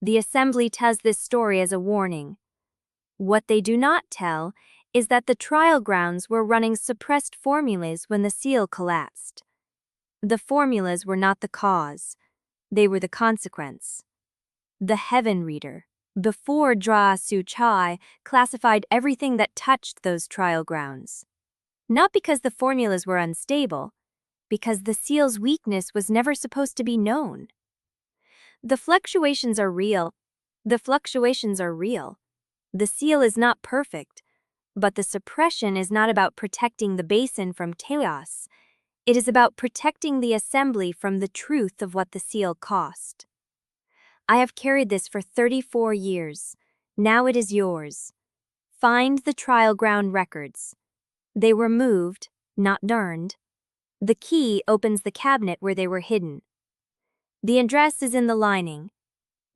The assembly tells this story as a warning. What they do not tell is that the trial grounds were running suppressed formulas when the seal collapsed. The formulas were not the cause. They were the consequence. The Heaven Reader, before Dra Su Chai, classified everything that touched those trial grounds. Not because the formulas were unstable, because the seal's weakness was never supposed to be known. The fluctuations are real. The fluctuations are real. The seal is not perfect, but the suppression is not about protecting the basin from chaos. It is about protecting the assembly from the truth of what the seal cost. I have carried this for 34 years. Now it is yours. Find the trial ground records. They were moved, not burned. The key opens the cabinet where they were hidden. The address is in the lining.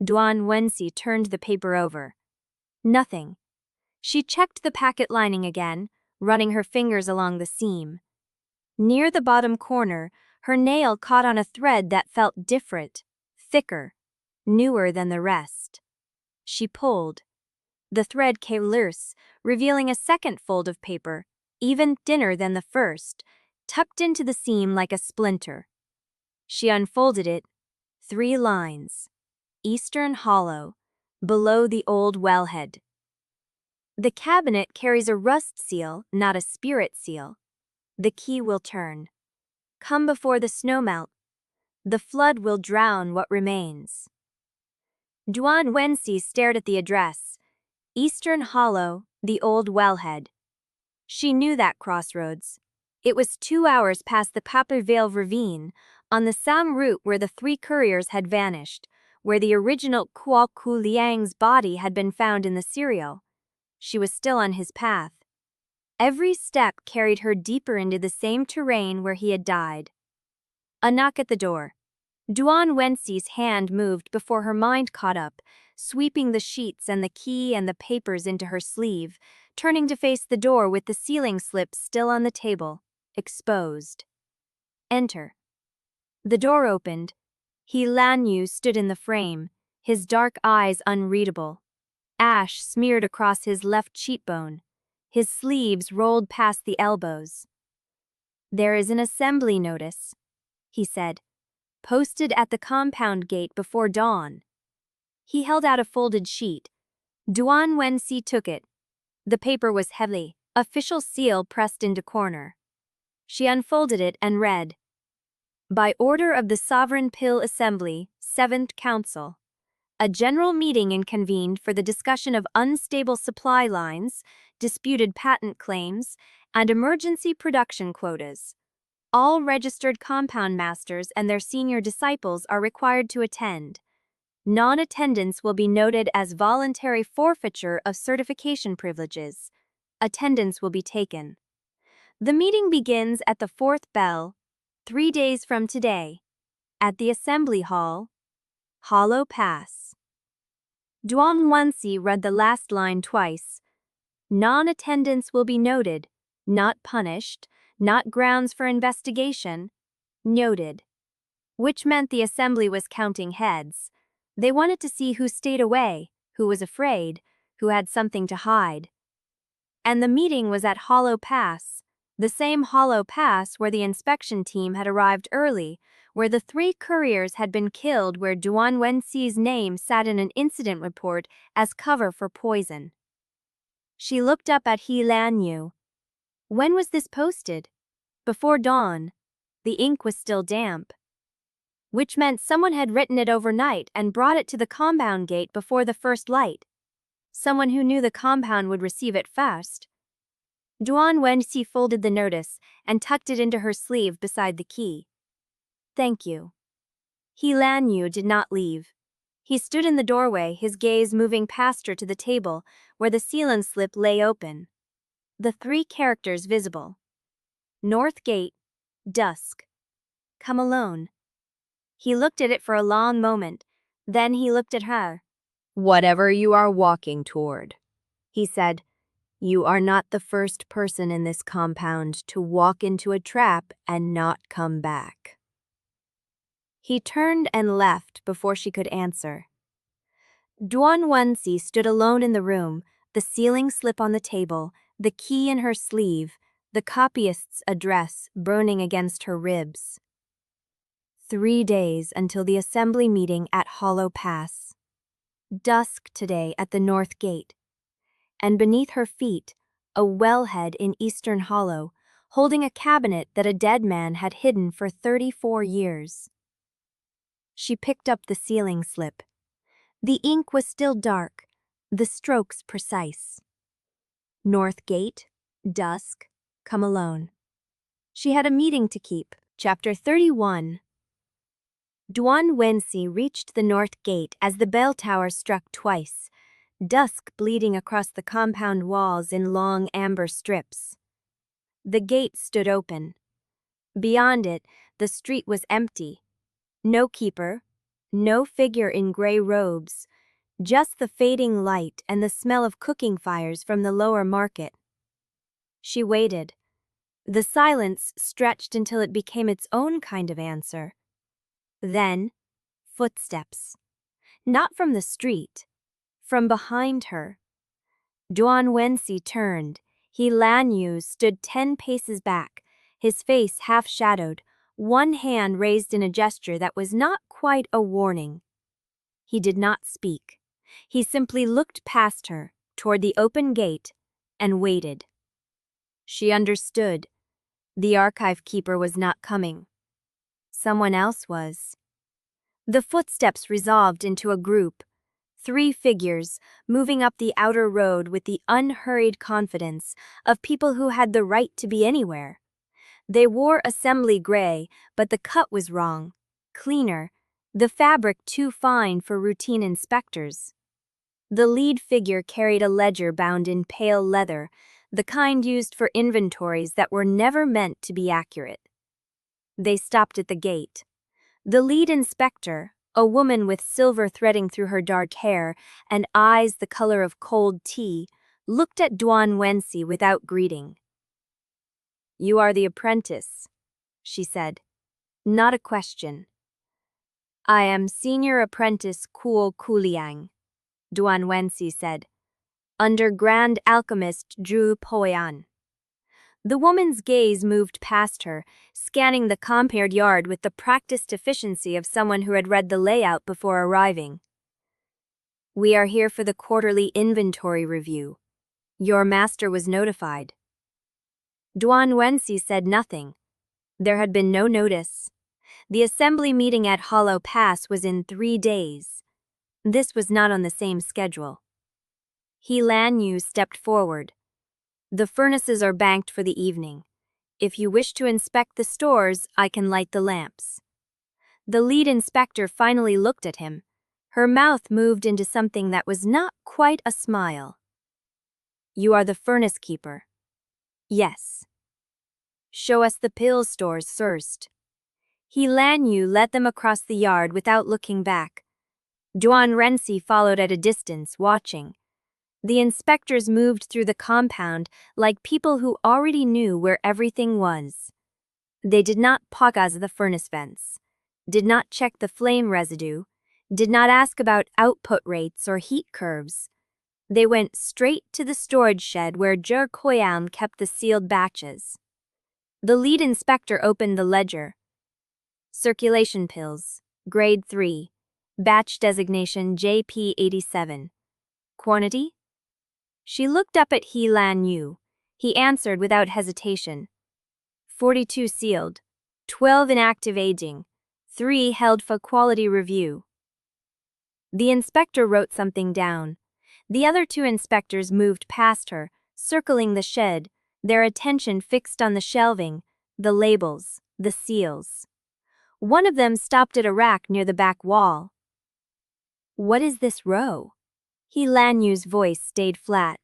Duan Wensi turned the paper over. Nothing. She checked the packet lining again, running her fingers along the seam. Near the bottom corner, her nail caught on a thread that felt different, thicker, newer than the rest. She pulled. The thread came loose, revealing a second fold of paper, even thinner than the first, tucked into the seam like a splinter. She unfolded it. 3 lines. Eastern hollow, below the old wellhead. The cabinet carries a rust seal, not a spirit seal. The key will turn. Come before the snow melt. The flood will drown what remains. Duan Wensi stared at the address. Eastern Hollow, the old wellhead. She knew that crossroads. It was 2 hours past the Vale ravine, on the Sam route where the 3 couriers had vanished, where the original Kuo Kuliang's body had been found in the cereal. She was still on his path. Every step carried her deeper into the same terrain where he had died. A knock at the door. Duan Wensi's hand moved before her mind caught up, sweeping the sheets and the key and the papers into her sleeve, turning to face the door with the sealing slip still on the table, exposed. Enter. The door opened. Lanyu stood in the frame, his dark eyes unreadable. Ash smeared across his left cheekbone. His sleeves rolled past the elbows. There is an assembly notice, he said, posted at the compound gate before dawn. He held out a folded sheet. Duan Wensi took it. The paper was heavy, official seal pressed into corner. She unfolded it and read, By order of the Sovereign Pill Assembly, 7th Council, a general meeting is convened for the discussion of unstable supply lines, disputed patent claims, and emergency production quotas. All registered compound masters and their senior disciples are required to attend. Non-attendance will be noted as voluntary forfeiture of certification privileges. Attendance will be taken. The meeting begins at the 4th bell, 3 days from today, at the Assembly Hall, Hollow Pass. Duan Wensi read the last line twice. Non-attendance will be noted, not punished, not grounds for investigation, noted. Which meant the assembly was counting heads. They wanted to see who stayed away, who was afraid, who had something to hide. And the meeting was at Hollow Pass, the same Hollow Pass where the inspection team had arrived early, where the 3 couriers had been killed, where Duan Wensi's name sat in an incident report as cover for poison. She looked up at Lanyu. When was this posted? Before dawn. The ink was still damp. Which meant someone had written it overnight and brought it to the compound gate before the first light. Someone who knew the compound would receive it fast. Duan Wensi folded the notice and tucked it into her sleeve beside the key. Thank you. Lanyu did not leave. He stood in the doorway, his gaze moving past her to the table where the seal slip lay open. The 3 characters visible. North Gate, dusk. Come alone. He looked at it for a long moment. Then he looked at her. Whatever you are walking toward, he said, you are not the first person in this compound to walk into a trap and not come back. He turned and left before she could answer. Duan Wensi stood alone in the room, the sealing slip on the table, the key in her sleeve, the copyist's address burning against her ribs. 3 days until the assembly meeting at Hollow Pass. Dusk today at the North Gate. And beneath her feet, a wellhead in Eastern Hollow, holding a cabinet that a dead man had hidden for 34 years. She picked up the sealing slip. The ink was still dark, the strokes precise. North Gate, dusk, come alone. She had a meeting to keep. Chapter 31. Duan Wensi reached the North Gate as the bell tower struck twice, dusk bleeding across the compound walls in long amber strips. The gate stood open. Beyond it, the street was empty. No keeper, no figure in gray robes, just the fading light and the smell of cooking fires from the lower market. She waited. The silence stretched until it became its own kind of answer. Then, footsteps. Not from the street, from behind her. Duan Wensi turned. Lanyu stood 10 paces back, his face half-shadowed, one hand raised in a gesture that was not quite a warning. He did not speak. He simply looked past her, toward the open gate, and waited. She understood. The archive keeper was not coming. Someone else was. The footsteps resolved into a group. 3 figures, moving up the outer road with the unhurried confidence of people who had the right to be anywhere. They wore assembly gray, but the cut was wrong, cleaner, the fabric too fine for routine inspectors. The lead figure carried a ledger bound in pale leather, the kind used for inventories that were never meant to be accurate. They stopped at the gate. The lead inspector, a woman with silver threading through her dark hair and eyes the color of cold tea, looked at Duan Wensi without greeting. "You are the apprentice," she said. Not a question. "I am senior apprentice Kuo Kuliang," Duan Wensi said, "under Grand Alchemist Jue Poyan." The woman's gaze moved past her, scanning the compared yard with the practiced efficiency of someone who had read the layout before arriving. "We are here for the quarterly inventory review. Your master was notified." Duan Wensi said nothing. There had been no notice. The assembly meeting at Hollow Pass was in 3 days. This was not on the same schedule. Lanyu stepped forward. "The furnaces are banked for the evening. If you wish to inspect the stores, I can light the lamps." The lead inspector finally looked at him. Her mouth moved into something that was not quite a smile. "You are the furnace keeper." "Yes." "Show us the pill stores first." Lanyu led them across the yard without looking back. Duan Wensi followed at a distance, watching. The inspectors moved through the compound like people who already knew where everything was. They did not pagaz the furnace vents, did not check the flame residue, did not ask about output rates or heat curves. They went straight to the storage shed where Jue Poyan kept the sealed batches. The lead inspector opened the ledger. "Circulation pills, grade 3, batch designation JP87. Quantity?" She looked up at Lanyu. He answered without hesitation. 42 sealed, 12 in active aging, 3 held for quality review. The inspector wrote something down. The other 2 inspectors moved past her, circling the shed, their attention fixed on the shelving, the labels, the seals. One of them stopped at a rack near the back wall. "What is this row?" Lanyu's voice stayed flat.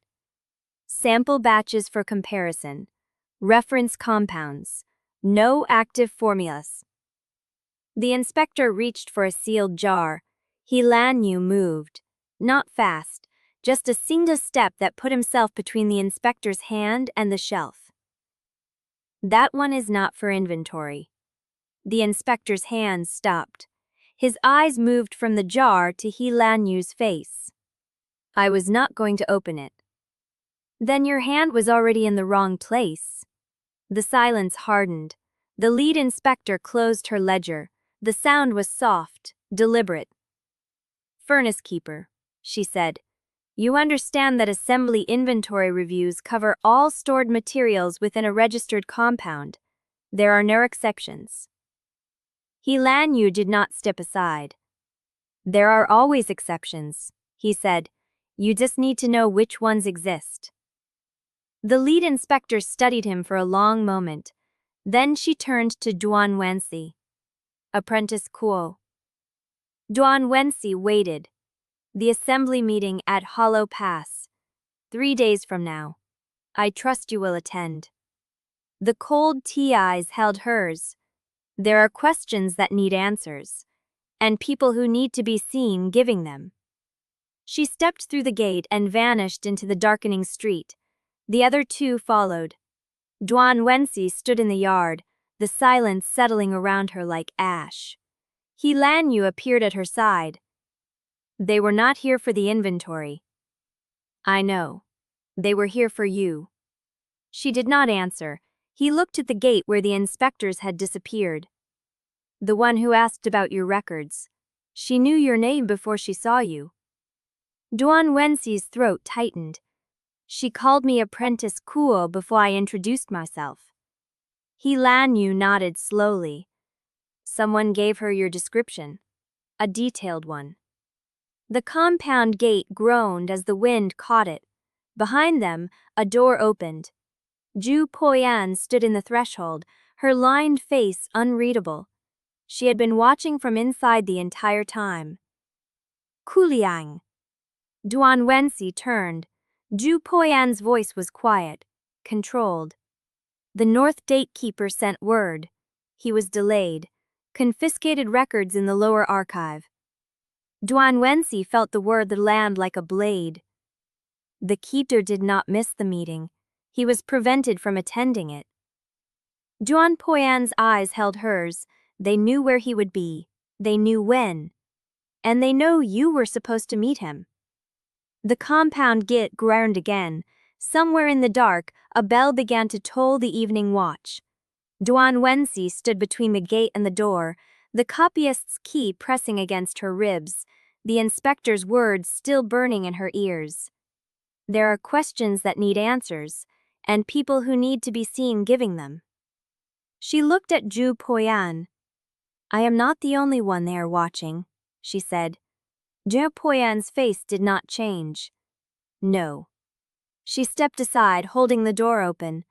"Sample batches for comparison. Reference compounds. No active formulas." The inspector reached for a sealed jar. Lanyu moved. Not fast, just a single step that put himself between the inspector's hand and the shelf. "That one is not for inventory." The inspector's hands stopped. His eyes moved from the jar to Lanyu's face. "I was not going to open it." "Then your hand was already in the wrong place." The silence hardened. The lead inspector closed her ledger, The sound was soft, deliberate. "Furnace keeper," she said. "You understand that assembly inventory reviews cover all stored materials within a registered compound. There are no exceptions." Lanyu did not step aside. "There are always exceptions," he said. "You just need to know which ones exist." The lead inspector studied him for a long moment. Then she turned to Duan Wensi. "Apprentice Kuo." Duan Wensi waited. "The assembly meeting at Hollow Pass. 3 days from now. I trust you will attend." The cold tea eyes held hers. "There are questions that need answers, and people who need to be seen giving them." She stepped through the gate and vanished into the darkening street. The other two followed. Duan Wensi stood in the yard, the silence settling around her like ash. Lanyu appeared at her side. "They were not here for the inventory." "I know. They were here for you." She did not answer. He looked at the gate where the inspectors had disappeared. "The one who asked about your records. She knew your name before she saw you." Duan Wensi's throat tightened. "She called me Apprentice Kuo before I introduced myself." Lanyu nodded slowly. "Someone gave her your description. A detailed one." The compound gate groaned as the wind caught it. Behind them, a door opened. Jue Poyan stood in the threshold, her lined face unreadable. She had been watching from inside the entire time. "Kuliang." Duan Wensi turned. Jue Poyan's voice was quiet, controlled. "The North Gatekeeper sent word. He was delayed. Confiscated records in the lower archive." Duan Wensi felt the word land like a blade. The keeper did not miss the meeting. He was prevented from attending it. Duan Poyan's eyes held hers. They knew where he would be. They knew when. "And they know you were supposed to meet him." The compound gate groaned again. Somewhere in the dark, a bell began to toll the evening watch. Duan Wensi stood between the gate and the door, the copyist's key pressing against her ribs, the inspector's words still burning in her ears. "There are questions that need answers, and people who need to be seen giving them." She looked at Jue Poyan. "I am not the only one they are watching," she said. Jue Poyan's face did not change. "No." She stepped aside, holding the door open.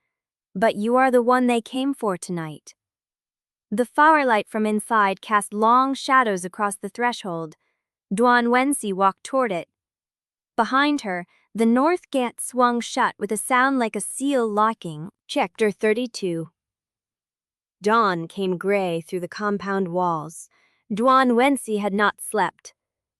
"But you are the one they came for tonight." The firelight from inside cast long shadows across the threshold. Duan Wensi walked toward it. Behind her, the north gate swung shut with a sound like a seal locking. Chapter 32. Dawn came gray through the compound walls. Duan Wensi had not slept.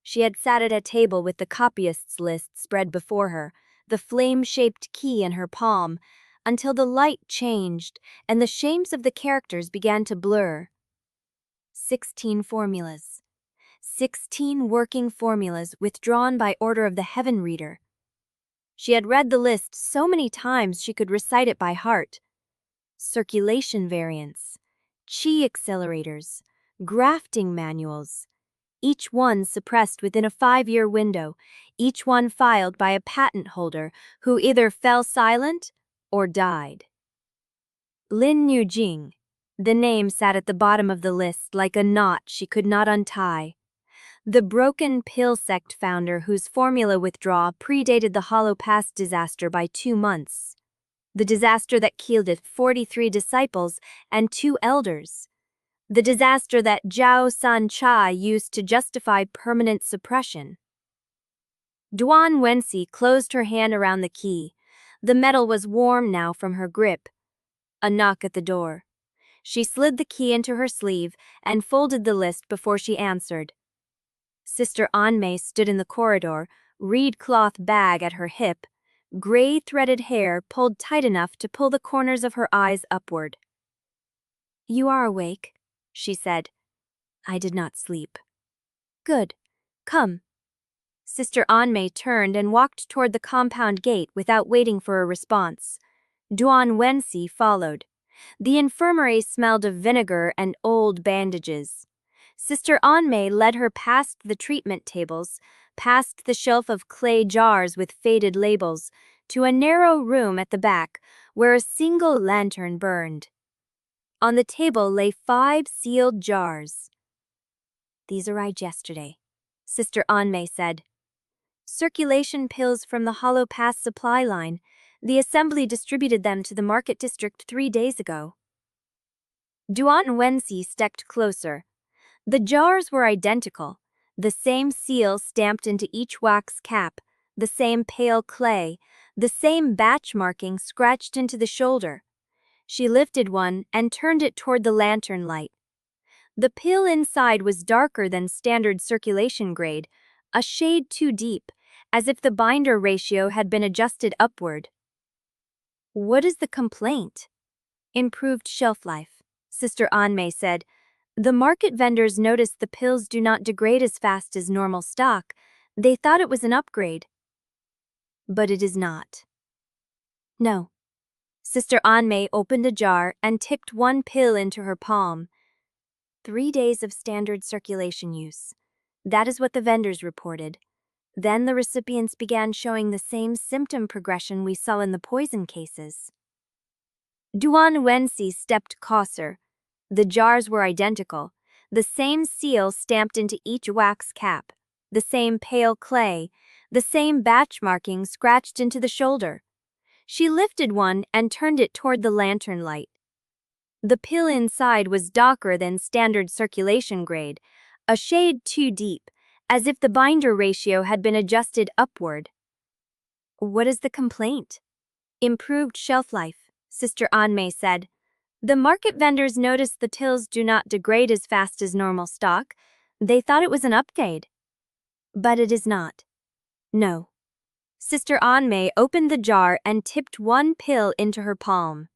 She had sat at a table with the copyist's list spread before her, the flame-shaped key in her palm, until the light changed and the shapes of the characters began to blur. 16 formulas. 16 working formulas withdrawn by order of the Heaven Reader. She had read the list so many times she could recite it by heart. Circulation variants, chi accelerators, grafting manuals. Each one suppressed within a 5-year window, each one filed by a patent holder who either fell silent or died. Lanyu Jing. The name sat at the bottom of the list like a knot she could not untie. The broken pill sect founder whose formula withdrawal predated the Hollow Pass disaster by 2 months. The disaster that killed 43 disciples and 2 elders. The disaster that Zhao Sancha used to justify permanent suppression. Duan Wensi closed her hand around the key. The metal was warm now from her grip. A knock at the door. She slid the key into her sleeve and folded the list before she answered. Sister Anmei stood in the corridor, reed cloth bag at her hip, gray threaded hair pulled tight enough to pull the corners of her eyes upward. "You are awake," she said. "I did not sleep." "Good. Come." Sister Anmei turned and walked toward the compound gate without waiting for a response. Duan Wensi followed. The infirmary smelled of vinegar and old bandages. Sister Anmei led her past the treatment tables, past the shelf of clay jars with faded labels, to a narrow room at the back where a single lantern burned. On the table lay 5 sealed jars. "These arrived yesterday," Sister Anmei said. "Circulation pills from the Hollow Pass supply line. The assembly distributed them to the market district 3 days ago." Duan Wensi stepped closer. The jars were identical, the same seal stamped into each wax cap, the same pale clay, the same batch marking scratched into the shoulder. She lifted one and turned it toward the lantern light. The pill inside was darker than standard circulation grade, a shade too deep, as if the binder ratio had been adjusted upward. "What is the complaint?" "Improved shelf life," Sister Anmei said. "The market vendors noticed the pills do not degrade as fast as normal stock. They thought it was an upgrade." "But it is not." "No." Sister Anmei opened a jar and tipped one pill into her palm. 3 days of standard circulation use. That is what the vendors reported. Then the recipients began showing the same symptom progression we saw in the poison cases. Duan Wensi stepped closer. The jars were identical, the same seal stamped into each wax cap, the same pale clay, the same batch marking scratched into the shoulder. She lifted one and turned it toward the lantern light. The pill inside was darker than standard circulation grade, a shade too deep, as if the binder ratio had been adjusted upward. "What is the complaint?" "Improved shelf life," Sister Anmei said. "The market vendors noticed the pills do not degrade as fast as normal stock. They thought it was an upgrade." "But it is not." "No." Sister Anmei opened the jar and tipped one pill into her palm.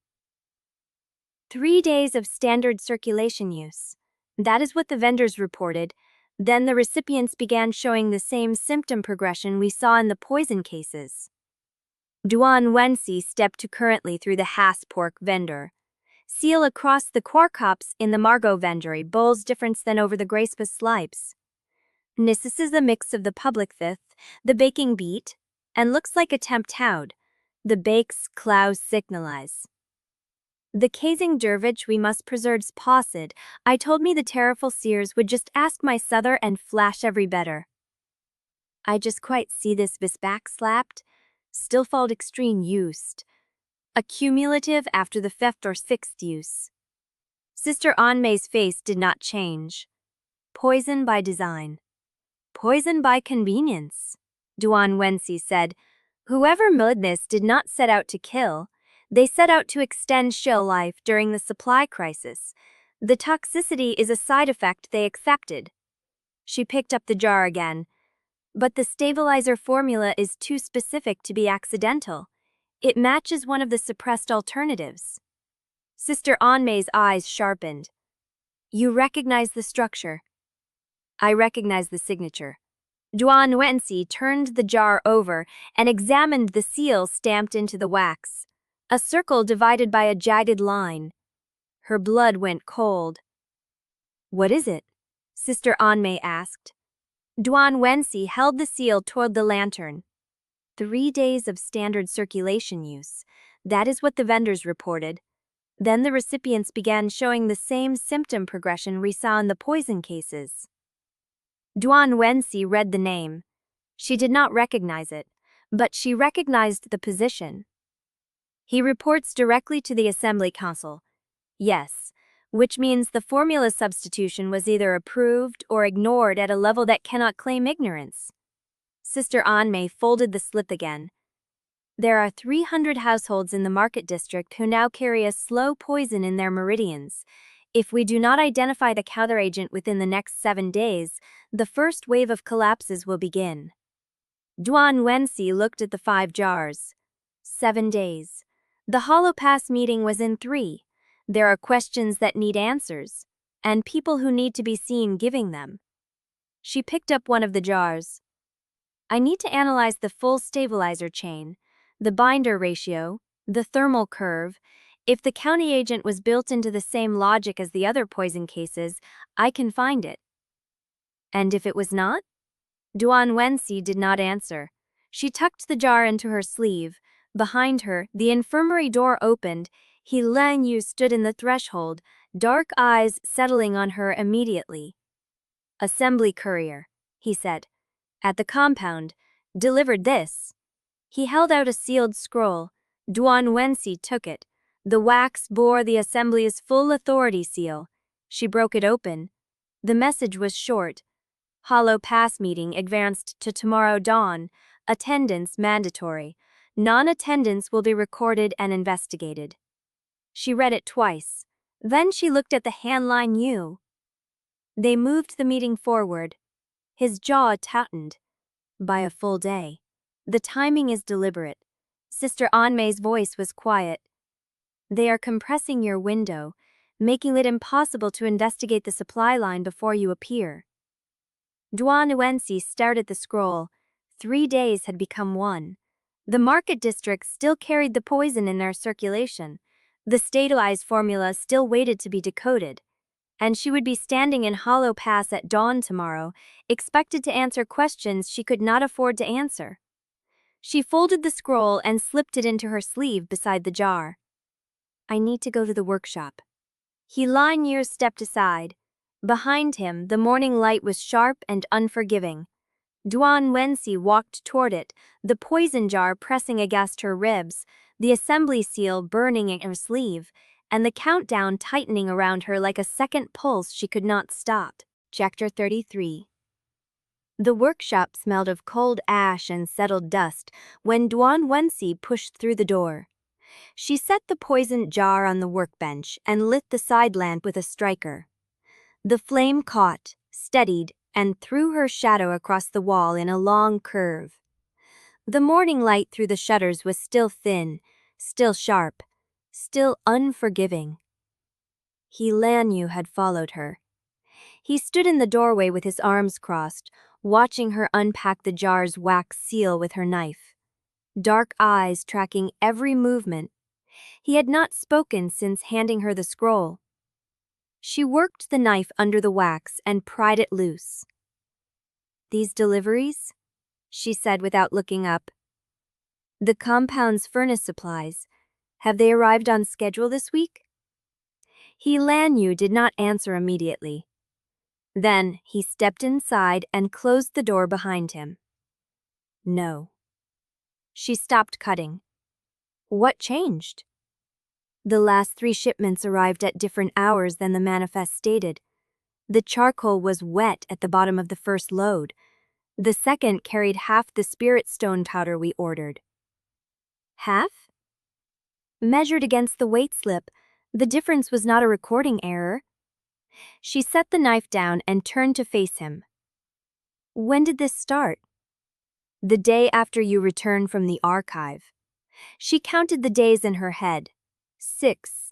3 days of standard circulation use. That is what the vendors reported. Then the recipients began showing the same symptom progression we saw in the poison cases. Duan Wensi stepped currently through the Hass pork vendor. Seal across the quarkops in the Margot vendory bowls difference than over the Gracepa slipes. This is a mix of the public fifth, the baking beat, and looks like a temp taud. The bakes clouse signalize. The casing dervich we must preserve's possid. I told me the terrible seers would just ask my sother and flash every better. I just quite see this back slapped, still falled extreme used. Accumulative after the fifth or sixth use. Sister Anmei's face did not change. Poison by design. Poison by convenience, Duan Wensi said. Whoever made this did not set out to kill. They set out to extend shelf life during the supply crisis. The toxicity is a side effect they accepted. She picked up the jar again. But the stabilizer formula is too specific to be accidental. It matches one of the suppressed alternatives. Sister Anmei's eyes sharpened. You recognize the structure. I recognize the signature. Duan Wensi turned the jar over and examined the seal stamped into the wax. A circle divided by a jagged line. Her blood went cold. What is it? Sister Anmei asked. Duan Wensi held the seal toward the lantern. 3 days of standard circulation use. That is what the vendors reported. Then the recipients began showing the same symptom progression we saw in the poison cases. Duan Wensi read the name. She did not recognize it, but she recognized the position. He reports directly to the Assembly Council. Yes, which means the formula substitution was either approved or ignored at a level that cannot claim ignorance. Sister Anmei folded the slip again. There are 300 households in the market district who now carry a slow poison in their meridians. If we do not identify the counteragent within the next 7 days, the first wave of collapses will begin. Duan Wensi looked at the 5 jars. 7 days. The Hollow Pass meeting was in 3. There are questions that need answers, and people who need to be seen giving them. She picked up one of the jars. I need to analyze the full stabilizer chain, the binder ratio, the thermal curve. If the counteragent was built into the same logic as the other poison cases, I can find it. And if it was not? Duan Wensi did not answer. She tucked the jar into her sleeve. Behind her, the infirmary door opened. Lanyu stood in the threshold, dark eyes settling on her immediately. "Assembly courier," he said. "At the compound. Delivered this." He held out a sealed scroll. Duan Wensi took it. The wax bore the assembly's full authority seal. She broke it open. The message was short. Hollow Pass meeting advanced to tomorrow dawn. Attendance mandatory. Non-attendance will be recorded and investigated. She read it twice. Then she looked at the hand Lanyu. They moved the meeting forward. His jaw tautened. By a full day. The timing is deliberate. Sister Anmei's voice was quiet. They are compressing your window, making it impossible to investigate the supply line before you appear. Duan Wensi stared at the scroll. 3 days had become 1. The market district still carried the poison in their circulation. The stabilized formula still waited to be decoded. And she would be standing in Hollow Pass at dawn tomorrow, expected to answer questions she could not afford to answer. She folded the scroll and slipped it into her sleeve beside the jar. "I need to go to the workshop." Lanyu stepped aside. Behind him, the morning light was sharp and unforgiving. Duan Wensi walked toward it, the poison jar pressing against her ribs, the assembly seal burning in her sleeve, and the countdown tightening around her like a second pulse she could not stop. Chapter 33. The workshop smelled of cold ash and settled dust when Duan Wensi pushed through the door. She set the poisoned jar on the workbench and lit the side lamp with a striker. The flame caught, steadied, and threw her shadow across the wall in a long curve. The morning light through the shutters was still thin, still sharp, still unforgiving. Lanyu had followed her. He stood in the doorway with his arms crossed, watching her unpack the jar's wax seal with her knife. Dark eyes tracking every movement. He had not spoken since handing her the scroll. She worked the knife under the wax and pried it loose. "These deliveries?" she said without looking up. "The compound's furnace supplies. Have they arrived on schedule this week?" Lanyu did not answer immediately. Then he stepped inside and closed the door behind him. "No." She stopped cutting. "What changed?" "The last 3 shipments arrived at different hours than the manifest stated. The charcoal was wet at the bottom of the first load. The second carried half the spirit stone powder we ordered." "Half?" "Measured against the weight slip, the difference was not a recording error." She set the knife down and turned to face him. "When did this start?" "The day after you returned from the archive." She counted the days in her head. 6.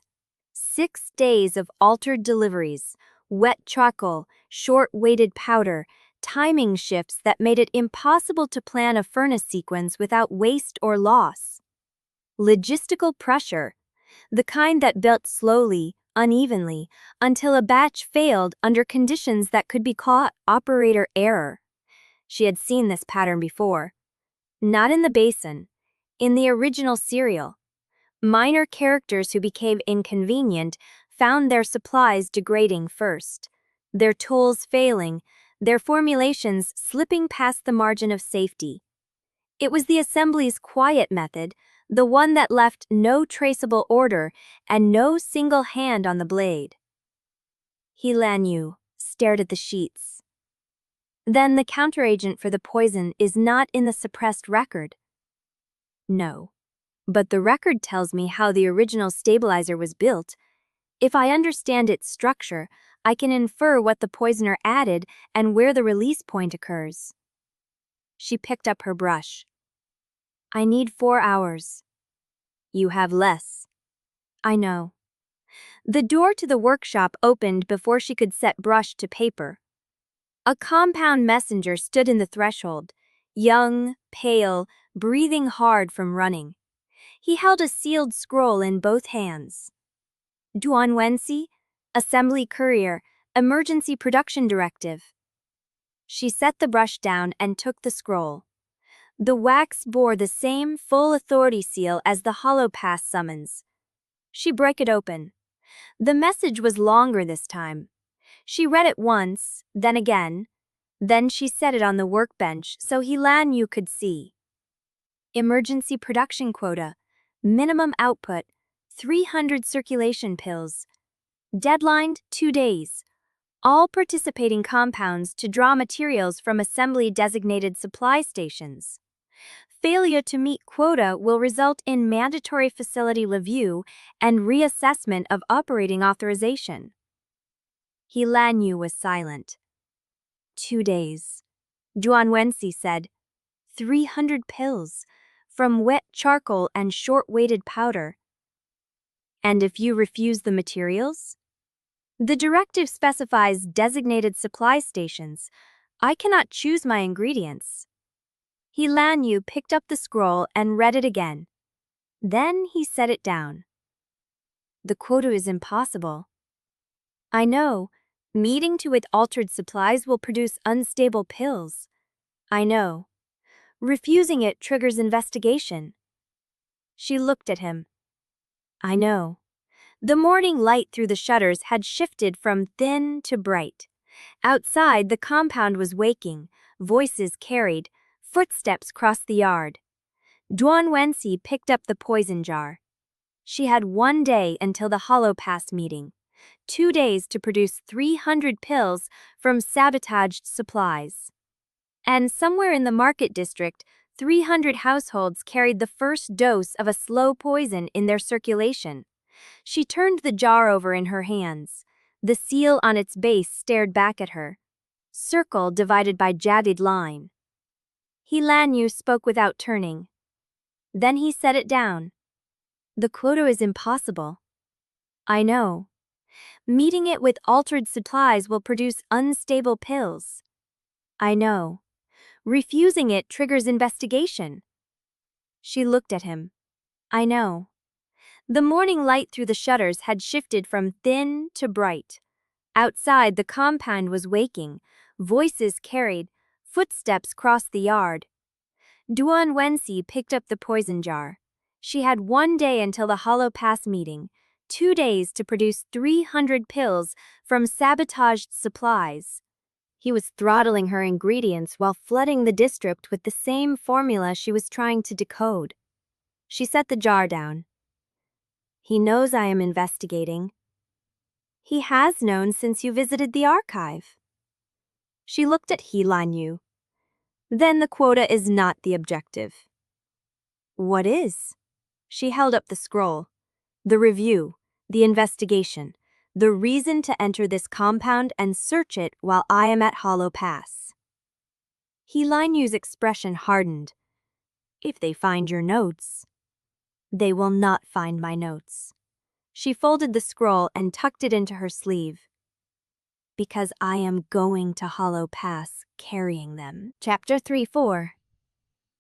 6 days of altered deliveries, wet charcoal, short-weighted powder, timing shifts that made it impossible to plan a furnace sequence without waste or loss. Logistical pressure, the kind that built slowly, unevenly, until a batch failed under conditions that could be called operator error. She had seen this pattern before. Not in the Basin, in the original serial. Minor characters who became inconvenient found their supplies degrading first, their tools failing, their formulations slipping past the margin of safety. It was the assembly's quiet method, the one that left no traceable order and no single hand on the blade. Lanyu stared at the sheets. "Then the counteragent for the poison is not in the suppressed record?" "No. But the record tells me how the original stabilizer was built. If I understand its structure, I can infer what the poisoner added and where the release point occurs." She picked up her brush. "I need 4 hours." "You have less." "I know." The door to the workshop opened before she could set brush to paper. A compound messenger stood in the threshold, young, pale, breathing hard from running. He held a sealed scroll in both hands. "Duan Wensi, Assembly Courier, Emergency Production Directive." She set the brush down and took the scroll. The wax bore the same full authority seal as the hollow pass summons. She broke it open. The message was longer this time. She read it once, then again. Then she set it on the workbench so Lanyu could see. Emergency production quota. Minimum output, 300 circulation pills. Deadline, 2 days. All participating compounds to draw materials from assembly-designated supply stations. Failure to meet quota will result in mandatory facility review and reassessment of operating authorization. Lanyu was silent. 2 days. Duan Wensi said, 300 pills, from wet charcoal and short-weighted powder. And if you refuse the materials? The directive specifies designated supply stations. I cannot choose my ingredients. Lanyu picked up the scroll and read it again. Then he set it down. The quota is impossible. I know. Meeting to with altered supplies will produce unstable pills. I know. Refusing it triggers investigation. She looked at him. I know. The morning light through the shutters had shifted from thin to bright. Outside, the compound was waking. Voices carried. Footsteps crossed the yard. Duan Wensi picked up the poison jar. She had 1 day until the hollow pass meeting. 2 days to produce 300 pills from sabotaged supplies. And somewhere in the market district, 300 households carried the first dose of a slow poison in their circulation. She turned the jar over in her hands. The seal on its base stared back at her. Circle divided by jagged line. Lanyu spoke without turning. Then he set it down. The quota is impossible. I know. Meeting it with altered supplies will produce unstable pills. I know. Refusing it triggers investigation. She looked at him. I know. The morning light through the shutters had shifted from thin to bright. Outside, the compound was waking. Voices carried. Footsteps crossed the yard. Duan Wensi picked up the poison jar. She had 1 day until the hollow pass meeting, 2 days to produce 300 pills from sabotaged supplies. He was throttling her ingredients while flooding the district with the same formula she was trying to decode. She set the jar down. He knows I am investigating. He has known since you visited the archive. She looked at Lanyu. Then the quota is not the objective. What is? She held up the scroll. The review, the investigation, the reason to enter this compound and search it while I am at Hollow Pass. Lanyu's expression hardened. If they find your notes. They will not find my notes. She folded the scroll and tucked it into her sleeve. Because I am going to Hollow Pass carrying them. Chapter 3-4.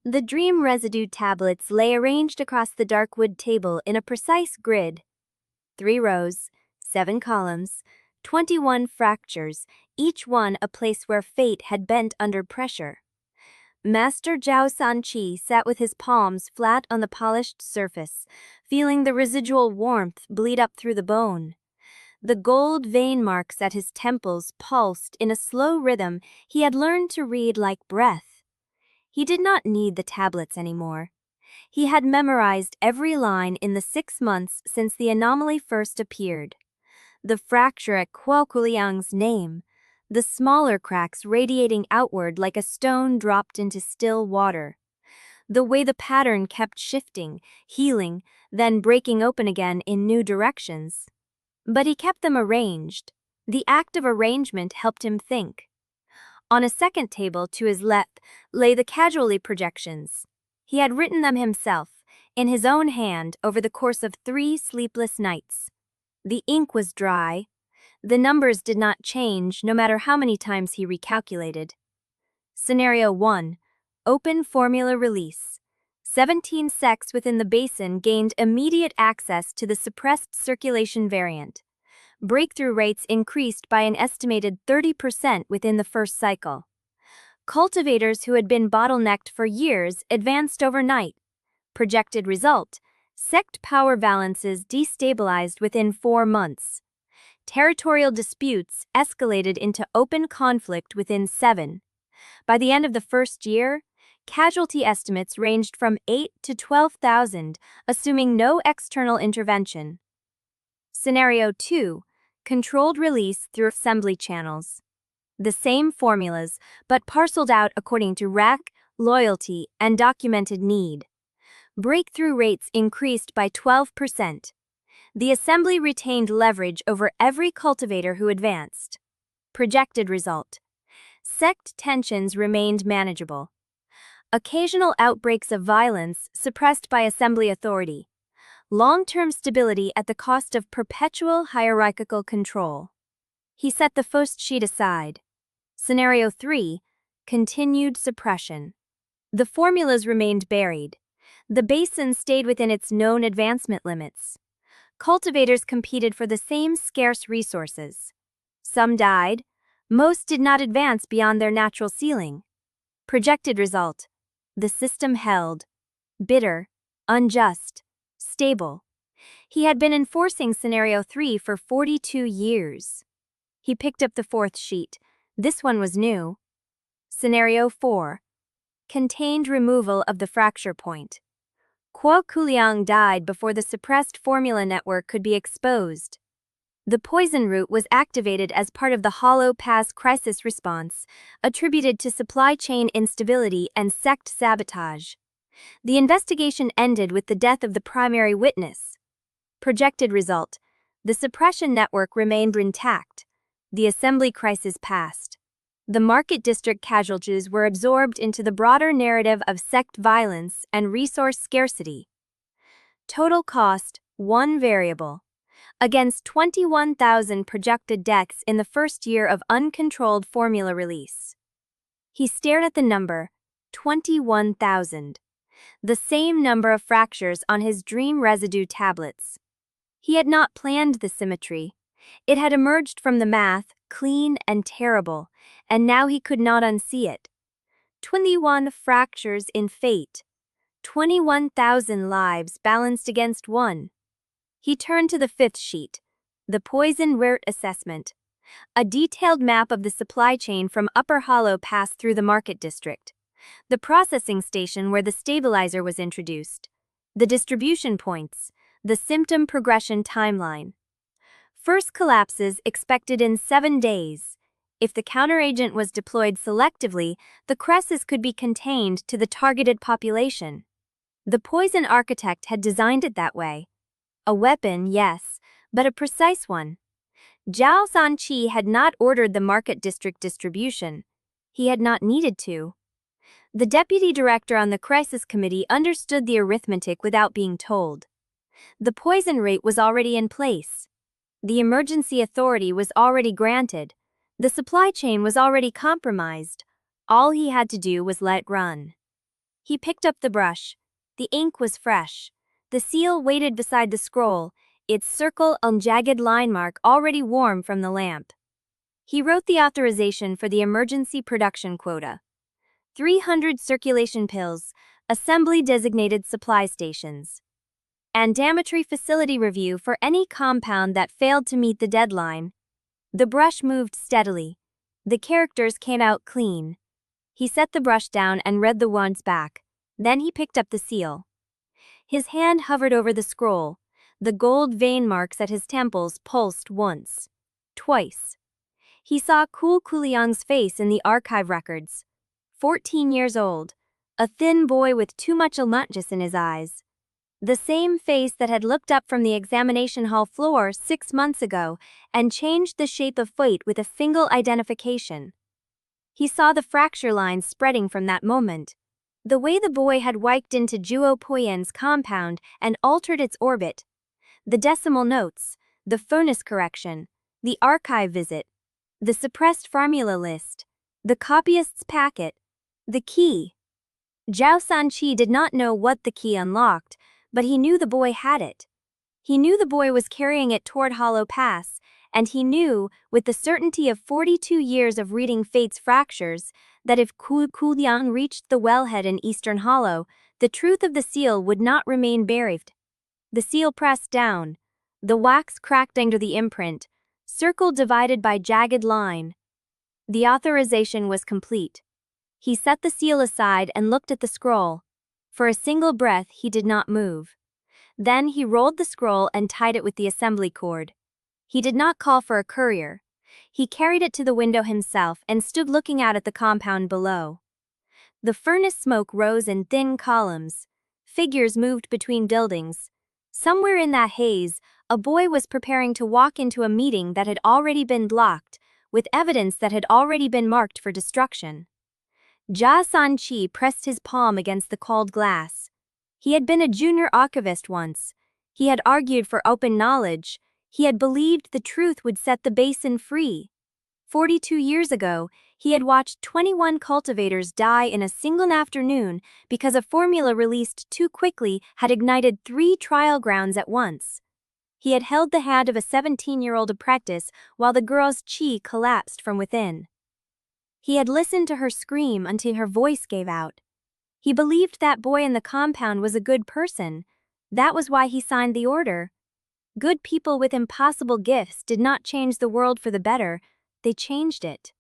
The dream residue tablets lay arranged across the dark wood table in a precise grid. 3 rows, 7 columns, 21 fractures, each one a place where fate had bent under pressure. Master Zhao Sanqi sat with his palms flat on the polished surface, feeling the residual warmth bleed up through the bone. The gold vein marks at his temples pulsed in a slow rhythm he had learned to read like breath. He did not need the tablets anymore. He had memorized every line in the 6 months since the anomaly first appeared. The fracture at Kuo Kuliang's name, the smaller cracks radiating outward like a stone dropped into still water. The way the pattern kept shifting, healing, then breaking open again in new directions. But he kept them arranged. The act of arrangement helped him think. On a second table to his left lay the casualty projections. He had written them himself, in his own hand, over the course of 3 sleepless nights. The ink was dry. The numbers did not change no matter how many times he recalculated. Scenario 1. Open formula release. 17 sects within the Basin gained immediate access to the suppressed circulation variant. Breakthrough rates increased by an estimated 30% within the first cycle. Cultivators who had been bottlenecked for years advanced overnight. Projected result: sect power balances destabilized within 4 months. Territorial disputes escalated into open conflict within 7. By the end of the first year, casualty estimates ranged from 8 to 12,000, assuming no external intervention. Scenario 2: controlled release through assembly channels. The same formulas, but parceled out according to rank, loyalty, and documented need. Breakthrough rates increased by 12%. The assembly retained leverage over every cultivator who advanced. Projected result: sect tensions remained manageable. Occasional outbreaks of violence suppressed by assembly authority. Long-term stability at the cost of perpetual hierarchical control. He set the first sheet aside. Scenario 3: continued suppression. The formulas remained buried. The Basin stayed within its known advancement limits. Cultivators competed for the same scarce resources. Some died. Most did not advance beyond their natural ceiling. Projected result: the system held. Bitter, unjust, stable. He had been enforcing Scenario 3 for 42 years. He picked up the fourth sheet. This one was new. Scenario 4: contained removal of the fracture point. Kuo Kuliang died before the suppressed formula network could be exposed. The poison route was activated as part of the Hollow Pass crisis response, attributed to supply chain instability and sect sabotage. The investigation ended with the death of the primary witness. Projected result: the suppression network remained intact. The assembly crisis passed. The market district casualties were absorbed into the broader narrative of sect violence and resource scarcity. Total cost: 1 variable. Against 21,000 projected deaths in the first year of uncontrolled formula release. He stared at the number, 21,000. The same number of fractures on his dream residue tablets. He had not planned the symmetry. It had emerged from the math, clean and terrible, and now he could not unsee it. 21 fractures in fate. 21,000 lives balanced against 1. He turned to the fifth sheet, the poison route assessment. A detailed map of the supply chain from Upper Hollow passed through the market district. The processing station where the stabilizer was introduced. The distribution points. The symptom progression timeline. First collapses expected in 7 days. If the counteragent was deployed selectively, the crisis could be contained to the targeted population. The poison architect had designed it that way. A weapon, yes, but a precise one. Zhao Sanqi had not ordered the market district distribution. He had not needed to. The deputy director on the crisis committee understood the arithmetic without being told. The poison rate was already in place. The emergency authority was already granted. The supply chain was already compromised. All he had to do was let it run. He picked up the brush. The ink was fresh. The seal waited beside the scroll, its circle and jagged line mark already warm from the lamp. He wrote the authorization for the emergency production quota. 300 circulation pills, assembly-designated supply stations. And Dametry facility review for any compound that failed to meet the deadline. The brush moved steadily. The characters came out clean. He set the brush down and read the words back. Then he picked up the seal. His hand hovered over the scroll. The gold vein marks at his temples pulsed once. Twice. He saw Kuo Kuliang's face in the archive records. 14 years old. A thin boy with too much alertness in his eyes. The same face that had looked up from the examination hall floor 6 months ago and changed the shape of fate with a single identification. He saw the fracture lines spreading from that moment. The way the boy had wiped into Jue Poyan's compound and altered its orbit. The decimal notes, the furnace correction, the archive visit, the suppressed formula list, the copyist's packet, the key. Zhao Sanqi did not know what the key unlocked, but he knew the boy had it. He knew the boy was carrying it toward Hollow Pass, and he knew, with the certainty of 42 years of reading fate's fractures, that if Kuo Kuliang reached the wellhead in Eastern Hollow, the truth of the seal would not remain buried. The seal pressed down. The wax cracked under the imprint, circle divided by jagged line. The authorization was complete. He set the seal aside and looked at the scroll. For a single breath, he did not move. Then he rolled the scroll and tied it with the assembly cord. He did not call for a courier. He carried it to the window himself and stood looking out at the compound below. The furnace smoke rose in thin columns. Figures moved between buildings. Somewhere in that haze, a boy was preparing to walk into a meeting that had already been blocked, with evidence that had already been marked for destruction. Jia Sanqi pressed his palm against the cold glass. He had been a junior archivist once. He had argued for open knowledge. He had believed the truth would set the Basin free. 42 years ago, he had watched 21 cultivators die in a single afternoon because a formula released too quickly had ignited 3 trial grounds at once. He had held the hand of a 17-year-old apprentice while the girl's chi collapsed from within. He had listened to her scream until her voice gave out. He believed that boy in the compound was a good person. That was why he signed the order. Good people with impossible gifts did not change the world for the better, they changed it.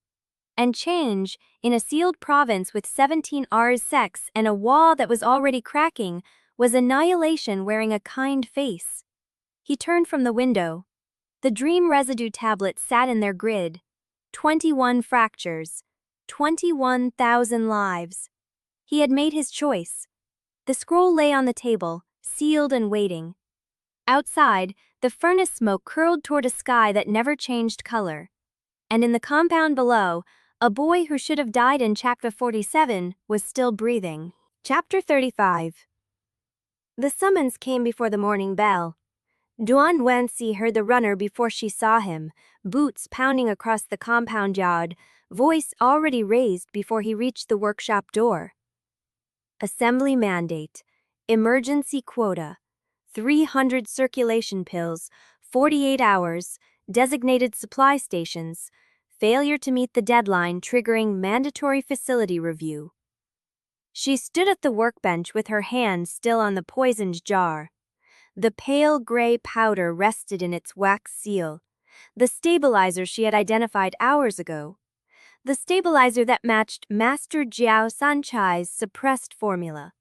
And change, in a sealed province with 17 Rs sects and a wall that was already cracking, was annihilation wearing a kind face. He turned from the window. The dream residue tablets sat in their grid. 21 fractures. 21,000 lives. He had made his choice. The scroll lay on the table, sealed and waiting. Outside, the furnace smoke curled toward a sky that never changed color. And in the compound below, a boy who should have died in Chapter 47 was still breathing. Chapter 35. The summons came before the morning bell. Duan Wensi heard the runner before she saw him, boots pounding across the compound yard, voice already raised before he reached the workshop door. Assembly mandate, emergency quota, 300 circulation pills, 48 hours, designated supply stations, failure to meet the deadline triggering mandatory facility review. She stood at the workbench with her hand still on the poisoned jar. The pale gray powder rested in its wax seal, the stabilizer she had identified hours ago. The stabilizer that matched Master Jiao Sanchai's suppressed formula.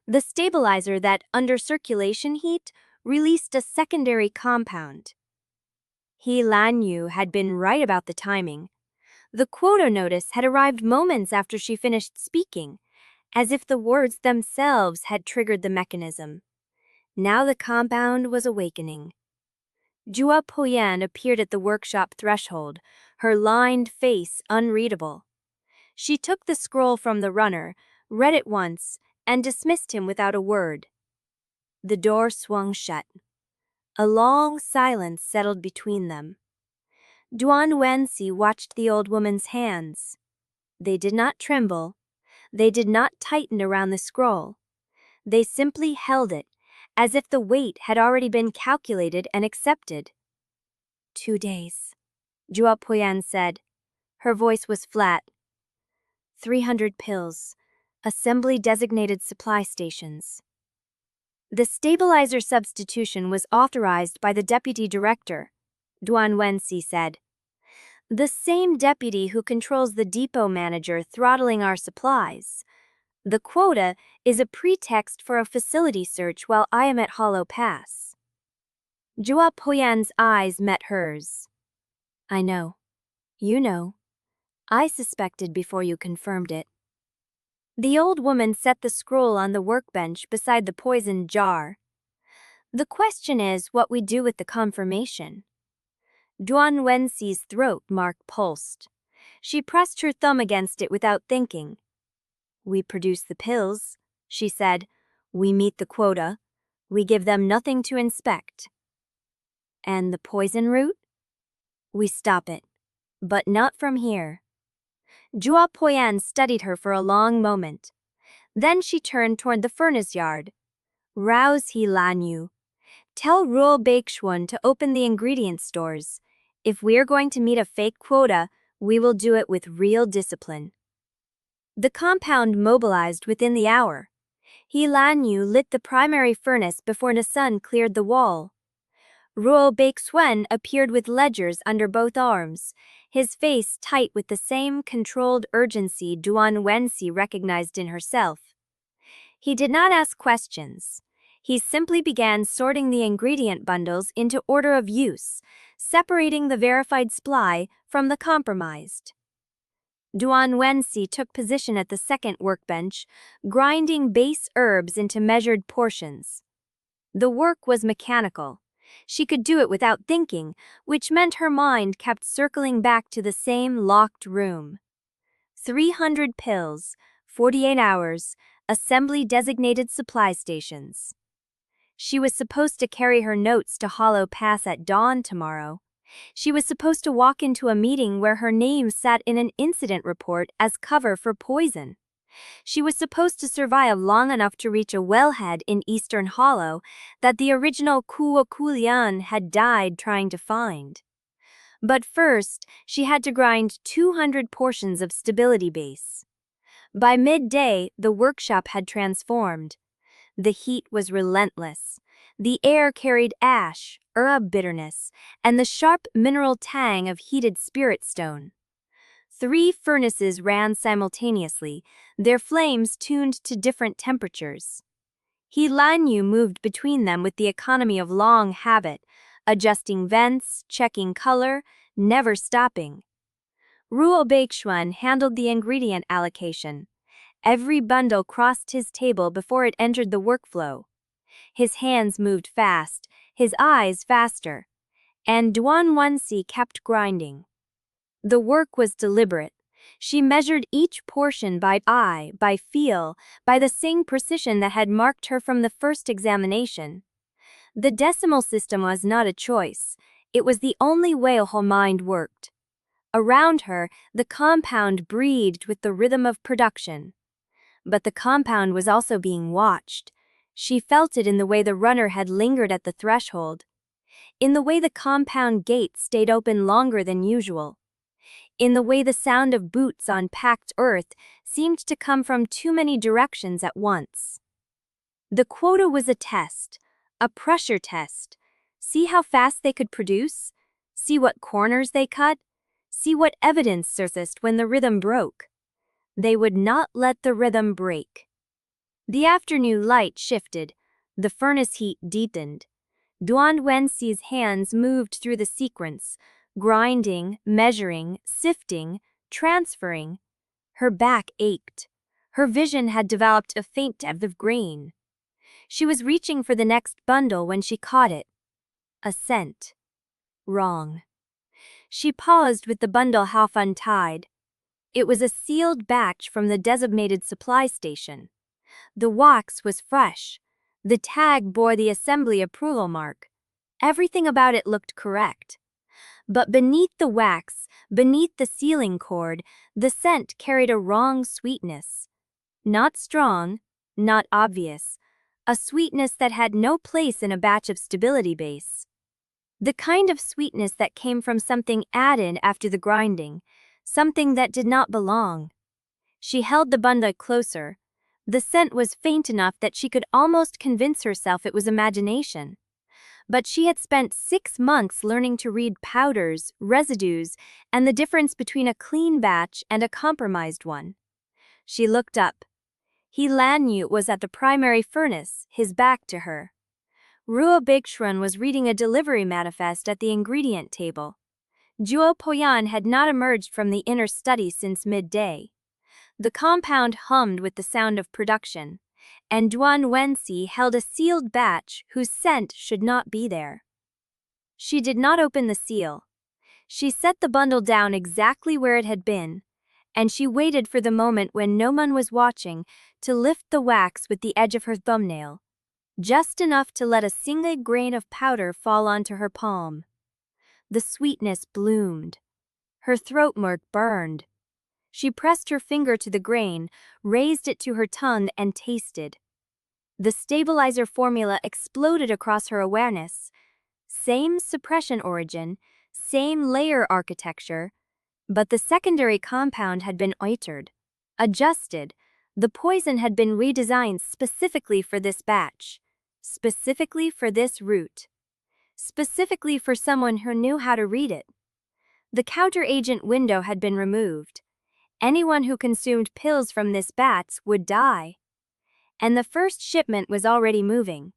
The stabilizer that, under circulation heat, released a secondary compound. Lanyu had been right about the timing. The quota notice had arrived moments after she finished speaking, as if the words themselves had triggered the mechanism. Now the compound was awakening. Jue Poyan appeared at the workshop threshold, her lined face unreadable. She took the scroll from the runner, read it once, and dismissed him without a word. The door swung shut. A long silence settled between them. Duan Wensi watched the old woman's hands. They did not tremble. They did not tighten around the scroll. They simply held it, as if the weight had already been calculated and accepted. 2 days, Jue Poyan said. Her voice was flat. 300 pills, assembly designated supply stations. The stabilizer substitution was authorized by the deputy director, Duan Wensi said. The same deputy who controls the depot manager throttling our supplies. The quota is a pretext for a facility search while I am at Hollow Pass. Jue Poyan's eyes met hers. I know. You know. I suspected before you confirmed it. The old woman set the scroll on the workbench beside the poisoned jar. The question is what we do with the confirmation. Duan Wensi's throat mark pulsed. She pressed her thumb against it without thinking. We produce the pills, she said. We meet the quota. We give them nothing to inspect. And the poison route? We stop it. But not from here. Jue Poyan studied her for a long moment. Then she turned toward the furnace yard. Rouse Lanyu. Tell Ruo Bakechuan to open the ingredient stores. If we're going to meet a fake quota, we will do it with real discipline. The compound mobilized within the hour. Lanyu lit the primary furnace before the sun cleared the wall. Ruo Baixuan appeared with ledgers under both arms, his face tight with the same controlled urgency Duan Wensi recognized in herself. He did not ask questions. He simply began sorting the ingredient bundles into order of use, separating the verified supply from the compromised. Duan Wensi took position at the second workbench, grinding base herbs into measured portions. The work was mechanical. She could do it without thinking, which meant her mind kept circling back to the same locked room. 300 pills, 48 hours, assembly-designated supply stations. She was supposed to carry her notes to Hollow Pass at dawn tomorrow. She was supposed to walk into a meeting where her name sat in an incident report as cover for poison. She was supposed to survive long enough to reach a wellhead in Eastern Hollow that the original Kuo Kuliang had died trying to find. But first, she had to grind 200 portions of stability base. By midday, the workshop had transformed. The heat was relentless. The air carried ash, herb bitterness, and the sharp mineral tang of heated spirit stone. 3 furnaces ran simultaneously, their flames tuned to different temperatures. Lanyu moved between them with the economy of long habit, adjusting vents, checking color, never stopping. Ruo Baixuan handled the ingredient allocation. Every bundle crossed his table before it entered the workflow. His hands moved fast, his eyes faster, and Duan Wensi kept grinding. The work was deliberate. She measured each portion by eye, by feel, by the same precision that had marked her from the first examination. The decimal system was not a choice. It was the only way her mind worked. Around her, the compound breathed with the rhythm of production. But the compound was also being watched. She felt it in the way the runner had lingered at the threshold, in the way the compound gate stayed open longer than usual, in the way the sound of boots on packed earth seemed to come from too many directions at once. The quota was a test, a pressure test. See how fast they could produce? See what corners they cut? See what evidence surfaced when the rhythm broke? They would not let the rhythm break. The afternoon light shifted. The furnace heat deepened. Duan Wensi's hands moved through the sequence, grinding, measuring, sifting, transferring. Her back ached. Her vision had developed a faint depth of green. She was reaching for the next bundle when she caught it. A scent. Wrong. She paused with the bundle half untied. It was a sealed batch from the designated supply station. The wax was fresh. The tag bore the assembly approval mark. Everything about it looked correct. But beneath the wax, beneath the sealing cord, the scent carried a wrong sweetness. Not strong, not obvious. A sweetness that had no place in a batch of stability base. The kind of sweetness that came from something added after the grinding, something that did not belong. She held the bundle closer. The scent was faint enough that she could almost convince herself it was imagination. But she had spent 6 months learning to read powders, residues, and the difference between a clean batch and a compromised one. She looked up. Lanyu was at the primary furnace, his back to her. Ruo Baixuan was reading a delivery manifest at the ingredient table. Jue Poyan had not emerged from the inner study since midday. The compound hummed with the sound of production, and Duan Wensi held a sealed batch whose scent should not be there. She did not open the seal. She set the bundle down exactly where it had been, and she waited for the moment when no one was watching to lift the wax with the edge of her thumbnail, just enough to let a single grain of powder fall onto her palm. The sweetness bloomed. Her throat burned. She pressed her finger to the grain, raised it to her tongue, and tasted. The stabilizer formula exploded across her awareness. Same suppression origin, Same layer architecture, but the secondary compound had been altered, adjusted. The poison had been redesigned specifically for this batch, specifically for this route, specifically for someone who knew how to read it. The counteragent window had been removed. Anyone who consumed pills from this batch would die. And the first shipment was already moving.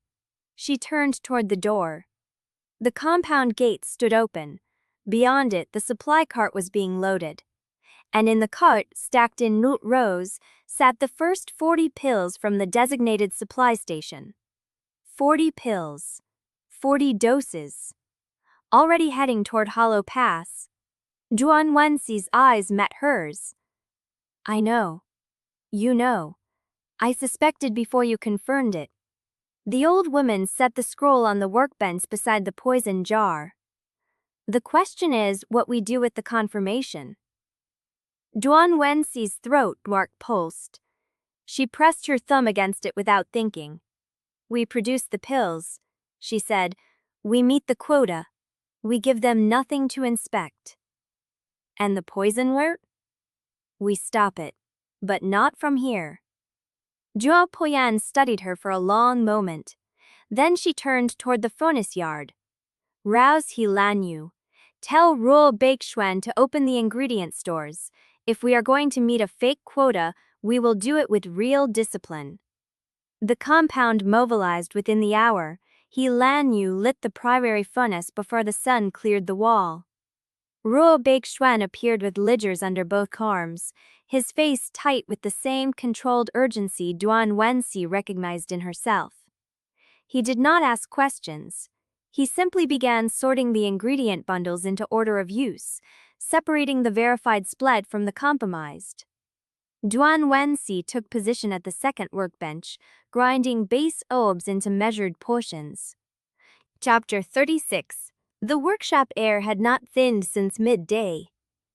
She turned toward the door. The compound gate stood open. Beyond it, the supply cart was being loaded. And in the cart, stacked in neat rows, sat the first 40 pills from the designated supply station. 40 pills. 40 doses. Already heading toward Hollow Pass. Duan Wensi's eyes met hers. I know. You know. I suspected before you confirmed it. The old woman set the scroll on the workbench beside the poison jar. The question is what we do with the confirmation. Duan Wensi's throat mark pulsed. She pressed her thumb against it without thinking. We produce the pills, she said. We meet the quota. We give them nothing to inspect. And the poison wort? We stop it, but not from here. Jue Poyan studied her for a long moment. Then she turned toward the furnace yard. Rouse he Lanyu. Tell Ruo Baixuan to open the ingredient stores. If we are going to meet a fake quota, we will do it with real discipline. The compound mobilized within the hour. He Lanyu lit the primary furnace before the sun cleared the wall. Ruo Baixuan appeared with ledgers under both arms, his face tight with the same controlled urgency Duan Wensi recognized in herself. He did not ask questions. He simply began sorting the ingredient bundles into order of use, separating the verified split from the compromised. Duan Wensi took position at the second workbench, grinding base herbs into measured portions. Chapter 36. The workshop air had not thinned since midday.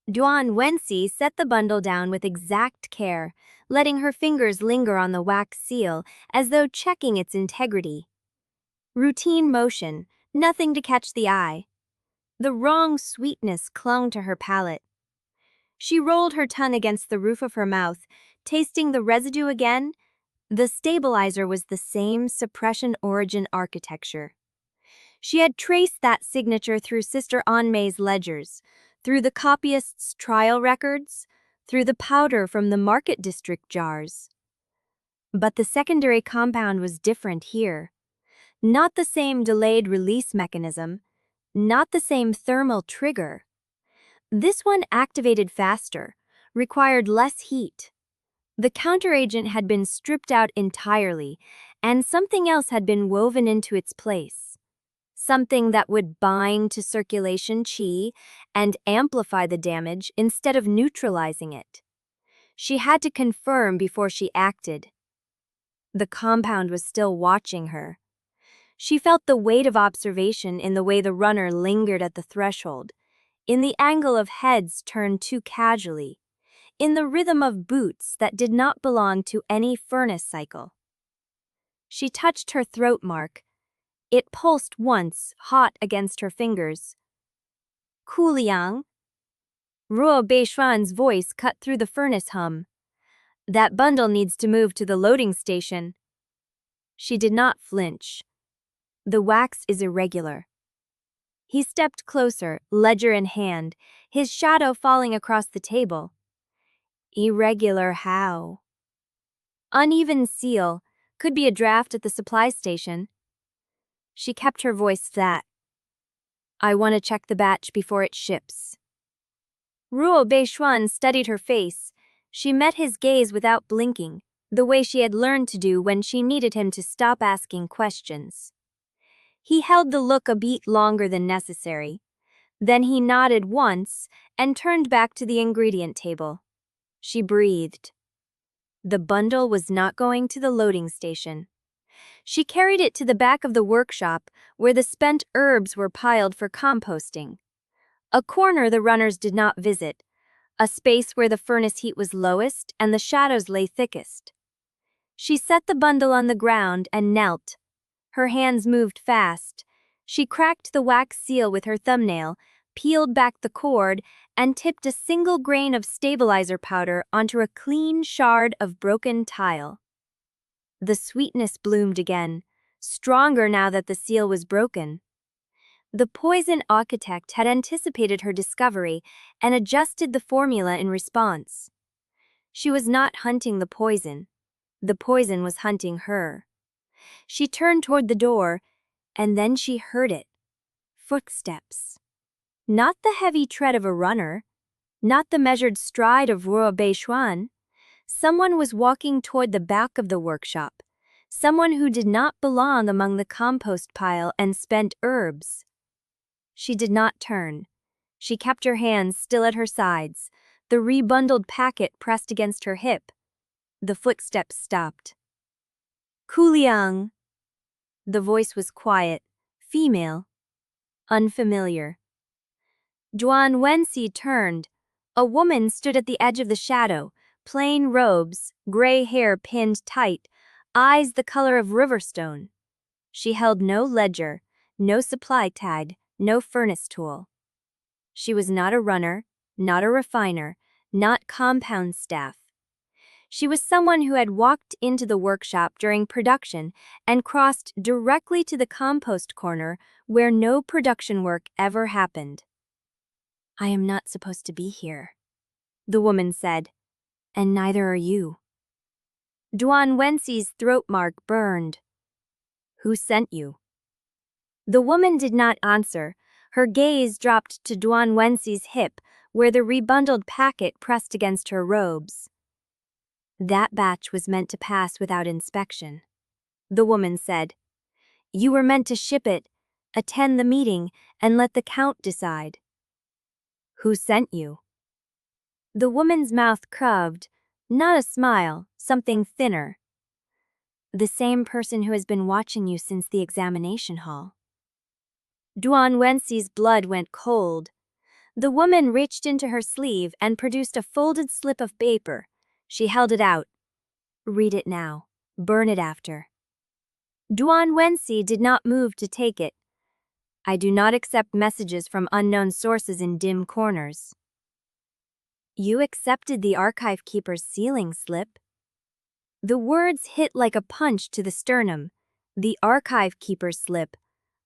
Duan Wensi set the bundle down with exact care, letting her fingers linger on the wax seal as though checking its integrity. Routine motion, nothing to catch the eye. The wrong sweetness clung to her palate. She rolled her tongue against the roof of her mouth, tasting the residue again. The stabilizer was the same suppression origin architecture. She had traced that signature through Sister Anmei's ledgers, through the copyist's trial records, through the powder from the market district jars. But the secondary compound was different here. Not the same delayed release mechanism, not the same thermal trigger. This one activated faster, required less heat. The counteragent had been stripped out entirely, and something else had been woven into its place. Something that would bind to circulation qi and amplify the damage instead of neutralizing it. She had to confirm before she acted. The compound was still watching her. She felt the weight of observation in the way the runner lingered at the threshold, in the angle of heads turned too casually, in the rhythm of boots that did not belong to any furnace cycle. She touched her throat mark. It pulsed once, hot against her fingers. Kuliang? Ruo Baixuan's voice cut through the furnace hum. That bundle needs to move to the loading station. She did not flinch. The wax is irregular. He stepped closer, ledger in hand, his shadow falling across the table. Irregular how? Uneven seal, could be a draft at the supply station. She kept her voice flat. I want to check the batch before it ships. Ruo Baixuan studied her face. She met his gaze without blinking, the way she had learned to do when she needed him to stop asking questions. He held the look a beat longer than necessary. Then he nodded once and turned back to the ingredient table. She breathed. The bundle was not going to the loading station. She carried it to the back of the workshop where the spent herbs were piled for composting. A corner the runners did not visit, a space where the furnace heat was lowest and the shadows lay thickest. She set the bundle on the ground and knelt. Her hands moved fast. She cracked the wax seal with her thumbnail, peeled back the cord, and tipped a single grain of stabilizer powder onto a clean shard of broken tile. The sweetness bloomed again, stronger now that the seal was broken. The poison architect had anticipated her discovery and adjusted the formula in response. She was not hunting the poison was hunting her. She turned toward the door, and then she heard it. Footsteps. Not the heavy tread of a runner, not the measured stride of Ruo Beishuan. Someone was walking toward the back of the workshop, someone who did not belong among the compost pile and spent herbs. She did not turn. She kept her hands still at her sides, the rebundled packet pressed against her hip. The footsteps stopped. Kuliang. The voice was quiet, female, unfamiliar. Duan Wensi turned. A woman stood at the edge of the shadow, plain robes, gray hair pinned tight, eyes the color of riverstone. She held no ledger, no supply tag, no furnace tool. She was not a runner, not a refiner, not compound staff. She was someone who had walked into the workshop during production and crossed directly to the compost corner where no production work ever happened. "I am not supposed to be here," the woman said, "and neither are you." Duan Wensi's throat mark burned. "Who sent you?" The woman did not answer. Her gaze dropped to Duan Wensi's hip, where the rebundled packet pressed against her robes. "That batch was meant to pass without inspection," the woman said. "You were meant to ship it, attend the meeting, and let the count decide." "Who sent you?" The woman's mouth curved, not a smile, something thinner. "The same person who has been watching you since the examination hall." Duan Wensi's blood went cold. The woman reached into her sleeve and produced a folded slip of paper. She held it out. "Read it now. Burn it after." Duan Wensi did not move to take it. "I do not accept messages from unknown sources in dim corners." "You accepted the archive keeper's sealing slip." The words hit like a punch to the sternum. The archive keeper's slip.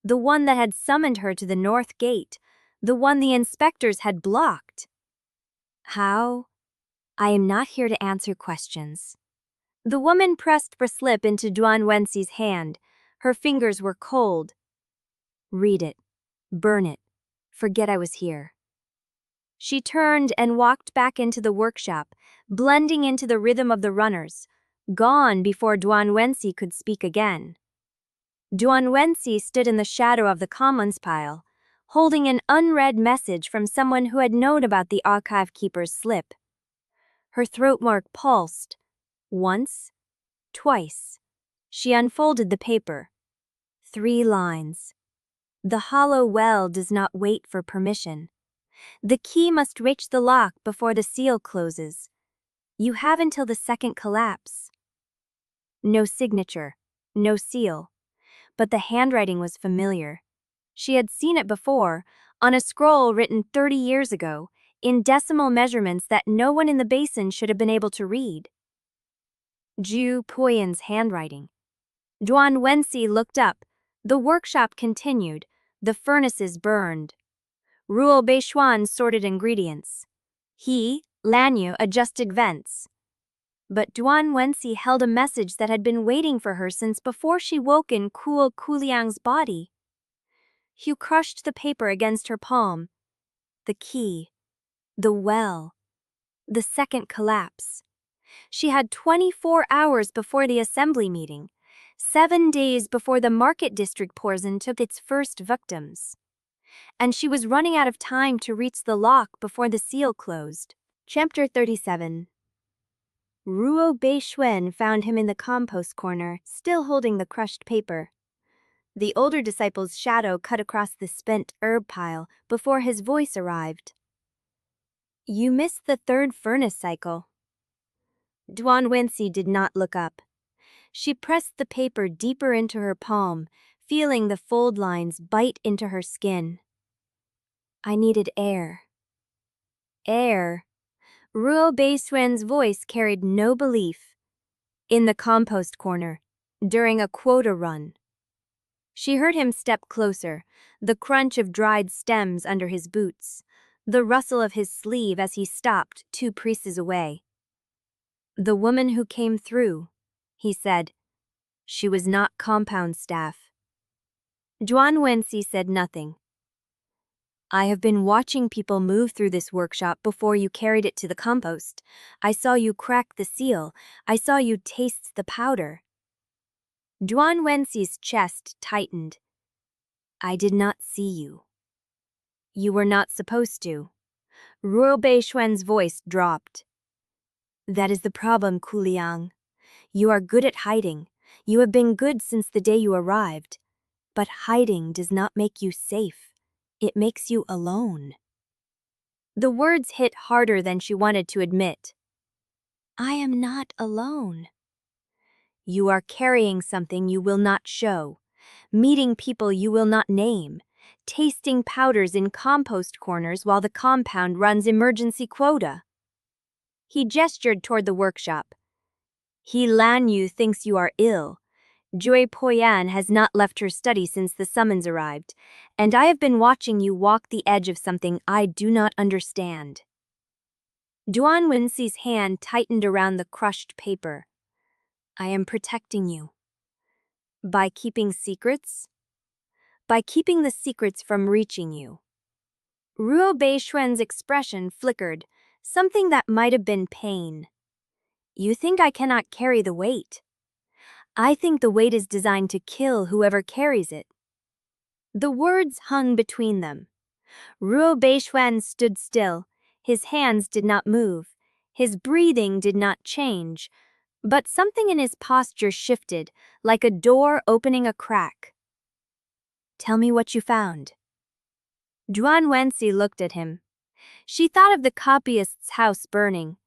The one that had summoned her to the north gate. The one the inspectors had blocked. "How?" "I am not here to answer questions." The woman pressed the slip into Duan Wensi's hand. Her fingers were cold. "Read it. Burn it. Forget I was here." She turned and walked back into the workshop, blending into the rhythm of the runners, gone before Duan Wensi could speak again. Duan Wensi stood in the shadow of the commons pile, holding an unread message from someone who had known about the archive keeper's slip. Her throat mark pulsed. Once, twice. She unfolded the paper. 3 lines. "The hollow well does not wait for permission. The key must reach the lock before the seal closes. You have until the second collapse." No signature, no seal. But the handwriting was familiar. She had seen it before, on a scroll written 30 years ago, in decimal measurements that no one in the Basin should have been able to read. Jue Poyan's handwriting. Duan Wensi looked up. The workshop continued. The furnaces burned. Ruo Beishuan sorted ingredients. He, Lanyu, adjusted vents. But Duan Wensi held a message that had been waiting for her since before she woke in Kuo Kuliang's body. Hugh crushed the paper against her palm. The key. The well. The second collapse. She had 24 hours before the assembly meeting, 7 days before the market district poison took its first victims. And she was running out of time to reach the lock before the seal closed. Chapter 37. Ruo Beishuan found him in the compost corner, still holding the crushed paper. The older disciple's shadow cut across the spent herb pile before his voice arrived. "You missed the 3rd furnace cycle." Duan Wensi did not look up. She pressed the paper deeper into her palm, feeling the fold lines bite into her skin. I needed air. Air. Ruo Beisuan's voice carried no belief. In the compost corner, during a quota run. She heard him step closer, the crunch of dried stems under his boots, the rustle of his sleeve as he stopped 2 priests away. The woman who came through, he said. She was not compound staff. Duan Wensi said nothing. I have been watching people move through this workshop before you carried it to the compost. I saw you crack the seal. I saw you taste the powder. Duan Wensi's chest tightened. I did not see you. You were not supposed to. Ruo Beisuan's voice dropped. That is the problem, Kuliang. You are good at hiding. You have been good since the day you arrived. But hiding does not make you safe. It makes you alone. The words hit harder than she wanted to admit. I am not alone. You are carrying something you will not show, meeting people you will not name, tasting powders in compost corners while the compound runs emergency quota. He gestured toward the workshop. Lanyu thinks you are ill. Jue Poyan has not left her study since the summons arrived, and I have been watching you walk the edge of something I do not understand. Duan Wensi's hand tightened around the crushed paper. I am protecting you. By keeping secrets? By keeping the secrets from reaching you. Ruo Beisuan's expression flickered, something that might have been pain. You think I cannot carry the weight? I think the weight is designed to kill whoever carries it. The words hung between them. Ruo Beisuan stood still. His hands did not move. His breathing did not change. But something in his posture shifted, like a door opening a crack. Tell me what you found. Duan Wensi looked at him. She thought of the copyist's house burning,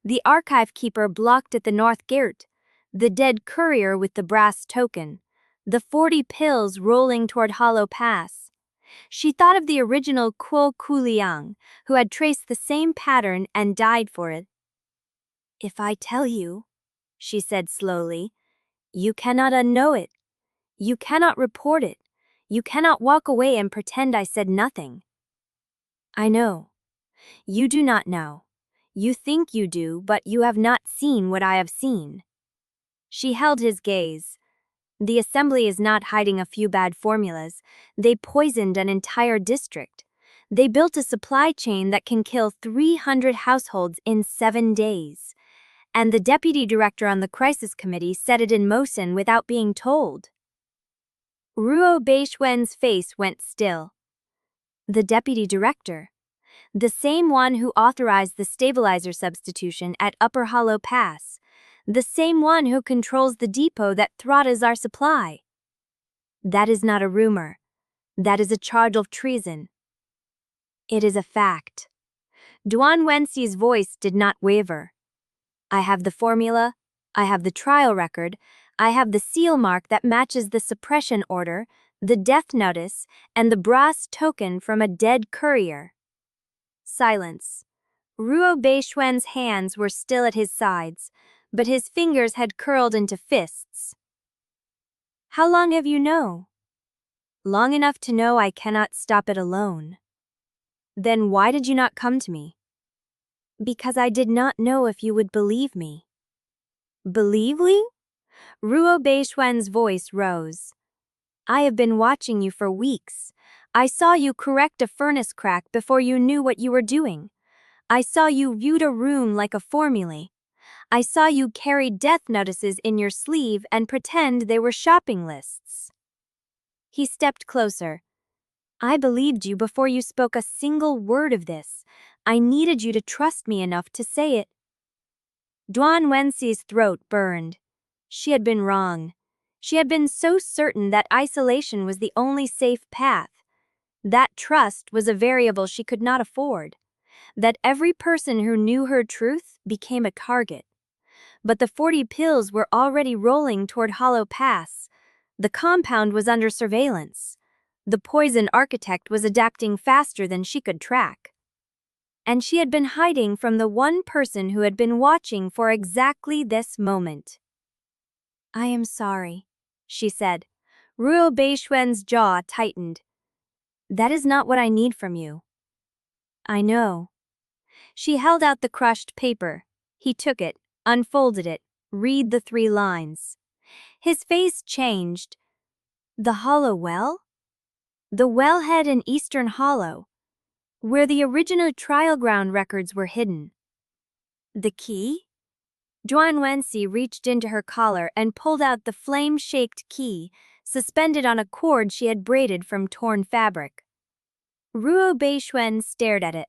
the archive keeper blocked at the north gate, the dead courier with the brass token, the 40 pills rolling toward Hollow Pass. She thought of the original Kuo Kuliang, who had traced the same pattern and died for it. If I tell you, she said slowly, you cannot unknow it. You cannot report it. You cannot walk away and pretend I said nothing. I know. You do not know. You think you do, but you have not seen what I have seen. She held his gaze. The assembly is not hiding a few bad formulas. They poisoned an entire district. They built a supply chain that can kill 300 households in 7 days. And the deputy director on the crisis committee set it in motion without being told. Ruo Beisuan's face went still. The deputy director. The same one who authorized the stabilizer substitution at Upper Hollow Pass. The same one who controls the depot that throttles our supply. That is not a rumor. That is a charge of treason. It is a fact. Duan Wensi's voice did not waver. I have the formula, I have the trial record, I have the seal mark that matches the suppression order, the death notice, and the brass token from a dead courier. Silence. Ruo Beisuan's hands were still at his sides, but his fingers had curled into fists. How long have you known? Long enough to know I cannot stop it alone. Then why did you not come to me? Because I did not know if you would believe me. Believe me? Ruo Beisuan's voice rose. I have been watching you for weeks. I saw you correct a furnace crack before you knew what you were doing. I saw you viewed a room like a formulae. I saw you carry death notices in your sleeve and pretend they were shopping lists. He stepped closer. I believed you before you spoke a single word of this. I needed you to trust me enough to say it. Duan Wensi's throat burned. She had been wrong. She had been so certain that isolation was the only safe path. That trust was a variable she could not afford. That every person who knew her truth became a target. But the 40 pills were already rolling toward Hollow Pass. The compound was under surveillance. The poison architect was adapting faster than she could track. And she had been hiding from the one person who had been watching for exactly this moment. "I am sorry," she said. Ruo Beishuan's jaw tightened. "That is not what I need from you." "I know." She held out the crushed paper. He took it, unfolded it, read the 3 lines. His face changed. "The Hollow Well?" "The wellhead in Eastern Hollow, where the original trial ground records were hidden." "The key?" Duan Wensi reached into her collar and pulled out the flame-shaped key, suspended on a cord she had braided from torn fabric. Ruo Beishuan stared at it.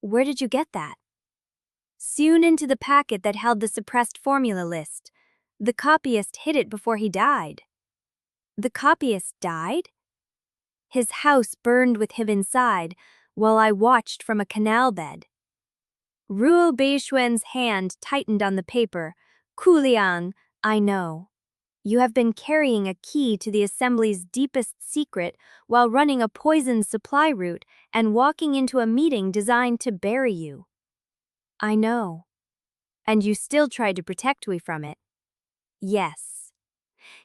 "Where did you get that?" "Sewn into the packet that held the suppressed formula list. The copyist hid it before he died." "The copyist died?" "His house burned with him inside, while I watched from a canal bed." Ruo Beishuan's hand tightened on the paper. "Kuliang, I know. You have been carrying a key to the assembly's deepest secret while running a poison supply route and walking into a meeting designed to bury you." "I know. And you still tried to protect me from it." "Yes."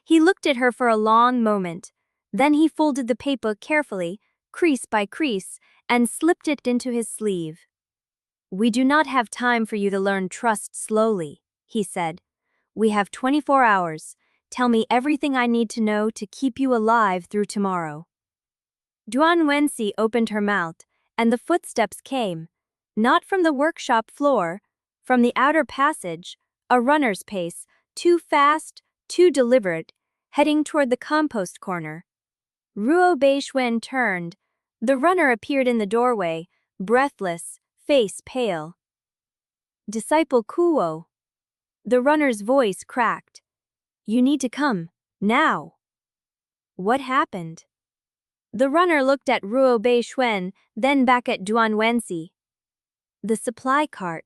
He looked at her for a long moment. Then he folded the paper carefully, crease by crease, and slipped it into his sleeve. "We do not have time for you to learn trust slowly," he said. "We have 24 hours. Tell me everything I need to know to keep you alive through tomorrow." Duan Wensi opened her mouth, and the footsteps came, not from the workshop floor, from the outer passage, a runner's pace, too fast, too deliberate, heading toward the compost corner. Ruo Beishuan turned. The runner appeared in the doorway, breathless, face pale. "Disciple Kuo." The runner's voice cracked. "You need to come, now." "What happened?" The runner looked at Ruo Beishuan, then back at Duan Wensi. "The supply cart,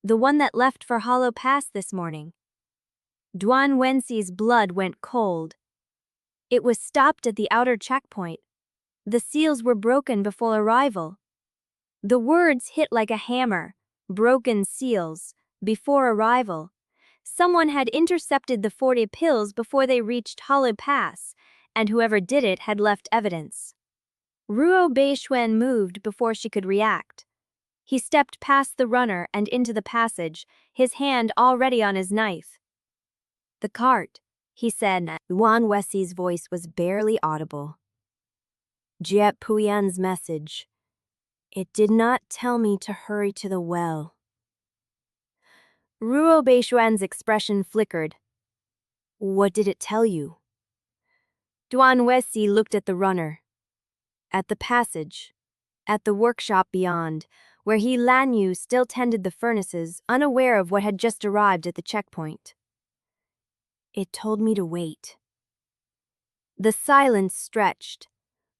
the one that left for Hollow Pass this morning." Duan Wensi's blood went cold. "It was stopped at the outer checkpoint. The seals were broken before arrival." The words hit like a hammer. Broken seals, before arrival. Someone had intercepted the 40 pills before they reached Hollow Pass, and whoever did it had left evidence. Ruo Beishuan moved before she could react. He stepped past the runner and into the passage, his hand already on his knife. "The cart," he said. Duan Wensi's voice was barely audible. "Jue Poyan's message. It did not tell me to hurry to the well." Ruo Beishuan's expression flickered. "What did it tell you?" Duan Wensi looked at the runner. At the passage. At the workshop beyond, where Lanyu still tended the furnaces, unaware of what had just arrived at the checkpoint. "It told me to wait." The silence stretched.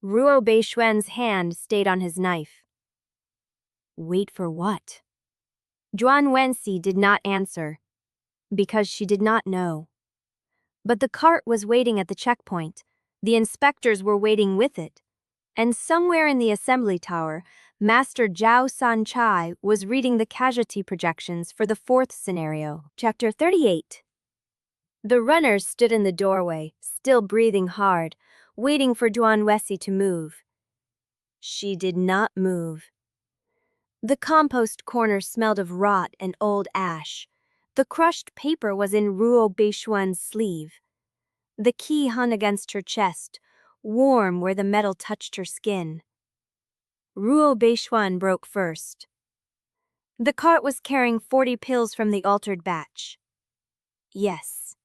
Ruo Beishuan's hand stayed on his knife. "Wait for what?" Duan Wensi did not answer, because she did not know. But the cart was waiting at the checkpoint. The inspectors were waiting with it. And somewhere in the assembly tower, Master Zhao Sanchai was reading the casualty projections for the 4th scenario. Chapter 38. The runner stood in the doorway, still breathing hard, waiting for Duan Wensi to move. She did not move. The compost corner smelled of rot and old ash. The crushed paper was in Ruo Beishuan's sleeve. The key hung against her chest, warm where the metal touched her skin. Ruo Beishuan broke first. The cart was carrying 40 pills from the altered batch. Yes.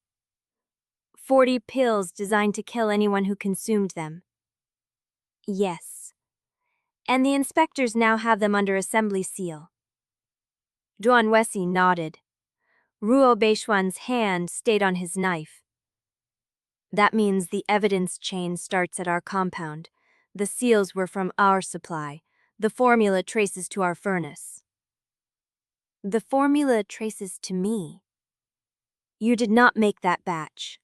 40 pills designed to kill anyone who consumed them. Yes. And the inspectors now have them under assembly seal. Duan Wensi nodded. Ruo Beishuan's hand stayed on his knife. That means the evidence chain starts at our compound. The seals were from our supply. The formula traces to our furnace. The formula traces to me. You did not make that batch.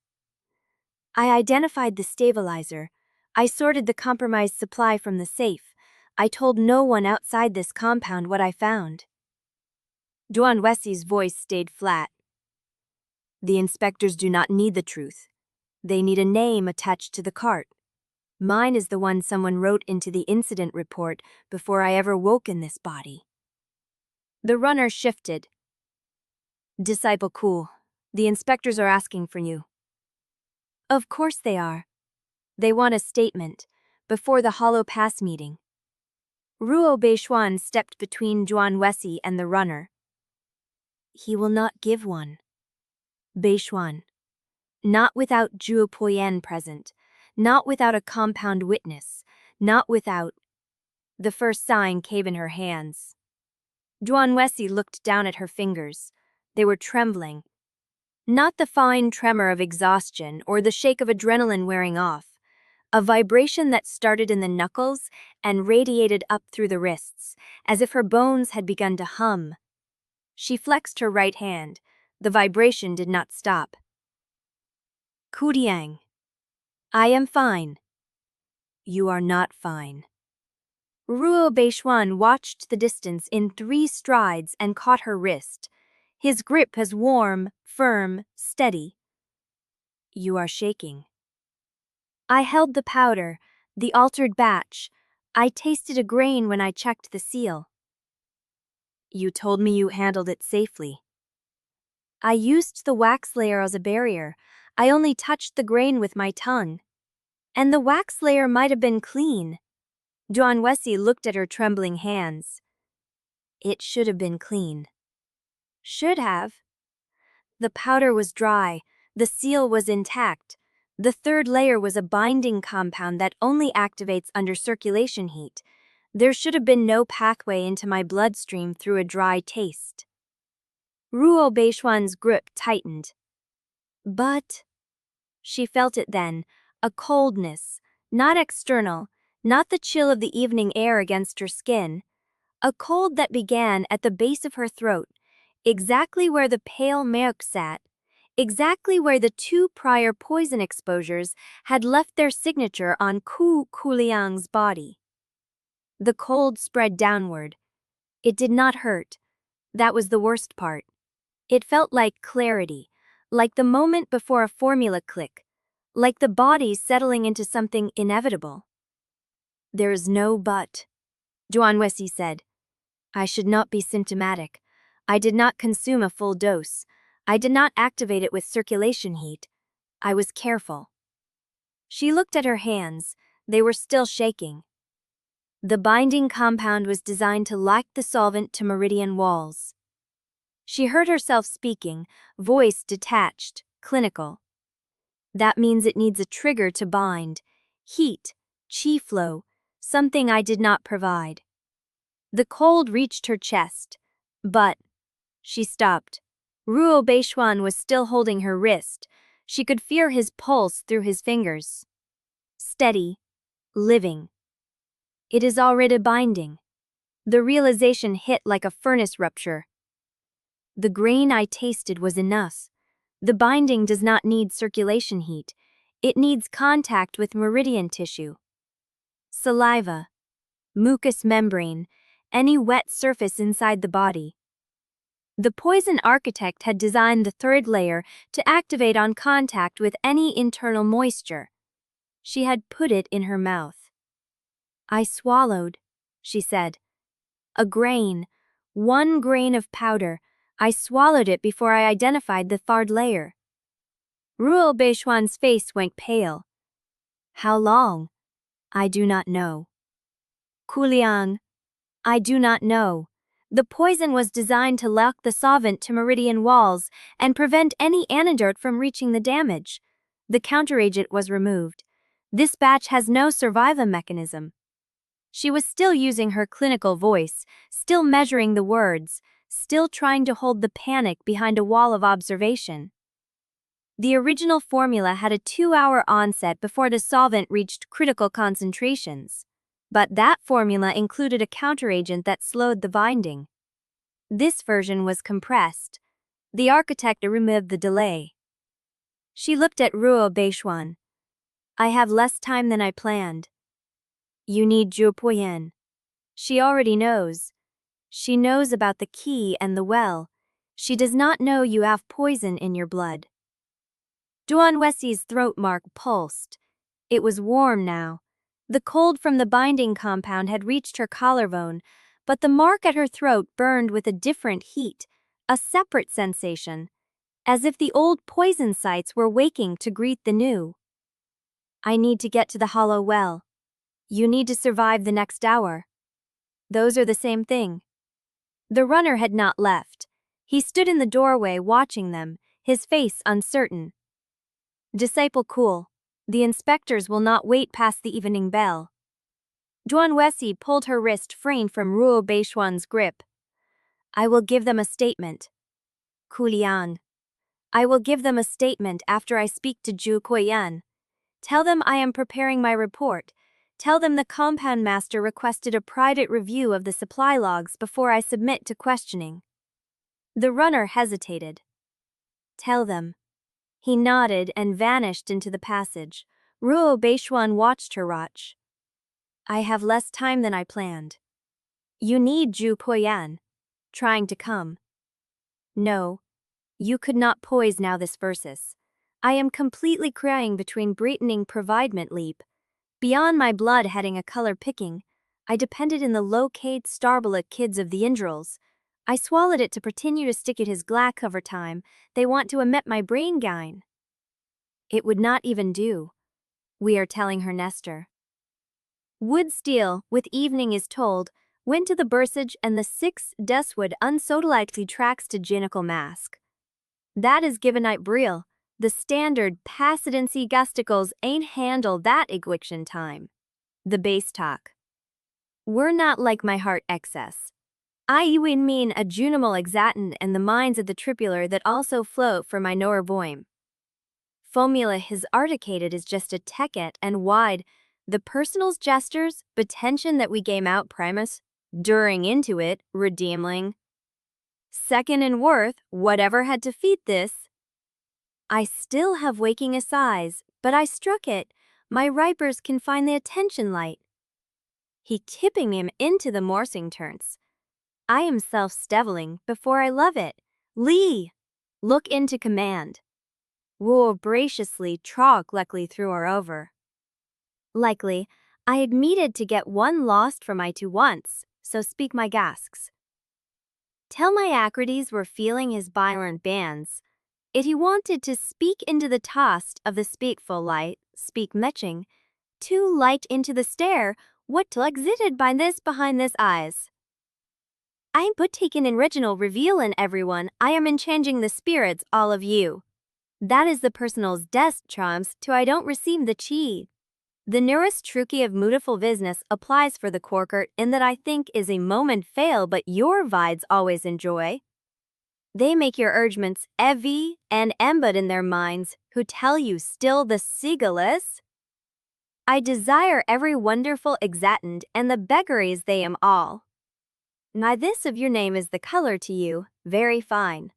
I identified the stabilizer. I sorted the compromised supply from the safe. I told no one outside this compound what I found. Duan Wensi's voice stayed flat. The inspectors do not need the truth. They need a name attached to the cart. Mine is the one someone wrote into the incident report before I ever woke in this body. The runner shifted. Disciple Kuo, the inspectors are asking for you. Of course they are. They want a statement before the Hollow Pass meeting. Ruo Beishuan stepped between Duan Wensi and the runner. He will not give one. Beishuan. Not without Jue Poyan present. Not without a compound witness. Not without. The first sign came in her hands. Duan Wensi looked down at her fingers. They were trembling. Not the fine tremor of exhaustion or the shake of adrenaline wearing off. A vibration that started in the knuckles and radiated up through the wrists, as if her bones had begun to hum. She flexed her right hand. The vibration did not stop. Kuo Kuliang. I am fine. You are not fine. Ruo Beishuan watched the distance in 3 strides and caught her wrist. His grip was warm, firm, steady. You are shaking. I held the powder, the altered batch. I tasted a grain when I checked the seal. You told me you handled it safely. I used the wax layer as a barrier. I only touched the grain with my tongue. And the wax layer might have been clean. Duan Wensi looked at her trembling hands. It should have been clean. Should have. The powder was dry. The seal was intact. The 3rd layer was a binding compound that only activates under circulation heat. There should have been no pathway into my bloodstream through a dry taste. Ruo Beishuan's grip tightened. But she felt it then, a coldness, not external, not the chill of the evening air against her skin, a cold that began at the base of her throat, exactly where the pale milk sat, exactly where the 2 prior poison exposures had left their signature on Kuo Kuliang's body. The cold spread downward. It did not hurt. That was the worst part. It felt like clarity, like the moment before a formula click, like the body settling into something inevitable. There is no but, Duan Wensi said. I should not be symptomatic. I did not consume a full dose. I did not activate it with circulation heat. I was careful. She looked at her hands. They were still shaking. The binding compound was designed to lock the solvent to meridian walls. She heard herself speaking, voice detached, clinical. That means it needs a trigger to bind. Heat, chi flow, something I did not provide. The cold reached her chest. But she stopped. Ruo Beishuan was still holding her wrist. She could feel his pulse through his fingers. Steady, living. It is already binding. The realization hit like a furnace rupture. The grain I tasted was enough. The binding does not need circulation heat. It needs contact with meridian tissue. Saliva, mucous membrane, any wet surface inside the body. The poison architect had designed the 3rd layer to activate on contact with any internal moisture. She had put it in her mouth. I swallowed, she said. A grain, 1 grain of powder. I swallowed it before I identified the 3rd layer. Ruo Beishuan's face went pale. How long? I do not know. Kuliang. I do not know. The poison was designed to lock the solvent to meridian walls and prevent any antidote from reaching the damage. The counteragent was removed. This batch has no survival mechanism. She was still using her clinical voice, still measuring the words, still trying to hold the panic behind a wall of observation. The original formula had a 2-hour onset before the solvent reached critical concentrations. But that formula included a counteragent that slowed the binding. This version was compressed. The architect removed the delay. She looked at Ruo Beishuan. I have less time than I planned. You need Jue Poyan. She already knows. She knows about the key and the well. She does not know you have poison in your blood. Duan Wensi's throat mark pulsed. It was warm now. The cold from the binding compound had reached her collarbone, but the mark at her throat burned with a different heat, a separate sensation, as if the old poison sites were waking to greet the new. I need to get to the hollow well. You need to survive the next hour. Those are the same thing. The runner had not left. He stood in the doorway watching them, his face uncertain. Disciple cool. The inspectors will not wait past the evening bell. Duan Wensi pulled her wrist free from Ruo Beishuan's grip. I will give them a statement. Kuliang. I will give them a statement after I speak to Jue Poyan. Tell them I am preparing my report. Tell them the compound master requested a private review of the supply logs before I submit to questioning. The runner hesitated. Tell them. He nodded and vanished into the passage. Ruo Beishuan watched her watch. I have less time than I planned. You need Jue Poyan. Trying to come. No. You could not poise now this versus. I am completely crying between brightening providement leap. Beyond my blood heading a color picking, I depended in the low-cade starbula kids of the Indrals. I swallowed it to continue to stick at his glack over time. They want to emit my brain gain. It would not even do. We are telling her Nestor. Wood steel, with evening is told, went to the bursage and the 6 Deswood unsodolikely tracks to genical mask. That is given night breel. The standard Passidency gusticles ain't handle that eguiction time. The base talk. We're not like my heart excess. I mean a junimal exatin and the minds of the tripular that also float for my nor voim. Formula his articated is just a tecket and wide, the personal's gestures, but tension that we game out primus, during into it, redeeming. Second in worth, whatever had to feed this. I still have waking a size, but I struck it. My ripers can find the attention light. He tipping him into the morsing turns. I am self-steveling before I love it. Lee! Look into command. Woo graciously trog luckily threw her over. Likely, I had meted to get one lost from I two once, so speak my gasks. Tell my acrides were feeling his violent bands. If he wanted to speak into the tossed of the speakful light, speak metching, too light into the stare, what till exited by this behind this eyes. I but taken in original reveal in everyone, I am in changing the spirits all of you. That is the personal's desk charms to I don't receive the chi. The nearest truky of mootiful business applies for the corker in that I think is a moment fail but your vides always enjoy. They make your urgements heavy and embed in their minds who tell you still the seagulless. I desire every wonderful exatant and the beggaries they am all. Now this of your name is the color to you, very fine.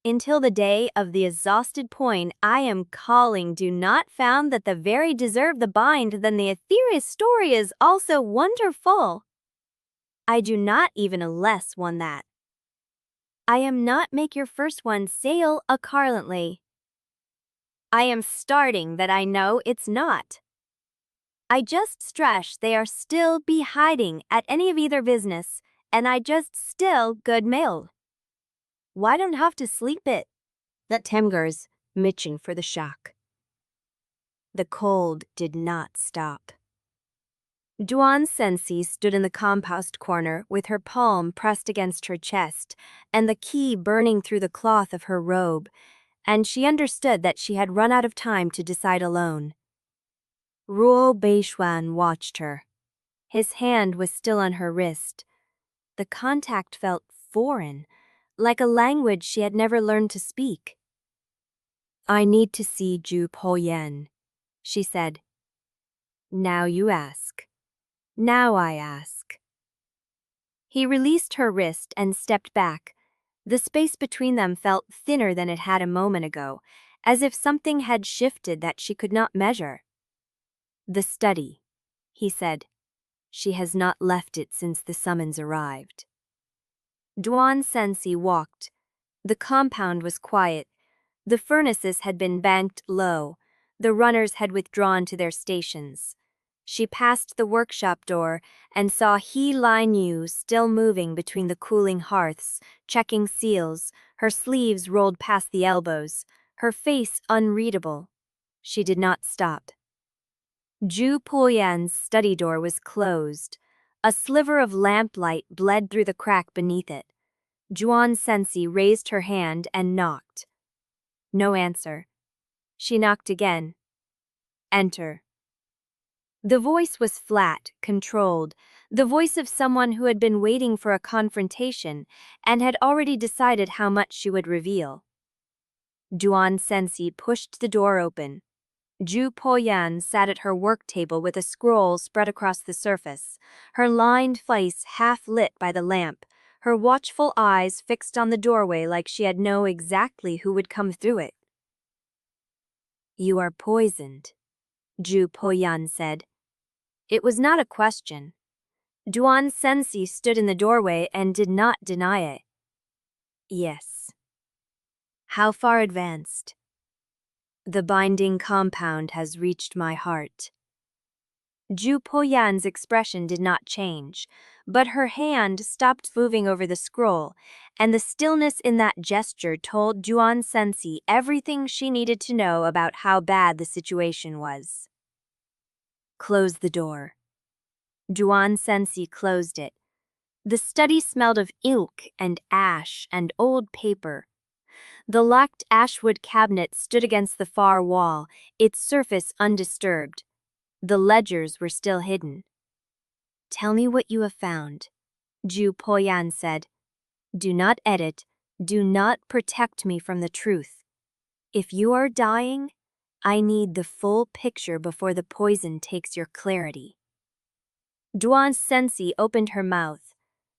Until the day of the exhausted point I am calling do not found that the very deserve the bind then the ethereal story is also wonderful. I do not even a less one that. I am not make your first one sail accarlently. I am starting that I know it's not. I just stress they are still be hiding at any of either business, and I just still good mail. Why don't have to sleep it? That Temgar's mitching for the shock. The cold did not stop. Duan Wensi stood in the compost corner with her palm pressed against her chest and the key burning through the cloth of her robe, and she understood that she had run out of time to decide alone. Ruo Beishuan watched her. His hand was still on her wrist. The contact felt foreign, like a language she had never learned to speak. I need to see Jue Poyan, she said. Now you ask. Now I ask. He released her wrist and stepped back. The space between them felt thinner than it had a moment ago, as if something had shifted that she could not measure. The study, he said. She has not left it since the summons arrived. Duan Wensi walked. The compound was quiet. The furnaces had been banked low. The runners had withdrawn to their stations. She passed the workshop door and saw Lanyu still moving between the cooling hearths, checking seals, her sleeves rolled past the elbows, her face unreadable. She did not stop. Jue Poyan's study door was closed. A sliver of lamplight bled through the crack beneath it. Duan Wensi raised her hand and knocked. No answer. She knocked again. Enter. The voice was flat, controlled, the voice of someone who had been waiting for a confrontation and had already decided how much she would reveal. Duan Wensi pushed the door open. Jue Poyan sat at her work table with a scroll spread across the surface, her lined face half lit by the lamp, her watchful eyes fixed on the doorway like she had known exactly who would come through it. You are poisoned, Jue Poyan said. It was not a question. Duan Wensi stood in the doorway and did not deny it. Yes. How far advanced? The binding compound has reached my heart. Jue Poyan's expression did not change, but her hand stopped moving over the scroll, and the stillness in that gesture told Duan Wensi everything she needed to know about how bad the situation was. Close the door. Duan Wensi closed it. The study smelled of ilk and ash and old paper. The locked ashwood cabinet stood against the far wall, its surface undisturbed. The ledgers were still hidden. Tell me what you have found, Jue Poyan said. Do not edit, do not protect me from the truth. If you are dying, I need the full picture before the poison takes your clarity. Duan Wensi opened her mouth.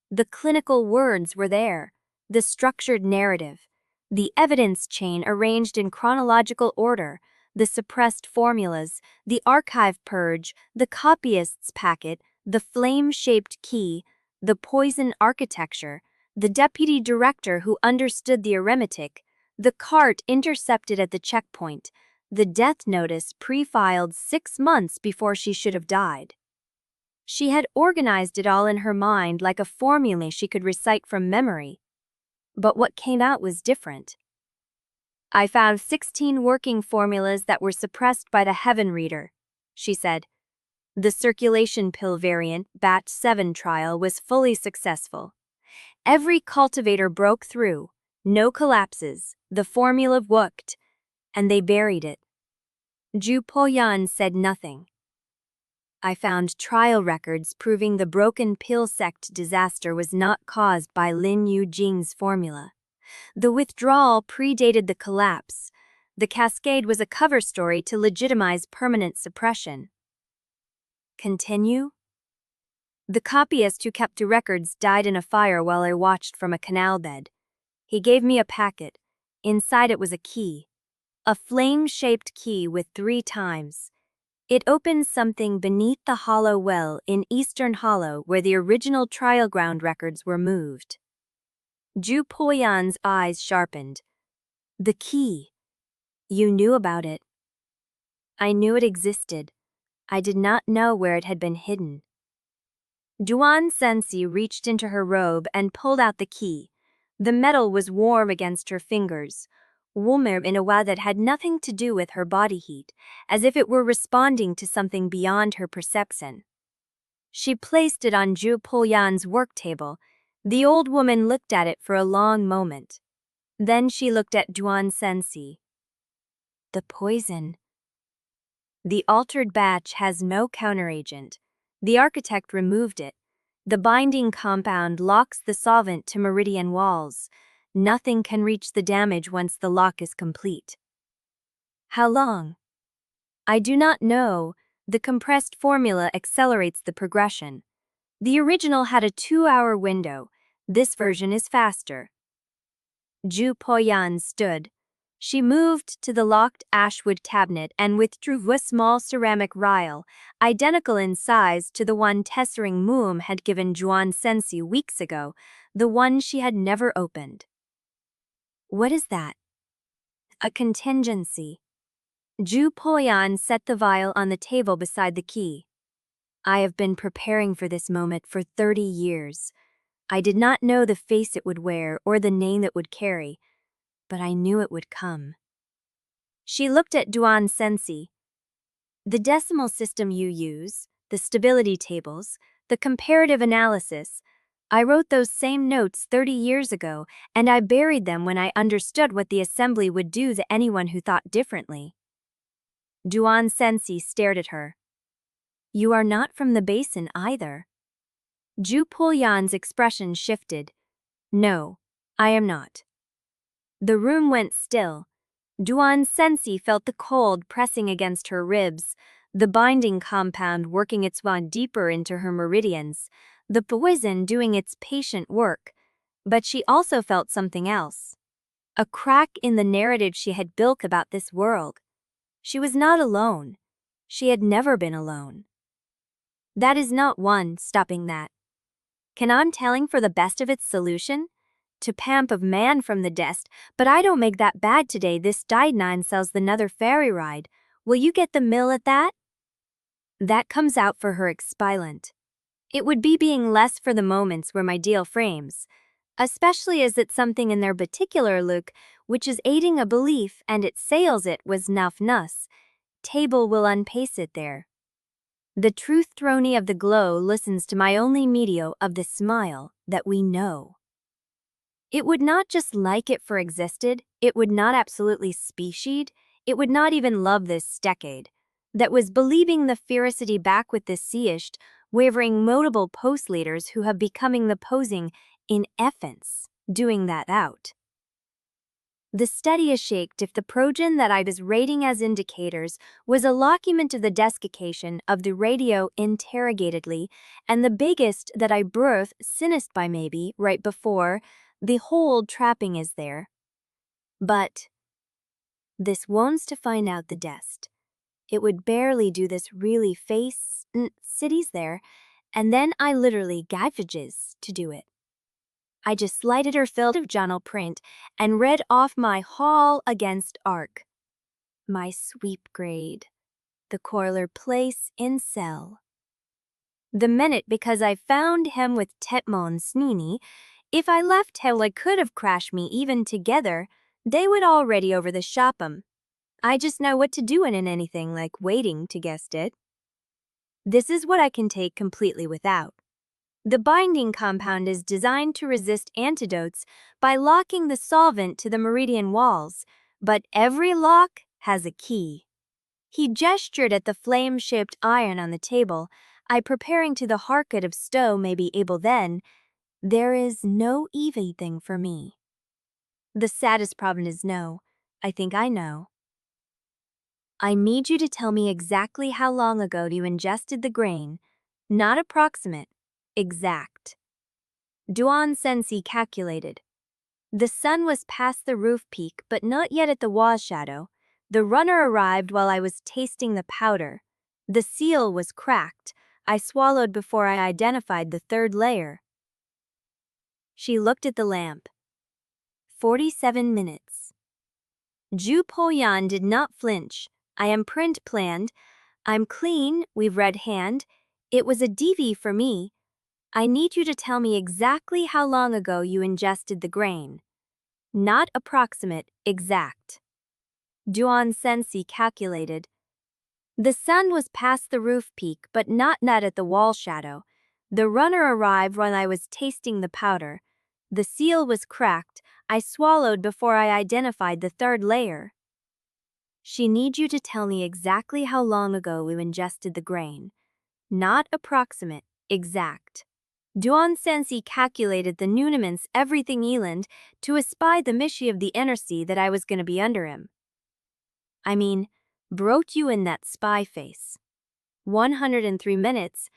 The clinical words were there, the structured narrative, the evidence chain arranged in chronological order, the suppressed formulas, the archive purge, the copyist's packet, the flame-shaped key, the poison architecture, the deputy director who understood the arithmetic, the cart intercepted at the checkpoint, the death notice pre-filed 6 months before she should have died. She had organized it all in her mind like a formula she could recite from memory. But what came out was different. I found 16 working formulas that were suppressed by the Heaven reader, she said. The circulation pill variant batch 7 trial was fully successful. Every cultivator broke through, no collapses, the formula worked, and they buried it. Jue Poyan said nothing. I found trial records proving the broken pill sect disaster was not caused by Lanyu Jing's formula. The withdrawal predated the collapse. The cascade was a cover story to legitimize permanent suppression. Continue? The copyist who kept the records died in a fire while I watched from a canal bed. He gave me a packet. Inside it was a key. A flame-shaped key with 3 times. It opens something beneath the hollow well in Eastern Hollow where the original trial ground records were moved. Jue Poyan's eyes sharpened. The key. You knew about it. I knew it existed. I did not know where it had been hidden. Duan Wensi reached into her robe and pulled out the key. The metal was warm against her fingers, warmer in a way that had nothing to do with her body heat, as if it were responding to something beyond her perception. She placed it on Jue Poyan's work table. The old woman looked at it for a long moment. Then she looked at Duan Wensi. The poison. The altered batch has no counteragent. The architect removed it. The binding compound locks the solvent to meridian walls. Nothing can reach the damage once the lock is complete. How long? I do not know. The compressed formula accelerates the progression. The original had a 2-hour window. This version is faster. Jue Poyan stood. She moved to the locked ashwood cabinet and withdrew a small ceramic vial, identical in size to the one Tessering Moom had given Duan Wensi weeks ago, the one she had never opened. What is that? A contingency. Jue Poyan set the vial on the table beside the key. I have been preparing for this moment for 30 years. I did not know the face it would wear or the name it would carry, but I knew it would come. She looked at Duan Wensi. The decimal system you use, the stability tables, the comparative analysis, I wrote those same notes 30 years ago, and I buried them when I understood what the assembly would do to anyone who thought differently. Duan Wensi stared at her. You are not from the Basin either. Jue Poyan's expression shifted. No, I am not. The room went still. Duan Wensi felt the cold pressing against her ribs, the binding compound working its way deeper into her meridians, the poison doing its patient work. But she also felt something else. A crack in the narrative she had built about this world. She was not alone. She had never been alone. That is not one stopping that. Can I'm telling for the best of its solution? To pamp of man from the dest, but I don't make that bad today. This died nine sells the another ferry ride. Will you get the mill at that? That comes out for her expilant. It would be being less for the moments where my deal frames, especially as it's something in their particular look, which is aiding a belief and it sails it was nuff nuss. Table will unpace it there. The truth throny of the glow listens to my only medio of the smile that we know. It would not just like it for existed, it would not absolutely specied, it would not even love this decade. That was believing the ferocity back with this seished, wavering motable post leaders who have becoming the posing in essence, doing that out. The study is shaked if the progen that I was rating as indicators was a document of the desiccation of the radio interrogatedly, and the biggest that I birth sinist by maybe right before, the whole trapping is there. But this wants to find out the dest. It would barely do this really face cities there, and then I literally gavages to do it. I just slided her filled of journal print and read off my haul against arc. My sweep grade. The Corler place in cell. The minute because I found him with Tetmon Snini, if I left hell I could have crashed me even together, they would already over the shop 'em. I just know what to do in anything like waiting to guessed it. This is what I can take completely without. The binding compound is designed to resist antidotes by locking the solvent to the meridian walls, but every lock has a key. He gestured at the flame-shaped iron on the table. I preparing to the harket of stow may be able then. There is no easy thing for me. The saddest problem is no. I think I know. I need you to tell me exactly how long ago you ingested the grain, not approximate. Exact. Duan Wensi calculated. The sun was past the roof peak but not yet at the wall shadow. The runner arrived while I was tasting the powder. The seal was cracked. I swallowed before I identified the third layer. She looked at the lamp. 47 minutes. Jue Poyan did not flinch. I am print planned. I'm clean, we've read hand. It was a DV for me. I need you to tell me exactly how long ago you ingested the grain. Not approximate, exact. Duan Wensi calculated. The sun was past the roof peak but not at the wall shadow. The runner arrived when I was tasting the powder. The seal was cracked. I swallowed before I identified the third layer. She needs you to tell me exactly how long ago you ingested the grain. Not approximate, exact. Duan Wensi calculated the nunaments everything eland to espy the mishi of the energy that I was going to be under him. I mean, broke you in that spy face. 103 minutes.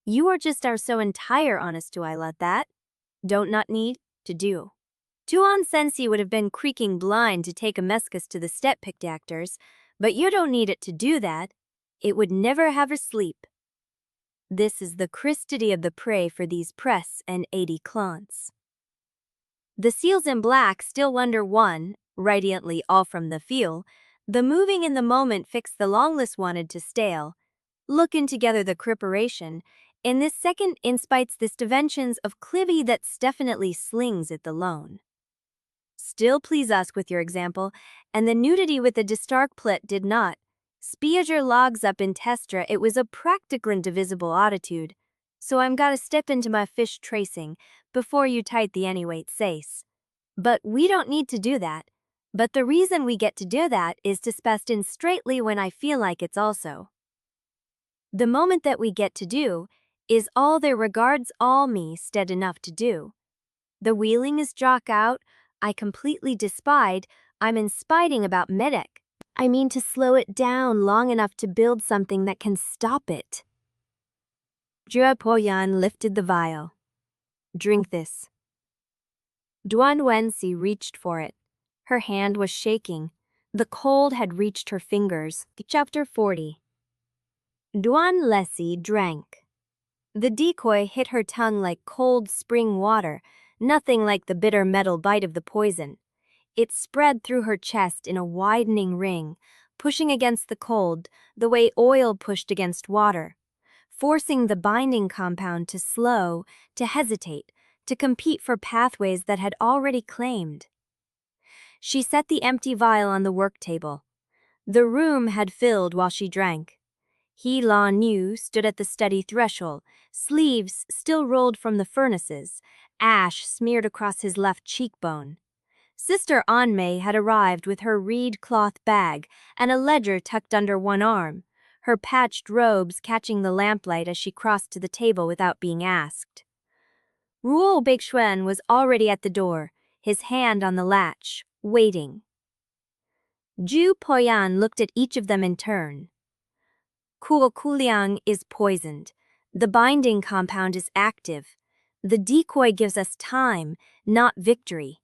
You are just are so entire honest to I let that. Don't not need to do. Duan Wensi would have been creaking blind to take a mescus to the step picked actors, but you don't need it to do that. It would never have her sleep. This is the Christity of the prey for these press and 80 clans. The seals in black still wonder one, radiantly all from the feel, the moving in the moment fixed the longless wanted to stale. Looking together the preparation, in this second inspites this dimensions of clivy that's definitely slings it the lone. Still please us with your example, and the nudity with the distark plit did not. Spiager logs up in Testra, it was a practical indivisible attitude. So I'm gotta step into my fish tracing, before you tight the anyway says. But we don't need to do that. But the reason we get to do that is to spest in straightly when I feel like it's also. The moment that we get to do, is all there regards all me stead enough to do. The wheeling is jock out, I completely despide, I'm inspiting about medic. I mean to slow it down long enough to build something that can stop it. Jue Poyan lifted the vial. Drink this. Duan Wensi reached for it. Her hand was shaking. The cold had reached her fingers. Chapter 40. Duan Wensi drank. The decoy hit her tongue like cold spring water, nothing like the bitter metal bite of the poison. It spread through her chest in a widening ring, pushing against the cold, the way oil pushed against water, forcing the binding compound to slow, to hesitate, to compete for pathways that had already claimed. She set the empty vial on the work table. The room had filled while she drank. Lanyu stood at the study threshold, sleeves still rolled from the furnaces, ash smeared across his left cheekbone. Sister Anmei had arrived with her reed cloth bag and a ledger tucked under one arm, her patched robes catching the lamplight as she crossed to the table without being asked. Ruo Beixuan was already at the door, his hand on the latch, waiting. Jue Poyan looked at each of them in turn. Kuo Kuliang is poisoned. The binding compound is active. The decoy gives us time, not victory.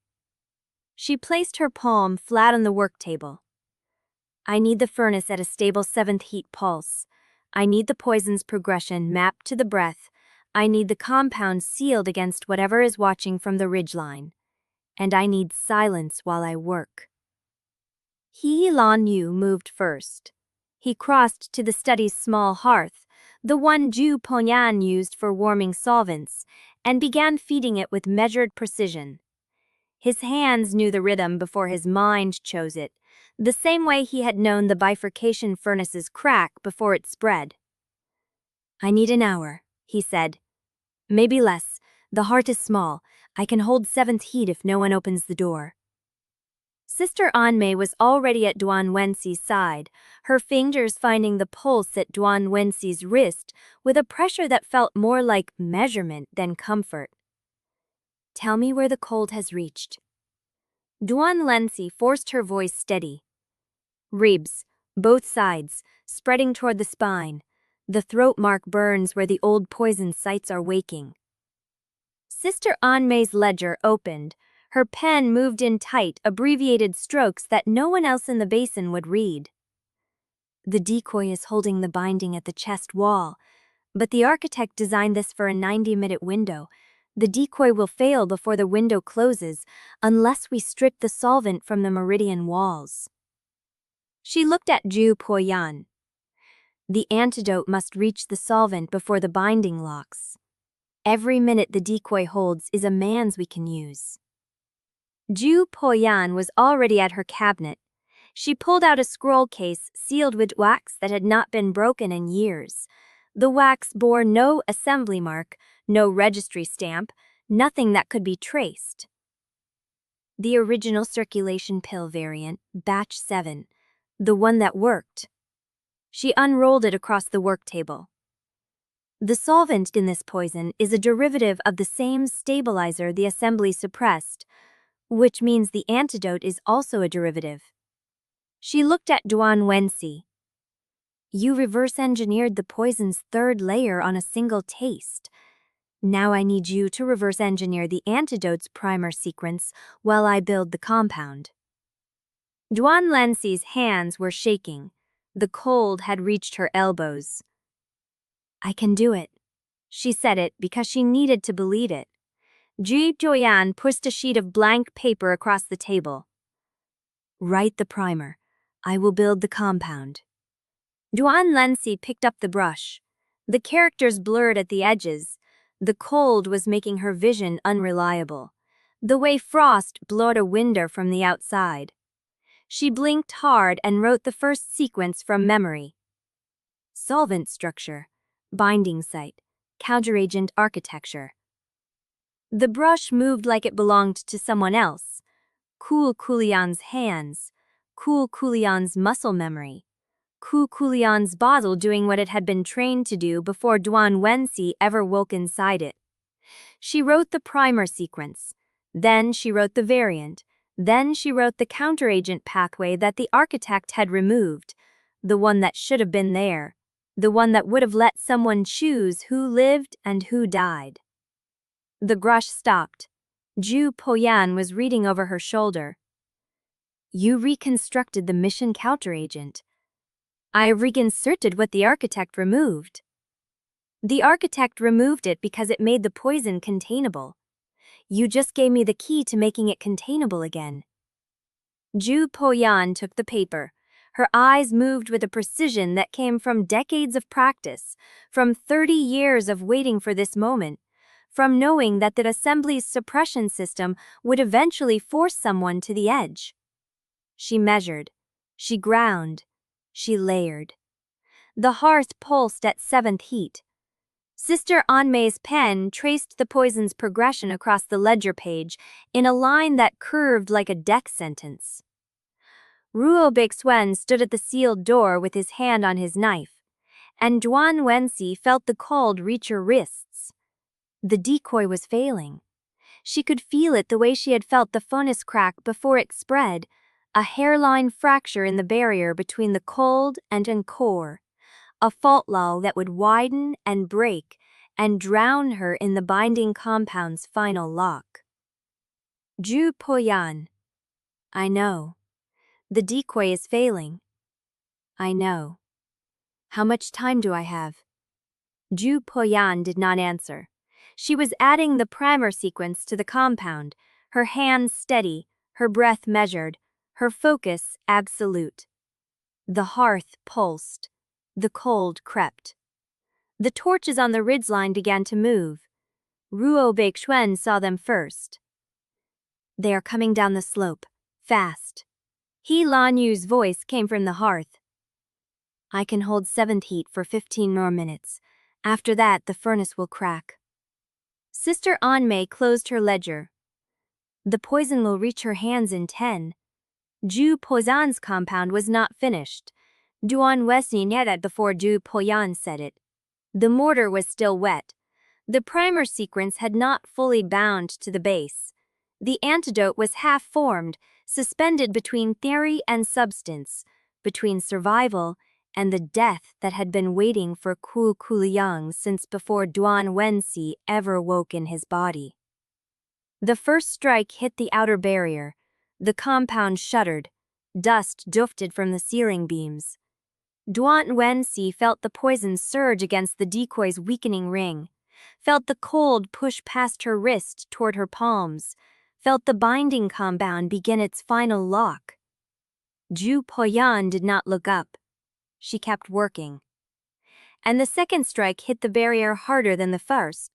She placed her palm flat on the work table. I need the furnace at a stable 7th heat pulse. I need the poison's progression mapped to the breath. I need the compound sealed against whatever is watching from the ridgeline. And I need silence while I work. Lanyu moved first. He crossed to the study's small hearth, the one Jue Poyan used for warming solvents, and began feeding it with measured precision. His hands knew the rhythm before his mind chose it, the same way he had known the bifurcation furnace's crack before it spread. I need an hour, he said. Maybe less. The heart is small. I can hold 7th heat if no one opens the door. Sister Anmei was already at Duan Wensi's side, her fingers finding the pulse at Duan Wensi's wrist with a pressure that felt more like measurement than comfort. Tell me where the cold has reached. Duan Wensi forced her voice steady. Ribs, both sides, spreading toward the spine. The throat mark burns where the old poison sites are waking. Sister Anmei's ledger opened. Her pen moved in tight, abbreviated strokes that no one else in the basin would read. The decoy is holding the binding at the chest wall, but the architect designed this for a 90-minute window. The decoy will fail before the window closes unless we strip the solvent from the meridian walls. She looked at Jue Poyan. The antidote must reach the solvent before the binding locks. Every minute the decoy holds is a man's we can use. Jue Poyan was already at her cabinet. She pulled out a scroll case sealed with wax that had not been broken in years. The wax bore no assembly mark, no registry stamp, nothing that could be traced. The original circulation pill variant, batch 7, the one that worked. She unrolled it across the work table. The solvent in this poison is a derivative of the same stabilizer the assembly suppressed, which means the antidote is also a derivative. She looked at Duan Wensi. You reverse-engineered the poison's 3rd layer on a single taste. Now I need you to reverse engineer the antidote's primer sequence while I build the compound. Duan Wensi's hands were shaking. The cold had reached her elbows. I can do it. She said it because she needed to believe it. Jue Poyan pushed a sheet of blank paper across the table. Write the primer. I will build the compound. Duan Wensi picked up the brush. The characters blurred at the edges. The cold was making her vision unreliable, the way frost blowed a window from the outside. She blinked hard and wrote the first sequence from memory. Solvent structure, binding site, counteragent architecture. The brush moved like it belonged to someone else. Kuo Kuliang's hands, Kuo Kuliang's muscle memory, Kuo Kuliang's bottle doing what it had been trained to do before Duan Wensi ever woke inside it. She wrote the primer sequence, then she wrote the variant, then she wrote the counteragent pathway that the architect had removed, the one that should have been there, the one that would have let someone choose who lived and who died. The brush stopped. Jue Poyan was reading over her shoulder. You reconstructed the mission counteragent. I reinserted what the architect removed. The architect removed it because it made the poison containable. You just gave me the key to making it containable again. Jue Poyan took the paper. Her eyes moved with a precision that came from decades of practice, from 30 years of waiting for this moment, from knowing that the assembly's suppression system would eventually force someone to the edge. She measured. She ground. She layered. The hearth pulsed at 7th heat. Sister Anmei's pen traced the poison's progression across the ledger page in a line that curved like a death sentence. Ruo Beixuan stood at the sealed door with his hand on his knife, and Duan Wensi felt the cold reach her wrists. The decoy was failing. She could feel it the way she had felt the furnace crack before it spread, a hairline fracture in the barrier between the cold and core, a fault lull that would widen and break and drown her in the binding compound's final lock. Jue Poyan. I know. The decoy is failing. I know. How much time do I have? Jue Poyan did not answer. She was adding the primer sequence to the compound, her hands steady, her breath measured, her focus absolute. The hearth pulsed. The cold crept. The torches on the ridgeline began to move. Ruo Beixuan saw them first. They are coming down the slope, fast. Lanyu's voice came from the hearth. I can hold 7th heat for 15 more minutes. After that, the furnace will crack. Sister Anmei closed her ledger. The poison will reach her hands in 10. Jue Poyan's compound was not finished. Duan Wensi knew that before Jue Poyan said it. The mortar was still wet. The primer sequence had not fully bound to the base. The antidote was half-formed, suspended between theory and substance, between survival and the death that had been waiting for Kuo Kuliang since before Duan Wensi ever woke in his body. The first strike hit the outer barrier. The compound shuddered. Dust dufted from the ceiling beams. Duan Wensi felt the poison surge against the decoy's weakening ring, felt the cold push past her wrist toward her palms, felt the binding compound begin its final lock. Jue Poyan did not look up. She kept working. And the second strike hit the barrier harder than the first.